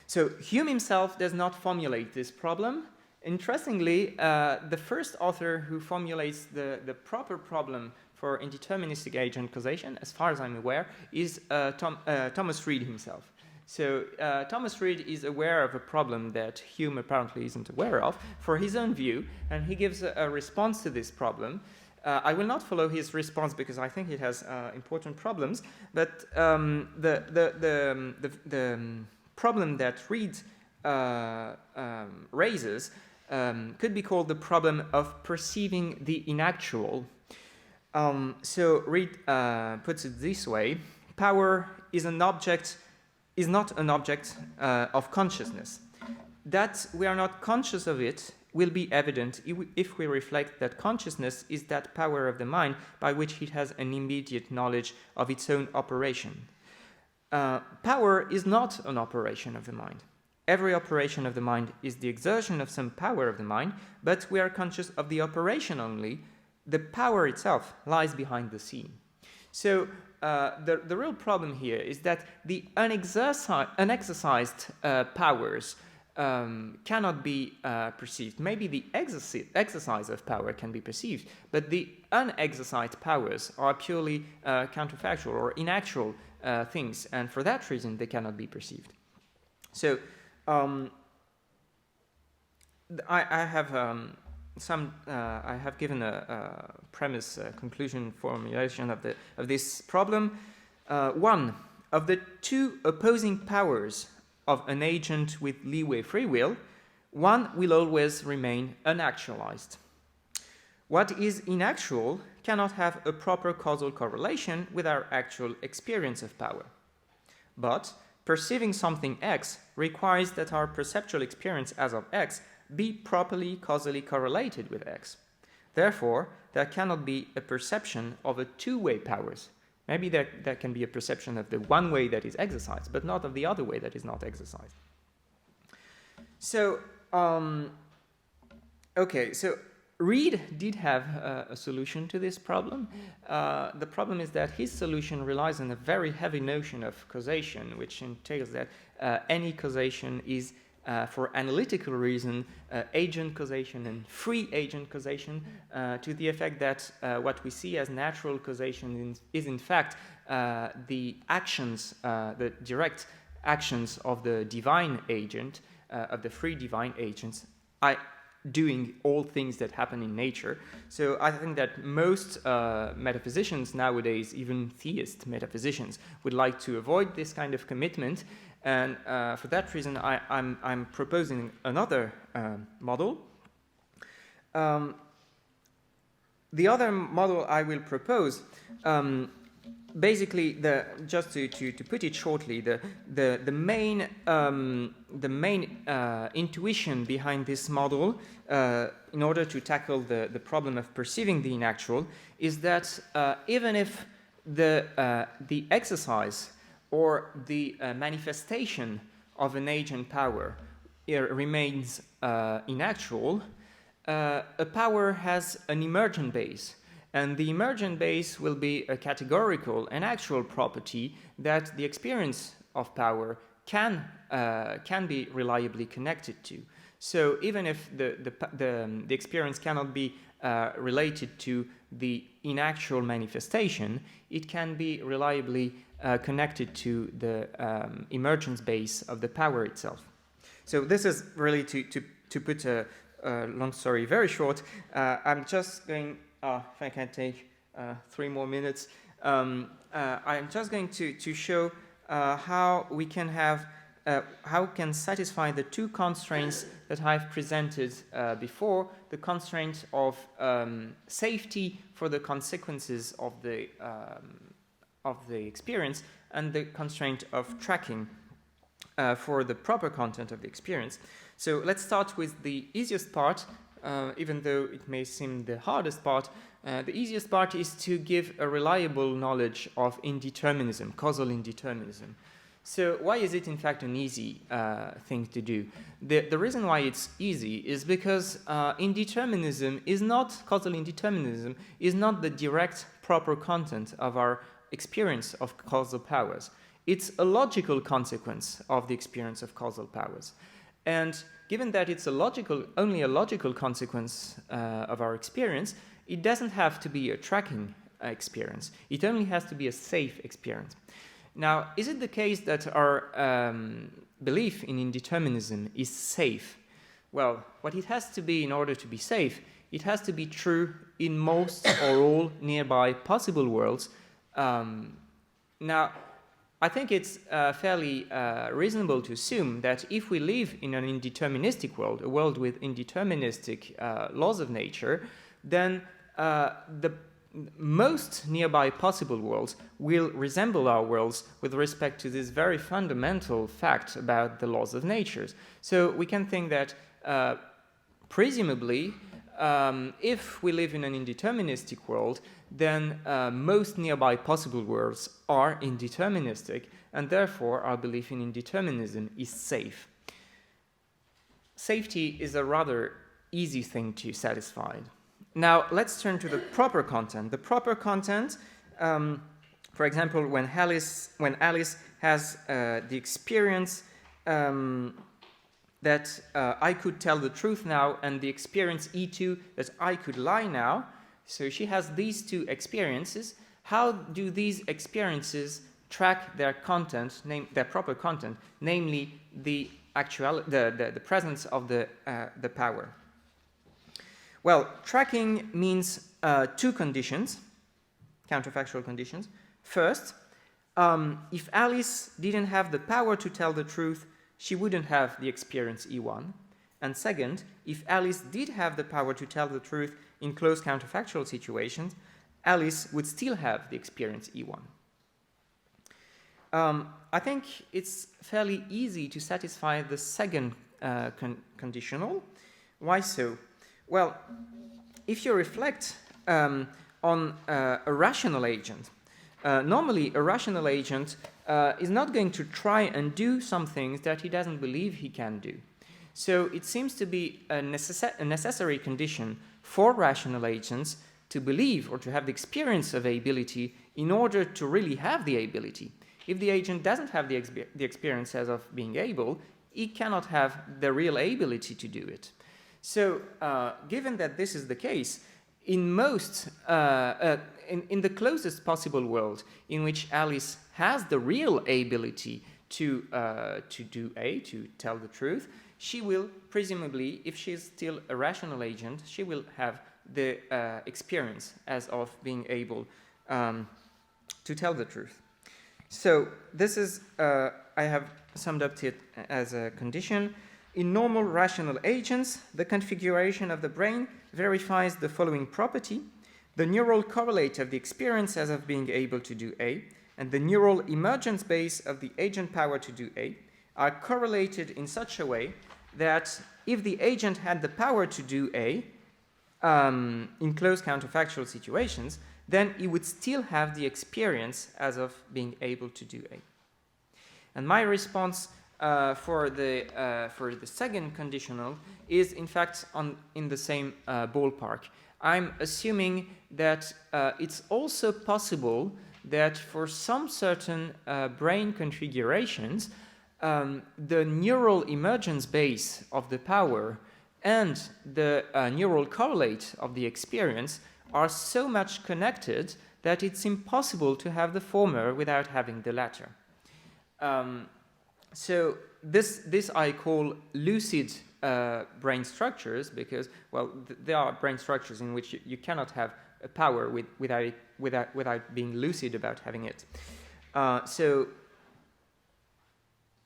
So Hume himself does not formulate this problem. Interestingly, the first author who formulates the proper problem for indeterministic agent causation, as far as I'm aware, is Thomas Reid himself. So Thomas Reid is aware of a problem that Hume apparently isn't aware of for his own view, and he gives a response to this problem. I will not follow his response because I think it has important problems, but the problem that Reid raises could be called the problem of perceiving the inactual. So Reid puts it this way: power is not an object of consciousness. That we are not conscious of it will be evident if we reflect that consciousness is that power of the mind by which it has an immediate knowledge of its own operation. Power is not an operation of the mind. Every operation of the mind is the exertion of some power of the mind, but we are conscious of the operation only. The power itself lies behind the scene. So the real problem here is that the unexercised powers cannot be perceived. Maybe the exercise of power can be perceived, but the unexercised powers are purely counterfactual or inactual things, and for that reason they cannot be perceived. So I have given a premise, conclusion, formulation of this problem. One of the two opposing powers of an agent with leeway free will, one will always remain unactualized. What is inactual cannot have a proper causal correlation with our actual experience of power. But perceiving something X requires that our perceptual experience as of X be properly causally correlated with X. Therefore, there cannot be a perception of a two-way powers. Maybe there can be a perception of the one way that is exercised, but not of the other way that is not exercised. So, okay, so Reid did have a solution to this problem. The problem is that his solution relies on a very heavy notion of causation, which entails that any causation is for analytical reason, agent causation and free agent causation, to the effect that what we see as natural causation is in fact the actions, the direct actions of the divine agent, of the free divine agents, doing all things that happen in nature. So I think that most metaphysicians nowadays, even theist metaphysicians, would like to avoid this kind of commitment. And for that reason, I'm proposing another model. The other model I will propose, basically, just to put it shortly, the main intuition behind this model, in order to tackle the problem of perceiving the inactual, is that even if the exercise or the manifestation of an agent power remains inactual, a power has an emergent base. And the emergent base will be a categorical and actual property that the experience of power can be reliably connected to. So even if the experience cannot be related to the inactual manifestation, it can be reliably connected to the emergence base of the power itself. So this is really to put a long story very short. I'm just going, if I can take 3 more minutes, I'm just going to show how we can have, how we can satisfy the 2 constraints that I've presented before, the constraint of safety for the consequences of the experience, and the constraint of tracking for the proper content of the experience. So let's start with the easiest part, even though it may seem the hardest part. The easiest part is to give a reliable knowledge of indeterminism, causal indeterminism. So why is it in fact an easy thing to do? The reason why it's easy is because indeterminism is not, causal indeterminism is not the direct proper content of our experience of causal powers. It's a logical consequence of the experience of causal powers. And given that it's only a logical consequence of our experience, it doesn't have to be a tracking experience. It only has to be a safe experience. Now, is it the case that our belief in indeterminism is safe? Well, what it has to be in order to be safe, it has to be true in most or all nearby possible worlds. Now, I think it's fairly reasonable to assume that if we live in an indeterministic world, a world with indeterministic laws of nature, then the most nearby possible worlds will resemble our worlds with respect to this very fundamental fact about the laws of nature. So we can think that presumably, if we live in an indeterministic world, then most nearby possible worlds are indeterministic, and therefore our belief in indeterminism is safe. Safety is a rather easy thing to satisfy. Now, let's turn to the proper content. The proper content, for example, when Alice has the experience that I could tell the truth now, and the experience E2 that I could lie now. So she has these 2 experiences. How do these experiences track their content, their proper content, namely the presence of the power? Well, tracking means 2 conditions, counterfactual conditions. First, if Alice didn't have the power to tell the truth, she wouldn't have the experience E1. And second, if Alice did have the power to tell the truth in close counterfactual situations, Alice would still have the experience E1. I think it's fairly easy to satisfy the second conditional. Why so? Well, if you reflect on a rational agent, normally a rational agent is not going to try and do some things that he doesn't believe he can do. So it seems to be a necessary condition for rational agents to believe or to have the experience of ability in order to really have the ability. If the agent doesn't have the experience as of being able, he cannot have the real ability to do it. So, given that this is the case, in most, in the closest possible world in which Alice has the real ability to do A, to tell the truth, she will presumably, if she's still a rational agent, she will have the experience as of being able to tell the truth. So this is, I have summed up it as a condition. In normal rational agents, the configuration of the brain verifies the following property. The neural correlate of the experience as of being able to do A and the neural emergence base of the agent power to do A are correlated in such a way that if the agent had the power to do A in closed counterfactual situations, then he would still have the experience as of being able to do A. And my response for the second conditional is in fact in the same ballpark. I'm assuming that it's also possible that for some certain brain configurations, the neural emergence base of the power and the neural correlate of the experience are so much connected that it's impossible to have the former without having the latter. So this I call lucid brain structures because, well, there are brain structures in which you cannot have a power without being lucid about having it. So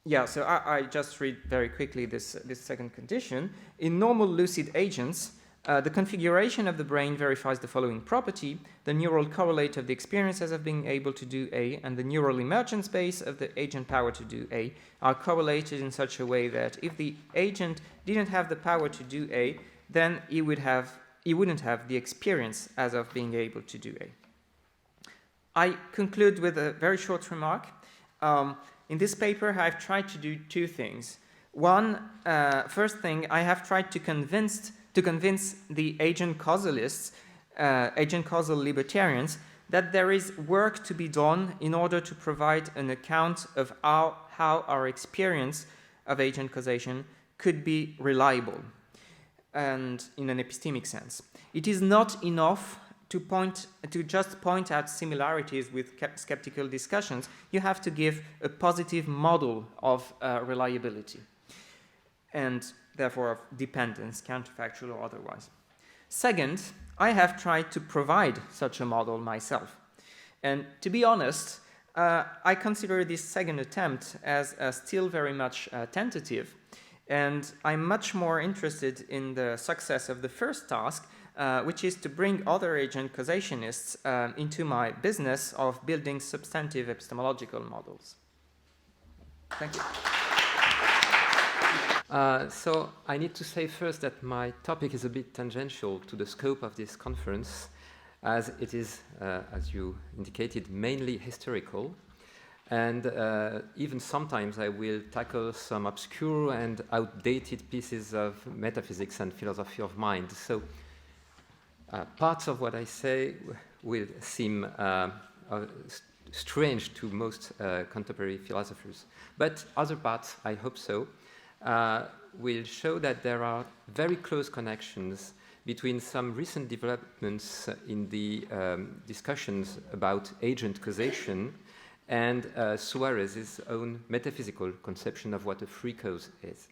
I just read very quickly this second condition. In normal lucid agents, the configuration of the brain verifies the following property. The neural correlate of the experience as of being able to do A and the neural emergence base of the agent power to do A are correlated in such a way that if the agent didn't have the power to do A, then he wouldn't have the experience as of being able to do A. I conclude with a very short remark. In this paper, I've tried to do two things. One, first thing, I have tried to convince the agent-causalists, agent-causal libertarians, that there is work to be done in order to provide an account of how our experience of agent causation could be reliable and in an epistemic sense. It is not enough to just point out similarities with skeptical discussions. You have to give a positive model of reliability and therefore of dependence, counterfactual or otherwise. Second, I have tried to provide such a model myself. And to be honest, I consider this second attempt as still very much tentative, and I'm much more interested in the success of the first task, which is to bring other agent causationists into my business of building substantive epistemological models. Thank you. So I need to say first that my topic is a bit tangential to the scope of this conference, as it is, as you indicated, mainly historical. And even sometimes I will tackle some obscure and outdated pieces of metaphysics and philosophy of mind. So parts of what I say will seem strange to most contemporary philosophers. But other parts, I hope so, will show that there are very close connections between some recent developments in the discussions about agent causation and Suarez's own metaphysical conception of what a free cause is.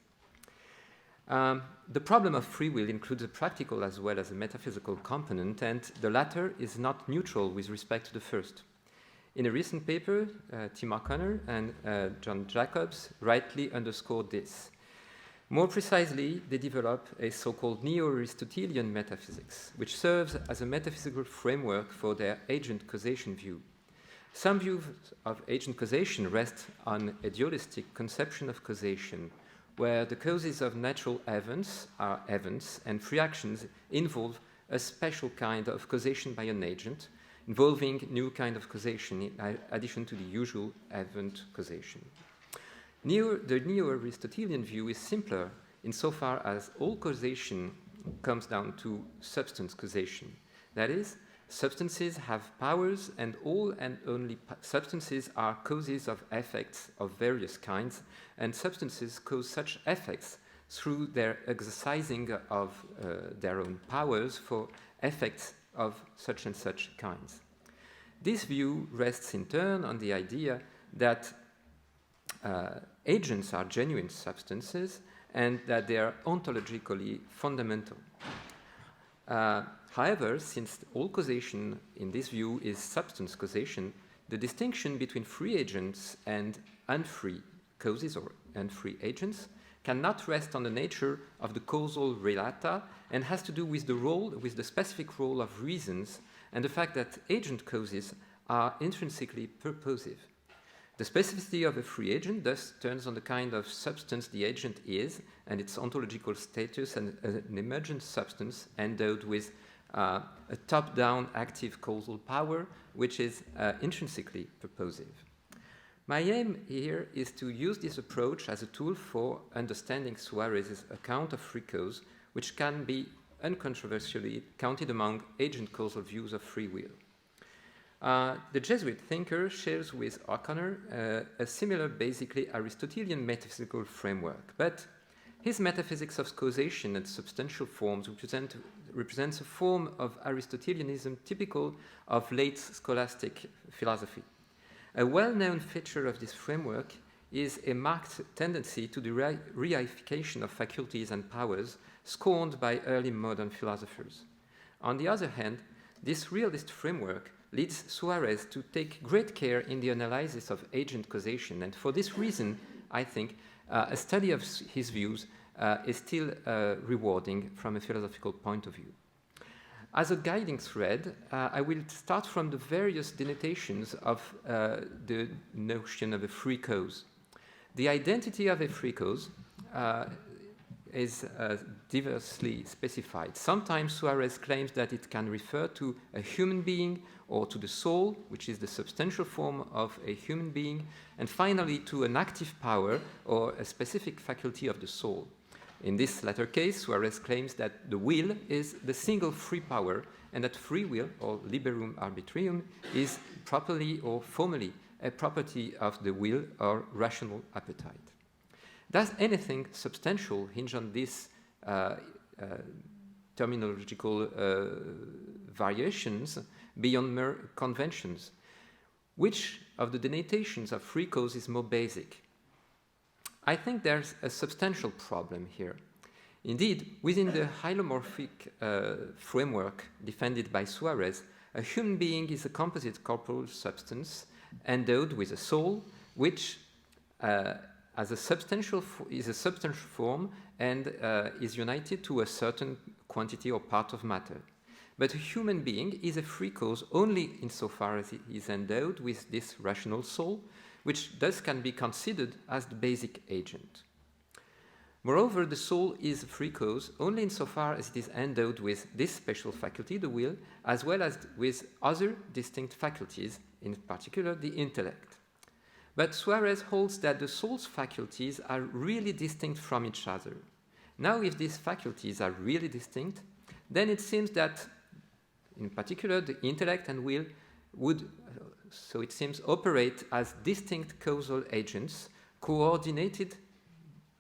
The problem of free will includes a practical as well as a metaphysical component, and the latter is not neutral with respect to the first. In a recent paper, Tim O'Connor and John Jacobs rightly underscored this. More precisely, they develop a so-called neo-Aristotelian metaphysics, which serves as a metaphysical framework for their agent causation view. Some views of agent causation rest on a dualistic conception of causation, where the causes of natural events are events and free actions involve a special kind of causation by an agent, involving new kind of causation in addition to the usual event causation. The neo-Aristotelian view is simpler insofar as all causation comes down to substance causation. That is, substances have powers, and all and only substances are causes of effects of various kinds, and substances cause such effects through their exercising of their own powers for effects of such and such kinds. This view rests in turn on the idea that agents are genuine substances and that they are ontologically fundamental. However, since all causation in this view is substance causation, the distinction between free agents and unfree causes or unfree agents cannot rest on the nature of the causal relata and has to do with the specific role of reasons and the fact that agent causes are intrinsically purposive. The specificity of a free agent thus turns on the kind of substance the agent is and its ontological status and an emergent substance endowed with a top-down active causal power, which is intrinsically purposive. My aim here is to use this approach as a tool for understanding Suarez's account of free cause, which can be uncontroversially counted among agent-causal views of free will. The Jesuit thinker shares with O'Connor a similar, basically Aristotelian metaphysical framework, but his metaphysics of causation and substantial forms represents a form of Aristotelianism typical of late scholastic philosophy. A well-known feature of this framework is a marked tendency to the reification of faculties and powers scorned by early modern philosophers. On the other hand, this realist framework leads Suarez to take great care in the analysis of agent causation, and for this reason, I think, a study of his views is still rewarding from a philosophical point of view. As a guiding thread, I will start from the various denotations of the notion of a free cause. The identity of a free cause is diversely specified. Sometimes Suarez claims that it can refer to a human being or to the soul, which is the substantial form of a human being, and finally to an active power or a specific faculty of the soul. In this latter case, Suarez claims that the will is the single free power and that free will, or liberum arbitrium, is properly or formally a property of the will or rational appetite. Does anything substantial hinge on these terminological variations beyond mere conventions? Which of the denotations of free cause is more basic? I think there's a substantial problem here. Indeed, within the hylomorphic framework defended by Suarez, a human being is a composite corporal substance endowed with a soul, which is a substantial form and is united to a certain quantity or part of matter. But a human being is a free cause only insofar as it is endowed with this rational soul, which thus can be considered as the basic agent. Moreover, the soul is a free cause only insofar as it is endowed with this special faculty, the will, as well as with other distinct faculties, in particular the intellect. But Suarez holds that the soul's faculties are really distinct from each other. Now, if these faculties are really distinct, then it seems that, in particular, the intellect and will would, so it seems, operate as distinct causal agents, coordinated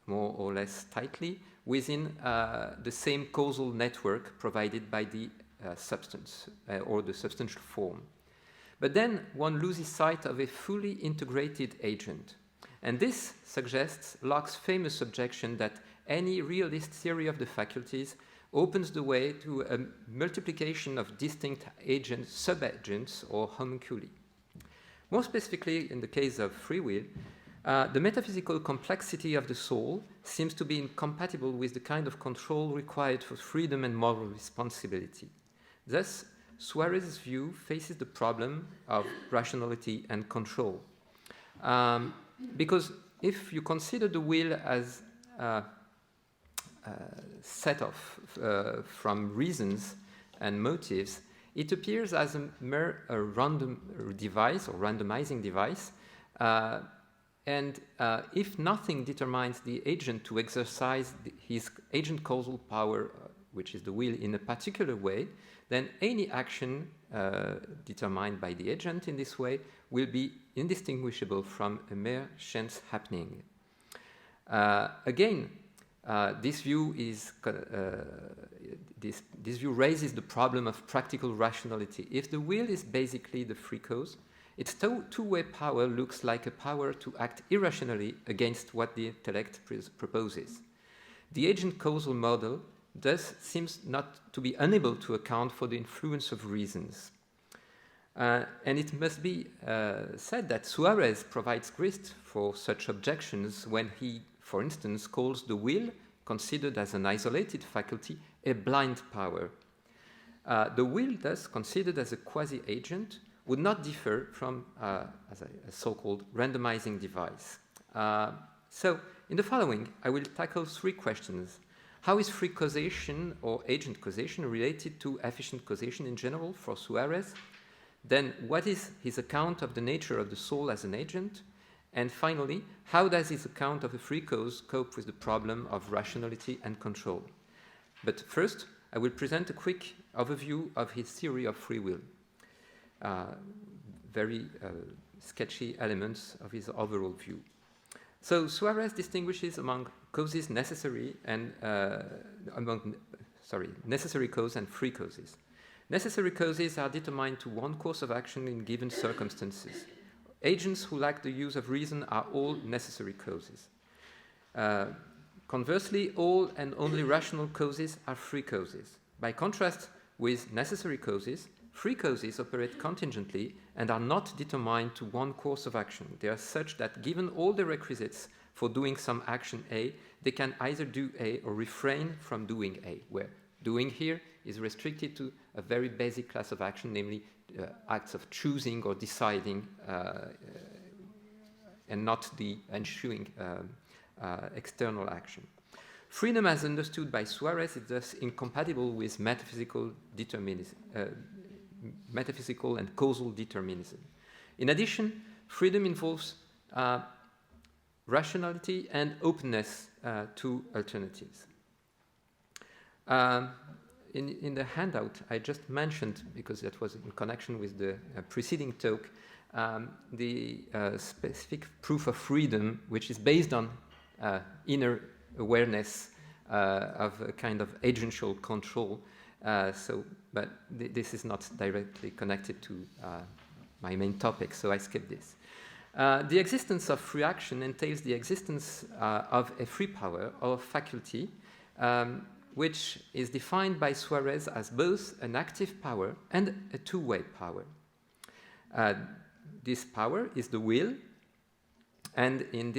more or less tightly within the same causal network provided by the substance or the substantial form. But then one loses sight of a fully integrated agent. And this suggests Locke's famous objection that any realist theory of the faculties opens the way to a multiplication of distinct agents, subagents, or homunculi. More specifically, in the case of free will, the metaphysical complexity of the soul seems to be incompatible with the kind of control required for freedom and moral responsibility. Thus, Suarez's view faces the problem of rationality and control. Because if you consider the will as set off from reasons and motives, it appears as a mere random device or randomizing device. And if nothing determines the agent to exercise his agent causal power which is the will, in a particular way, then any action determined by the agent in this way will be indistinguishable from a mere chance happening. Again, this view raises the problem of practical rationality. If the will is basically the free cause, its two-way power looks like a power to act irrationally against what the intellect proposes. The agent-causal model thus seems not to be unable to account for the influence of reasons. And it must be said that Suarez provides grist for such objections when he, for instance, calls the will, considered as an isolated faculty, a blind power. The will, thus, considered as a quasi-agent, would not differ from as a so-called randomizing device. So, in the following, I will tackle three questions. How is free causation or agent causation related to efficient causation in general for Suarez? Then, what is his account of the nature of the soul as an agent? And finally, how does his account of a free cause cope with the problem of rationality and control? But first, I will present a quick overview of his theory of free will. Very sketchy elements of his overall view. So Suarez distinguishes among causes necessary and necessary cause and free causes. Necessary causes are determined to one course of action in given circumstances. Agents who lack the use of reason are all necessary causes. Conversely, all and only rational causes are free causes. By contrast with necessary causes, free causes operate contingently and are not determined to one course of action. They are such that given all the requisites for doing some action A, they can either do A or refrain from doing A, where doing here is restricted to a very basic class of action, namely acts of choosing or deciding, and not the ensuing external action. Freedom as understood by Suarez is thus incompatible with metaphysical determinism, metaphysical and causal determinism. In addition, freedom involves rationality and openness to alternatives. In the handout I just mentioned, because that was in connection with the preceding talk, the specific proof of freedom, which is based on inner awareness of a kind of agential control. But this is not directly connected to my main topic, so I skip this. The existence of free action entails the existence of a free power or faculty, which is defined by Suarez as both an active power and a two-way power. This power is the will, and on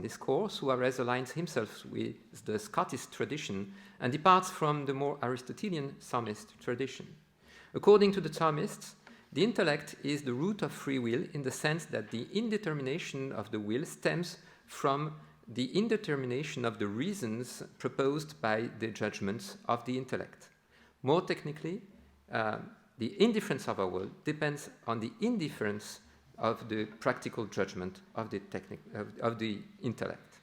this core, Suarez aligns himself with the Scottish tradition and departs from the more Aristotelian Thomist tradition. According to the Thomists, the intellect is the root of free will in the sense that the indetermination of the will stems from the indetermination of the reasons proposed by the judgments of the intellect. More technically, the indifference of our will depends on the indifference of the practical judgment of the intellect.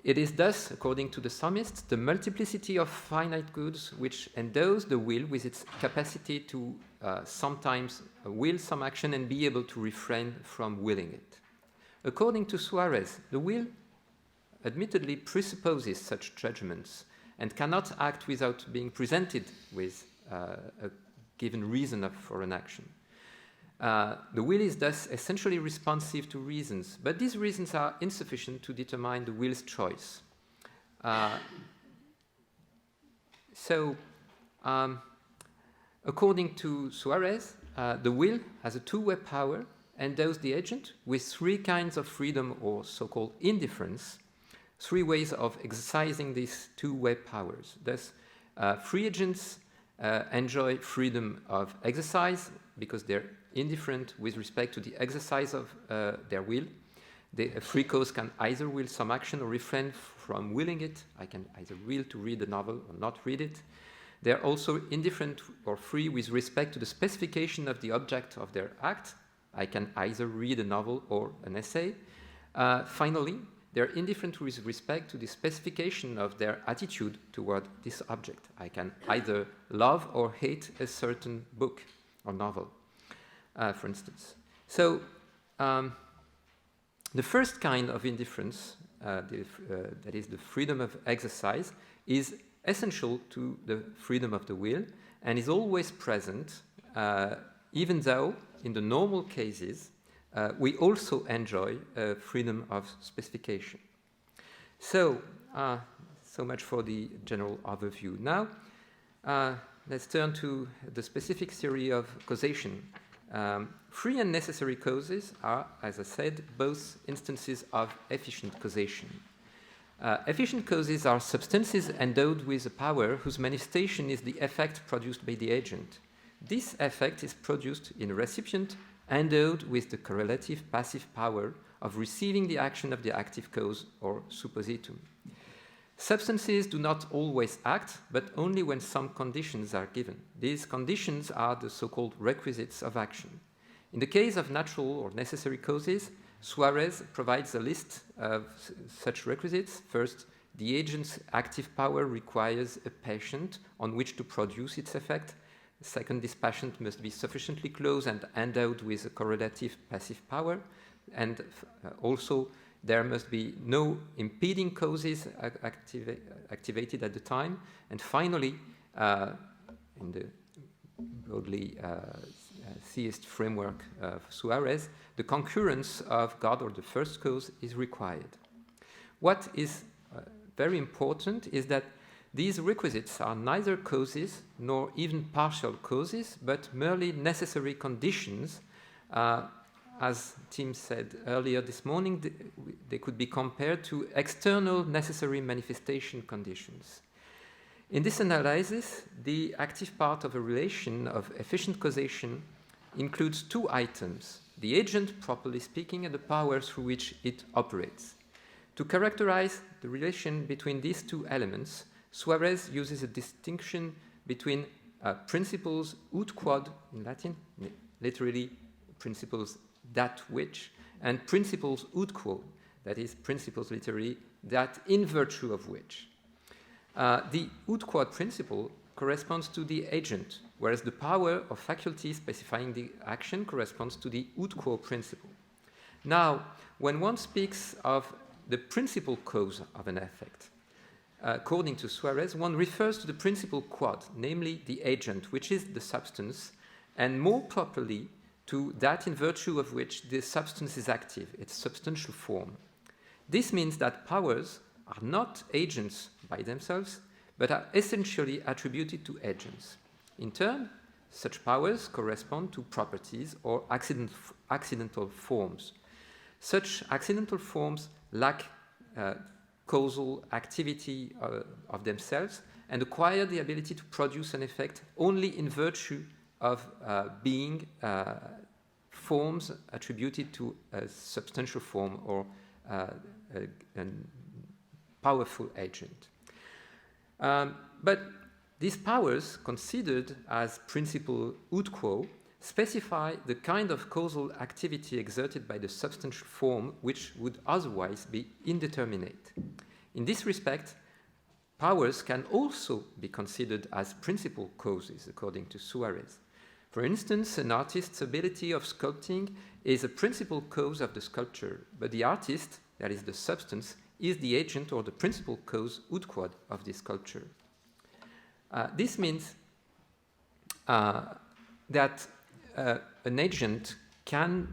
It is thus, according to the Thomists, the multiplicity of finite goods which endows the will with its capacity to sometimes will some action and be able to refrain from willing it. According to Suarez, the will admittedly presupposes such judgments and cannot act without being presented with a given reason for an action. The will is thus essentially responsive to reasons, but these reasons are insufficient to determine the will's choice. According to Suarez, the will has a two-way power, endows the agent with three kinds of freedom or so-called indifference, three ways of exercising these two-way powers. Thus, free agents enjoy freedom of exercise because they're indifferent with respect to the exercise of their will. A free cause can either will some action or refrain from willing it. I can either will to read a novel or not read it. They're also indifferent or free with respect to the specification of the object of their act. I can either read a novel or an essay. Finally, they're indifferent with respect to the specification of their attitude toward this object. I can either love or hate a certain book or novel, for instance. So the first kind of indifference, that is the freedom of exercise, is essential to the freedom of the will and is always present, even though in the normal cases we also enjoy freedom of specification. So, so much for the general overview. Now, let's turn to the specific theory of causation. Free and necessary causes are, as I said, both instances of efficient causation. Efficient causes are substances endowed with a power whose manifestation is the effect produced by the agent. This effect is produced in a recipient endowed with the correlative passive power of receiving the action of the active cause or suppositum. Substances do not always act, but only when some conditions are given. These conditions are the so-called requisites of action. In the case of natural or necessary causes, Suarez provides a list of such requisites. First, the agent's active power requires a patient on which to produce its effect. Second, this patient must be sufficiently close and endowed with a correlative passive power. And also, there must be no impeding causes activated at the time. And finally, in the broadly theist framework of Suarez, the concurrence of God or the first cause is required. What is very important is that these requisites are neither causes nor even partial causes, but merely necessary conditions. As Tim said earlier this morning, they could be compared to external necessary manifestation conditions. In this analysis, the active part of a relation of efficient causation includes two items: the agent, properly speaking, and the power through which it operates. To characterize the relation between these two elements, Suarez uses a distinction between principles ut quod in Latin, literally principles that which, and principles ut quo, that is, principles literally that in virtue of which. The ut quod principle corresponds to the agent, whereas the power or faculty specifying the action corresponds to the ut quo principle. Now, when one speaks of the principal cause of an effect, according to Suarez, one refers to the principal quod, namely the agent, which is the substance, and more properly to that in virtue of which the substance is active, its substantial form. This means that powers are not agents by themselves, but are essentially attributed to agents. In turn, such powers correspond to properties or accidental forms. Such accidental forms lack causal activity of themselves and acquire the ability to produce an effect only in virtue of being forms attributed to a substantial form or a powerful agent. But these powers, considered as principle ut quo, specify the kind of causal activity exerted by the substantial form which would otherwise be indeterminate. In this respect, powers can also be considered as principal causes, according to Suarez. For instance, an artist's ability of sculpting is a principal cause of the sculpture, but the artist, that is the substance, is the agent or the principal cause ut quod of this sculpture. This means that an agent can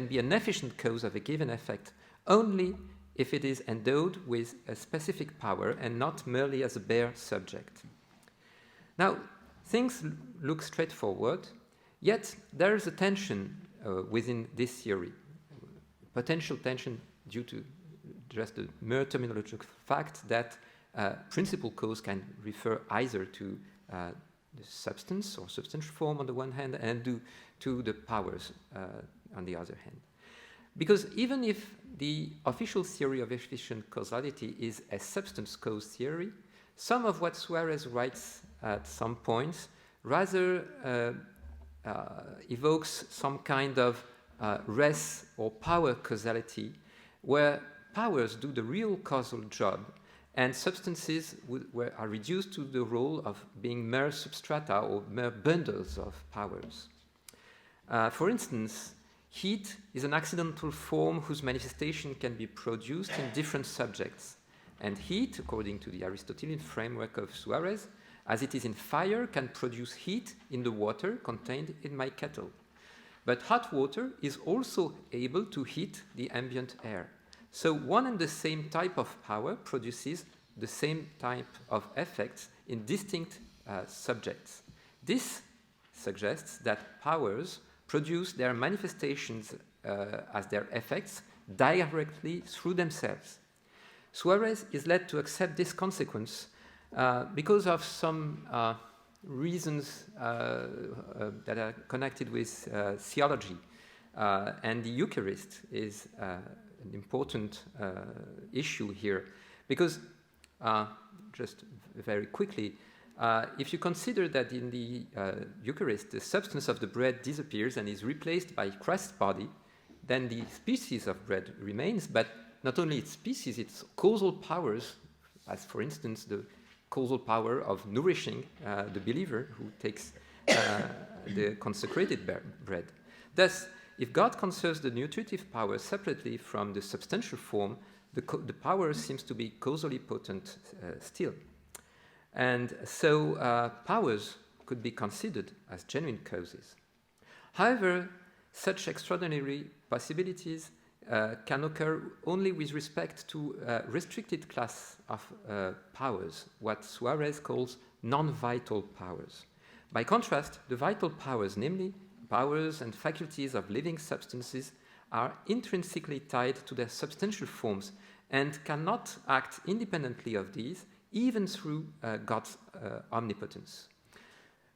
be an efficient cause of a given effect only if it is endowed with a specific power and not merely as a bare subject. Now, things look straightforward, yet there is a tension within this theory, potential tension due to just the mere terminological fact that principal cause can refer either to the substance or substantial form on the one hand and to the powers on the other hand. Because even if the official theory of efficient causality is a substance cause theory, some of what Suarez writes at some points rather evokes some kind of res or power causality, where powers do the real causal job, and substances are reduced to the role of being mere substrata or mere bundles of powers. For instance, heat is an accidental form whose manifestation can be produced in different subjects. And heat, according to the Aristotelian framework of Suarez, as it is in fire, can produce heat in the water contained in my kettle. But hot water is also able to heat the ambient air. So one and the same type of power produces the same type of effects in distinct subjects. This suggests that powers produce their manifestations as their effects directly through themselves. Suarez is led to accept this consequence because of some reasons that are connected with theology. And the Eucharist is an important issue here, because, just very quickly, if you consider that in the Eucharist the substance of the bread disappears and is replaced by Christ's body, then the species of bread remains, but not only its species, its causal powers, as for instance the causal power of nourishing the believer who takes the consecrated bread. Thus, if God conserves the nutritive power separately from the substantial form, the power seems to be causally potent still. And so powers could be considered as genuine causes. However, such extraordinary possibilities can occur only with respect to a restricted class of powers, what Suarez calls non-vital powers. By contrast, the vital powers, namely powers and faculties of living substances, are intrinsically tied to their substantial forms and cannot act independently of these, even through God's omnipotence.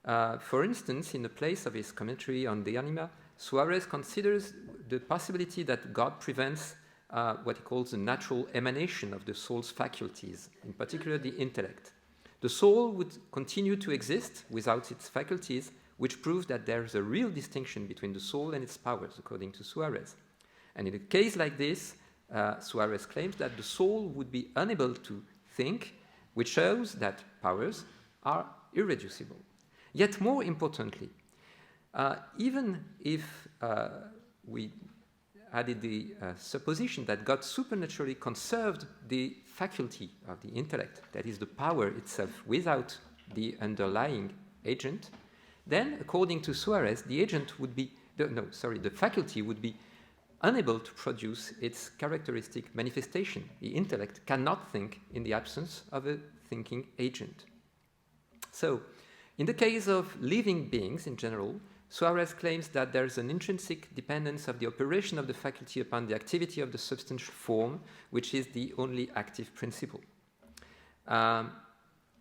For instance, in the place of his commentary on De Anima, Suarez considers the possibility that God prevents what he calls the natural emanation of the soul's faculties, in particular the intellect. The soul would continue to exist without its faculties, which proves that there is a real distinction between the soul and its powers, according to Suarez. And in a case like this, Suarez claims that the soul would be unable to think, which shows that powers are irreducible. Yet more importantly, even if we added the supposition that God supernaturally conserved the faculty of the intellect, that is the power itself, without the underlying agent, then, according to Suarez, the faculty would be unable to produce its characteristic manifestation. The intellect cannot think in the absence of a thinking agent. So, in the case of living beings in general, Suarez claims that there is an intrinsic dependence of the operation of the faculty upon the activity of the substantial form, which is the only active principle.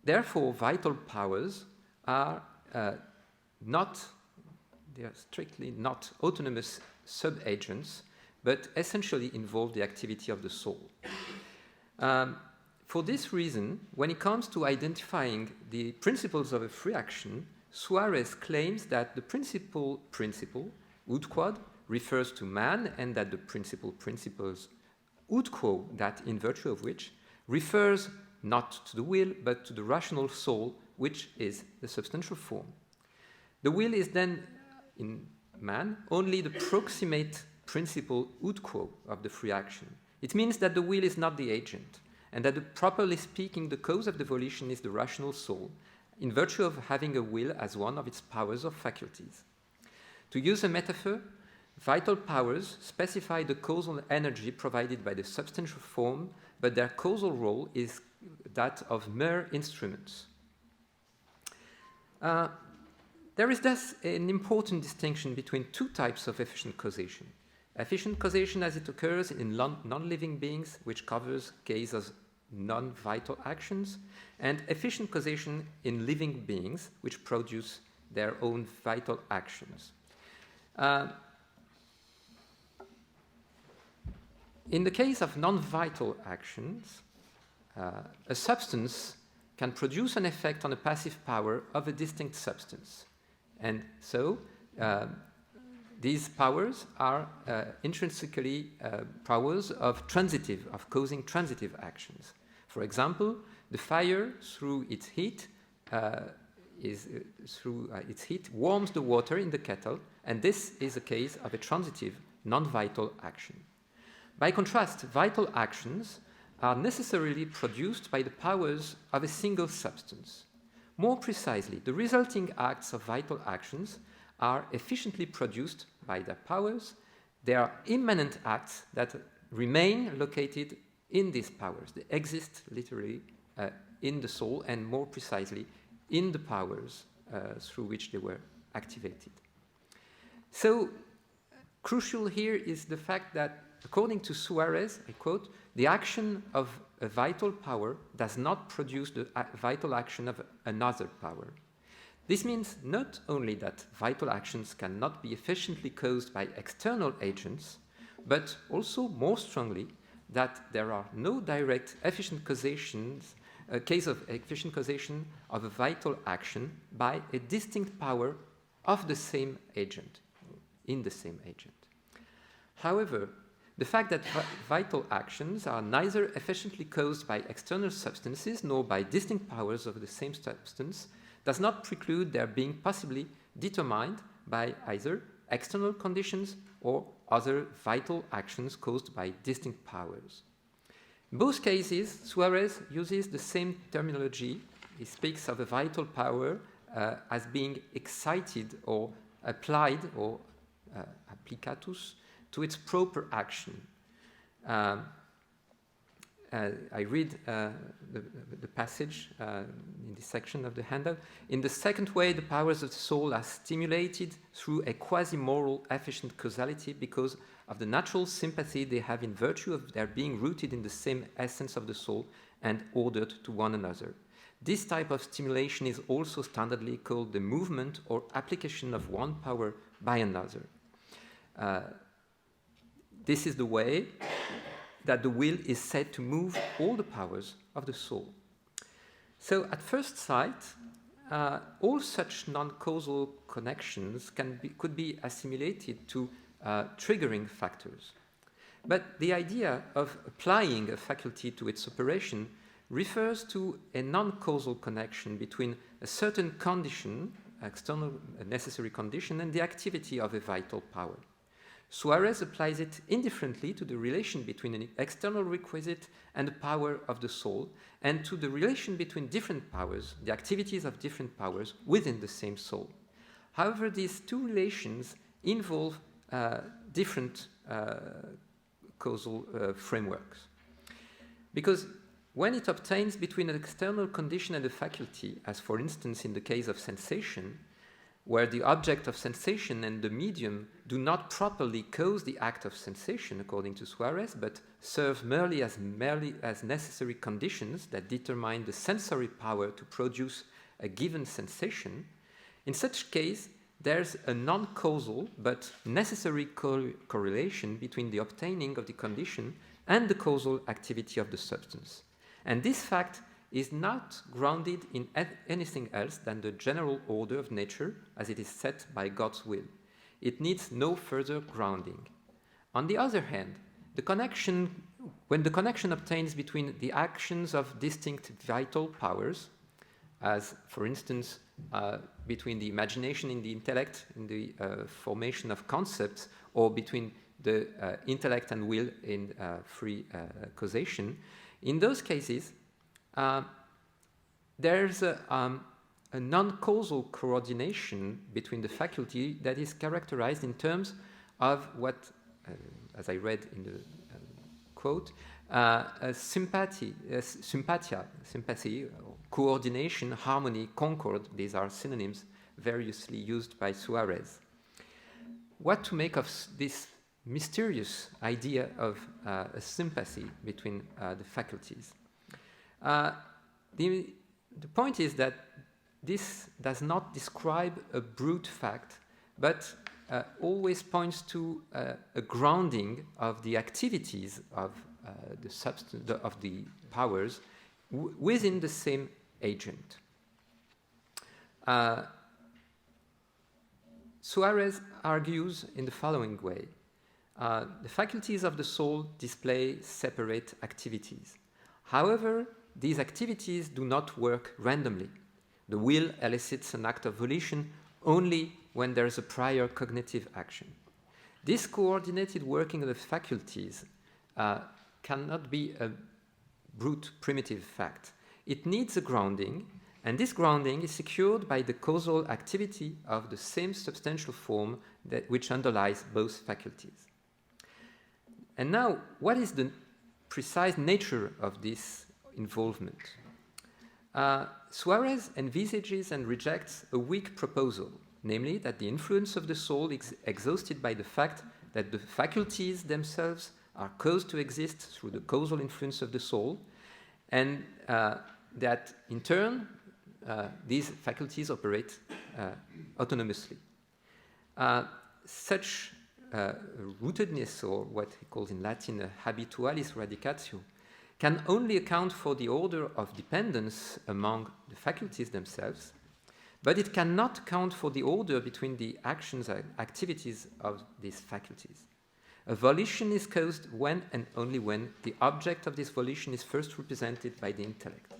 Therefore, vital powers are they are strictly not autonomous sub-agents, but essentially involve the activity of the soul. For this reason, when it comes to identifying the principles of a free action, Suarez claims that the principle, ut quod, refers to man, and that the principles, ut quo, that in virtue of which, refers not to the will, but to the rational soul, which is the substantial form. The will is then, in man, only the proximate principle ut quo of the free action. It means that the will is not the agent, and that, properly speaking, the cause of the volition is the rational soul, in virtue of having a will as one of its powers or faculties. To use a metaphor, vital powers specify the causal energy provided by the substantial form, but their causal role is that of mere instruments. There is thus an important distinction between two types of efficient causation. Efficient causation as it occurs in non-living beings, which covers cases of non-vital actions, and efficient causation in living beings, which produce their own vital actions. In the case of non-vital actions, a substance can produce an effect on a passive power of a distinct substance. And so, these powers are intrinsically powers of causing transitive actions. For example, the fire, through its heat, warms the water in the kettle, and this is a case of a transitive, non-vital action. By contrast, vital actions are necessarily produced by the powers of a single substance. More precisely, the resulting acts of vital actions are efficiently produced by their powers. They are immanent acts that remain located in these powers. They exist literally in the soul, and more precisely, in the powers through which they were activated. So, crucial here is the fact that, according to Suarez, I quote, "The action of a vital power does not produce the vital action of another power." This means not only that vital actions cannot be efficiently caused by external agents, but also more strongly that there are no direct efficient causations, a case of efficient causation of a vital action by a distinct power of the same agent, in the same agent. However, the fact that vital actions are neither efficiently caused by external substances nor by distinct powers of the same substance does not preclude their being possibly determined by either external conditions or other vital actions caused by distinct powers. In both cases, Suarez uses the same terminology. He speaks of a vital power as being excited or applied, or applicatus, to its proper action. I read the passage in this section of the handout. "In the second way, the powers of the soul are stimulated through a quasi-moral efficient causality because of the natural sympathy they have in virtue of their being rooted in the same essence of the soul and ordered to one another. This type of stimulation is also standardly called the movement or application of one power by another. This is the way that the will is said to move all the powers of the soul." So at first sight, all such non-causal connections could be assimilated to triggering factors. But the idea of applying a faculty to its operation refers to a non-causal connection between a certain condition, external necessary condition, and the activity of a vital power. Suarez applies it indifferently to the relation between an external requisite and the power of the soul, and to the relation between different powers, the activities of different powers within the same soul. However, these two relations involve different causal frameworks. Because when it obtains between an external condition and a faculty, as for instance in the case of sensation, where the object of sensation and the medium do not properly cause the act of sensation, according to Suarez, but serve merely as necessary conditions that determine the sensory power to produce a given sensation, in such case, there's a non-causal but necessary correlation between the obtaining of the condition and the causal activity of the substance. And this fact is not grounded in anything else than the general order of nature as it is set by God's will. It needs no further grounding. On the other hand, when the connection obtains between the actions of distinct vital powers, as for instance between the imagination in the intellect in the formation of concepts, or between the intellect and will in free causation, in those cases, there's a non-causal coordination between the faculty that is characterized in terms of what, as I read in the quote, sympathy, coordination, harmony, concord. These are synonyms variously used by Suarez. What to make of this mysterious idea of a sympathy between the faculties? The point is that this does not describe a brute fact, but always points to a grounding of the activities of the substance of the powers within the same Suarez argues in the following way. The faculties of the soul display separate activities. However, these activities do not work randomly. The will elicits an act of volition only when there is a prior cognitive action. This coordinated working of the faculties cannot be a brute primitive fact. It needs a grounding, and this grounding is secured by the causal activity of the same substantial form which underlies both faculties. And now, what is the precise nature of this involvement? Suarez envisages and rejects a weak proposal, namely that the influence of the soul is exhausted by the fact that the faculties themselves are caused to exist through the causal influence of the soul, and that in turn these faculties operate autonomously. Such rootedness, or what he calls in Latin a habitualis radicatio, can only account for the order of dependence among the faculties themselves, but it cannot account for the order between the actions and activities of these faculties. A volition is caused when and only when the object of this volition is first represented by the intellect.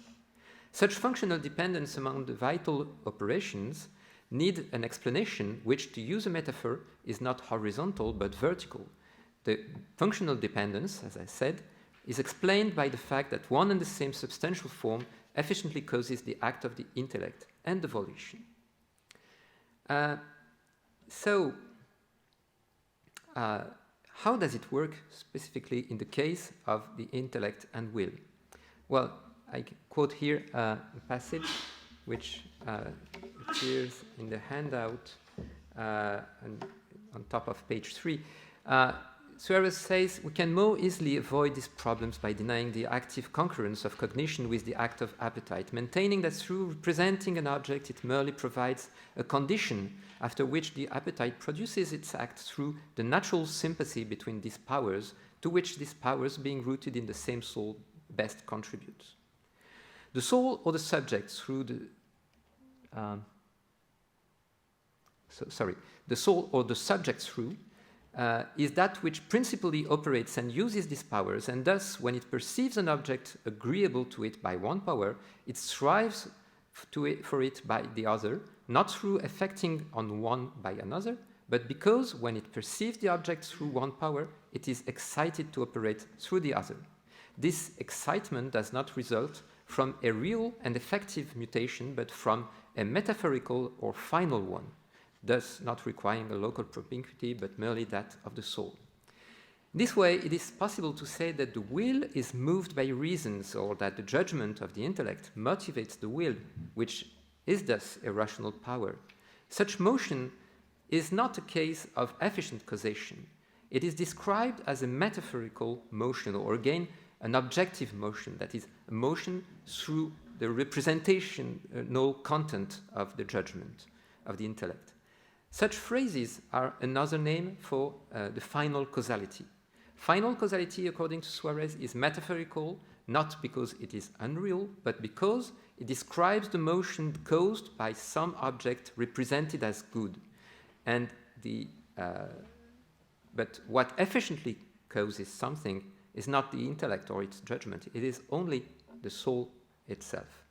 Such functional dependence among the vital operations need an explanation which, to use a metaphor, is not horizontal but vertical. The functional dependence, as I said, is explained by the fact that one and the same substantial form efficiently causes the act of the intellect and the volition. How does it work specifically in the case of the intellect and will? Well, I quote here a passage which appears in the handout and on top of page 3. Suarez says, we can more easily avoid these problems by denying the active concurrence of cognition with the act of appetite, maintaining that through representing an object it merely provides a condition after which the appetite produces its act through the natural sympathy between these powers, to which these powers, being rooted in the same soul, best contributes. The soul or the subject through the the soul or the subject through is that which principally operates and uses these powers, and thus, when it perceives an object agreeable to it by one power, it strives for it by the other, not through effecting on one by another, but because, when it perceives the object through one power, it is excited to operate through the other. This excitement does not result from a real and effective mutation, but from a metaphorical or final one, thus not requiring a local propinquity, but merely that of the soul. This way, it is possible to say that the will is moved by reasons, or that the judgment of the intellect motivates the will, which is thus a rational power. Such motion is not a case of efficient causation. It is described as a metaphorical motion, or again, an objective motion, that is, a motion through the representational content of the judgment of the intellect. Such phrases are another name for the final causality. Final causality, according to Suarez, is metaphorical, not because it is unreal, but because it describes the motion caused by some object represented as good. And but what efficiently causes something is not the intellect or its judgment, it is only the soul itself.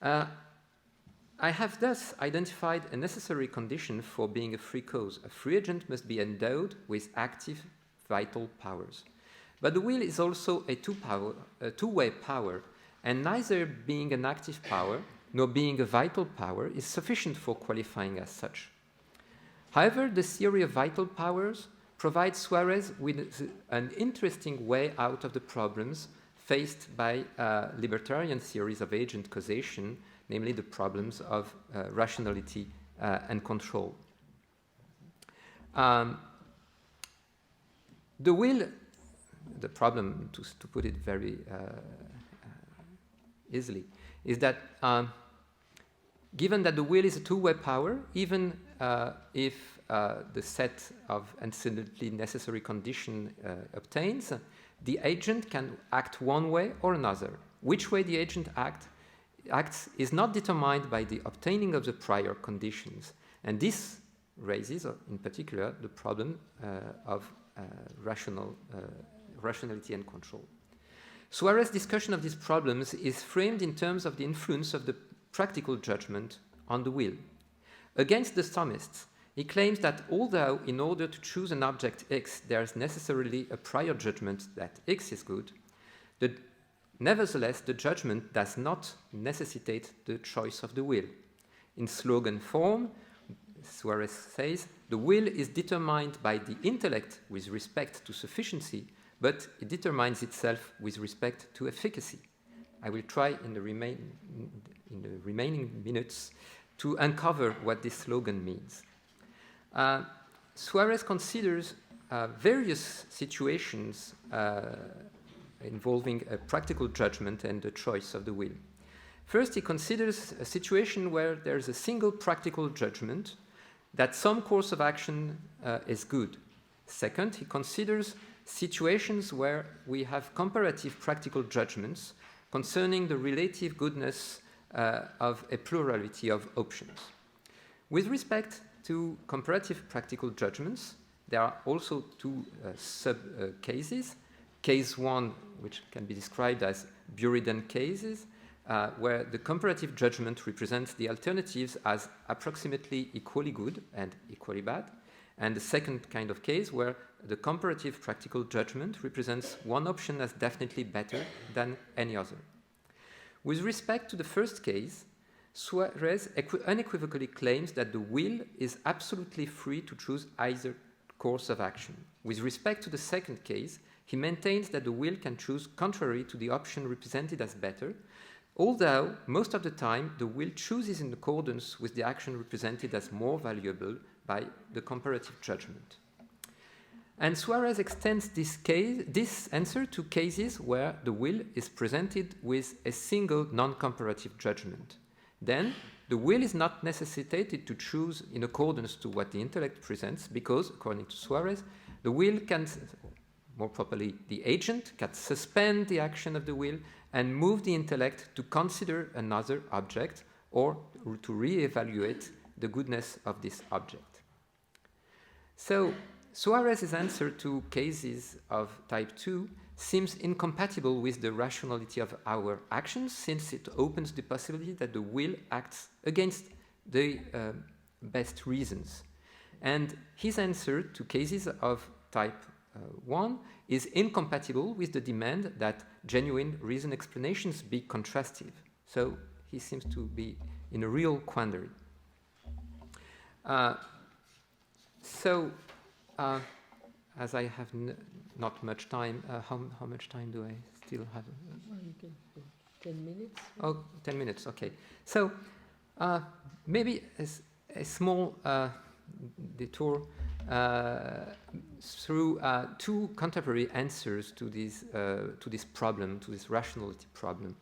I have thus identified a necessary condition for being a free cause. A free agent must be endowed with active vital powers. But the will is also a two-way power, and neither being an active power nor being a vital power is sufficient for qualifying as such. However, the theory of vital powers provides Suarez with an interesting way out of the problems faced by libertarian theories of agent causation, namely the problems of rationality and control. The will, the problem, to put it very easily, is that given that the will is a two-way power, even if the set of antecedently necessary condition obtains, the agent can act one way or another. Which way the agent acts is not determined by the obtaining of the prior conditions, and this raises, in particular, the problem of rationality and control. Suarez's discussion of these problems is framed in terms of the influence of the practical judgment on the will. Against the Thomists, he claims that although in order to choose an object X, there is necessarily a prior judgment that X is good, nevertheless, the judgment does not necessitate the choice of the will. In slogan form, Suarez says, the will is determined by the intellect with respect to sufficiency, but it determines itself with respect to efficacy. I will try in the remaining minutes to uncover what this slogan means. Suarez considers various situations involving a practical judgment and the choice of the will. First, he considers a situation where there is a single practical judgment that some course of action is good. Second, he considers situations where we have comparative practical judgments concerning the relative goodness of a plurality of options. With respect to comparative practical judgments, there are also two sub-cases. Case 1, which can be described as Buridan cases, where the comparative judgment represents the alternatives as approximately equally good and equally bad, and the second kind of case where the comparative practical judgment represents one option as definitely better than any other. With respect to the first case, Suarez unequivocally claims that the will is absolutely free to choose either course of action. With respect to the second case, he maintains that the will can choose contrary to the option represented as better, although most of the time the will chooses in accordance with the action represented as more valuable by the comparative judgment. And Suarez extends this answer to cases where the will is presented with a single non-comparative judgment. Then, the will is not necessitated to choose in accordance to what the intellect presents because, according to Suarez, the will can, more properly, the agent can suspend the action of the will and move the intellect to consider another object or to re-evaluate the goodness of this object. So, Suarez's answer to cases of type 2 seems incompatible with the rationality of our actions, since it opens the possibility that the will acts against the best reasons. And his answer to cases of type 1 is incompatible with the demand that genuine reason explanations be contrastive. So he seems to be in a real quandary. As I have not much time, how much time do I still have? Well, you can 10 minutes. Oh, 10 minutes, okay. So maybe a small detour through two contemporary answers to this problem, to this rationality problem.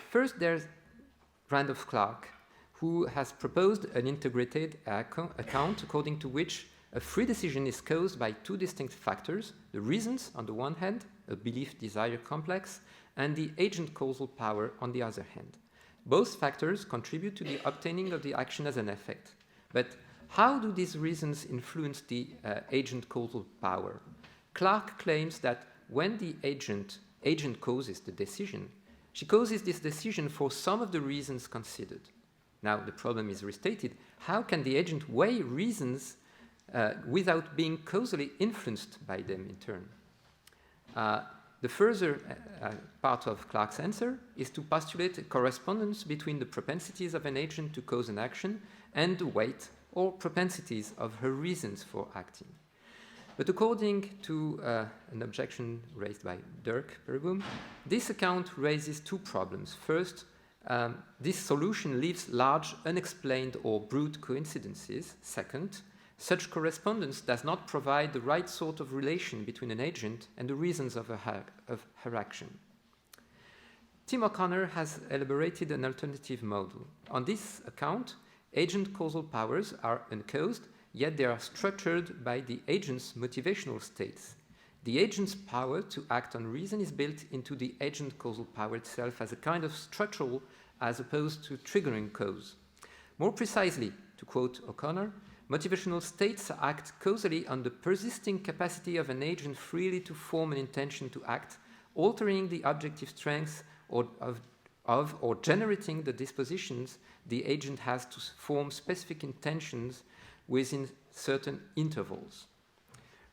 First, there's Randolph Clark, who has proposed an integrated account according to which a free decision is caused by two distinct factors: the reasons on the one hand, a belief-desire complex, and the agent-causal power on the other hand. Both factors contribute to the obtaining of the action as an effect. But how do these reasons influence the agent-causal power? Clark claims that when the agent causes the decision, she causes this decision for some of the reasons considered. Now, the problem is restated. How can the agent weigh reasons without being causally influenced by them in turn? The further part of Clark's answer is to postulate a correspondence between the propensities of an agent to cause an action and the weight or propensities of her reasons for acting. But according to an objection raised by Derk, Pereboom, this account raises two problems. First, this solution leaves large unexplained or brute coincidences. Second, such correspondence does not provide the right sort of relation between an agent and the reasons of her action. Tim O'Connor has elaborated an alternative model. On this account, agent-causal powers are uncaused, yet they are structured by the agent's motivational states. The agent's power to act on reason is built into the agent-causal power itself as a kind of structural as opposed to triggering cause. More precisely, to quote O'Connor, motivational states act causally on the persisting capacity of an agent freely to form an intention to act, altering the objective strength or generating the dispositions the agent has to form specific intentions within certain intervals.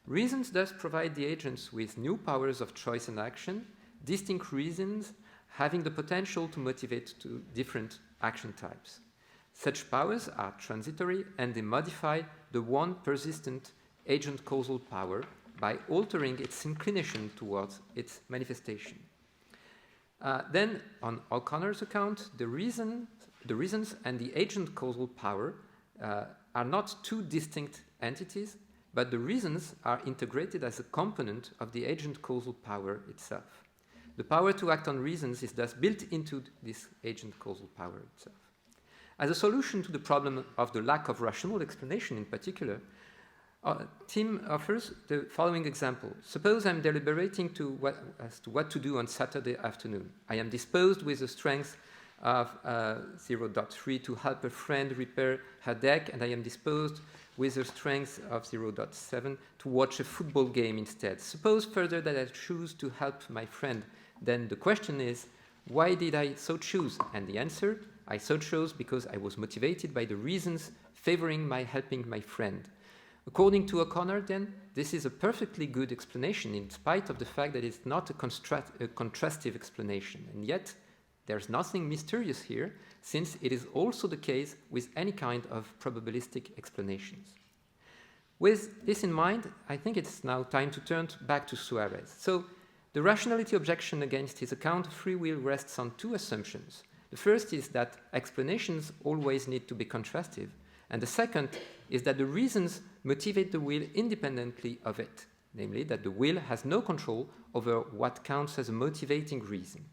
Reasons thus provide the agents with new powers of choice and action, distinct reasons having the potential to motivate to different action types. Such powers are transitory and they modify the one persistent agent causal power by altering its inclination towards its manifestation. Then, on O'Connor's account, the reasons and the agent causal power are not two distinct entities, but the reasons are integrated as a component of the agent causal power itself. The power to act on reasons is thus built into this agent causal power itself. As a solution to the problem of the lack of rational explanation in particular, Tim offers the following example. Suppose I'm deliberating as to what to do on Saturday afternoon. I am disposed with a strength of 0.3 to help a friend repair her deck, and I am disposed with a strength of 0.7 to watch a football game instead. Suppose further that I choose to help my friend. Then the question is, why did I so choose? And the answer, I so chose because I was motivated by the reasons favoring my helping my friend. According to O'Connor, then, this is a perfectly good explanation in spite of the fact that it's not a contrastive explanation. And yet, there's nothing mysterious here, since it is also the case with any kind of probabilistic explanations. With this in mind, I think it's now time to turn back to Suarez. So, the rationality objection against his account of free will rests on two assumptions. The first is that explanations always need to be contrastive, and the second is that the reasons motivate the will independently of it, namely that the will has no control over what counts as a motivating reason.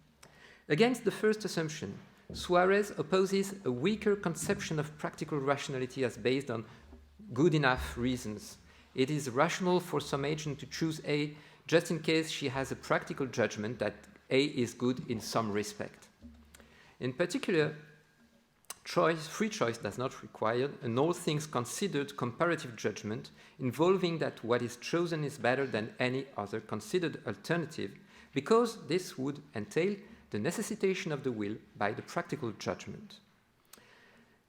Against the first assumption, Suarez opposes a weaker conception of practical rationality as based on good enough reasons. It is rational for some agent to choose A just in case she has a practical judgment that A is good in some respect. In particular, free choice does not require an all things considered comparative judgment involving that what is chosen is better than any other considered alternative, because this would entail the necessitation of the will by the practical judgment.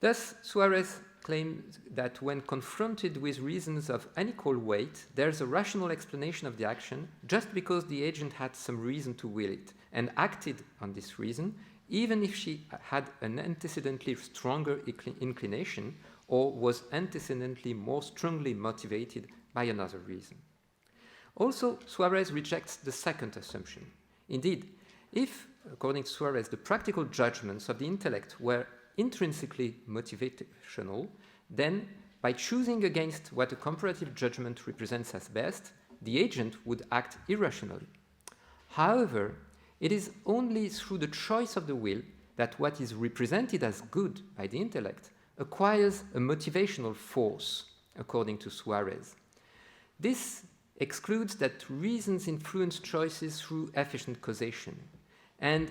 Thus, Suarez claims that when confronted with reasons of unequal weight, there's a rational explanation of the action just because the agent had some reason to will it and acted on this reason, even if she had an antecedently stronger inclination or was antecedently more strongly motivated by another reason. Also, Suarez rejects the second assumption. Indeed, if, according to Suarez, the practical judgments of the intellect were intrinsically motivational, then by choosing against what a comparative judgment represents as best, the agent would act irrationally. However, it is only through the choice of the will that what is represented as good by the intellect acquires a motivational force, according to Suarez. This excludes that reasons influence choices through efficient causation, and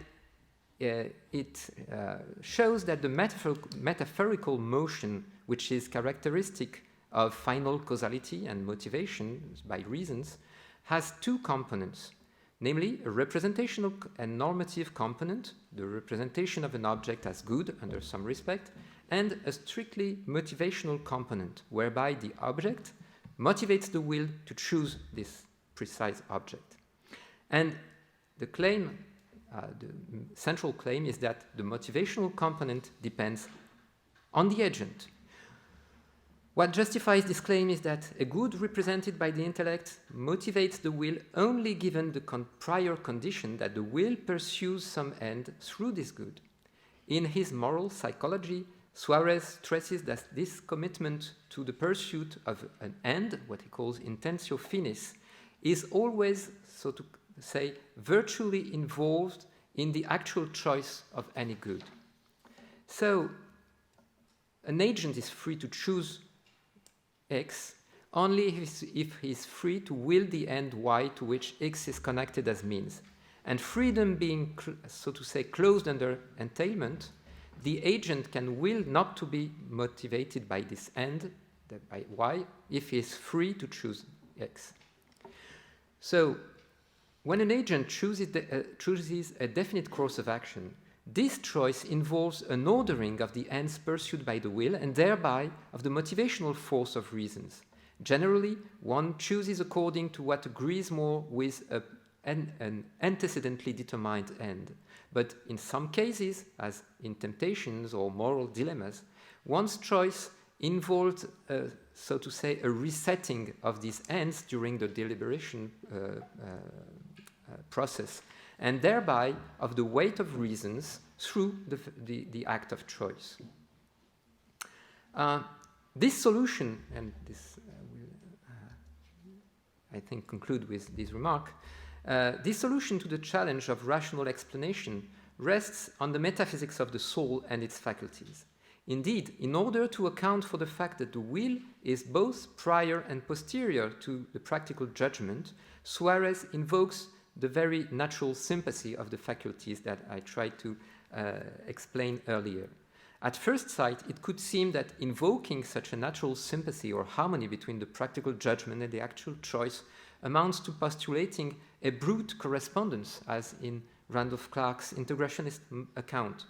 it shows that the metaphorical motion, which is characteristic of final causality and motivation by reasons, has two components, namely a representational and normative component, the representation of an object as good under some respect, and a strictly motivational component, whereby the object motivates the will to choose this precise object. And the claim, the central claim, is that the motivational component depends on the agent. What justifies this claim is that a good represented by the intellect motivates the will only given the prior condition that the will pursues some end through this good. In his moral psychology, Suarez stresses that this commitment to the pursuit of an end, what he calls intentio finis, is always, so to say, virtually involved in the actual choice of any good. So, an agent is free to choose X only if he is free to will the end Y to which X is connected as means. And freedom being, so to say, closed under entailment, the agent can will not to be motivated by this end by y if he is free to choose x. So when an agent chooses a definite course of action, this choice involves an ordering of the ends pursued by the will and thereby of the motivational force of reasons. Generally, one chooses according to what agrees more with an antecedently determined end. But in some cases, as in temptations or moral dilemmas, one's choice involved, so to say, a resetting of these ends during the deliberation process, and thereby of the weight of reasons through the act of choice. This solution, and this will, I think, conclude with this remark, this solution to the challenge of rational explanation rests on the metaphysics of the soul and its faculties. Indeed, in order to account for the fact that the will is both prior and posterior to the practical judgment, Suarez invokes the very natural sympathy of the faculties that I tried to explain earlier. At first sight, it could seem that invoking such a natural sympathy or harmony between the practical judgment and the actual choice amounts to postulating a brute correspondence, as in Randolph Clark's integrationist account.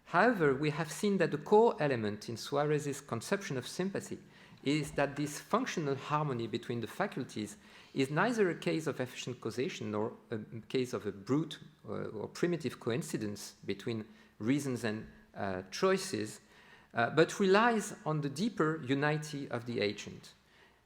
However, we have seen that the core element in Suarez's conception of sympathy is that this functional harmony between the faculties is neither a case of efficient causation nor a case of a brute or primitive coincidence between reasons and choices, but relies on the deeper unity of the agent.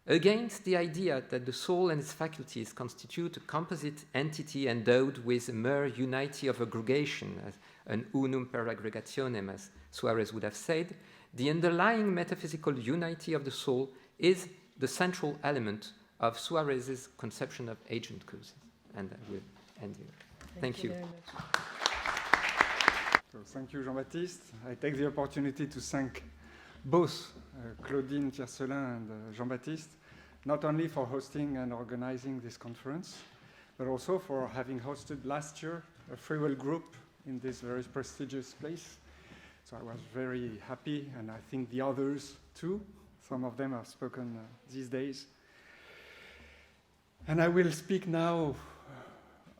Against the idea that the soul and its faculties constitute a composite entity endowed with a mere unity of aggregation, as an unum per aggregationem, as Suarez would have said, the underlying metaphysical unity of the soul is the central element of Suarez's conception of agent causes. And I will end here. Thank you. Very much. So thank you, Jean-Baptiste. I take the opportunity to thank both Claudine Tiercelin and Jean-Baptiste, not only for hosting and organizing this conference, but also for having hosted last year a free will group in this very prestigious place. So I was very happy, and I think the others too. Some of them have spoken these days. And I will speak now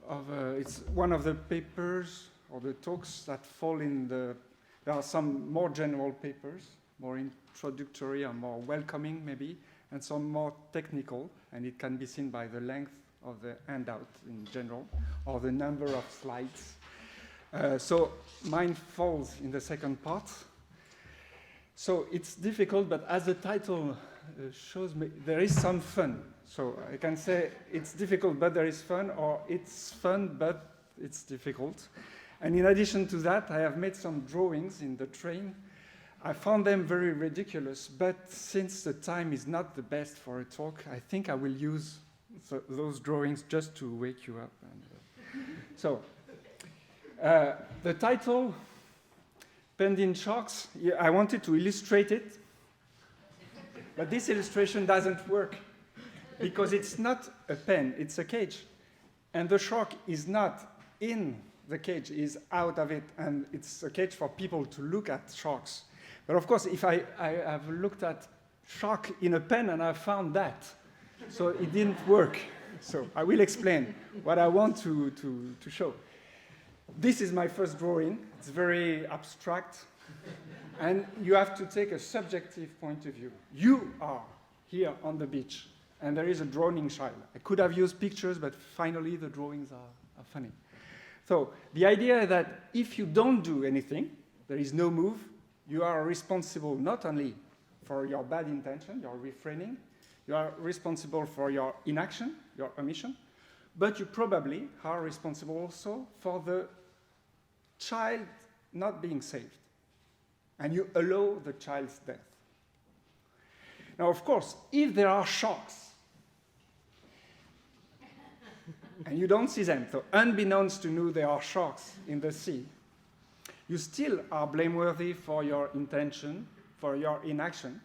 of, it's one of the papers or the talks that fall in the, there are some more general papers, more introductory or more welcoming maybe, and some more technical, and it can be seen by the length of the handout in general, or the number of slides. So mine falls in the second part. So it's difficult, but as the title shows me, there is some fun. So I can say it's difficult, but there is fun, or it's fun, but it's difficult. And in addition to that, I have made some drawings in the train. I found them very ridiculous, but since the time is not the best for a talk, I think I will use those drawings just to wake you up. And, so the title, Pending Shocks, I wanted to illustrate it, but this illustration doesn't work because it's not a pen, it's a cage. And the shark is not in the cage, is out of it, and it's a cage for people to look at sharks. But of course, if I have looked at shark in a pen and I found that, so it didn't work. So I will explain what I want to show. This is my first drawing. It's very abstract. And you have to take a subjective point of view. You are here on the beach, and there is a drowning child. I could have used pictures, but finally the drawings are funny. So the idea is that if you don't do anything, there is no move, you are responsible not only for your bad intention, your refraining, you are responsible for your inaction, your omission, but you probably are responsible also for the child not being saved. And you allow the child's death. Now, of course, if there are sharks, and you don't see them, so unbeknownst to you there are sharks in the sea, you still are blameworthy for your intention, for your inaction.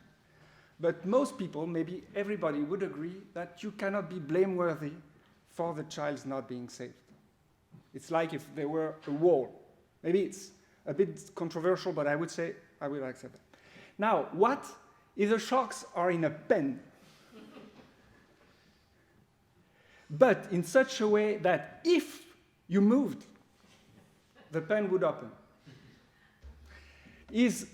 But most people, maybe everybody, would agree that you cannot be blameworthy for the child's not being saved. It's like if there were a wall. Maybe it's a bit controversial, but I would say I will accept that. Now, what if the shocks are in a pen, but in such a way that if you moved, the pen would open. Is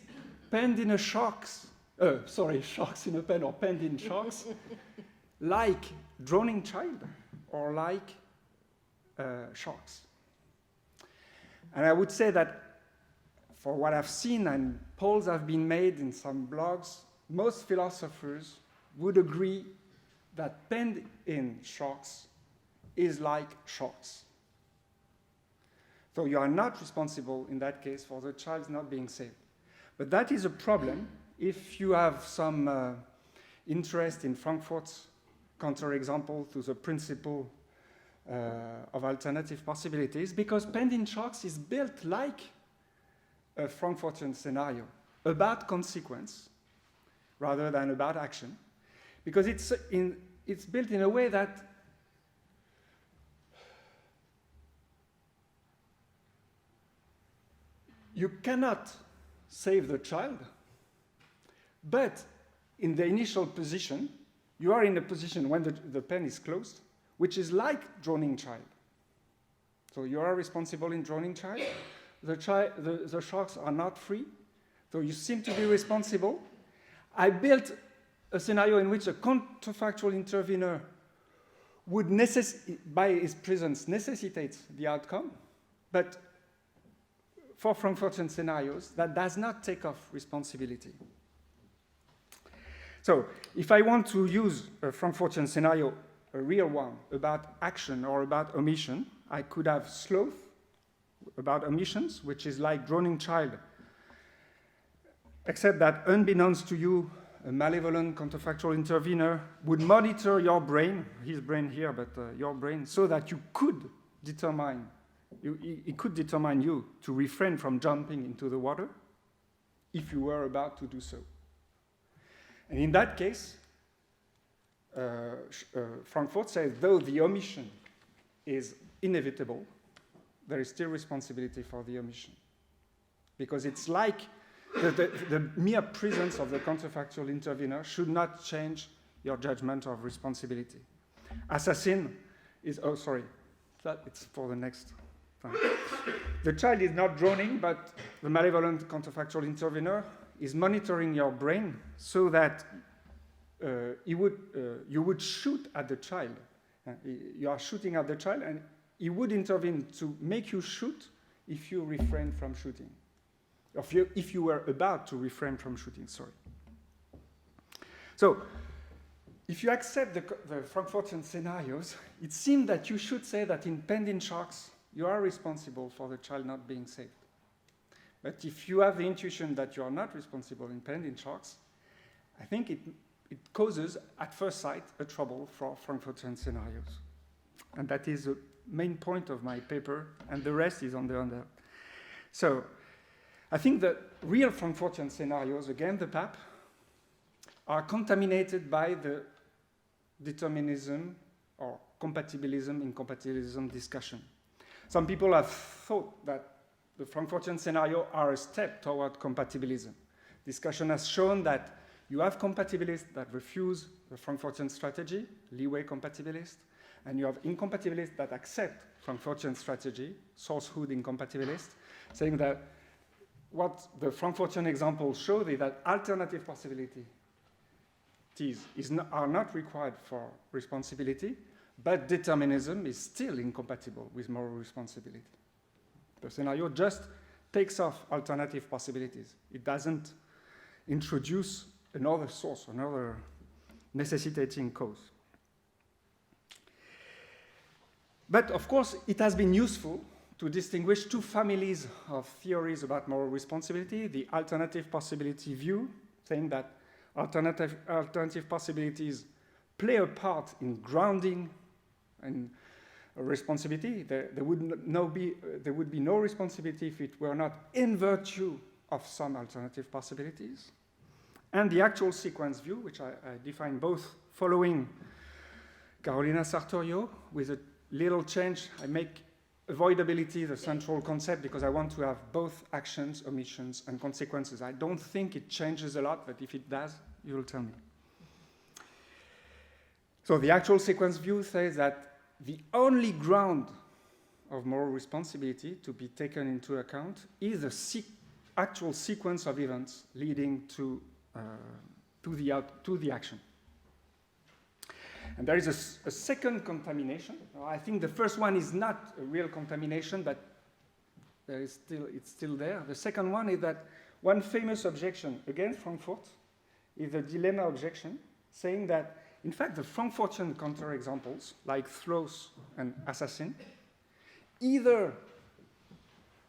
penned in a shocks in a pen or penned in shocks, like droning child or like shocks? And I would say that for what I've seen and polls have been made in some blogs, most philosophers would agree that penned in shocks is like shocks. So you are not responsible in that case for the child not being saved. But that is a problem if you have some interest in Frankfurt's counterexample to the principle of alternative possibilities, because penned in shocks is built like a Frankfurtian scenario about consequence rather than about action, because it's built in a way that you cannot save the child, but in the initial position, you are in a position when the pen is closed, which is like droning child. So you are responsible in droning child. The shocks are not free, so you seem to be responsible. I built a scenario in which a counterfactual intervener would, by his presence, necessitate the outcome, but for Frankfurtian scenarios, that does not take off responsibility. So if I want to use a Frankfurtian scenario, a real one, about action or about omission, I could have sloth about omissions, which is like droning child, except that unbeknownst to you, a malevolent counterfactual intervener would monitor your brain, his brain here, but your brain, so that you could determine, it could determine you to refrain from jumping into the water if you were about to do so. And in that case, Frankfurt says, though the omission is inevitable, there is still responsibility for the omission. Because it's like the mere presence of the counterfactual intervener should not change your judgment of responsibility. Assassin is, it's for the next time. The child is not droning, but the malevolent counterfactual intervener is monitoring your brain so that you would shoot at the child. You are shooting at the child, and he would intervene to make you shoot if you refrain from shooting. If you were about to refrain from shooting, sorry. So, if you accept the Frankfurtian scenarios, it seems that you should say that in pending shocks, you are responsible for the child not being saved. But if you have the intuition that you are not responsible in pending shocks, I think it causes, at first sight, a trouble for Frankfurtian scenarios. And that is the main point of my paper, and the rest is on the under. So, I think the real Frankfurtian scenarios, again, the PAP, are contaminated by the determinism or compatibilism, incompatibilism discussion. Some people have thought that the Frankfurtian scenario are a step toward compatibilism. Discussion has shown that you have compatibilists that refuse the Frankfurtian strategy, leeway compatibilists, and you have incompatibilists that accept Frankfurtian strategy, sourcehood incompatibilists, saying that what the Frankfurtian examples show is that alternative possibilities are not required for responsibility, but determinism is still incompatible with moral responsibility. The scenario just takes off alternative possibilities. It doesn't introduce another source, another necessitating cause. But of course, it has been useful to distinguish two families of theories about moral responsibility: the alternative possibility view, saying that alternative possibilities play a part in grounding and responsibility. There would be no responsibility if it were not in virtue of some alternative possibilities. And the actual sequence view, which I define both following Carolina Sartorio with a little change. I make avoidability the central concept because I want to have both actions, omissions, and consequences. I don't think it changes a lot, but if it does, You will tell me. So the actual sequence view says that the only ground of moral responsibility to be taken into account is the actual sequence of events leading to the action. And there is a second contamination. I think the first one is not a real contamination, but it's still there. The second one is that one famous objection against Frankfurt is the dilemma objection, saying that, in fact, the Frankfurtian counterexamples, like throws and assassin, either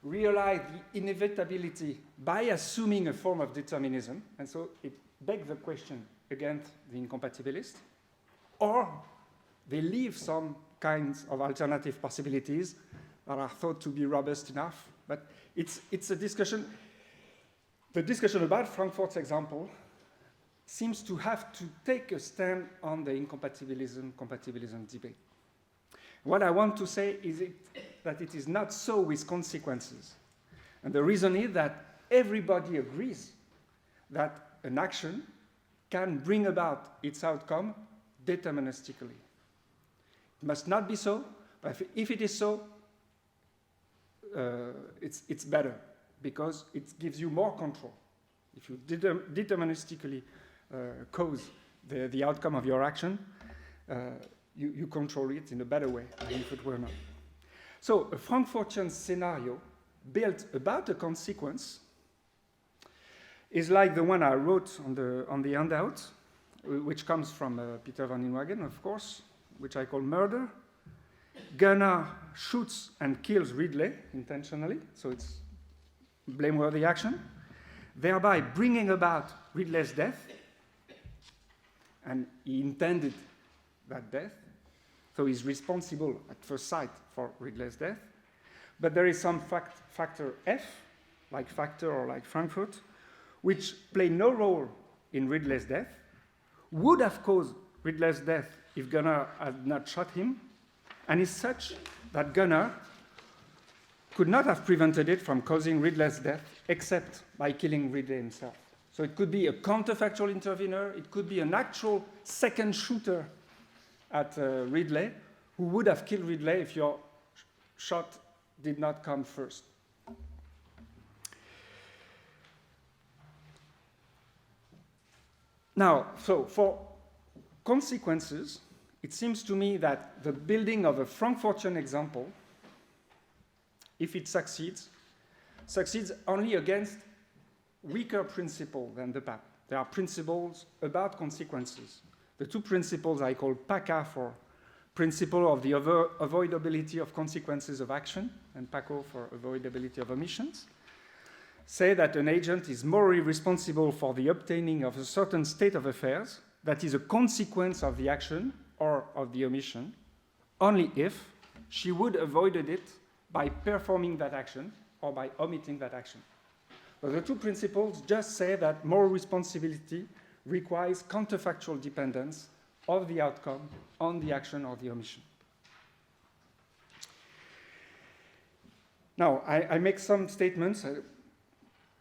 realize the inevitability by assuming a form of determinism, and so it begs the question against the incompatibilist, or they leave some kinds of alternative possibilities that are thought to be robust enough. But it's a discussion. The discussion about Frankfurt's example seems to have to take a stand on the incompatibilism debate. What I want to say is that it is not so with consequences. And the reason is that everybody agrees that an action can bring about its outcome deterministically. It must not be so, but if it is so, it's better, because it gives you more control. If you deterministically cause the outcome of your action, you control it in a better way than if it were not. So a Frankfurtian scenario built about a consequence is like the one I wrote on the handout, which comes from Peter van Inwagen, of course, which I call murder. Gunnar shoots and kills Ridley intentionally, so it's blameworthy action, thereby bringing about Ridley's death, and he intended that death, so he's responsible at first sight for Ridley's death. But there is some factor F, like Factor or like Frankfurt, which play no role in Ridley's death, would have caused Ridley's death if Gunnar had not shot him, and is such that Gunnar could not have prevented it from causing Ridley's death except by killing Ridley himself. So it could be a counterfactual intervener, it could be an actual second shooter at Ridley, who would have killed Ridley if your shot did not come first. Now, so for consequences, it seems to me that the building of a Frankfurtian example, if it succeeds only against weaker principles than the PAP. There are principles about consequences. The two principles I call PACA for principle of the avoidability of consequences of action, and PACO for avoidability of omissions, say that an agent is morally responsible for the obtaining of a certain state of affairs that is a consequence of the action or of the omission, only if she would have avoided it by performing that action or by omitting that action. But the two principles just say that moral responsibility requires counterfactual dependence of the outcome on the action or the omission. Now, I make some statements.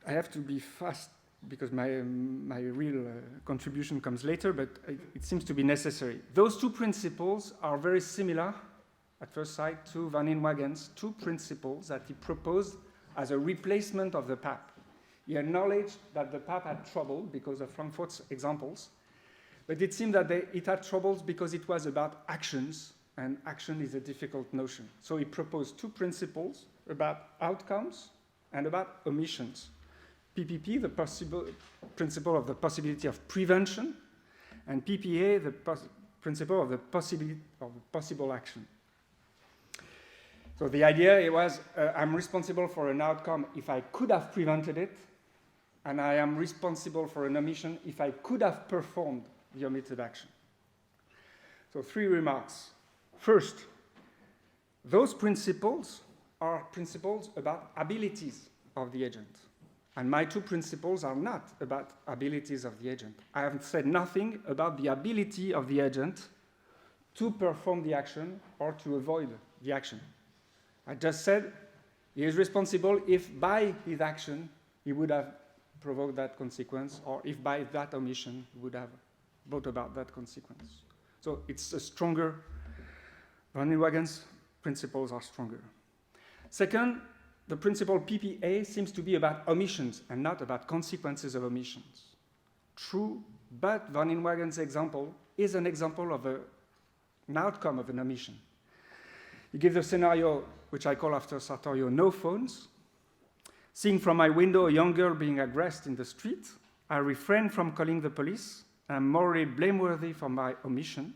I have to be fast because my real contribution comes later, but it seems to be necessary. Those two principles are very similar, at first sight, to Van Inwagen's two principles that he proposed as a replacement of the PAP. He acknowledged that the PAP had trouble because of Frankfurt's examples, but it seemed that it had troubles because it was about actions, and action is a difficult notion. So he proposed two principles about outcomes and about omissions. PPP, the principle of the possibility of prevention, and PPA, the principle of the possible action. So the idea was, I'm responsible for an outcome if I could have prevented it, and I am responsible for an omission if I could have performed the omitted action. So 3 remarks. First, those principles are principles about abilities of the agent. And my 2 principles are not about abilities of the agent. I have said nothing about the ability of the agent to perform the action or to avoid the action. I just said he is responsible if by his action he would have provoked that consequence, or if by that omission would have brought about that consequence. So it's a stronger, Van Inwagen's principles are stronger. Second, the principle PPA seems to be about omissions and not about consequences of omissions. True, but Van Inwagen's example is an example of an outcome of an omission. He gives a scenario which I call after Sartorio, no phones. Seeing from my window a young girl being aggressed in the street, I refrain from calling the police. I'm morally blameworthy for my omission,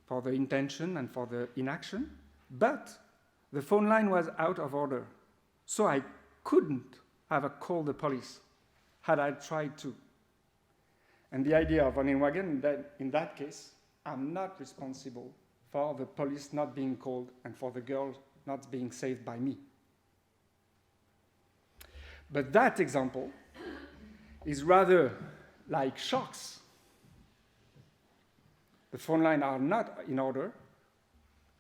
for the intention and for the inaction, but the phone line was out of order, so I couldn't have called the police had I tried to. And the idea of Van Inwagen, that in that case, I'm not responsible for the police not being called and for the girl not being saved by me. But that example is rather like shocks. The phone lines are not in order,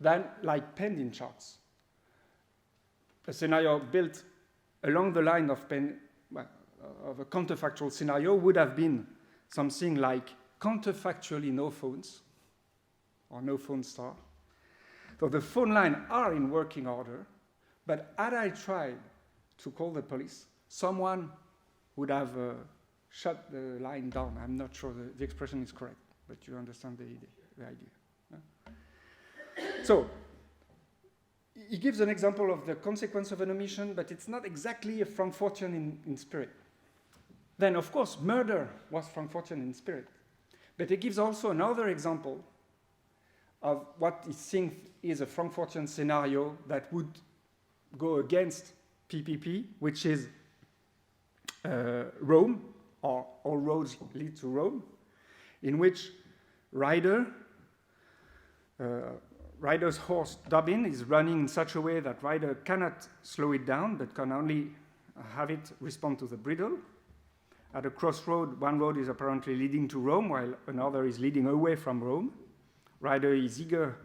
than like pending shocks. A scenario built along the line of a counterfactual scenario would have been something like counterfactually no phones, or no phone star. So the phone lines are in working order, but had I tried to call the police, someone would have shut the line down. I'm not sure the expression is correct, but you understand the idea. Yeah? So, he gives an example of the consequence of an omission, but it's not exactly a Frankfurtian in spirit. Then, of course, murder was Frankfurtian in spirit. But he gives also another example of what he thinks is a Frankfurtian scenario that would go against PPP, which is Rome, or all roads lead to Rome, in which rider's horse Dobbin is running in such a way that rider cannot slow it down, but can only have it respond to the bridle. At a crossroad, one road is apparently leading to Rome, while another is leading away from Rome. Rider is eager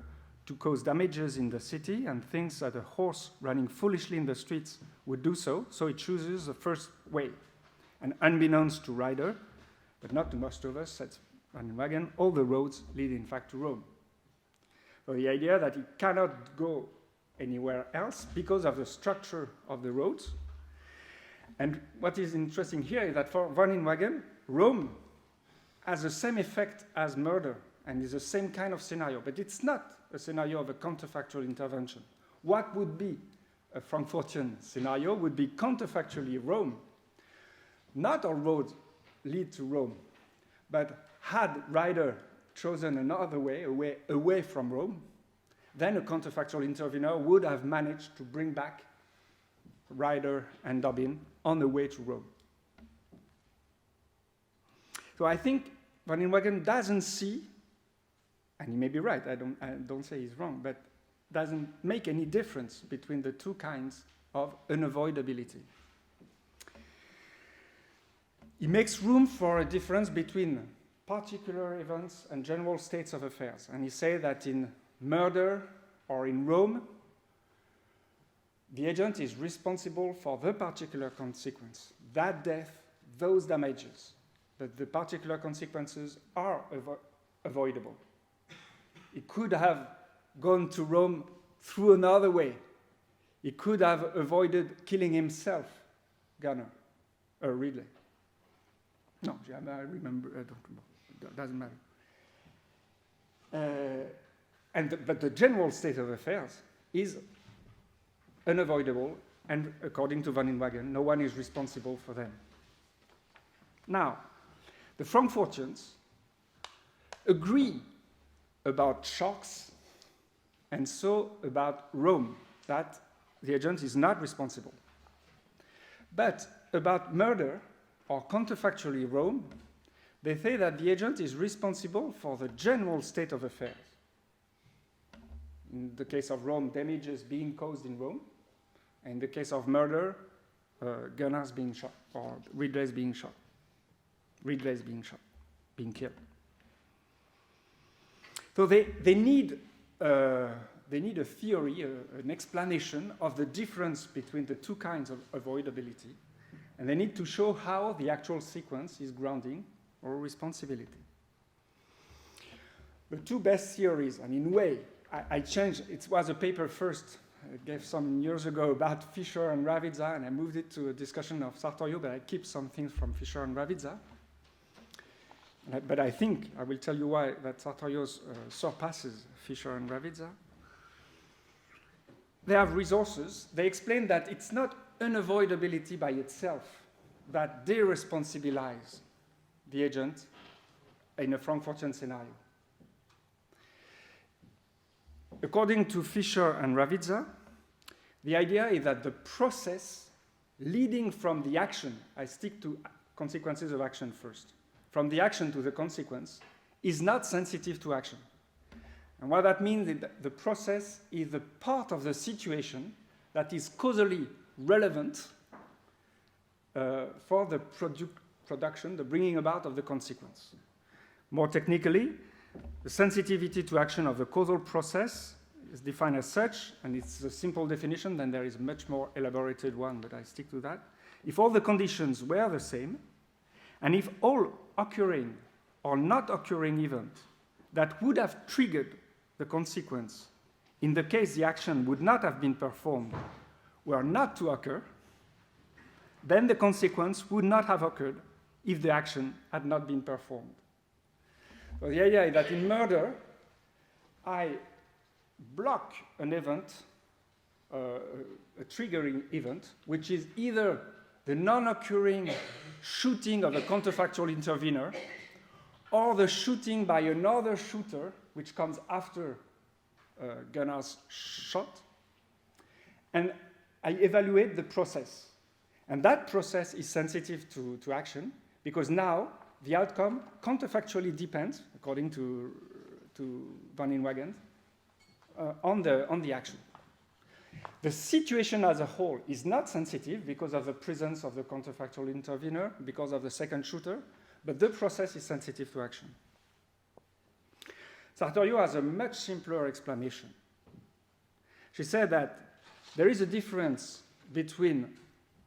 to cause damages in the city and thinks that a horse running foolishly in the streets would do so, so he chooses the first way. And unbeknownst to rider, but not to most of us, says Van Inwagen, all the roads lead in fact to Rome. So the idea that he cannot go anywhere else because of the structure of the roads. And what is interesting here is that for Van Inwagen, Rome has the same effect as murder and is the same kind of scenario, but it's not a scenario of a counterfactual intervention. What would be a Frankfurtian scenario would be counterfactually Rome. Not all roads lead to Rome, but had rider chosen another way, away from Rome, then a counterfactual intervener would have managed to bring back rider and Dobbin on the way to Rome. So I think Van Inwagen doesn't see, and he may be right, I don't say he's wrong, but doesn't make any difference between the two kinds of unavoidability. He makes room for a difference between particular events and general states of affairs. And he says that in murder or in Rome, the agent is responsible for the particular consequence, that death, those damages. But the particular consequences are avoidable. He could have gone to Rome through another way. He could have avoided killing himself, Ridley. No, I remember, I don't remember. It doesn't matter. But the general state of affairs is unavoidable, and according to Van Inwagen, no one is responsible for them. Now, the Frankfurtians agree about shocks and so about Rome, that the agent is not responsible. But about murder, or counterfactually Rome, they say that the agent is responsible for the general state of affairs. In the case of Rome, damages being caused in Rome. In the case of murder, Gunnars being shot, or Ridley's being shot. Ridley's being killed. So they need a theory, an explanation of the difference between the two kinds of avoidability. And they need to show how the actual sequence is grounding or responsibility. The two best theories, and in a way, I changed, it was a paper first, I gave some years ago about Fisher and Ravizza, and I moved it to a discussion of Sartorio, but I keep some things from Fisher and Ravizza. But I think, I will tell you why, that Sartorio surpasses Fisher and Ravizza. They have resources. They explain that it's not unavoidability by itself that deresponsibilize the agent in a Frankfurtian scenario. According to Fisher and Ravizza, the idea is that the process leading from the action, I stick to consequences of action first, from the action to the consequence, is not sensitive to action. And what that means is that the process is the part of the situation that is causally relevant for the production, the bringing about of the consequence. More technically, the sensitivity to action of the causal process is defined as such, and it's a simple definition, then there is a much more elaborated one, but I stick to that. If all the conditions were the same, and if all occurring or not occurring events that would have triggered the consequence in the case the action would not have been performed were not to occur, then the consequence would not have occurred if the action had not been performed. So the idea is that in murder, I block an event, a triggering event, which is either the non-occurring shooting of a counterfactual intervener or the shooting by another shooter, which comes after Gunnar's shot, and I evaluate the process. And that process is sensitive to action, because now the outcome counterfactually depends, according to Van Inwagen, on the action. The situation as a whole is not sensitive because of the presence of the counterfactual intervener, because of the second shooter, but the process is sensitive to action. Sartorio has a much simpler explanation. She said that there is a difference between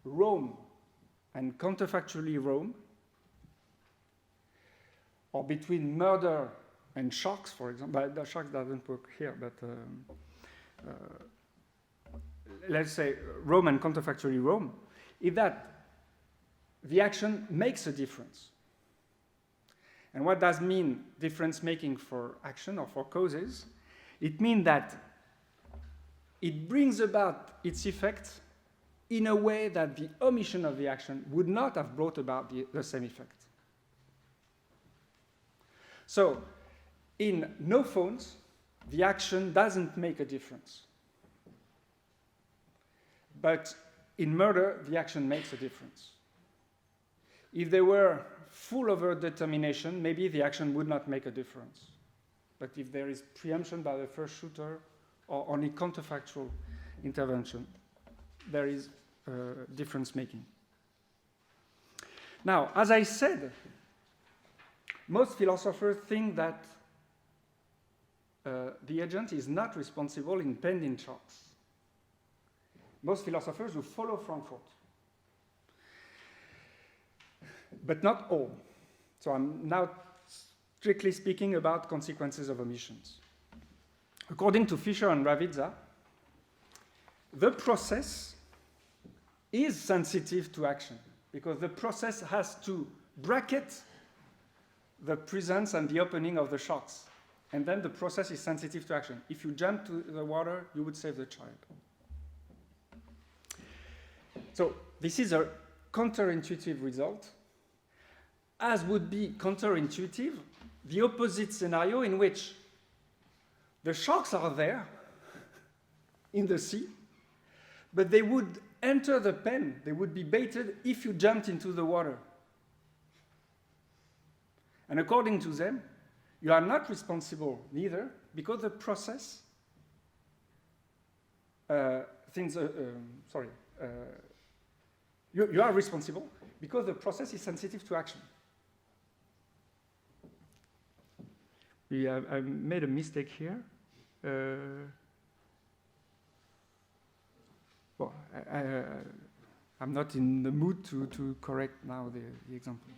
Rome and counterfactually Rome, or between murder and sharks, for example. But the sharks doesn't work here, but let's say Rome and counterfactually Rome, is that the action makes a difference. And what does mean difference making for action or for causes? It means that it brings about its effect in a way that the omission of the action would not have brought about the same effect. So, in no phones, the action doesn't make a difference. But in murder, the action makes a difference. If they were full overt determination, maybe the action would not make a difference. But if there is preemption by the first shooter or only counterfactual intervention, there is difference making. Now, as I said, most philosophers think that the agent is not responsible in pending shocks. Most philosophers who follow Frankfurt. But not all. So I'm now strictly speaking about consequences of omissions. According to Fisher and Ravizza, the process is sensitive to action because the process has to bracket the presence and the opening of the shocks. And then the process is sensitive to action. If you jump to the water, you would save the child. So this is a counterintuitive result, as would be counterintuitive the opposite scenario in which the sharks are there in the sea, but they would enter the pen, they would be baited if you jumped into the water. And according to them, you are not responsible neither because the process, you are responsible because the process is sensitive to action. I made a mistake here. Well, I'm not in the mood to correct now the example.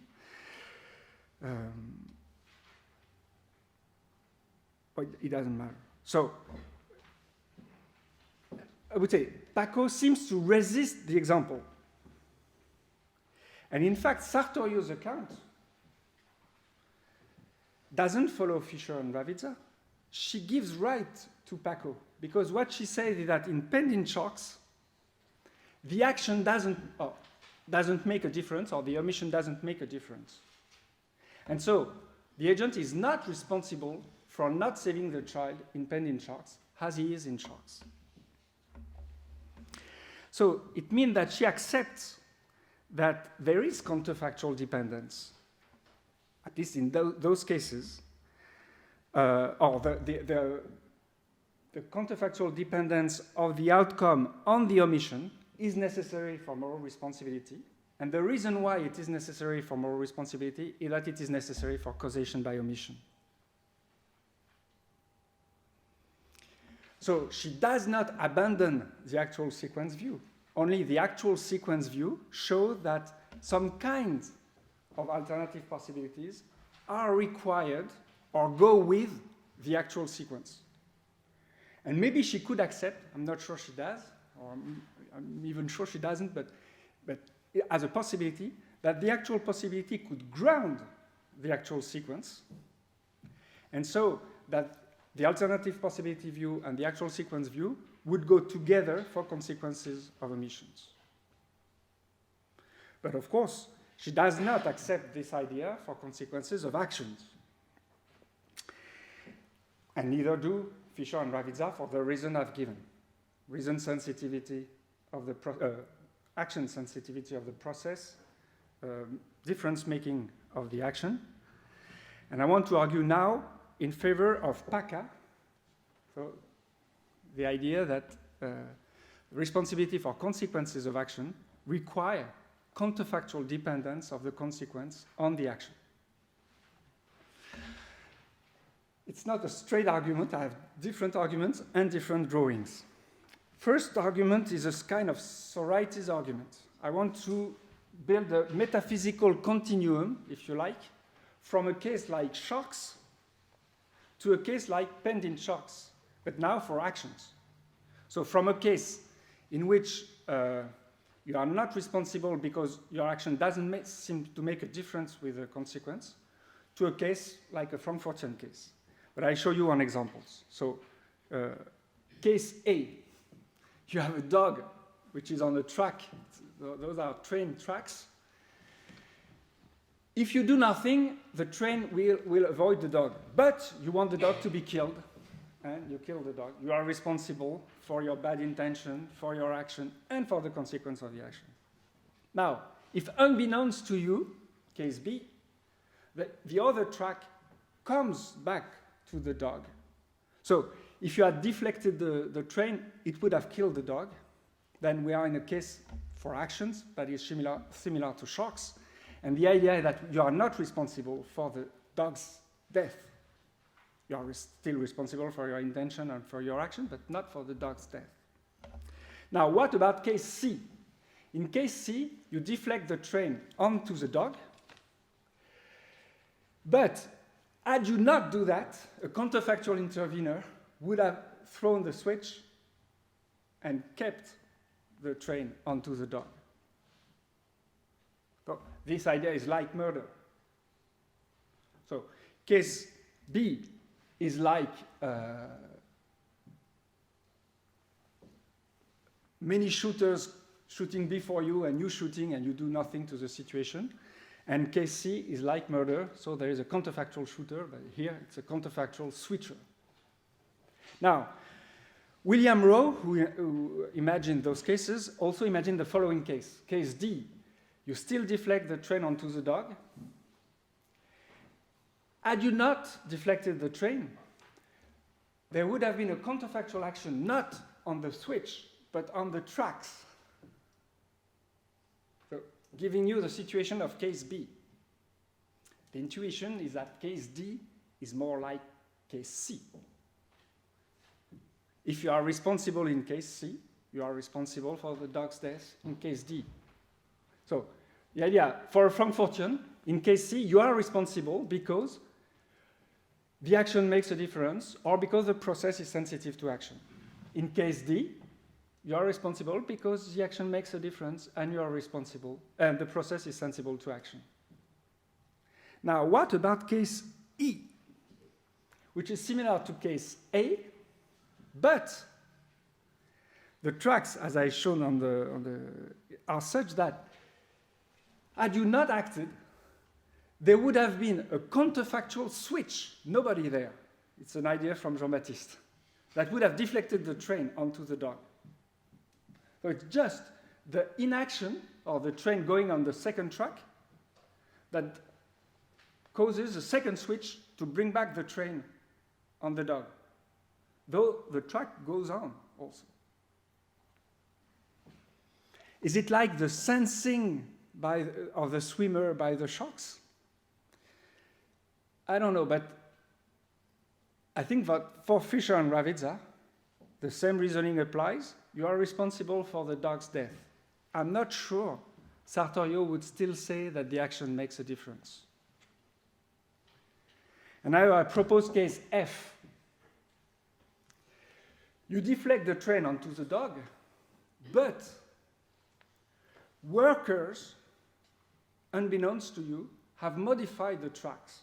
But it doesn't matter. So, I would say Paco seems to resist the example. And in fact, Sartorio's account doesn't follow Fischer and Ravizza. She gives right to Paco, because what she says is that in pending shocks, the action doesn't make a difference, or the omission doesn't make a difference. And so the agent is not responsible for not saving the child in pending shocks, as he is in shocks. So it means that she accepts that there is counterfactual dependence, at least in those cases, or the counterfactual dependence of the outcome on the omission is necessary for moral responsibility. And the reason why it is necessary for moral responsibility is that it is necessary for causation by omission. So she does not abandon the actual sequence view. Only the actual sequence view shows that some kinds of alternative possibilities are required or go with the actual sequence. And maybe she could accept, I'm not sure she does, or I'm even sure she doesn't, but as a possibility, that the actual possibility could ground the actual sequence, and so that the alternative possibility view and the actual sequence view would go together for consequences of omissions. But of course, she does not accept this idea for consequences of actions. And neither do Fischer and Ravizza for the reason I've given. Reason sensitivity of the action sensitivity of the process, difference making of the action. And I want to argue now in favor of PACA, so the idea that responsibility for consequences of action require counterfactual dependence of the consequence on the action. It's not a straight argument. I have different arguments and different drawings. First argument is a kind of Sorites argument. I want to build a metaphysical continuum, if you like, from a case like shocks to a case like pending shocks, but now for actions. So from a case in which you are not responsible because your action doesn't seem to make a difference with the consequence, to a case like a Frankfurtian case. But I show you on examples. So case A, you have a dog which is on a track. Those are train tracks. If you do nothing, the train will avoid the dog. But you want the dog to be killed, and you kill the dog. You are responsible for your bad intention, for your action, and for the consequence of the action. Now, if unbeknownst to you, case B, the other track comes back to the dog. So if you had deflected the train, it would have killed the dog. Then we are in a case for actions that is similar to shocks. And the idea is that you are not responsible for the dog's death. You are still responsible for your intention and for your action, but not for the dog's death. Now, what about case C? In case C, you deflect the train onto the dog. But had you not do that, a counterfactual intervener would have thrown the switch and kept the train onto the dog. So this idea is like murder. So case B is like many shooters shooting before you and you shooting and you do nothing to the situation. And case C is like murder, so there is a counterfactual shooter, but here it's a counterfactual switcher. Now, William Rowe, who imagined those cases, also imagined the following case. Case D, you still deflect the train onto the dog. Had you not deflected the train, there would have been a counterfactual action not on the switch, but on the tracks. So, giving you the situation of case B. The intuition is that case D is more like case C. If you are responsible in case C, you are responsible for the dog's death in case D. So the idea, for a Frankfurtian, in case C, you are responsible because the action makes a difference or because the process is sensitive to action. In case D, you are responsible because the action makes a difference and you are responsible, and the process is sensible to action. Now, what about case E, which is similar to case A, but the tracks, as I shown on the are such that had you not acted, there would have been a counterfactual switch, nobody there. It's an idea from Jean-Baptiste, that would have deflected the train onto the dog. So it's just the inaction or the train going on the second track that causes a second switch to bring back the train on the dog, though the track goes on also. Is it like the sensing of the swimmer by the shocks? I don't know, but I think that for Fischer and Ravizza, the same reasoning applies. You are responsible for the dog's death. I'm not sure Sartorio would still say that the action makes a difference. And now I propose case F. You deflect the train onto the dog, but workers, unbeknownst to you, have modified the tracks.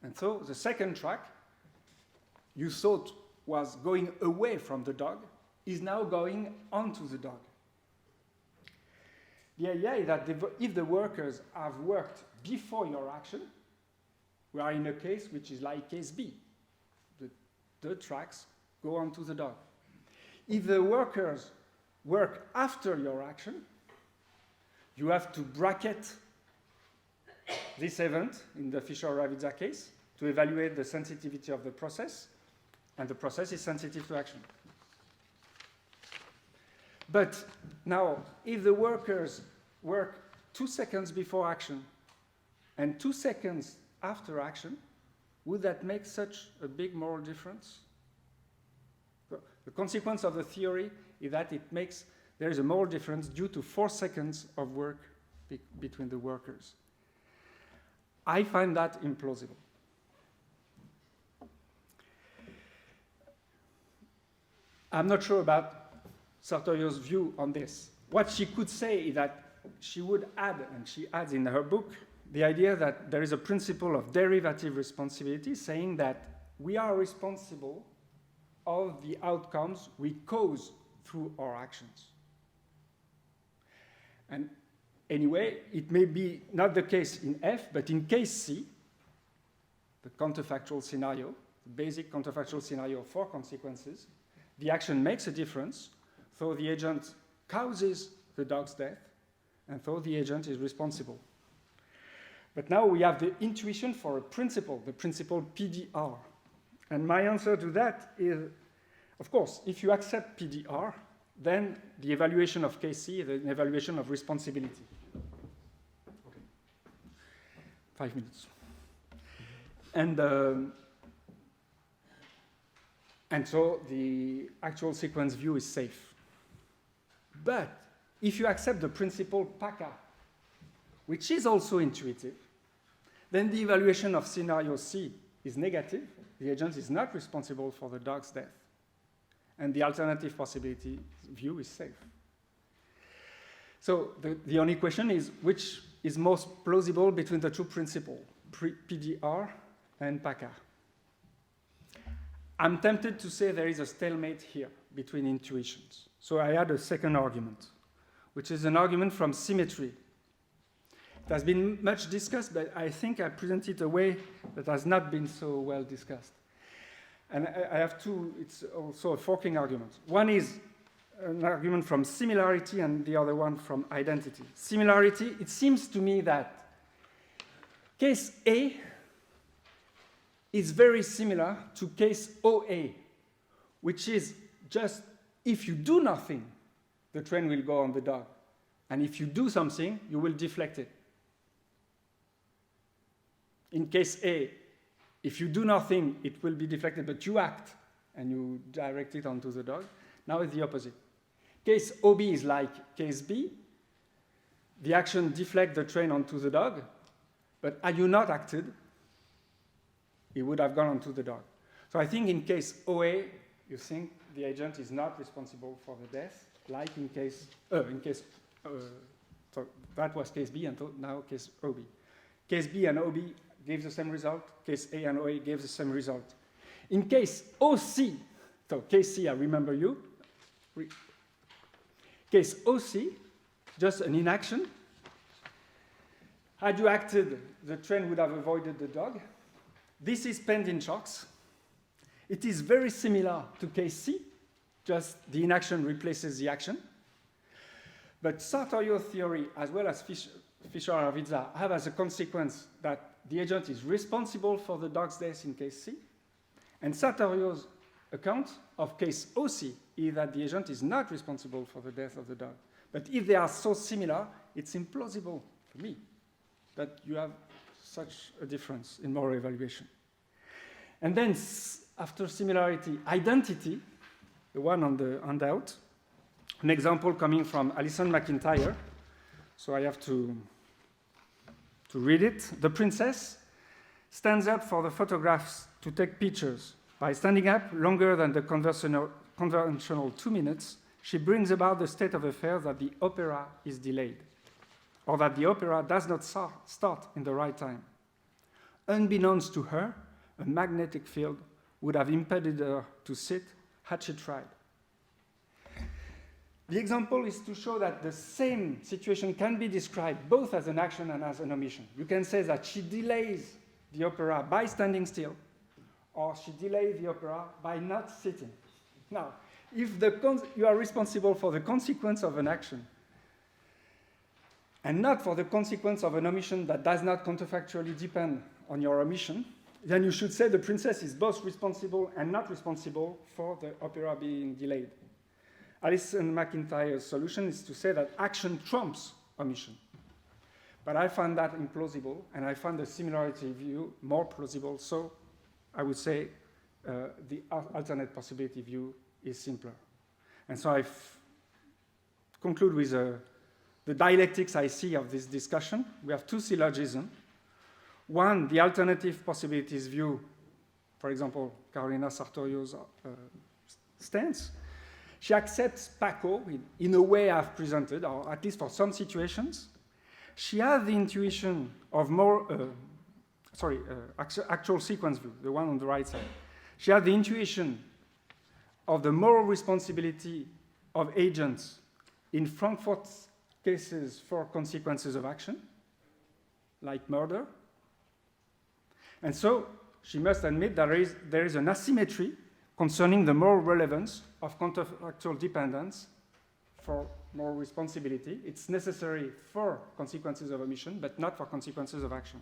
And so the second track you thought was going away from the dog is now going onto the dog. The idea is that if the workers have worked before your action, we are in a case which is like case B. The tracks go onto the dog. If the workers work after your action, you have to bracket this event in the Fischer-Ravizza case to evaluate the sensitivity of the process, and the process is sensitive to action. But now, if the workers work 2 seconds before action and 2 seconds after action, would that make such a big moral difference? The consequence of the theory is that there is a moral difference due to 4 seconds of work between the workers. I find that implausible. I'm not sure about Sartorio's view on this. What she could say is that she would add, and she adds in her book, the idea that there is a principle of derivative responsibility saying that we are responsible of the outcomes we cause through our actions. And anyway, it may be not the case in F, but in case C, the counterfactual scenario, the basic counterfactual scenario for consequences, the action makes a difference, so the agent causes the dog's death, and so the agent is responsible. But now we have the intuition for a principle, the principle PDR. And my answer to that is, of course, if you accept PDR, then the evaluation of case C is an evaluation of responsibility. Okay. 5 minutes. And so the actual sequence view is safe. But if you accept the principle PACA, which is also intuitive, then the evaluation of scenario C is negative. The agent is not responsible for the dog's death. And the alternative possibility view is safe. So the only question is which is most plausible between the two principles, PDR and PACA. I'm tempted to say there is a stalemate here between intuitions. So I add a second argument, which is an argument from symmetry. It has been much discussed, but I think I present it a way that has not been so well discussed. And I have two, it's also a forking argument. One is an argument from similarity and the other one from identity. Similarity, it seems to me that case A is very similar to case OA, which is just if you do nothing, the train will go on the dog. And if you do something, you will deflect it. In case A, if you do nothing, it will be deflected, but you act and you direct it onto the dog. Now it's the opposite. Case OB is like case B. the action deflect the train onto the dog, but had you not acted, it would have gone onto the dog. So I think in case OA, you think the agent is not responsible for the death, like in case, so that was case B, and now case OB. Case B and OB gave the same result. Case A and OA gave the same result. In case OC, so case C, I remember you. Case OC, just an inaction. Had you acted, the train would have avoided the dog. This is pending shocks. It is very similar to case C, just the inaction replaces the action. But Sartorio theory, as well as Fischer-Arvidsson, have as a consequence that the agent is responsible for the dog's death in case C. And Sartorio's account of case OC is that the agent is not responsible for the death of the dog. But if they are so similar, it's implausible for me that you have such a difference in moral evaluation. And then after similarity, identity, the one on the handout, an example coming from Alison McIntyre. So I have to read it. The princess stands up for the photographs to take pictures. By standing up longer than the conventional 2 minutes, she brings about the state of affairs that the opera is delayed, or that the opera does not start in the right time. Unbeknownst to her, a magnetic field would have impeded her to sit had she tried. The example is to show that the same situation can be described both as an action and as an omission. You can say that she delays the opera by standing still, or she delays the opera by not sitting. Now, if you are responsible for the consequence of an action and not for the consequence of an omission that does not counterfactually depend on your omission, then you should say the princess is both responsible and not responsible for the opera being delayed. Alison McIntyre's solution is to say that action trumps omission. But I find that implausible, and I find the similarity view more plausible, so I would say the alternate possibility view is simpler. And so I conclude with the dialectics I see of this discussion. We have two syllogisms. One, the alternative possibilities view, for example, Carolina Sartorio's stance. She accepts PACO in a way I've presented, or at least for some situations. She has the intuition of actual sequence view, the one on the right side. She has the intuition of the moral responsibility of agents in Frankfurt's cases for consequences of action, like murder. And so she must admit that there is an asymmetry concerning the moral relevance of counterfactual dependence for moral responsibility. It's necessary for consequences of omission, but not for consequences of action.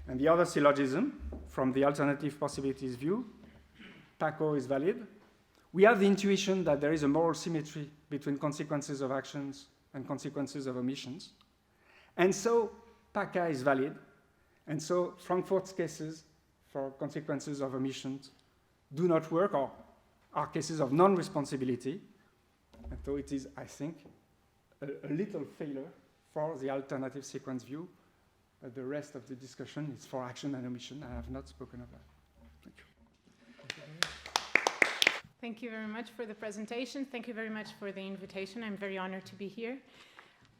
And the other syllogism, from the alternative possibilities view, PACO is valid. We have the intuition that there is a moral symmetry between consequences of actions and consequences of omissions. And so PACA is valid. And so Frankfurt's cases for consequences of omissions do not work, or are cases of non-responsibility. And so it is, I think, a little failure for the alternative sequence view. The rest of the discussion is for action and omission. I have not spoken of that. Thank you. Thank you very much for the presentation. Thank you very much for the invitation. I'm very honored to be here.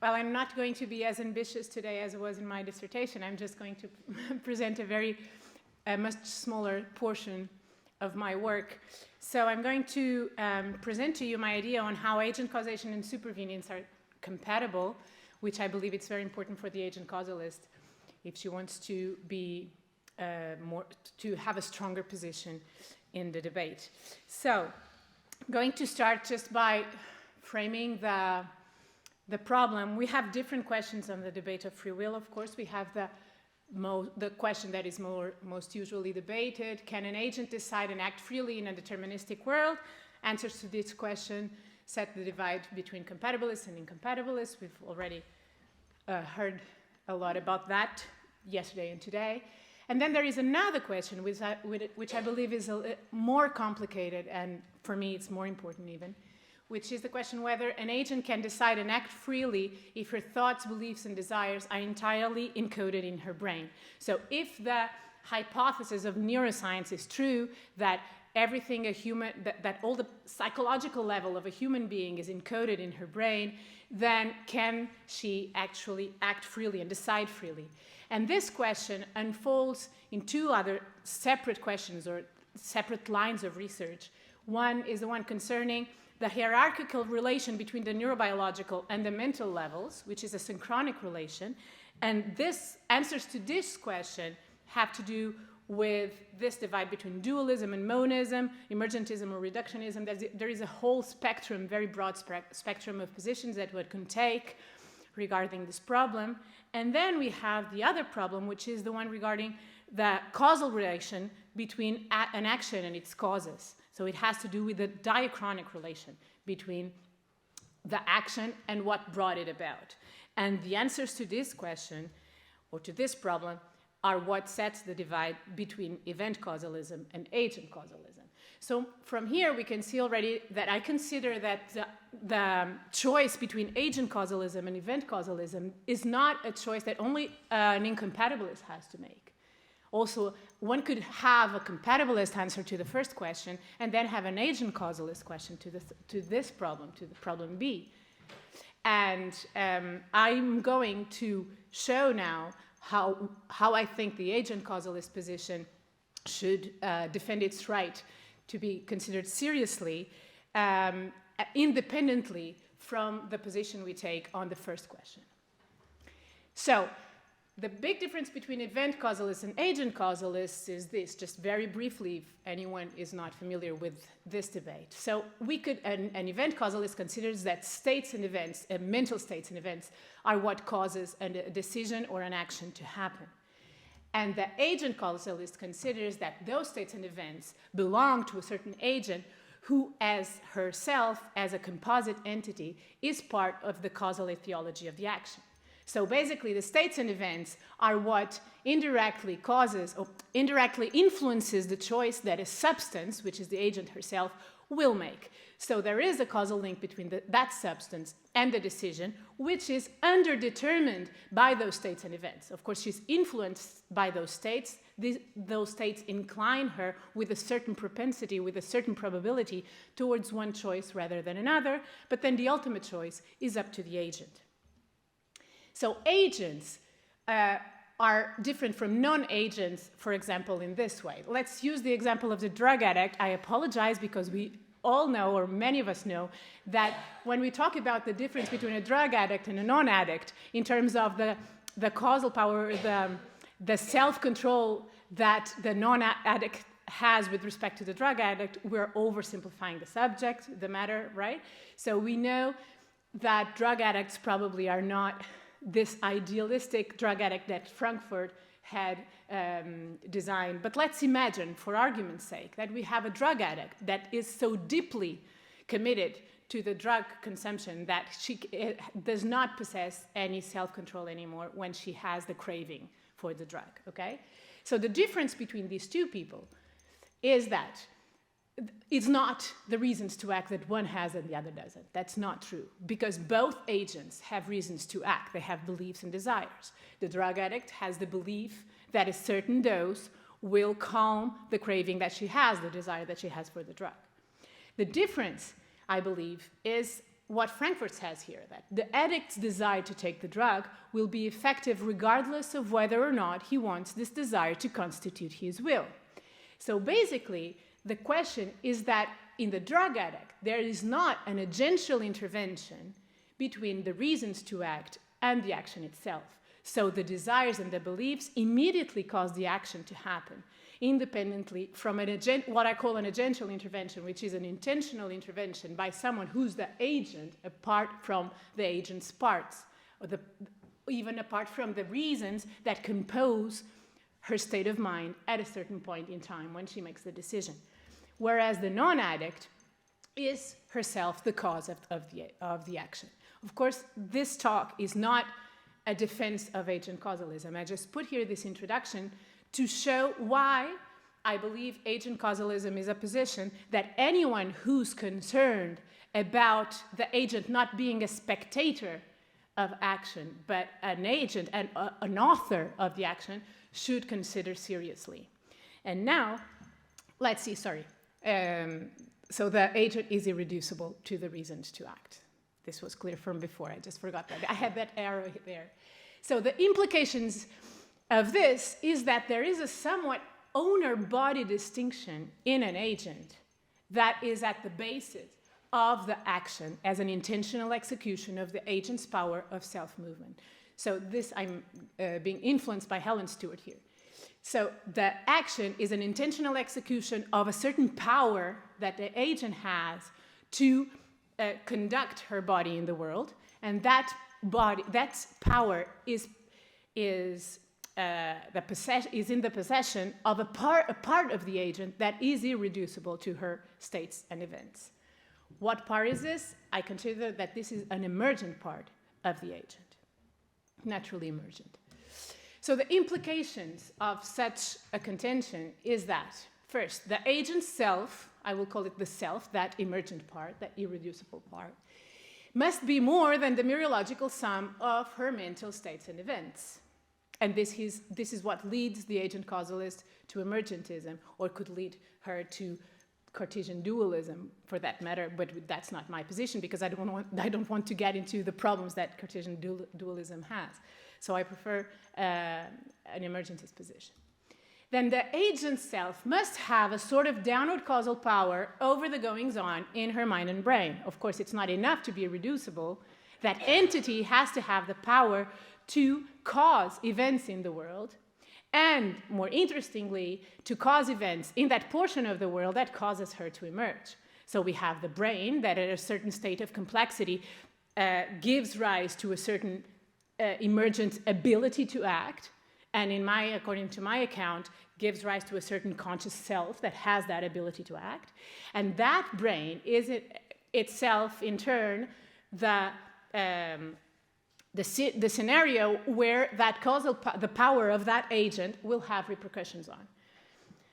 Well, I'm not going to be as ambitious today as I was in my dissertation. I'm just going to present a much smaller portion of my work. So I'm going to present to you my idea on how agent causation and supervenience are compatible, which I believe it's very important for the agent causalist if she wants to be to have a stronger position in the debate. So I'm going to start just by framing the problem. We have different questions on the debate of free will, of course. We have the question that is most usually debated: can an agent decide and act freely in a deterministic world? Answers to this question set the divide between compatibilists and incompatibilists. We've already heard a lot about that yesterday and today. And then there is another question, which I believe is more complicated, and for me it's more important even, which is the question whether an agent can decide and act freely if her thoughts, beliefs, and desires are entirely encoded in her brain. So if the hypothesis of neuroscience is true, that everything that all the psychological level of a human being is encoded in her brain, then can she actually act freely and decide freely? And this question unfolds in two other separate questions or separate lines of research. One is the one concerning the hierarchical relation between the neurobiological and the mental levels, which is a synchronic relation. And this answers to this question have to do with this divide between dualism and monism, emergentism or reductionism. There is a whole spectrum, very broad spectrum of positions that one can take regarding this problem. And then we have the other problem, which is the one regarding the causal relation between an action and its causes. So it has to do with the diachronic relation between the action and what brought it about. And the answers to this question, or to this problem, are what sets the divide between event causalism and agent causalism. So from here, we can see already that I consider that the choice between agent causalism and event causalism is not a choice that only an incompatibilist has to make. Also, one could have a compatibilist answer to the first question and then have an agent causalist question to this problem, to the problem B. And I'm going to show now how I think the agent causalist position should defend its right to be considered seriously, independently from the position we take on the first question. So the big difference between event causalists and agent causalists is this, just very briefly, if anyone is not familiar with this debate. So we could, an event causalist considers that states and events, mental states and events, are what causes a decision or an action to happen. And the agent causalist considers that those states and events belong to a certain agent who, as herself, as a composite entity, is part of the causal etiology of the action. So basically, the states and events are what indirectly causes or indirectly influences the choice that a substance, which is the agent herself, will make. So there is a causal link between that substance and the decision, which is underdetermined by those states and events. Of course, she's influenced by those states. Those states incline her with a certain propensity, with a certain probability towards one choice rather than another, but then the ultimate choice is up to the agent. So agents are different from non-agents, for example, in this way. Let's use the example of the drug addict. I apologize because we all know, or many of us know, that when we talk about the difference between a drug addict and a non-addict in terms of the causal power, the self-control that the non-addict has with respect to the drug addict, we're oversimplifying the subject, the matter, right? So we know that drug addicts probably are not this idealistic drug addict that Frankfurt had designed. But let's imagine, for argument's sake, that we have a drug addict that is so deeply committed to the drug consumption that she does not possess any self-control anymore when she has the craving for the drug, okay? So the difference between these two people is that it's not the reasons to act that one has and the other doesn't. That's not true, because both agents have reasons to act. They have beliefs and desires. The drug addict has the belief that a certain dose will calm the craving that she has, the desire that she has for the drug. The difference, I believe, is what Frankfurt says here, that the addict's desire to take the drug will be effective regardless of whether or not he wants this desire to constitute his will. So basically, the question is that in the drug addict, there is not an agential intervention between the reasons to act and the action itself. So the desires and the beliefs immediately cause the action to happen, independently from what I call an agential intervention, which is an intentional intervention by someone who's the agent apart from the agent's parts, or even apart from the reasons that compose her state of mind at a certain point in time when she makes the decision. Whereas the non-addict is herself the cause of the action. Of course, this talk is not a defense of agent causalism. I just put here this introduction to show why I believe agent causalism is a position that anyone who's concerned about the agent not being a spectator of action, but an agent and an author of the action, should consider seriously. And now, let's see, so the agent is irreducible to the reasons to act. This was clear from before, I just forgot that. I had that arrow there. So the implications of this is that there is a somewhat owner-body distinction in an agent that is at the basis of the action as an intentional execution of the agent's power of self-movement. So this, I'm being influenced by Helen Stewart here. So the action is an intentional execution of a certain power that the agent has to conduct her body in the world, and that power is in the possession of a part of the agent that is irreducible to her states and events. What part is this? I consider that this is an emergent part of the agent, naturally emergent. So the implications of such a contention is that, first, the agent's self, I will call it the self, that emergent part, that irreducible part, must be more than the mereological sum of her mental states and events. And this is what leads the agent causalist to emergentism, or could lead her to Cartesian dualism, for that matter, but that's not my position, because I don't want to get into the problems that Cartesian dualism has. So I prefer an emergentist position. Then the agent self must have a sort of downward causal power over the goings-on in her mind and brain. Of course, it's not enough to be irreducible. That entity has to have the power to cause events in the world, and, more interestingly, to cause events in that portion of the world that causes her to emerge. So we have the brain that at a certain state of complexity gives rise to a certain emergent ability to act, and according to my account, gives rise to a certain conscious self that has that ability to act. And that brain is itself, in turn, the scenario where that the power of that agent will have repercussions on.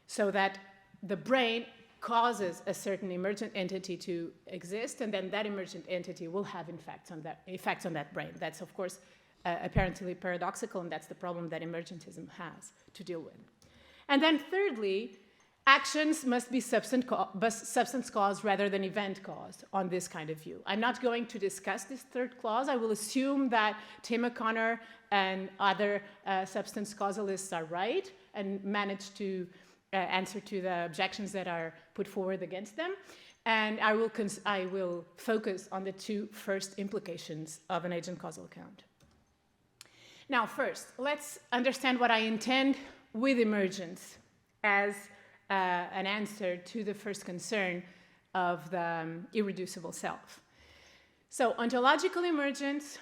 So that the brain causes a certain emergent entity to exist, and then that emergent entity will have effects on that brain. That's, of course, apparently paradoxical, and that's the problem that emergentism has to deal with. And then thirdly, actions must be substance caused rather than event caused on this kind of view. I'm not going to discuss this third clause. I will assume that Tim O'Connor and other substance causalists are right and manage to answer to the objections that are put forward against them. And I will focus on the two first implications of an agent causal account. Now, first, let's understand what I intend with emergence as an answer to the first concern of the irreducible self. So ontological emergence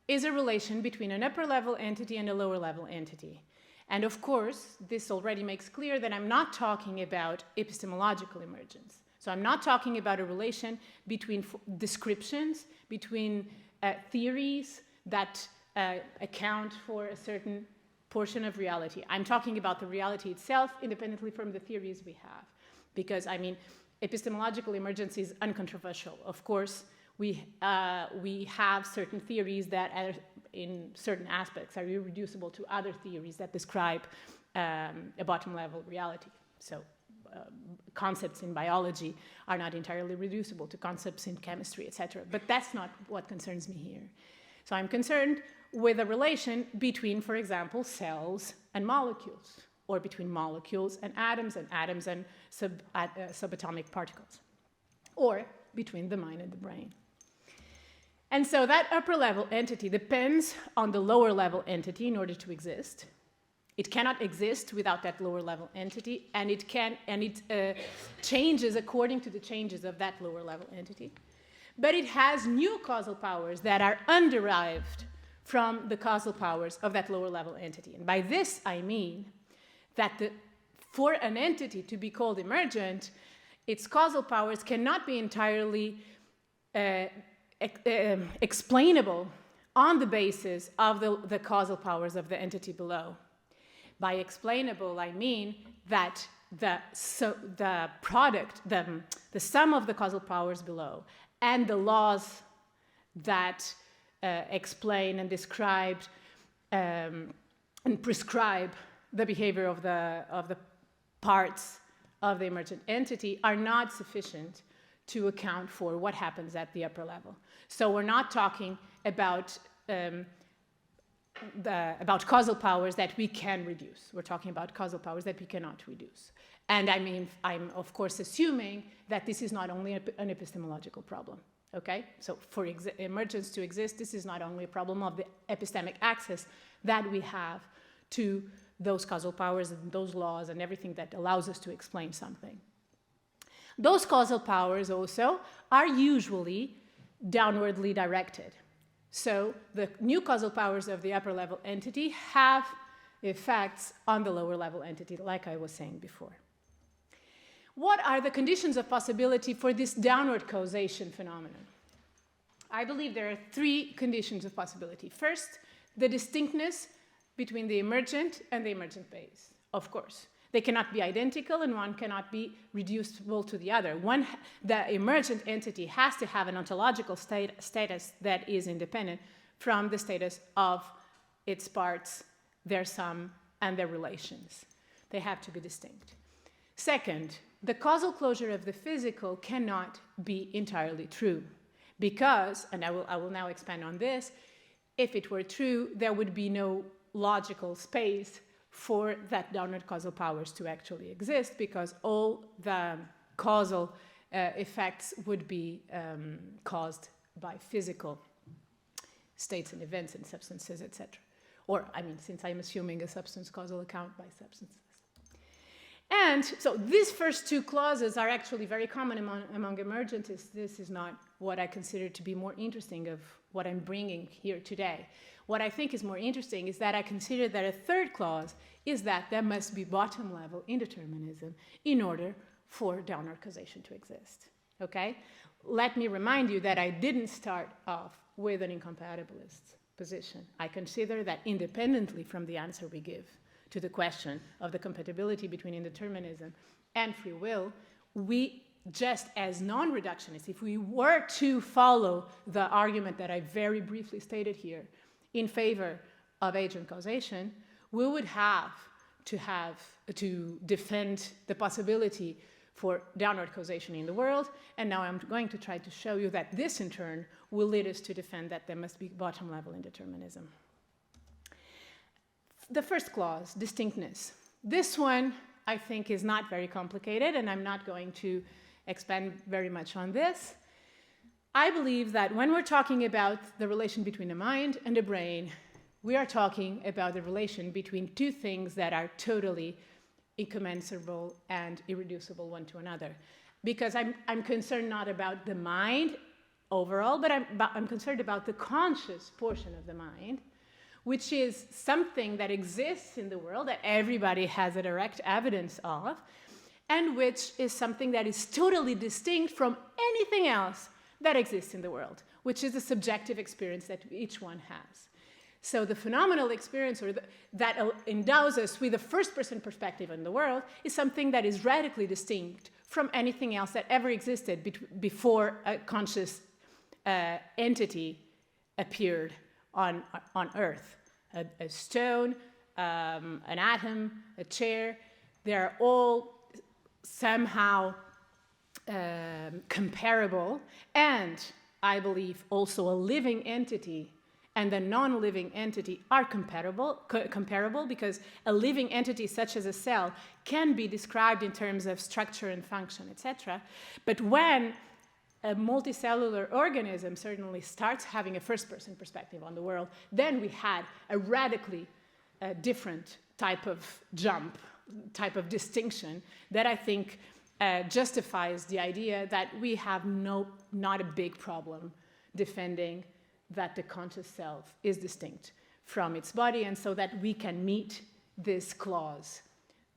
is a relation between an upper-level entity and a lower-level entity. And of course, this already makes clear that I'm not talking about epistemological emergence. So I'm not talking about a relation between descriptions, between theories that account for a certain portion of reality. I'm talking about the reality itself independently from the theories we have. Because, I mean, epistemological emergence is uncontroversial. Of course, we have certain theories that are, in certain aspects, are irreducible to other theories that describe a bottom-level reality. So concepts in biology are not entirely reducible to concepts in chemistry, etc. But that's not what concerns me here. So I'm concerned with a relation between, for example, cells and molecules, or between molecules and atoms and subatomic particles, or between the mind and the brain. And so that upper-level entity depends on the lower-level entity in order to exist. It cannot exist without that lower-level entity, and it changes according to the changes of that lower-level entity. But it has new causal powers that are underived from the causal powers of that lower-level entity. And by this, I mean that for an entity to be called emergent, its causal powers cannot be entirely explainable on the basis of the causal powers of the entity below. By explainable, I mean that the sum of the causal powers below and the laws that explain and describe and prescribe the behavior of the parts of the emergent entity are not sufficient to account for what happens at the upper level. So we're not talking about causal powers that we can reduce. We're talking about causal powers that we cannot reduce. And I mean, I'm of course assuming that this is not only an epistemological problem. Okay, so for emergence to exist, this is not only a problem of the epistemic access that we have to those causal powers and those laws and everything that allows us to explain something. Those causal powers also are usually downwardly directed. So the new causal powers of the upper level entity have effects on the lower level entity, like I was saying before. What are the conditions of possibility for this downward causation phenomenon? I believe there are 3 conditions of possibility. First, the distinctness between the emergent and the emergent base, of course. They cannot be identical and one cannot be reducible to the other. The emergent entity has to have an ontological status that is independent from the status of its parts, their sum, and their relations. They have to be distinct. Second, the causal closure of the physical cannot be entirely true because, and I will now expand on this, if it were true, there would be no logical space for that downward causal powers to actually exist because all the causal effects would be caused by physical states and events and substances, etc. Or, I mean, since I'm assuming a substance causal account by substances. And so these first 2 clauses are actually very common among emergentists. This is not what I consider to be more interesting of what I'm bringing here today. What I think is more interesting is that I consider that a 3rd clause is that there must be bottom-level indeterminism in order for downward causation to exist. Okay? Let me remind you that I didn't start off with an incompatibilist position. I consider that independently from the answer we give to the question of the compatibility between indeterminism and free will, we just as non-reductionists, if we were to follow the argument that I very briefly stated here in favor of agent causation, we would have to defend the possibility for downward causation in the world, and now I'm going to try to show you that this in turn will lead us to defend that there must be bottom-level indeterminism. The first clause, distinctness. This one, I think, is not very complicated, and I'm not going to expand very much on this. I believe that when we're talking about the relation between the mind and the brain, we are talking about the relation between 2 things that are totally incommensurable and irreducible one to another. Because I'm concerned not about the mind overall, but I'm concerned about the conscious portion of the mind, which is something that exists in the world that everybody has a direct evidence of, and which is something that is totally distinct from anything else that exists in the world, which is the subjective experience that each one has. So the phenomenal experience that endows us with a first-person perspective on the world is something that is radically distinct from anything else that ever existed before a conscious entity appeared on Earth. A stone, an atom, a chair, they're all somehow comparable, and I believe also a living entity and the non-living entity are comparable because a living entity such as a cell can be described in terms of structure and function, etc. But when a multicellular organism certainly starts having a first-person perspective on the world, then we had a radically different type of jump, type of distinction that I think justifies the idea that we have not a big problem defending that the conscious self is distinct from its body, and so that we can meet this clause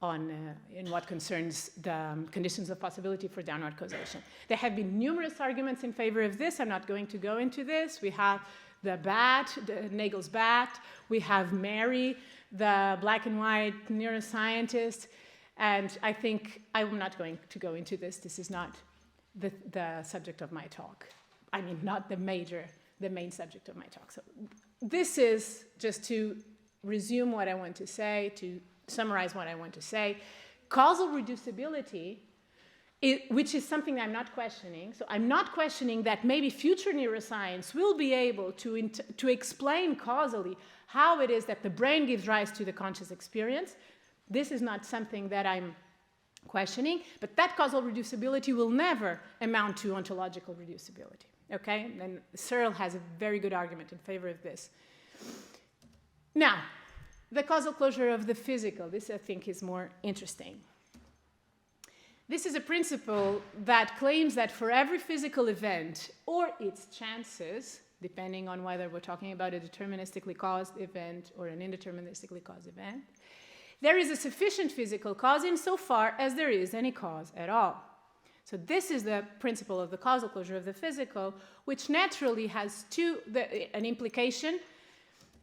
in what concerns the conditions of possibility for downward causation. There have been numerous arguments in favor of this. I'm not going to go into this. We have the bat, Nagel's bat. We have Mary, the black and white neuroscientist. And I think I'm not going to go into this. This is not the subject of my talk. not the main subject of my talk. So this is just to resume what I want to say, to summarize what I want to say. Causal reducibility, which is something I'm not questioning. So I'm not questioning that maybe future neuroscience will be able to explain causally how it is that the brain gives rise to the conscious experience. This is not something that I'm questioning, but that causal reducibility will never amount to ontological reducibility. Okay? And Cyrille has a very good argument in favor of this. Now, the causal closure of the physical. This, I think, is more interesting. This is a principle that claims that for every physical event or its chances, depending on whether we're talking about a deterministically caused event or an indeterministically caused event, there is a sufficient physical cause insofar as there is any cause at all. So this is the principle of the causal closure of the physical, which naturally has an implication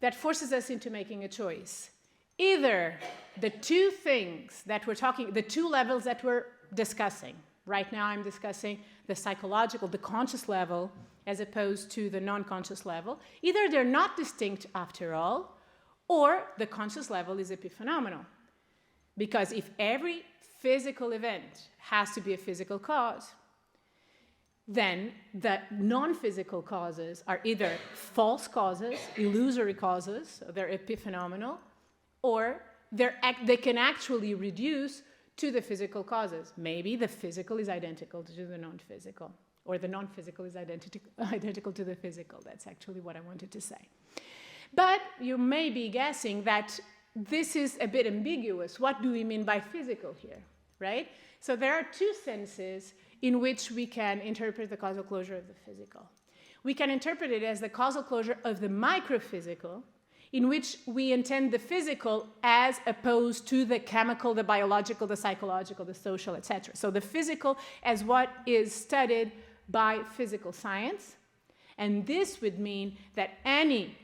that forces us into making a choice. Either the two things that we're talking, the two levels that we're discussing. Right now I'm discussing the psychological, the conscious level, as opposed to the non-conscious level. Either they're not distinct after all, or the conscious level is epiphenomenal. Because if every physical event has to be a physical cause, then the non-physical causes are either false causes, illusory causes, so they're epiphenomenal, or they can actually reduce to the physical causes. Maybe the physical is identical to the non-physical, or the non-physical is identical to the physical. That's actually what I wanted to say. But you may be guessing that this is a bit ambiguous. What do we mean by physical here, right? So there are two senses in which we can interpret the causal closure of the physical. We can interpret it as the causal closure of the microphysical, in which we intend the physical as opposed to the chemical, the biological, the psychological, the social, etc. So the physical as what is studied by physical science. And this would mean that any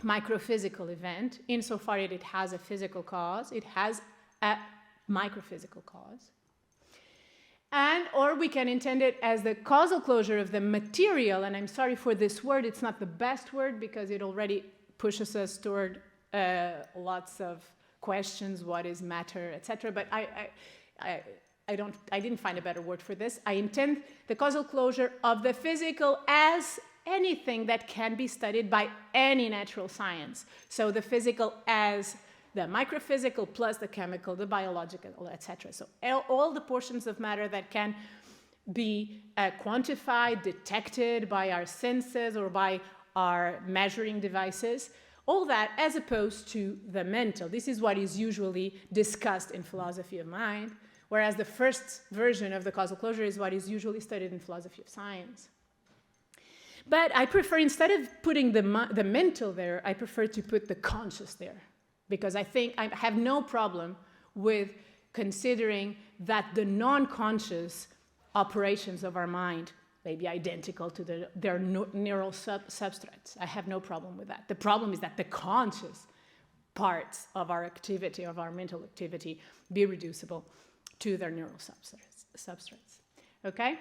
microphysical event, insofar as it has a physical cause, it has a microphysical cause. Or we can intend it as the causal closure of the material, and I'm sorry for this word, it's not the best word because it already pushes us toward lots of questions, what is matter, etc. But I didn't find a better word for this. I intend the causal closure of the physical as anything that can be studied by any natural science. So the physical as the microphysical plus the chemical, the biological, etc. So all the portions of matter that can be quantified, detected by our senses or by our measuring devices, all that as opposed to the mental. This is what is usually discussed in philosophy of mind, whereas the first version of the causal closure is what is usually studied in philosophy of science. But I prefer, instead of putting the mental there, I prefer to put the conscious there, because I think I have no problem with considering that the non-conscious operations of our mind may be identical to their neural substrates. I have no problem with that. The problem is that the conscious parts of our activity, of our mental activity, be reducible to their neural substrates. Okay?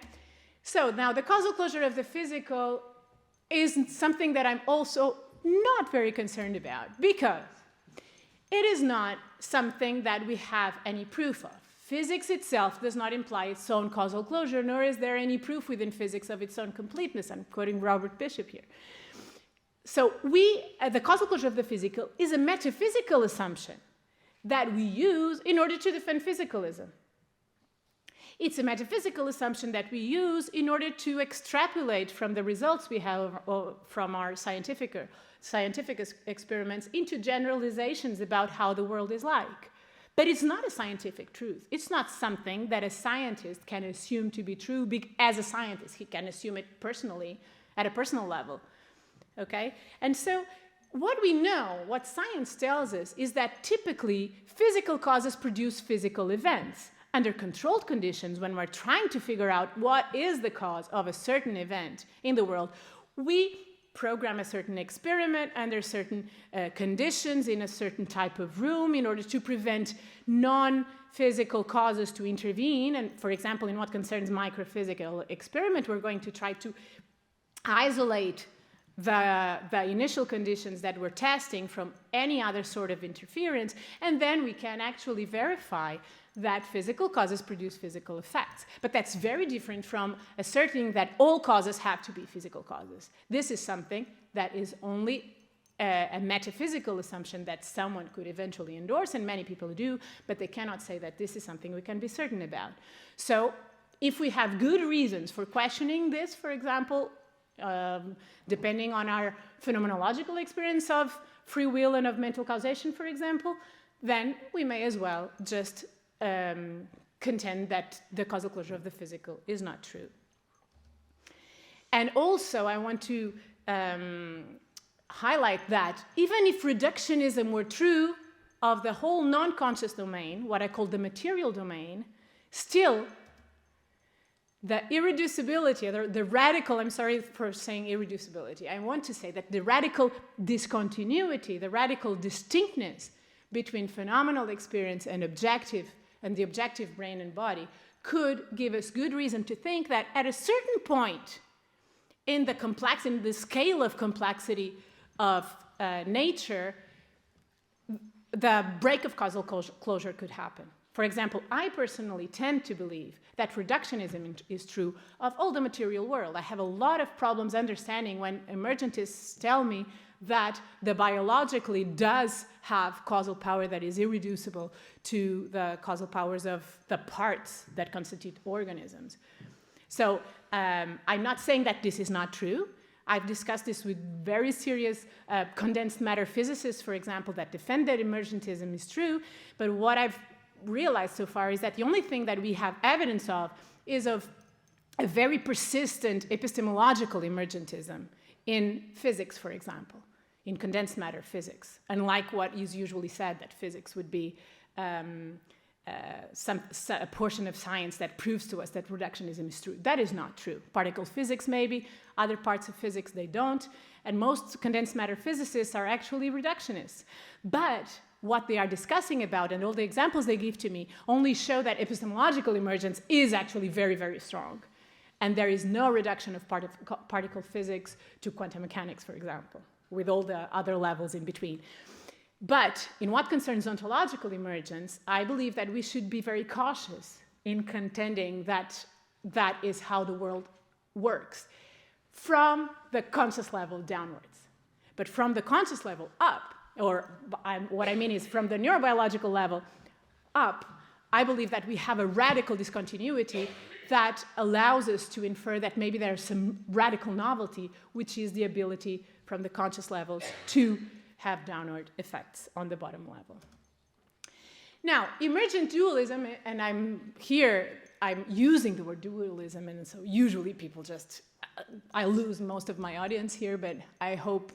So now the causal closure of the physical is something that I'm also not very concerned about, because it is not something that we have any proof of. Physics itself does not imply its own causal closure, nor is there any proof within physics of its own completeness. I'm quoting Robert Bishop here. So the causal closure of the physical is a metaphysical assumption that we use in order to defend physicalism. It's a metaphysical assumption that we use in order to extrapolate from the results we have from our scientific experiments into generalizations about how the world is like. But it's not a scientific truth. It's not something that a scientist can assume to be true as a scientist. He can assume it personally, at a personal level. Okay? And so what we know, what science tells us, is that typically physical causes produce physical events. Under controlled conditions, when we're trying to figure out what is the cause of a certain event in the world, we program a certain experiment under certain conditions in a certain type of room in order to prevent non-physical causes to intervene. And for example, in what concerns microphysical experiment, we're going to try to isolate the initial conditions that we're testing from any other sort of interference, and then we can actually verify that physical causes produce physical effects. But that's very different from asserting that all causes have to be physical causes. This is something that is only a metaphysical assumption that someone could eventually endorse, and many people do, but they cannot say that this is something we can be certain about. So if we have good reasons for questioning this, for example, depending on our phenomenological experience of free will and of mental causation, for example, then we may as well just contend that the causal closure of the physical is not true. And also, I want to highlight that even if reductionism were true of the whole non-conscious domain, what I call the material domain, still the irreducibility, the radical, I'm sorry for saying irreducibility, I want to say that the radical discontinuity, the radical distinctness between phenomenal experience and the objective brain and body could give us good reason to think that at a certain point in the scale of complexity of nature, the break of causal closure could happen. For example, I personally tend to believe that reductionism is true of all the material world. I have a lot of problems understanding when emergentists tell me that the biologically does have causal power that is irreducible to the causal powers of the parts that constitute organisms. So I'm not saying that this is not true. I've discussed this with very serious condensed matter physicists, for example, that defend that emergentism is true. But what I've realized so far is that the only thing that we have evidence of is of a very persistent epistemological emergentism in physics, for example, in condensed matter physics, unlike what is usually said that physics would be a portion of science that proves to us that reductionism is true. That is not true. Particle physics maybe, other parts of physics they don't, and most condensed matter physicists are actually reductionists. But what they are discussing about and all the examples they give to me only show that epistemological emergence is actually very, very strong. And there is no reduction of particle physics to quantum mechanics, for example, with all the other levels in between. But in what concerns ontological emergence, I believe that we should be very cautious in contending that that is how the world works from the conscious level downwards. But from the conscious level up, or what I mean is from the neurobiological level up, I believe that we have a radical discontinuity that allows us to infer that maybe there's some radical novelty, which is the ability from the conscious levels to have downward effects on the bottom level. Now, emergent dualism, and I'm using the word dualism, and so usually people I lose most of my audience here, but I hope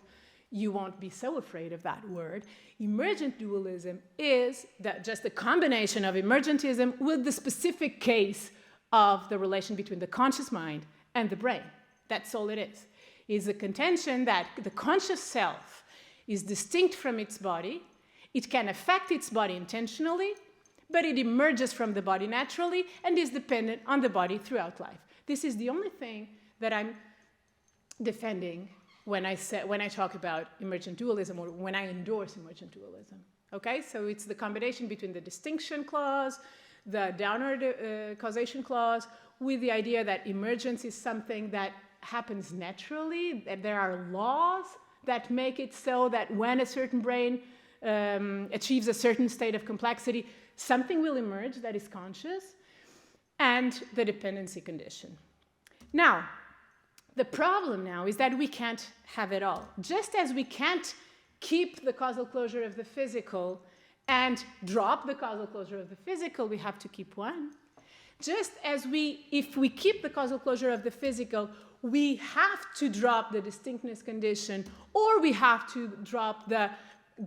you won't be so afraid of that word. Emergent dualism is just a combination of emergentism with the specific case of the relation between the conscious mind and the brain. That's all it is. It's a contention that the conscious self is distinct from its body. It can affect its body intentionally, but it emerges from the body naturally and is dependent on the body throughout life. This is the only thing that I'm defending when I talk about emergent dualism or when I endorse emergent dualism. Okay, so it's the combination between the distinction clause, the downward causation clause, with the idea that emergence is something that happens naturally, that there are laws that make it so that when a certain brain achieves a certain state of complexity, something will emerge that is conscious, and the dependency condition. Now, the problem now is that we can't have it all. Just as we can't keep the causal closure of the physical and drop the causal closure of the physical, we have to keep one. Just as if we keep the causal closure of the physical, we have to drop the distinctness condition, or we have to drop the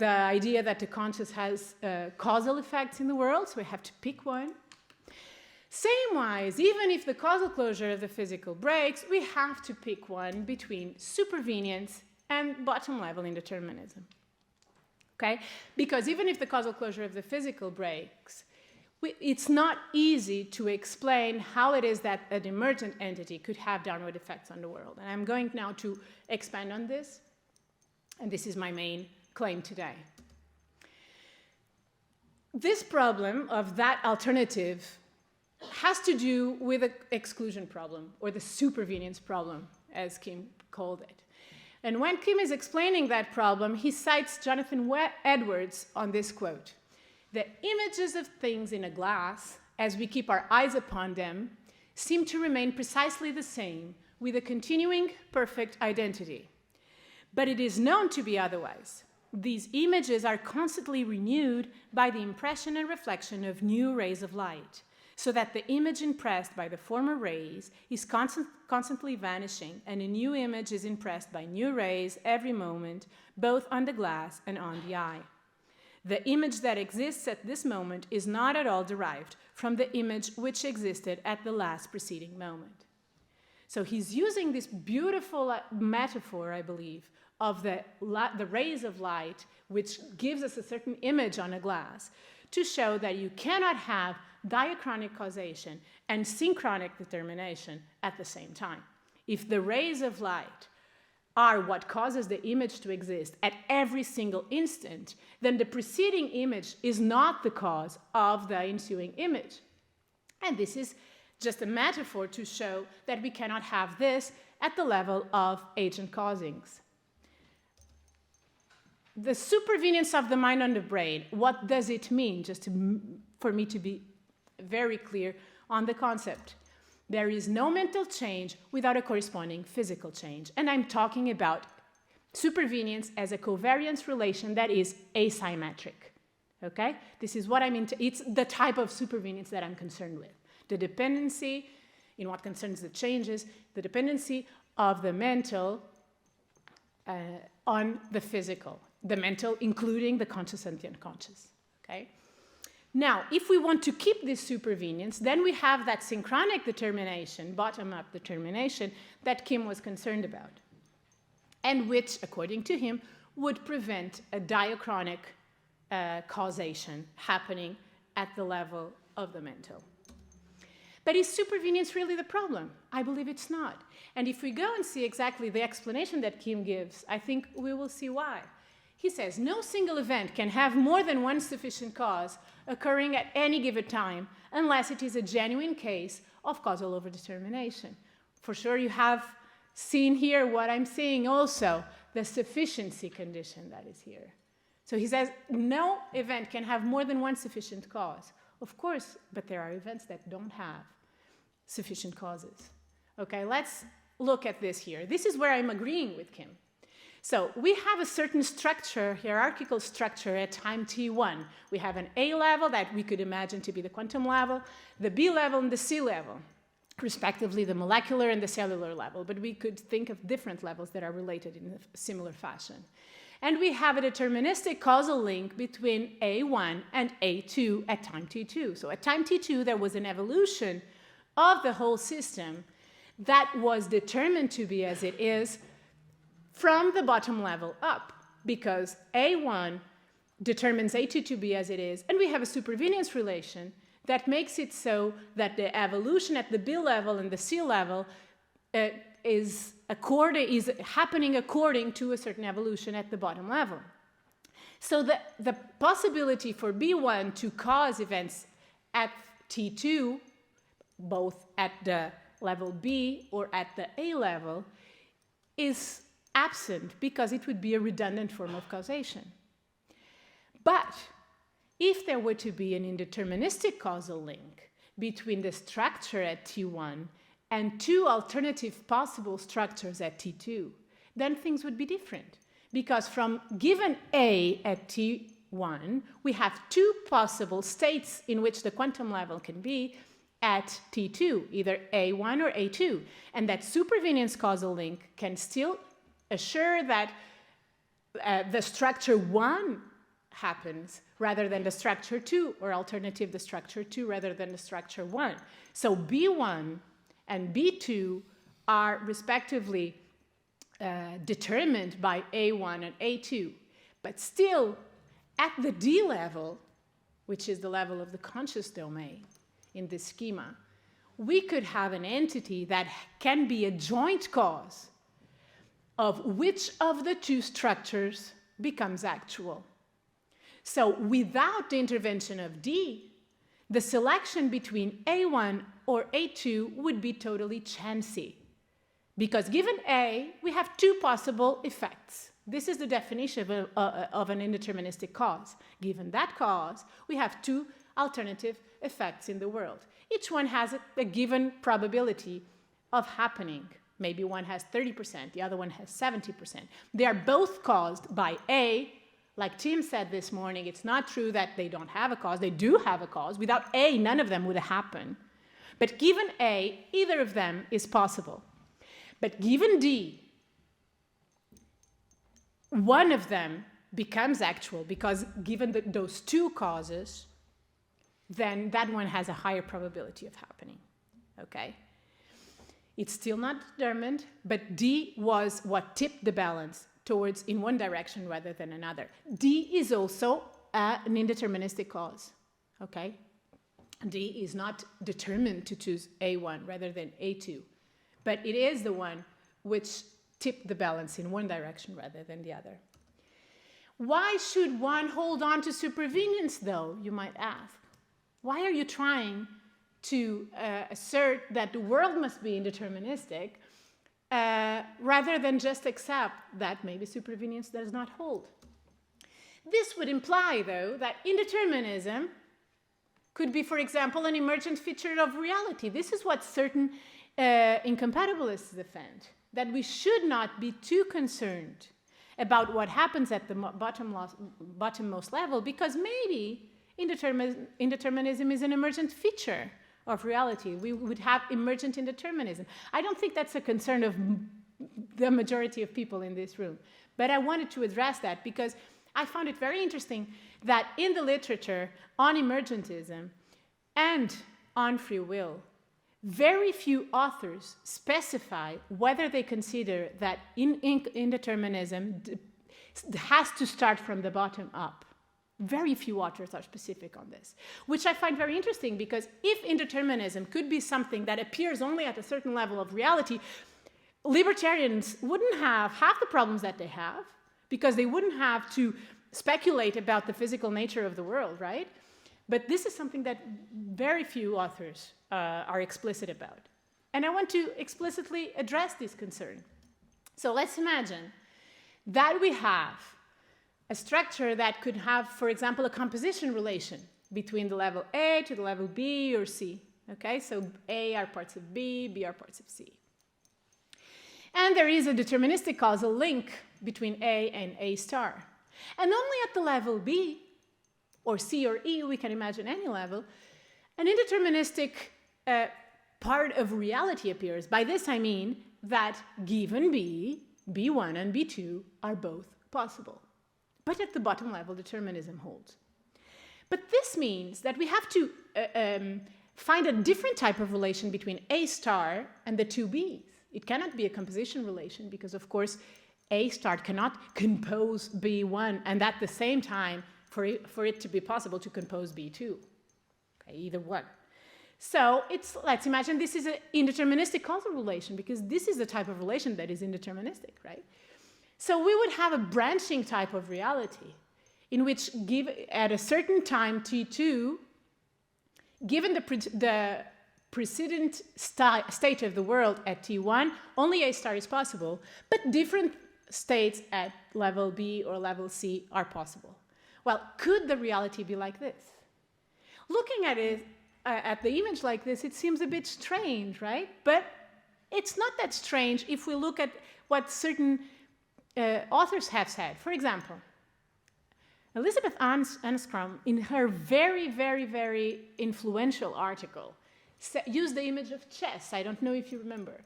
idea that the conscious has causal effects in the world, so we have to pick one. Same-wise, even if the causal closure of the physical breaks, we have to pick one between supervenience and bottom-level indeterminism. Okay? Because even if the causal closure of the physical breaks, it's not easy to explain how it is that an emergent entity could have downward effects on the world. And I'm going now to expand on this, and this is my main claim today. This problem of that alternative has to do with the exclusion problem, or the supervenience problem, as Kim called it. And when Kim is explaining that problem, he cites Jonathan Edwards on this quote: "The images of things in a glass, as we keep our eyes upon them, seem to remain precisely the same, with a continuing perfect identity. But it is known to be otherwise. These images are constantly renewed by the impression and reflection of new rays of light, so that the image impressed by the former rays is constantly vanishing, and a new image is impressed by new rays every moment, both on the glass and on the eye. The image that exists at this moment is not at all derived from the image which existed at the last preceding moment." So he's using this beautiful metaphor, I believe, of the rays of light, which gives us a certain image on a glass, to show that you cannot have diachronic causation and synchronic determination at the same time. If the rays of light are what causes the image to exist at every single instant, then the preceding image is not the cause of the ensuing image. And this is just a metaphor to show that we cannot have this at the level of agent causings. The supervenience of the mind on the brain, what does it mean? Just for me to be very clear on the concept. There is no mental change without a corresponding physical change. And I'm talking about supervenience as a covariance relation that is asymmetric. Okay? This is what I mean. It's the type of supervenience that I'm concerned with. The dependency, in what concerns the changes, the dependency of the mental on the physical. The mental including the conscious and the unconscious. Okay? Now, if we want to keep this supervenience, then we have that synchronic determination, bottom-up determination, that Kim was concerned about, and which, according to him, would prevent a diachronic causation happening at the level of the mental. But is supervenience really the problem? I believe it's not. And if we go and see exactly the explanation that Kim gives, I think we will see why. He says, no single event can have more than one sufficient cause occurring at any given time unless it is a genuine case of causal overdetermination. For sure, you have seen here what I'm saying also, the sufficiency condition that is here. So he says, no event can have more than one sufficient cause. Of course, but there are events that don't have sufficient causes. Okay, let's look at this here. This is where I'm agreeing with Kim. So we have a certain structure, hierarchical structure at time t1. We have an A level that we could imagine to be the quantum level, the B level and the C level, respectively the molecular and the cellular level. But we could think of different levels that are related in a similar fashion. And we have a deterministic causal link between A1 and A2 at time t2. So at time t2, there was an evolution of the whole system that was determined to be as it is from the bottom level up, because A1 determines A2 to be as it is, and we have a supervenience relation that makes it so that the evolution at the B level and the C level is happening according to a certain evolution at the bottom level. So the possibility for B1 to cause events at T2, both at the level B or at the A level, is absent because it would be a redundant form of causation. But if there were to be an indeterministic causal link between the structure at T1 and two alternative possible structures at T2, then things would be different. Because from given A at T1, we have two possible states in which the quantum level can be at T2, either A1 or A2. And that supervenience causal link can still assure that the structure 1 happens rather than the structure 2, or alternative, the structure 2 rather than the structure 1. So B1 and B2 are respectively determined by A1 and A2. But still, at the D level, which is the level of the conscious domain in this schema, we could have an entity that can be a joint cause of which of the two structures becomes actual. So without the intervention of D, the selection between A1 or A2 would be totally chancy. Because given A, we have two possible effects. This is the definition of an indeterministic cause. Given that cause, we have two alternative effects in the world. Each one has a given probability of happening. Maybe one has 30%, the other one has 70%. They are both caused by A. Like Tim said this morning, it's not true that they don't have a cause. They do have a cause. Without A, none of them would happen. But given A, either of them is possible. But given D, one of them becomes actual because given those two causes, then that one has a higher probability of happening, okay? It's still not determined, but D was what tipped the balance towards in one direction rather than another. D is also an indeterministic cause, okay? D is not determined to choose A1 rather than A2, but it is the one which tipped the balance in one direction rather than the other. Why should one hold on to supervenience, though, you might ask? Why are you trying to assert that the world must be indeterministic rather than just accept that maybe supervenience does not hold? This would imply, though, that indeterminism could be, for example, an emergent feature of reality. This is what certain incompatibilists defend, that we should not be too concerned about what happens at the bottommost level, because maybe indeterminism is an emergent feature of reality. We would have emergent indeterminism. I don't think that's a concern of the majority of people in this room, but I wanted to address that because I found it very interesting that in the literature on emergentism and on free will, very few authors specify whether they consider that indeterminism has to start from the bottom up. Very few authors are specific on this, which I find very interesting because if indeterminism could be something that appears only at a certain level of reality, libertarians wouldn't have half the problems that they have because they wouldn't have to speculate about the physical nature of the world, right? But this is something that very few authors are explicit about. And I want to explicitly address this concern. So let's imagine that we have a structure that could have, for example, a composition relation between the level A to the level B or C. Okay, so A are parts of B, B are parts of C. And there is a deterministic causal link between A and A star. And only at the level B, or C or E, we can imagine any level, an indeterministic part of reality appears. By this I mean that given B, B1 and B2 are both possible. But at the bottom level, determinism holds. But this means that we have to find a different type of relation between A star and the two B's. It cannot be a composition relation because, of course, A star cannot compose B1 and at the same time for it to be possible to compose B2. Okay, either one. So let's imagine this is an indeterministic causal relation because this is the type of relation that is indeterministic, right? So we would have a branching type of reality in which at a certain time t2, given the precedent state of the world at t1, only A star is possible, but different states at level B or level C are possible. Well, could the reality be like this? Looking at it, at the image like this, it seems a bit strange, right? But it's not that strange if we look at what certain authors have said. For example, Elizabeth Anscombe, in her very, very, very influential article, used the image of chess. I don't know if you remember.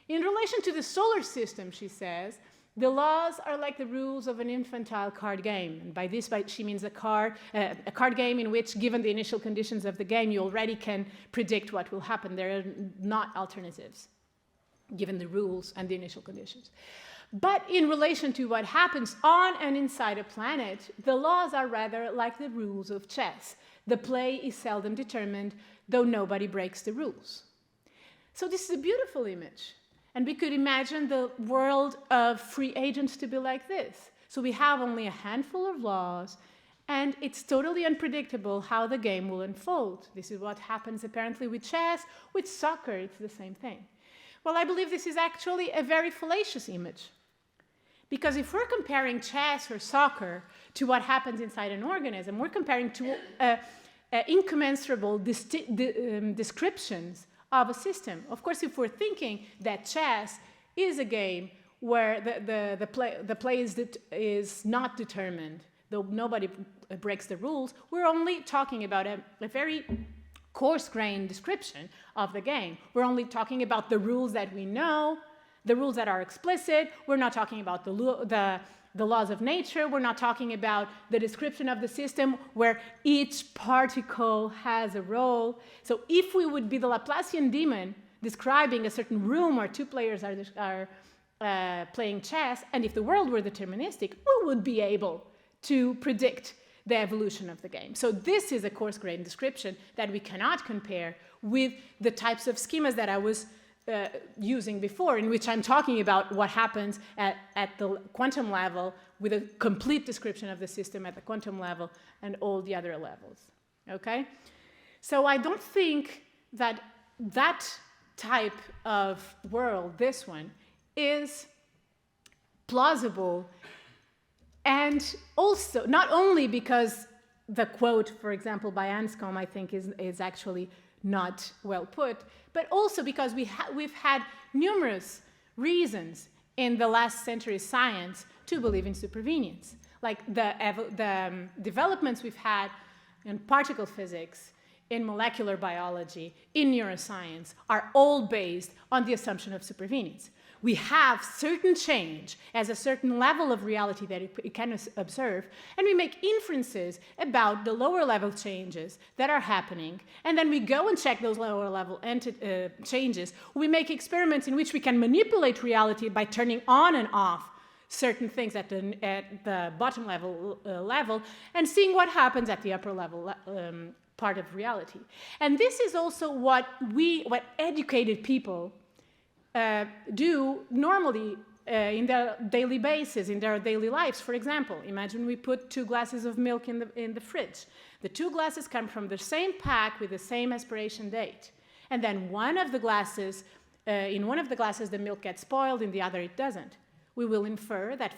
In relation to the solar system, she says, the laws are like the rules of an infantile card game. And by this, she means a card game in which, given the initial conditions of the game, you already can predict what will happen. There are not alternatives, given the rules and the initial conditions. But in relation to what happens on and inside a planet, the laws are rather like the rules of chess. The play is seldom determined, though nobody breaks the rules. So this is a beautiful image. And we could imagine the world of free agents to be like this. So we have only a handful of laws, and it's totally unpredictable how the game will unfold. This is what happens apparently with chess. With soccer, it's the same thing. Well, I believe this is actually a very fallacious image. Because if we're comparing chess or soccer to what happens inside an organism, we're comparing to incommensurable descriptions of a system. Of course, if we're thinking that chess is a game where the play is not determined, though nobody breaks the rules, we're only talking about a very coarse-grained description of the game. We're only talking about the rules that we know, the rules that are explicit. We're not talking about the laws of nature. We're not talking about the description of the system where each particle has a role. So if we would be the Laplacian demon describing a certain room where two players are playing chess, and if the world were deterministic, we would be able to predict the evolution of the game. So this is a coarse-grained description that we cannot compare with the types of schemas that I was using before, in which I'm talking about what happens at the quantum level with a complete description of the system at the quantum level and all the other levels, okay? So I don't think that that type of world, this one, is plausible, and also not only because the quote, for example, by Anscombe, I think is actually not well put, but also because we've had numerous reasons in the last century's science to believe in supervenience. Like the developments we've had in particle physics, in molecular biology, in neuroscience, are all based on the assumption of supervenience. We have certain change as a certain level of reality that it can observe, and we make inferences about the lower level changes that are happening, and then we go and check those lower level changes. We make experiments in which we can manipulate reality by turning on and off certain things at the bottom level and seeing what happens at the upper level part of reality. And this is also what educated people do normally in their daily basis, in their daily lives. For example, imagine we put 2 glasses of milk in the fridge. The 2 glasses come from the same pack with the same expiration date. And then in one of the glasses, the milk gets spoiled, in the other it doesn't. We will infer that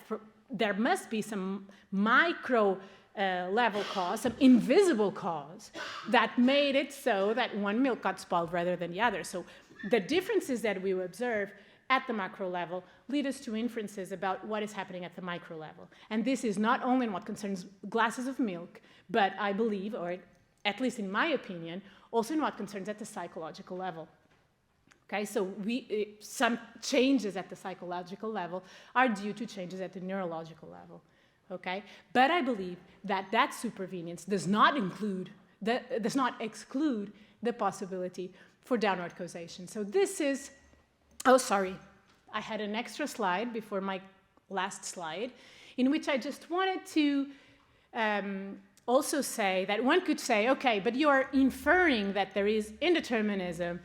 there must be some micro level cause, some invisible cause that made it so that one milk got spoiled rather than the other. So the differences that we observe at the macro level lead us to inferences about what is happening at the micro level. And this is not only in what concerns glasses of milk, but I believe, or at least in my opinion, also in what concerns at the psychological level. Okay, so some changes at the psychological level are due to changes at the neurological level. Okay, but I believe that supervenience does not exclude the possibility for downward causation. So this is, oh, sorry, I had an extra slide before my last slide, in which I just wanted to also say that one could say, okay, but you are inferring that there is indeterminism,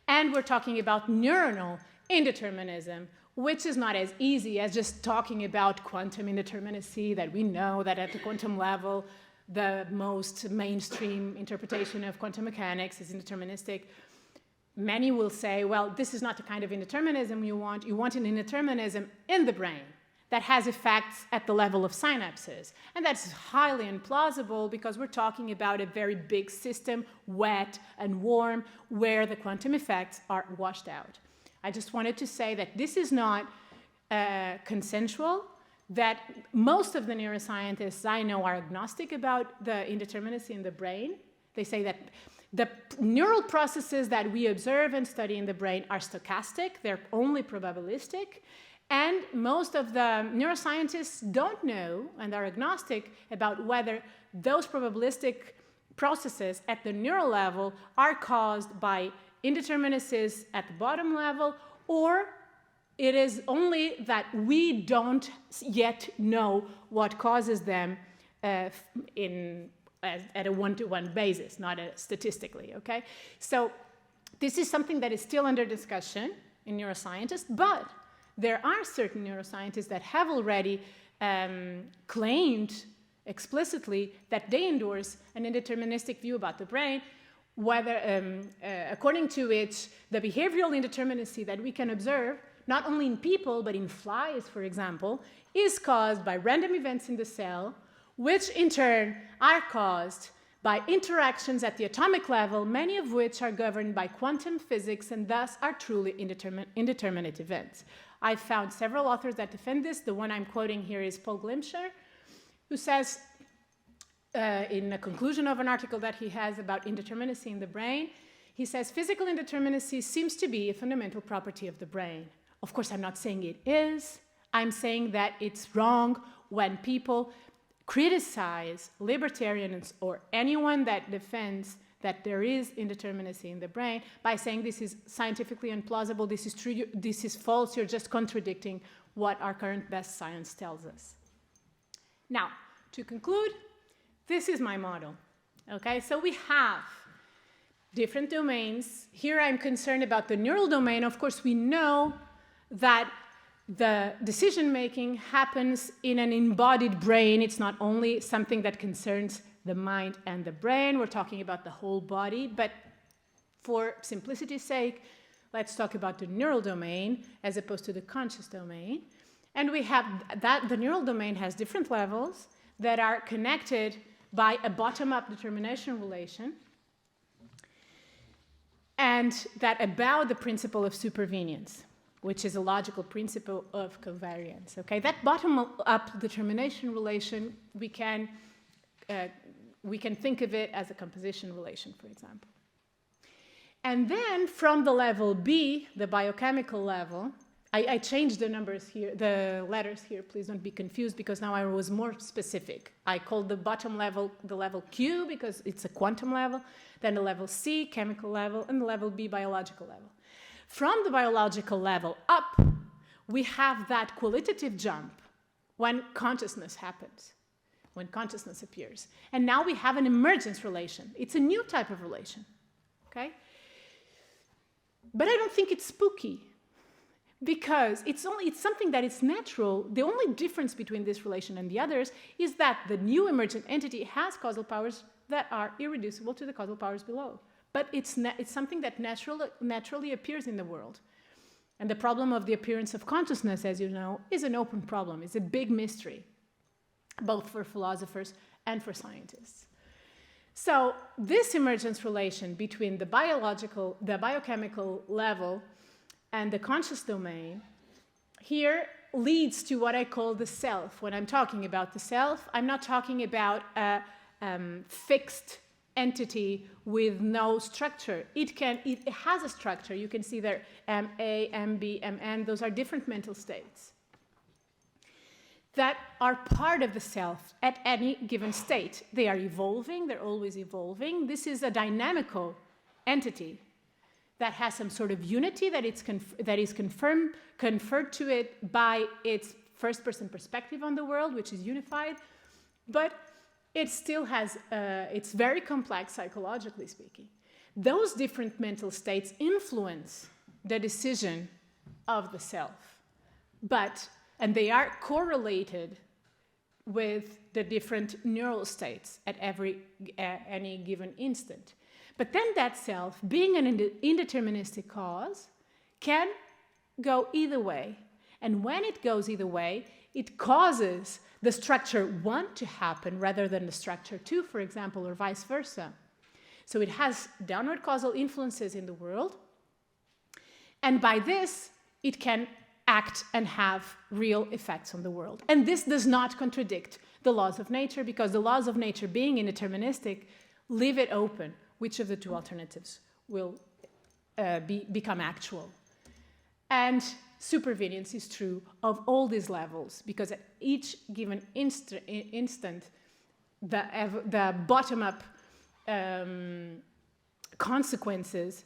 and we're talking about neuronal indeterminism, which is not as easy as just talking about quantum indeterminacy, that we know that at the quantum level, the most mainstream interpretation of quantum mechanics is indeterministic. Many will say, well, this is not the kind of indeterminism you want. You want an indeterminism in the brain that has effects at the level of synapses. And that's highly implausible because we're talking about a very big system, wet and warm, where the quantum effects are washed out. I just wanted to say that this is not consensual, that most of the neuroscientists I know are agnostic about the indeterminacy in the brain. They say that the neural processes that we observe and study in the brain are stochastic, they're only probabilistic, and most of the neuroscientists don't know and are agnostic about whether those probabilistic processes at the neural level are caused by indeterminacies at the bottom level or it is only that we don't yet know what causes them at a one-to-one basis, not statistically, okay? So this is something that is still under discussion in neuroscientists, but there are certain neuroscientists that have already claimed explicitly that they endorse an indeterministic view about the brain, whether, according to which the behavioral indeterminacy that we can observe, not only in people, but in flies, for example, is caused by random events in the cell, which in turn are caused by interactions at the atomic level, many of which are governed by quantum physics and thus are truly indeterminate events. I found several authors that defend this. The one I'm quoting here is Paul Glimcher, who says, in a conclusion of an article that he has about indeterminacy in the brain, he says, physical indeterminacy seems to be a fundamental property of the brain. Of course, I'm not saying it is. I'm saying that it's wrong when people criticize libertarians or anyone that defends that there is indeterminacy in the brain by saying this is scientifically implausible, this is true, this is false, you're just contradicting what our current best science tells us. Now, to conclude, this is my model, okay? So we have different domains. Here I'm concerned about the neural domain. Of course, we know that the decision-making happens in an embodied brain. It's not only something that concerns the mind and the brain. We're talking about the whole body. But for simplicity's sake, let's talk about the neural domain as opposed to the conscious domain. And we have that the neural domain has different levels that are connected by a bottom-up determination relation and that abound the principle of supervenience, which is a logical principle of covariance. Okay, that bottom-up determination relation, we can think of it as a composition relation, for example. And then from the level B, the biochemical level, I changed the numbers here, the letters here, please don't be confused, because now I was more specific. I called the bottom level the level Q because it's a quantum level, then the level C, chemical level, and the level B, biological level. From the biological level up, we have that qualitative jump when consciousness happens, when consciousness appears. And now we have an emergence relation. It's a new type of relation, okay? But I don't think it's spooky, because it's something that is natural. The only difference between this relation and the others is that the new emergent entity has causal powers that are irreducible to the causal powers below. But it's something that naturally appears in the world. And the problem of the appearance of consciousness, as you know, is an open problem. It's a big mystery, both for philosophers and for scientists. So this emergence relation between the biochemical level and the conscious domain here leads to what I call the self. When I'm talking about the self, I'm not talking about a fixed entity with no structure. It has a structure. You can see there MA, MB, MN. Those are different mental states that are part of the self at any given state. They are evolving. They're always evolving. This is a dynamical entity that has some sort of unity that is conferred to it by its first-person perspective on the world, which is unified, but it still has, it's very complex psychologically speaking. Those different mental states influence the decision of the self, and they are correlated with the different neural states at any given instant. But then that self, being an indeterministic cause, can go either way. And when it goes either way, it causes the structure 1 to happen rather than the structure 2, for example, or vice versa. So it has downward causal influences in the world. And by this, it can act and have real effects on the world. And this does not contradict the laws of nature, because the laws of nature, being indeterministic, leave it open which of the two alternatives will become actual. And supervenience is true of all these levels, because at each given instant, the bottom-up consequences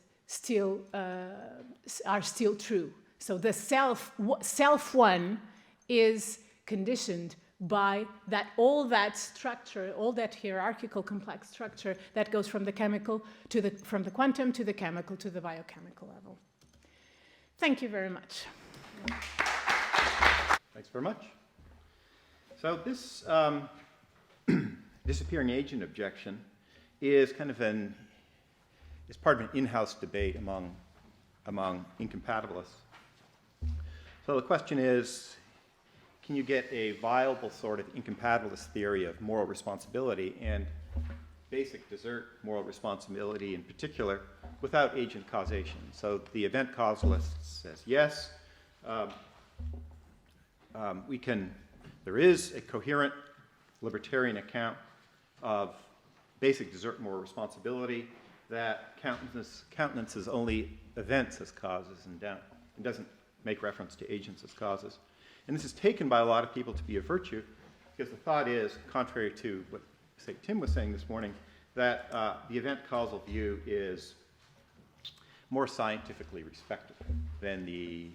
are still true. So the self one is conditioned by that, all that structure, all that hierarchical complex structure that goes from the chemical to the, from the quantum to the chemical to the biochemical level. Thank you very much. Thanks very much. So this disappearing agent objection is kind of is part of an in-house debate among incompatibilists. So the question is, can you get a viable sort of incompatibilist theory of moral responsibility and basic desert moral responsibility in particular without agent causation? So the event causalist says yes. There is a coherent libertarian account of basic desert moral responsibility that countenances only events as causes and doesn't make reference to agents as causes. And this is taken by a lot of people to be a virtue, because the thought is, contrary to what, say, Tim was saying this morning, that the event causal view is more scientifically respected than the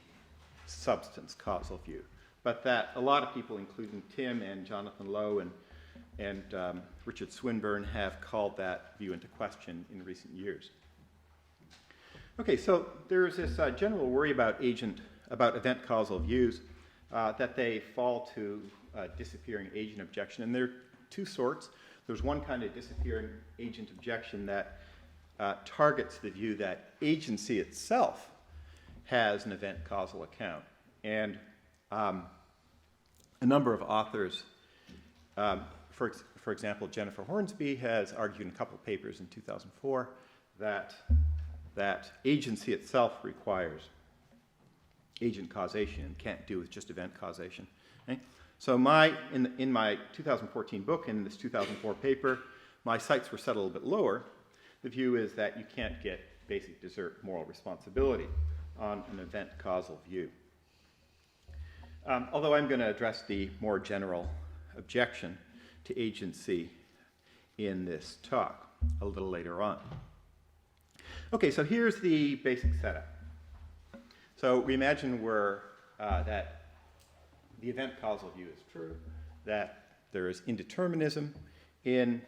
substance causal view. But that a lot of people, including Tim and Jonathan Lowe and Richard Swinburne, have called that view into question in recent years. Okay, so there's this general worry about event causal views, that they fall to disappearing agent objection. And there are two sorts. There's one kind of disappearing agent objection that targets the view that agency itself has an event causal account. And a number of authors, for example, Jennifer Hornsby has argued in a couple of papers in 2004 that agency itself requires agent causation and can't do with just event causation. Okay? So in my 2014 book and in this 2004 paper, my sights were set a little bit lower. The view is that you can't get basic desert moral responsibility on an event causal view. Although I'm going to address the more general objection to agency in this talk a little later on. Okay, so here's the basic setup. So we imagine that the event causal view is true, that there is indeterminism in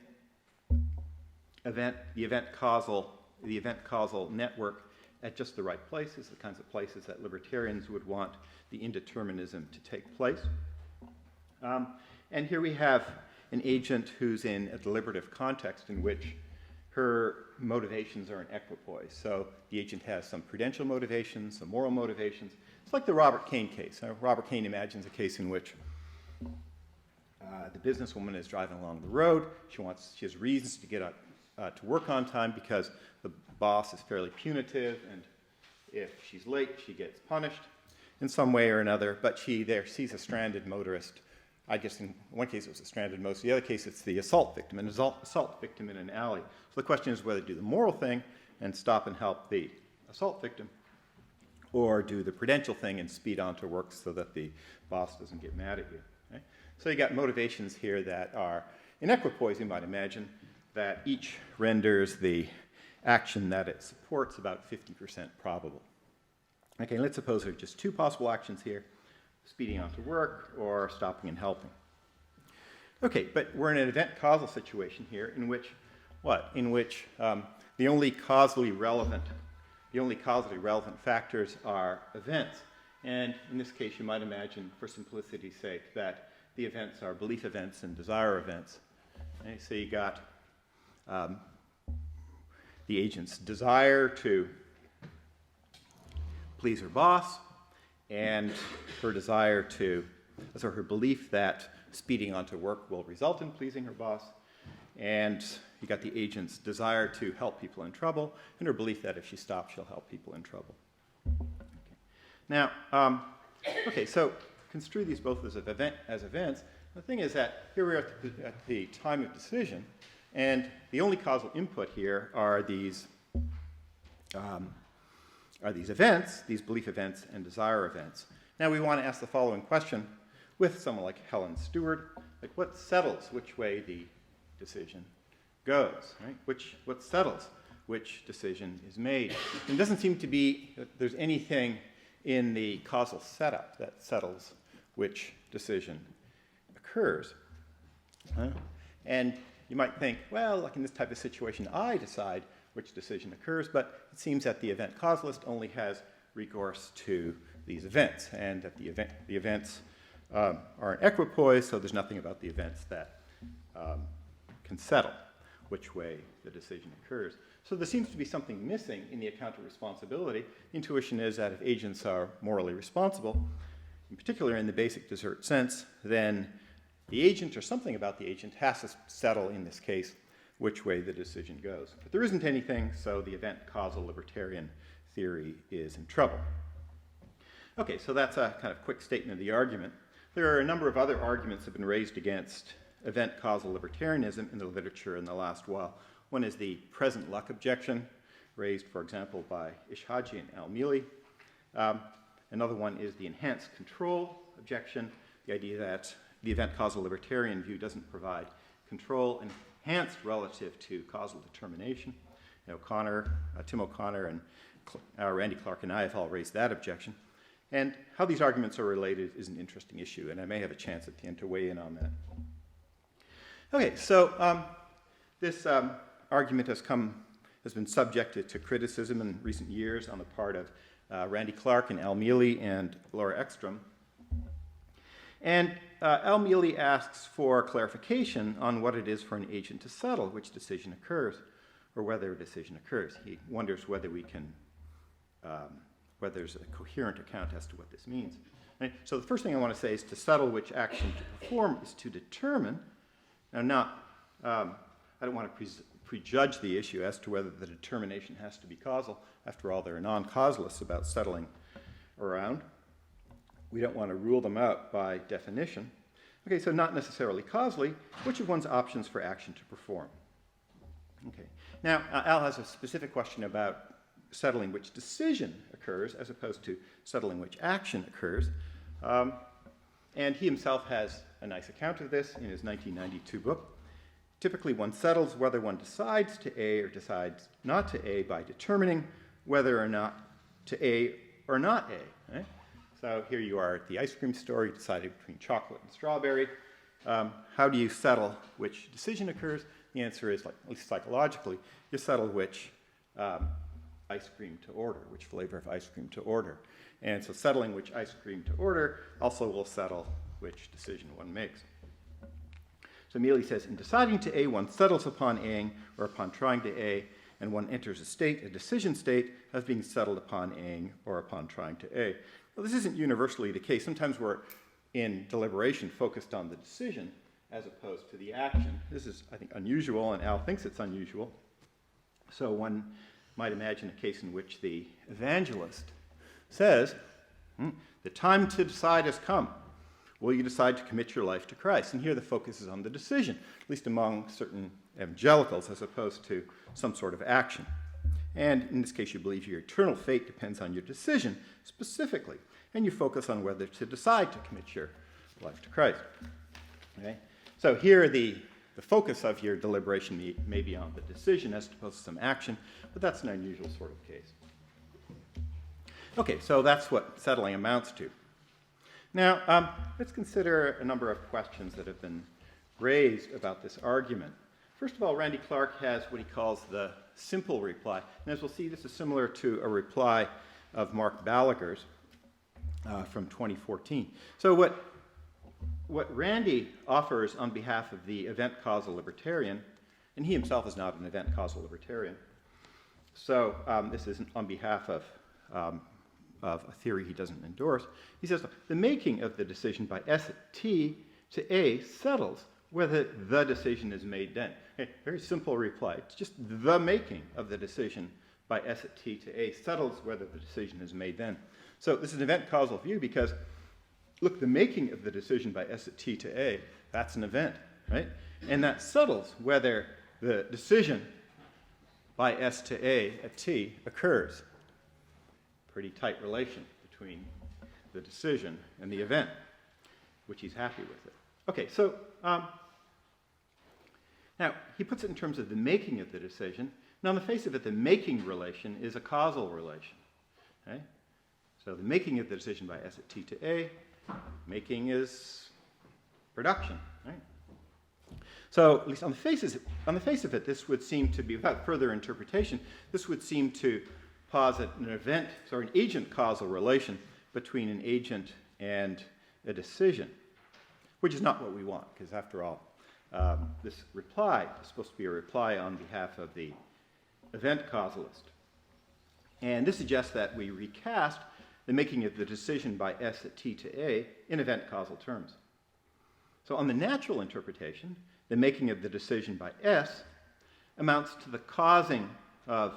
the event causal network at just the right places, the kinds of places that libertarians would want the indeterminism to take place. And here we have an agent who's in a deliberative context in which her motivations are in equipoise. So the agent has some prudential motivations, some moral motivations. It's like the Robert Kane case. Robert Kane imagines a case in which the businesswoman is driving along the road. She has reasons to get to work on time because the boss is fairly punitive, and if she's late, she gets punished in some way or another. But she there sees a stranded motorist. I guess in one case it was a stranded motorist. In the other case it's the assault victim, an assault victim in an alley. So the question is whether to do the moral thing and stop and help the assault victim, or do the prudential thing and speed on to work so that the boss doesn't get mad at you. Okay? So you got motivations here that are in equipoise, you might imagine, that each renders the action that it supports about 50% probable. Okay, let's suppose there are just two possible actions here: speeding on to work or stopping and helping. Okay, but we're in an event causal situation here in which what? In which the only causally relevant factors are events. And in this case, you might imagine, for simplicity's sake, that the events are belief events and desire events. Okay, so you got the agent's desire to please her boss, and her her belief that speeding on to work will result in pleasing her boss. And you got the agent's desire to help people in trouble, and her belief that if she stops, she'll help people in trouble. Okay. Now, so construe these both as events. The thing is that here we are at the time of decision, and the only causal input here are these events, these belief events and desire events. Now we want to ask the following question with someone like Helen Stewart, like what settles which way the decision goes, right? What settles which decision is made? And it doesn't seem to be that there's anything in the causal setup that settles which decision occurs. And you might think, well, like in this type of situation, I decide which decision occurs, but it seems that the event causalist only has recourse to these events, and that the events are an equipoise, so there's nothing about the events that can settle which way the decision occurs. So there seems to be something missing in the account of responsibility. The intuition is that if agents are morally responsible, in particular in the basic desert sense, then the agent or something about the agent has to settle, in this case, which way the decision goes. But there isn't anything, so the event causal libertarian theory is in trouble. Okay, so that's a kind of quick statement of the argument. There are a number of other arguments that have been raised against event causal libertarianism in the literature in the last while. One is the present luck objection, raised, for example, by Ishhaji and Al-Mili. Another one is the enhanced control objection, the idea that the event causal libertarian view doesn't provide control enhanced relative to causal determination. You know, Tim O'Connor and Randy Clark and I have all raised that objection. And how these arguments are related is an interesting issue, and I may have a chance at the end to weigh in on that. Okay, so this argument has been subjected to criticism in recent years on the part of Randy Clark and Al-Mili and Laura Ekstrom. And Al-Mili asks for clarification on what it is for an agent to settle which decision occurs, or whether a decision occurs. He wonders whether we can, whether there's a coherent account as to what this means. Right? So the first thing I want to say is to settle which action to perform is to determine. Now, I don't want to prejudge the issue as to whether the determination has to be causal. After all, there are non-causalists about settling around. We don't want to rule them out by definition. Okay, so not necessarily causally, which of one's options for action to perform? Okay. Now, Al has a specific question about settling which decision occurs as opposed to settling which action occurs. And he himself has a nice account of this in his 1992 book. Typically, one settles whether one decides to A or decides not to A by determining whether or not to A or not A. Right? So here you are at the ice cream store. You decided between chocolate and strawberry. How do you settle which decision occurs? The answer is, at least psychologically, you settle which ice cream to order, which flavor of ice cream to order. And so settling which ice cream to order also will settle which decision one makes. So Mealy says, in deciding to A, one settles upon A-ing or upon trying to A, and one enters a decision state, as being settled upon A-ing or upon trying to A. Well, this isn't universally the case. Sometimes we're in deliberation focused on the decision as opposed to the action. This is, I think, unusual, and Al thinks it's unusual. So one might imagine a case in which the evangelist says, the time to decide has come. Will you decide to commit your life to Christ? And here the focus is on the decision, at least among certain evangelicals, as opposed to some sort of action. And in this case, you believe your eternal fate depends on your decision specifically, and you focus on whether to decide to commit your life to Christ. Okay? So here the focus of your deliberation may be on the decision as opposed to some action, but that's an unusual sort of case. Okay, so that's what settling amounts to. Now, let's consider a number of questions that have been raised about this argument. First of all, Randy Clark has what he calls the simple reply. And as we'll see, this is similar to a reply of Mark Balaguer's from 2014. So what Randy offers on behalf of the event causal libertarian, and he himself is not an event causal libertarian, so this isn't on behalf of a theory he doesn't endorse. He says, the making of the decision by S at T to A settles whether the decision is made then. Okay, very simple reply. It's just the making of the decision by S at T to A settles whether the decision is made then. So this is an event causal view because, look, the making of the decision by S at T to A, that's an event, right? And that settles whether the decision by S to A at T occurs. Pretty tight relation between the decision and the event, which he's happy with it. Okay, so now he puts it in terms of the making of the decision. Now, on the face of it, the making relation is a causal relation. Okay? So the making of the decision by S at T to A, making is production, right? So at least on the face of it, this would seem to be, without further interpretation, this would seem to posit an agent-causal relation between an agent and a decision, which is not what we want, because after all, this reply is supposed to be a reply on behalf of the event causalist. And this suggests that we recast the making of the decision by S at T to A in event causal terms. So on the natural interpretation, the making of the decision by S amounts to the causing of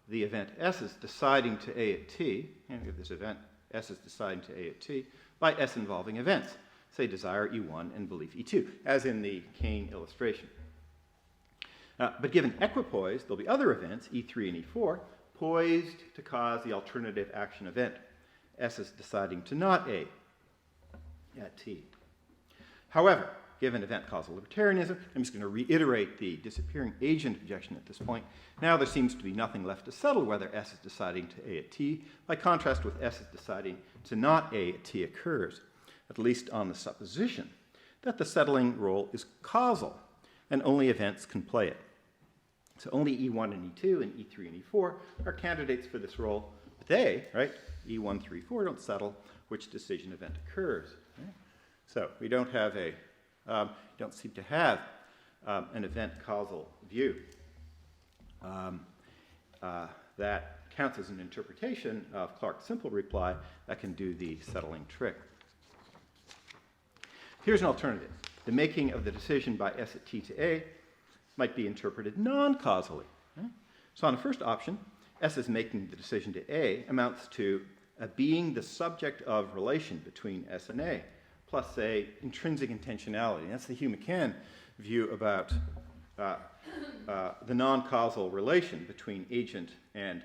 the event S's deciding to A at T, and we have this event S is deciding to A at T, by S involving events, say desire E1 and belief E2, as in the Kane illustration. But given equipoise, there'll be other events, E3 and E4, poised to cause the alternative action event, S is deciding to not A at T. However, given event-causal libertarianism, I'm just going to reiterate the disappearing agent objection at this point. Now there seems to be nothing left to settle whether S is deciding to A at T, by contrast with S is deciding to not A at T occurs, at least on the supposition that the settling role is causal, and only events can play it. So only E1 and E2 and E3 and E4 are candidates for this role, but they, right, E1, 3, 4 don't settle which decision event occurs. Right? So we don't have don't seem to have an event causal view that counts as an interpretation of Clarke's simple reply that can do the settling trick. Here's an alternative. The making of the decision by S at T to A might be interpreted non-causally. Right? So on the first option, S is making the decision to A amounts to being the subject of relation between S and A, plus, say, intrinsic intentionality. That's the Hugh McCann view about the non-causal relation between agent and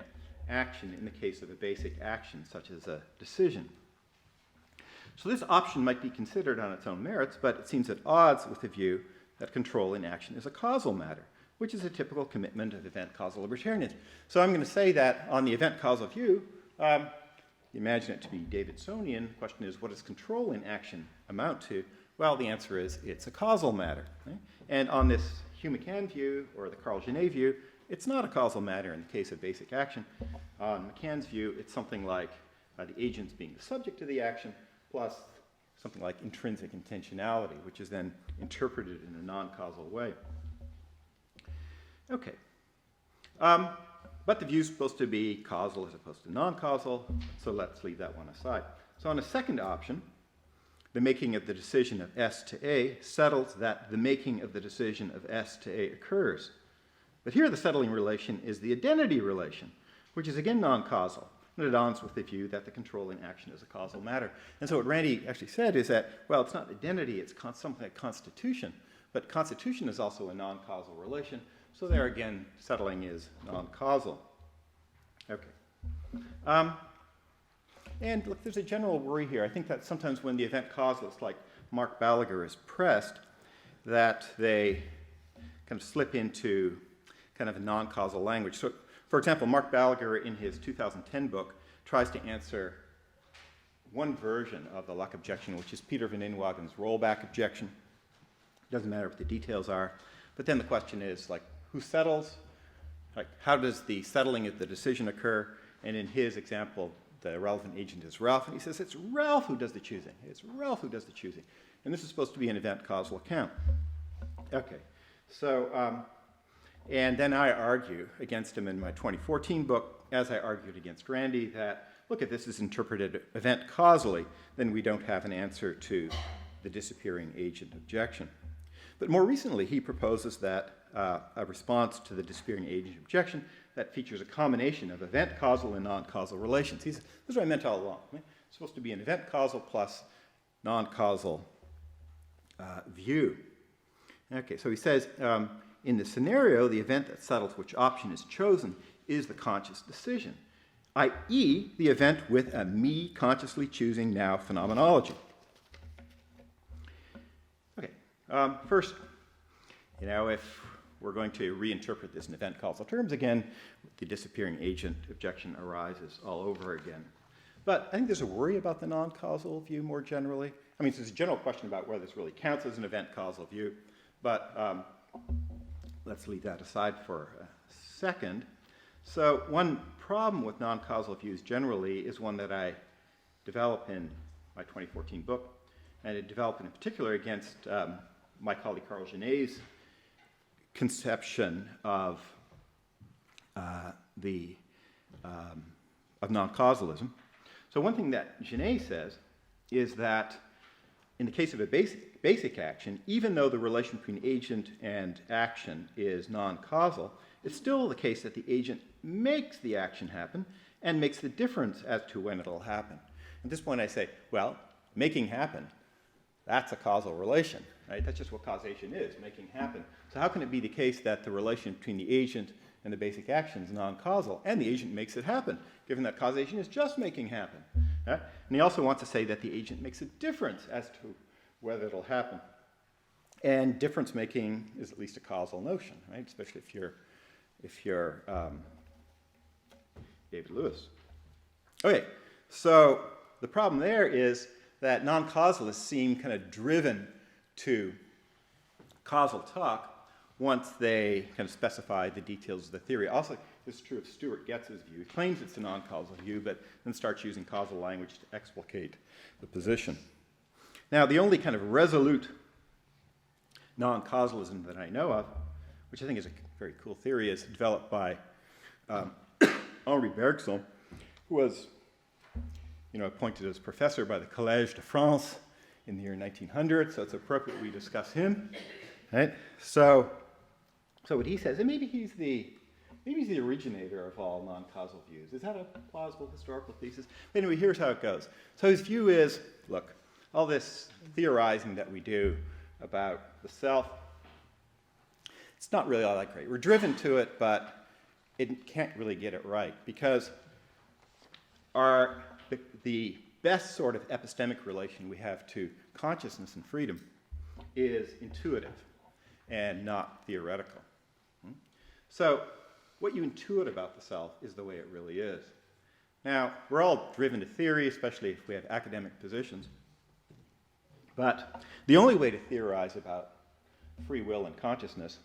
action in the case of a basic action, such as a decision. So this option might be considered on its own merits, but it seems at odds with the view that control in action is a causal matter, which is a typical commitment of event-causal libertarianism. So I'm going to say that on the event-causal view, you imagine it to be Davidsonian. The question is, what does control in action amount to? Well, the answer is it's a causal matter. Right? And on this Hugh McCann view, or the Carl Genet view, it's not a causal matter in the case of basic action. On McCann's view, it's something like the agents being the subject of the action, plus something like intrinsic intentionality, which is then interpreted in a non-causal way. Okay. But the view is supposed to be causal as opposed to non-causal, so let's leave that one aside. So on a second option, the making of the decision of S to A settles that the making of the decision of S to A occurs. But here the settling relation is the identity relation, which is again non-causal. And it odds with the view that the control in action is a causal matter. And so what Randy actually said is that, well, it's not identity, it's something like constitution. But constitution is also a non-causal relation. So there again, settling is non-causal. Okay. And look, there's a general worry here. I think that sometimes when the event causalist, like Mark Balaguer, is pressed, that they kind of slip into kind of a non-causal language. So, for example, Mark Balaguer, in his 2010 book, tries to answer one version of the Luck objection, which is Peter van Inwagen's rollback objection. Doesn't matter what the details are. But then the question is, like, who settles? Like, how does the settling of the decision occur? And in his example, the relevant agent is Ralph. And he says, it's Ralph who does the choosing. It's Ralph who does the choosing. And this is supposed to be an event causal account. Okay. So, and then I argue against him in my 2014 book, as I argued against Randy, that, look, if this is interpreted event causally, then we don't have an answer to the disappearing agent objection. But more recently, he proposes that a response to the disappearing agent objection that features a combination of event causal and non-causal relations. This is what I meant all along. Right? It's supposed to be an event causal plus non-causal view. Okay, so he says, in the scenario, the event that settles which option is chosen is the conscious decision, i.e., the event with a me consciously choosing now phenomenology. Okay, first, if we're going to reinterpret this in event causal terms again, the disappearing agent objection arises all over again. But I think there's a worry about the non-causal view more generally. I mean, there's a general question about whether this really counts as an event-causal view, but let's leave that aside for a second. So one problem with non-causal views generally is one that I develop in my 2014 book, and it developed in particular against my colleague Carl Genet's conception of non-causalism. So one thing that Genet says is that in the case of a basic action, even though the relation between agent and action is non-causal, it's still the case that the agent makes the action happen and makes the difference as to when it'll happen. At this point I say, well, making happen, that's a causal relation, right? That's just what causation is, making happen. So how can it be the case that the relation between the agent and the basic action is non-causal, and the agent makes it happen, given that causation is just making happen? Right? And he also wants to say that the agent makes a difference as to whether it'll happen. And difference making is at least a causal notion, right? Especially if you're David Lewis. Okay, so the problem there is that non-causalists seem kind of driven to causal talk once they kind of specify the details of the theory. Also, this is true of Stuart Getz's view. He claims it's a non-causal view, but then starts using causal language to explicate the position. Now, the only kind of resolute non-causalism that I know of, which I think is a very cool theory, is developed by Henri Bergson, who was appointed as professor by the Collège de France in the year 1900, so it's appropriate we discuss him. Right? So what he says, and maybe he's the originator of all non-causal views. Is that a plausible historical thesis? But anyway, here's how it goes. So his view is, look, all this theorizing that we do about the self, it's not really all that great. We're driven to it, but it can't really get it right, because the best sort of epistemic relation we have to consciousness and freedom is intuitive and not theoretical. So what you intuit about the self is the way it really is. Now, we're all driven to theory, especially if we have academic positions. But the only way to theorize about free will and consciousness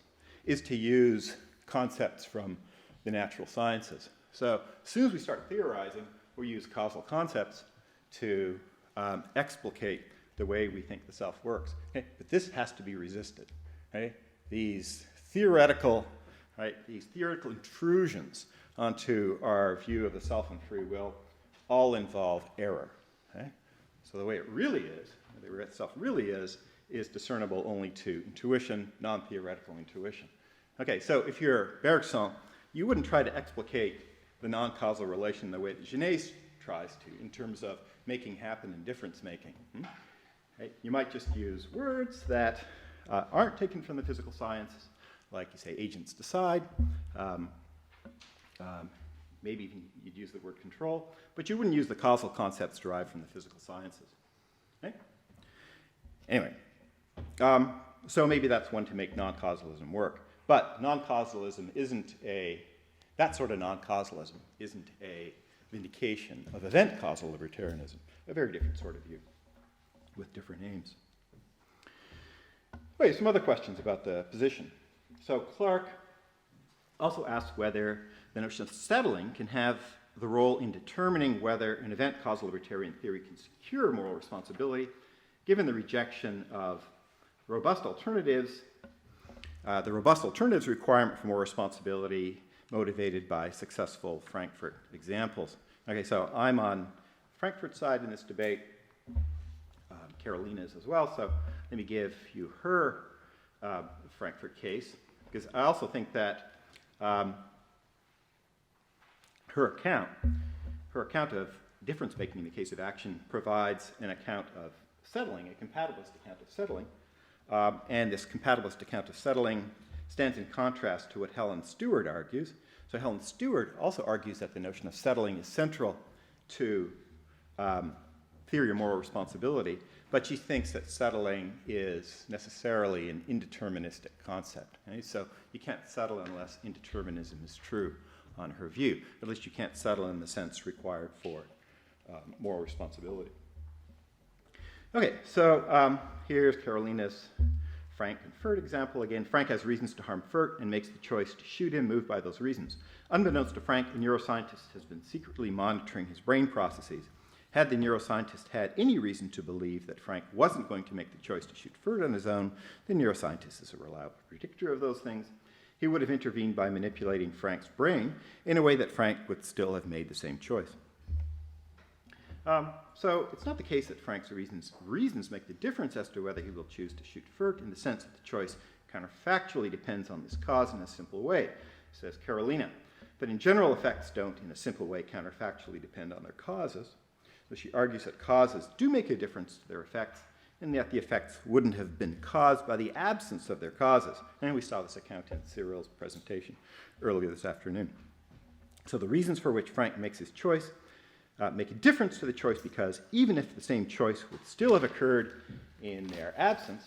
is to use concepts from the natural sciences. So as soon as we start theorizing, we use causal concepts to explicate the way we think the self works. Okay? But this has to be resisted. Right? These theoretical intrusions onto our view of the self and free will all involve error. Okay? So the way it really is, the way the self really is discernible only to intuition, non-theoretical intuition. Okay, so if you're Bergson, you wouldn't try to explicate the non-causal relation the way that Genet tries to, in terms of making happen and difference making. Okay? You might just use words that aren't taken from the physical sciences, like you say agents decide. Maybe even you'd use the word control, but you wouldn't use the causal concepts derived from the physical sciences. Okay? Anyway, so maybe that's one to make non-causalism work. But non-causalism that sort of non-causalism isn't a vindication of event-causal libertarianism, a very different sort of view with different aims. Okay, some other questions about the position. So Clark also asked whether the notion of settling can have the role in determining whether an event-causal libertarian theory can secure moral responsibility, given the rejection of robust alternatives, the robust alternatives requirement for moral responsibility motivated by successful Frankfurt examples. Okay, so I'm on Frankfurt's side in this debate. Carolina is as well, so let me give you her Frankfurt case, because I also think that her account of difference making in the case of action provides an account of settling, a compatibilist account of settling, and this compatibilist account of settling stands in contrast to what Helen Stewart argues. So Helen Stewart also argues that the notion of settling is central to theory of moral responsibility, but she thinks that settling is necessarily an indeterministic concept. Right? So you can't settle unless indeterminism is true on her view. At least you can't settle in the sense required for moral responsibility. Okay, so here's Carolina's Frank and Furt example. Again, Frank has reasons to harm Furt and makes the choice to shoot him, moved by those reasons. Unbeknownst to Frank, a neuroscientist has been secretly monitoring his brain processes. Had the neuroscientist had any reason to believe that Frank wasn't going to make the choice to shoot Furt on his own, the neuroscientist is a reliable predictor of those things. He would have intervened by manipulating Frank's brain in a way that Frank would still have made the same choice. So it's not the case that Frank's reasons make the difference as to whether he will choose to shoot Furt, in the sense that the choice counterfactually depends on this cause in a simple way, says Carolina. But in general, effects don't, in a simple way, counterfactually depend on their causes. So she argues that causes do make a difference to their effects, and that the effects wouldn't have been caused by the absence of their causes. And we saw this account in Cyrille's presentation earlier this afternoon. So the reasons for which Frank makes his choice make a difference to the choice, because even if the same choice would still have occurred in their absence,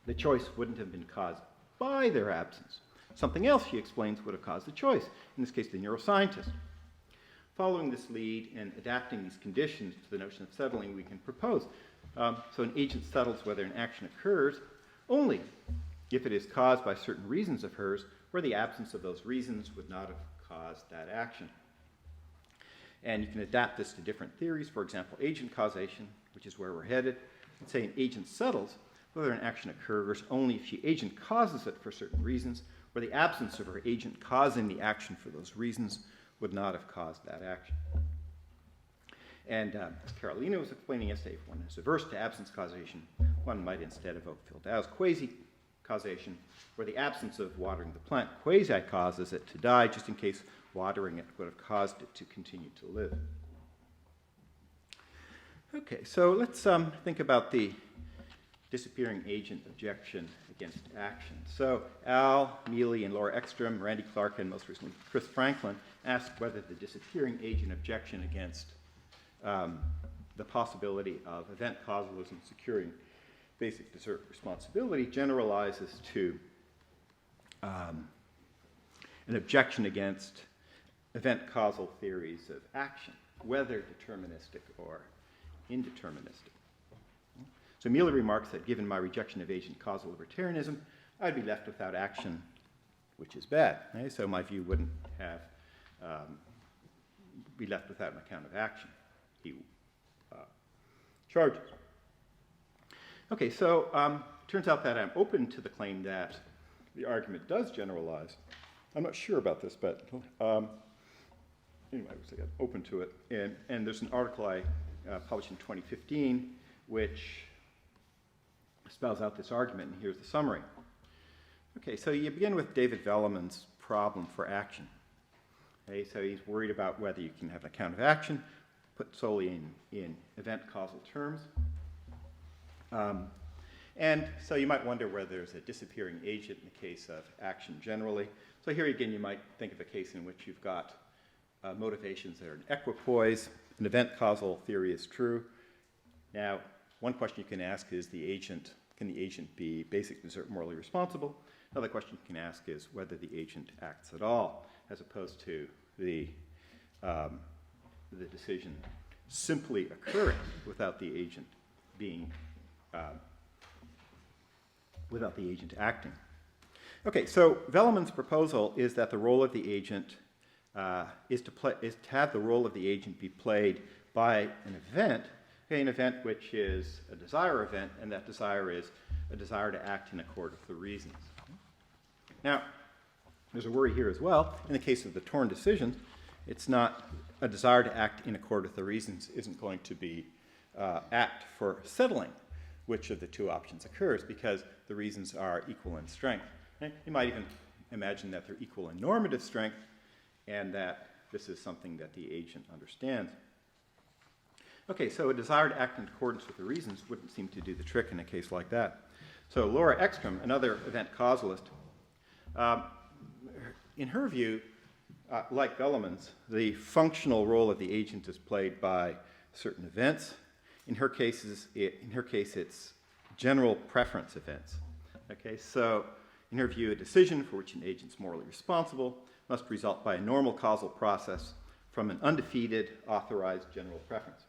the choice wouldn't have been caused by their absence. Something else, she explains, would have caused the choice, in this case the neuroscientist. Following this lead and adapting these conditions to the notion of settling, we can propose. So an agent settles whether an action occurs only if it is caused by certain reasons of hers, where the absence of those reasons would not have caused that action. And you can adapt this to different theories. For example, agent-causation, which is where we're headed. Let's say an agent settles whether an action occurs only if she agent causes it for certain reasons, where the absence of her agent causing the action for those reasons would not have caused that action. And as Carolina was explaining yesterday, if one is averse to absence causation, one might instead evoke Fieldau's quasi-causation, where the absence of watering the plant quasi-causes it to die, just in case watering it would have caused it to continue to live. Okay, so let's think about the disappearing agent objection against action. So Al, Mealy, and Laura Ekstrom, Randy Clark, and most recently Chris Franklin asked whether the disappearing agent objection against the possibility of event causalism securing basic desert responsibility generalizes to an objection against event causal theories of action, whether deterministic or indeterministic. So Mealy remarks that given my rejection of agent causal libertarianism, I'd be left without action, which is bad. Okay? So my view wouldn't have be left without an account of action, he charges. Okay, so turns out that I'm open to the claim that the argument does generalize. I'm not sure about this, but anyway, I'm open to it. And there's an article I published in 2015 which spells out this argument, and here's the summary. Okay, so you begin with David Velleman's problem for action. Okay, so he's worried about whether you can have an account of action put solely in event causal terms. And so you might wonder whether there's a disappearing agent in the case of action generally. So here again, you might think of a case in which you've got motivations that are in equipoise. An event causal theory is true. Now, one question you can ask is can the agent be basically morally responsible? Another question you can ask is whether the agent acts at all, as opposed to the decision simply occurring without the agent being without the agent acting. Okay, so Velleman's proposal is that the role of the agent is to have the role of the agent be played by an event, an event which is a desire event, and that desire is a desire to act in accord with the reasons. Now, there's a worry here as well. In the case of the torn decisions, it's not a desire to act in accord with the reasons isn't going to be apt for settling which of the two options occurs, because the reasons are equal in strength. Right? You might even imagine that they're equal in normative strength, and that this is something that the agent understands. Okay, so a desire to act in accordance with the reasons wouldn't seem to do the trick in a case like that. So Laura Ekstrom, another event causalist, in her view, like Velleman's, the functional role of the agent is played by certain events. In her case, it's general preference events. Okay, so in her view, a decision for which an agent is morally responsible must result by a normal causal process from an undefeated authorized general preference,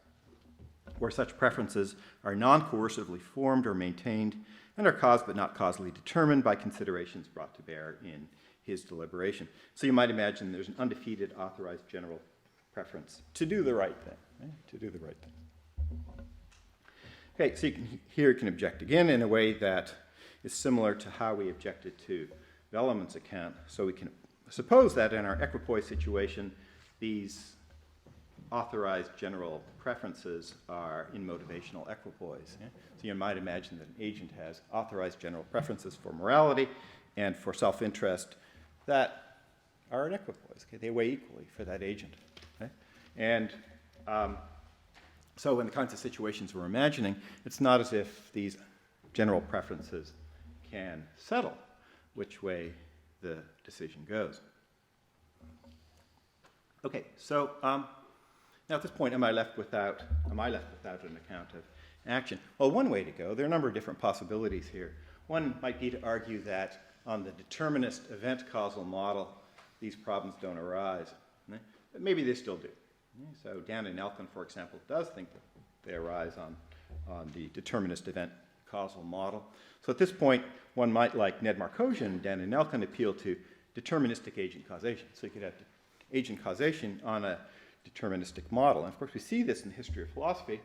where such preferences are non-coercively formed or maintained and are caused but not causally determined by considerations brought to bear in his deliberation. So you might imagine there's an undefeated authorized general preference to do the right thing, right? To do the right thing. Okay, so here you can object again in a way that is similar to how we objected to Velleman's account. So we can suppose that in our equipoise situation, these authorized general preferences are in motivational equipoise. Yeah? So you might imagine that an agent has authorized general preferences for morality and for self-interest that are in equipoise. Okay? They weigh equally for that agent. Okay? And so in the kinds of situations we're imagining, it's not as if these general preferences can settle which way the decision goes. Okay, so now at this point, am I left without an account of action? Well, one way to go, there are a number of different possibilities here. One might be to argue that on the determinist event-causal model, these problems don't arise. Right? But maybe they still do. So Dan and Elkin, for example, does think that they arise on the determinist event-causal model. So at this point, one might, like Ned Markosian and Dan and Elkin, appeal to deterministic agent causation. So you could have agent causation on a deterministic model. And of course, we see this in the history of philosophy.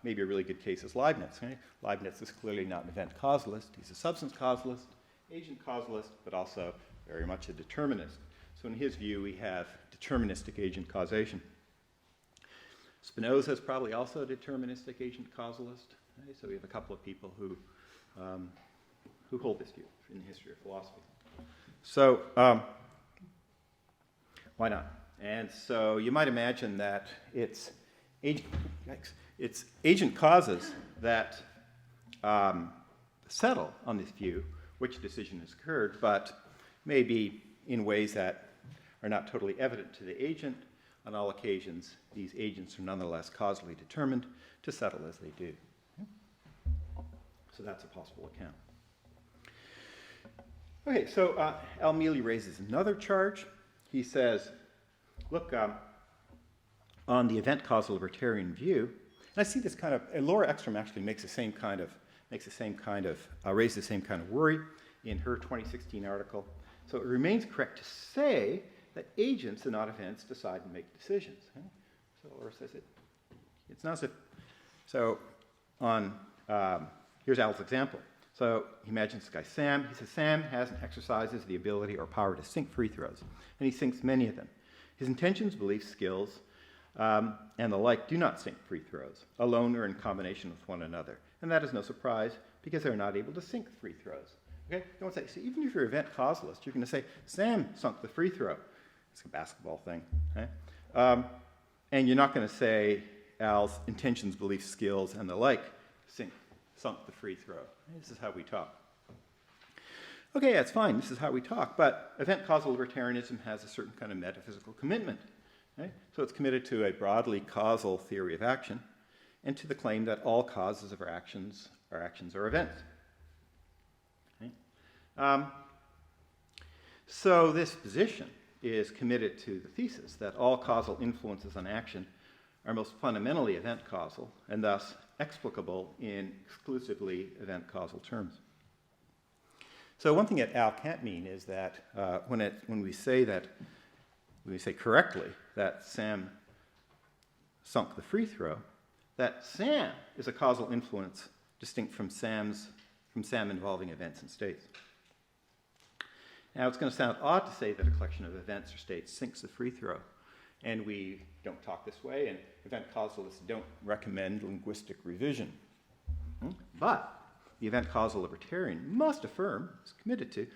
Maybe a really good case is Leibniz. Right? Leibniz is clearly not an event causalist. He's a substance causalist, agent causalist, but also very much a determinist. So in his view, we have deterministic agent causation. Spinoza is probably also a deterministic agent causalist. Right? So we have a couple of people who hold this view in the history of philosophy. So why not? And so you might imagine that it's agent causes that settle on this view which decision has occurred, but maybe in ways that are not totally evident to the agent. On all occasions, these agents are nonetheless causally determined to settle as they do. So that's a possible account. Okay, so Al Mealy raises another charge. He says, look, on the event-causal libertarian view, and I see this kind of, Laura Ekstrom actually raises the same kind of worry in her 2016 article. So it remains correct to say that agents and not events decide and make decisions. Right? So Laura says it's not as if, so here's Al's example. So he imagines this guy Sam. He says Sam has and exercises the ability or power to sink free throws, and he sinks many of them. His intentions, beliefs, skills, and the like do not sink free throws, alone or in combination with one another. And that is no surprise, because they're not able to sink free throws. Okay? You don't say, so even if you're event causalist, you're going to say, Sam sunk the free throw. It's a basketball thing. Okay? And you're not going to say Al's intentions, beliefs, skills, and the like sunk the free throw. This is how we talk. Okay, that's fine. This is how we talk. But event-causal libertarianism has a certain kind of metaphysical commitment. Right? So it's committed to a broadly causal theory of action and to the claim that all causes of our actions are events. Okay? So this position is committed to the thesis that all causal influences on action are most fundamentally event-causal and thus explicable in exclusively event-causal terms. So one thing that Al can't mean is that when we say correctly that Sam sunk the free throw, that Sam is a causal influence distinct from Sam involving events and states. Now it's going to sound odd to say that a collection of events or states sinks the free throw, and we don't talk this way, and event causalists don't recommend linguistic revision. But the event-causal libertarian must affirm, is committed to,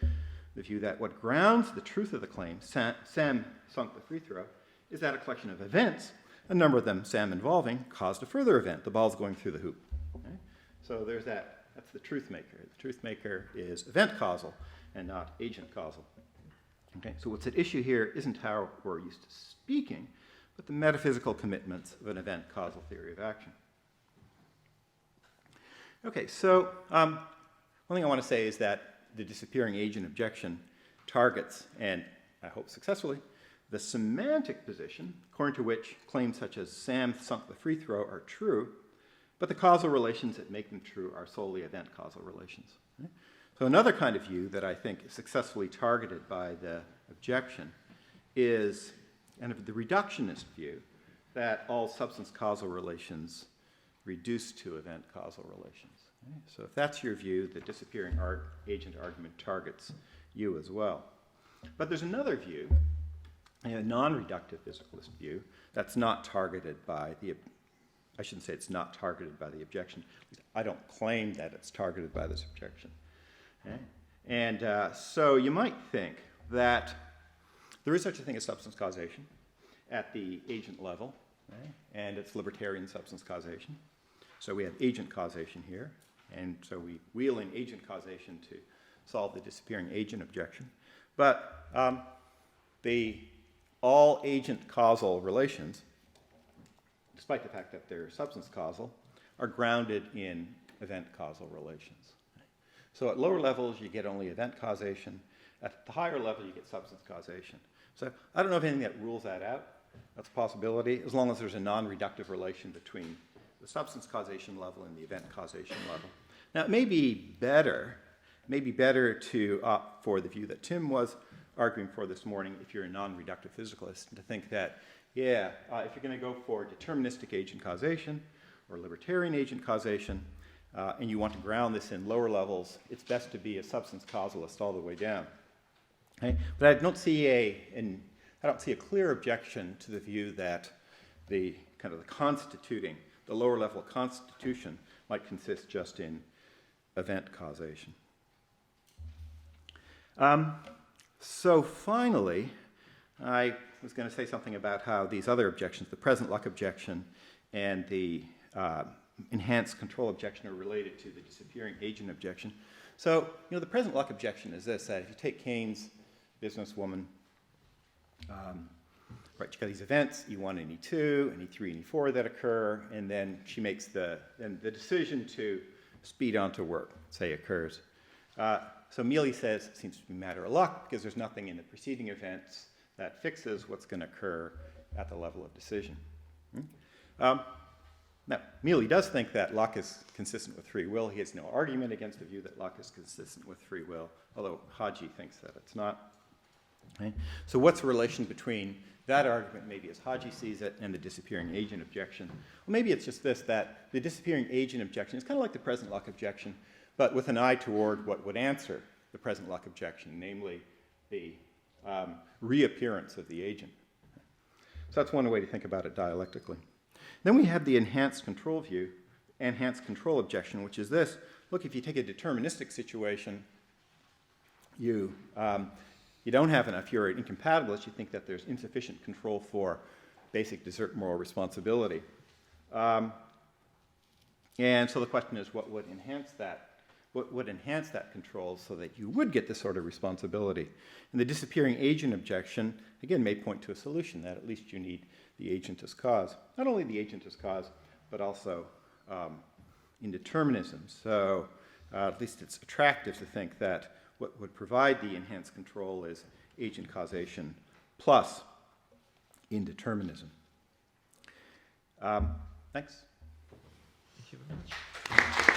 the view that what grounds the truth of the claim, Sam sunk the free throw, is that a collection of events, a number of them Sam involving, caused a further event. The ball's going through the hoop. Okay? So there's that. That's the truth maker. The truth maker is event-causal and not agent-causal. Okay? So what's at issue here isn't how we're used to speaking, but the metaphysical commitments of an event-causal theory of action. Okay, so one thing I want to say is that the disappearing agent objection targets, and I hope successfully, the semantic position, according to which claims such as Sam sunk the free throw are true, but the causal relations that make them true are solely event causal relations. Right? So another kind of view that I think is successfully targeted by the objection is kind of the reductionist view that all substance causal relations reduce to event causal relations. Okay? So if that's your view, the disappearing agent argument targets you as well. But there's another view, a non-reductive physicalist view, that's not targeted by the, I shouldn't say it's not targeted by the objection. I don't claim that it's targeted by this objection. Okay? And so you might think that there is such a thing as substance causation at the agent level, okay? And it's libertarian substance causation. So we have agent causation here, and so we wheel in agent causation to solve the disappearing agent objection. But all agent causal relations, despite the fact that they're substance causal, are grounded in event causal relations. So at lower levels, you get only event causation. At the higher level, you get substance causation. So I don't know of anything that rules that out. That's a possibility, as long as there's a non-reductive relation between the substance causation level and the event causation level. Now, it may be better to opt for the view that Tim was arguing for this morning if you're a non-reductive physicalist, to think that, if you're going to go for deterministic agent causation or libertarian agent causation, and you want to ground this in lower levels, it's best to be a substance causalist all the way down. Okay? But I don't see a clear objection to the view that the lower level constitution might consist just in event causation. So finally, I was going to say something about how these other objections, the present luck objection and the enhanced control objection, are related to the disappearing agent objection. So, the present luck objection is this, that if you take Keynes' businesswoman, right, you've got these events, E1 and E2, and E3 and E4 that occur, and then she makes the decision to speed on to work, say, occurs. So Mealy says it seems to be a matter of luck because there's nothing in the preceding events that fixes what's going to occur at the level of decision. Now, Mealy does think that luck is consistent with free will. He has no argument against the view that luck is consistent with free will, although Haji thinks that it's not. Okay? So what's the relation between that argument, maybe as Haji sees it, and the disappearing agent objection? Well, maybe it's just this, that the disappearing agent objection is kind of like the present luck objection, but with an eye toward what would answer the present luck objection, namely the reappearance of the agent. So that's one way to think about it dialectically. Then we have the enhanced control view, enhanced control objection, which is this. Look, if you take a deterministic situation, you don't have enough. You're an incompatibilist. You think that there's insufficient control for basic desert moral responsibility. And so the question is, what would enhance that? What would enhance that control so that you would get this sort of responsibility? And the disappearing agent objection, again, may point to a solution, that at least you need the agent as cause. Not only the agent as cause, but also indeterminism. So at least it's attractive to think that what would provide the enhanced control is agent causation plus indeterminism. Thanks. Thank you very much.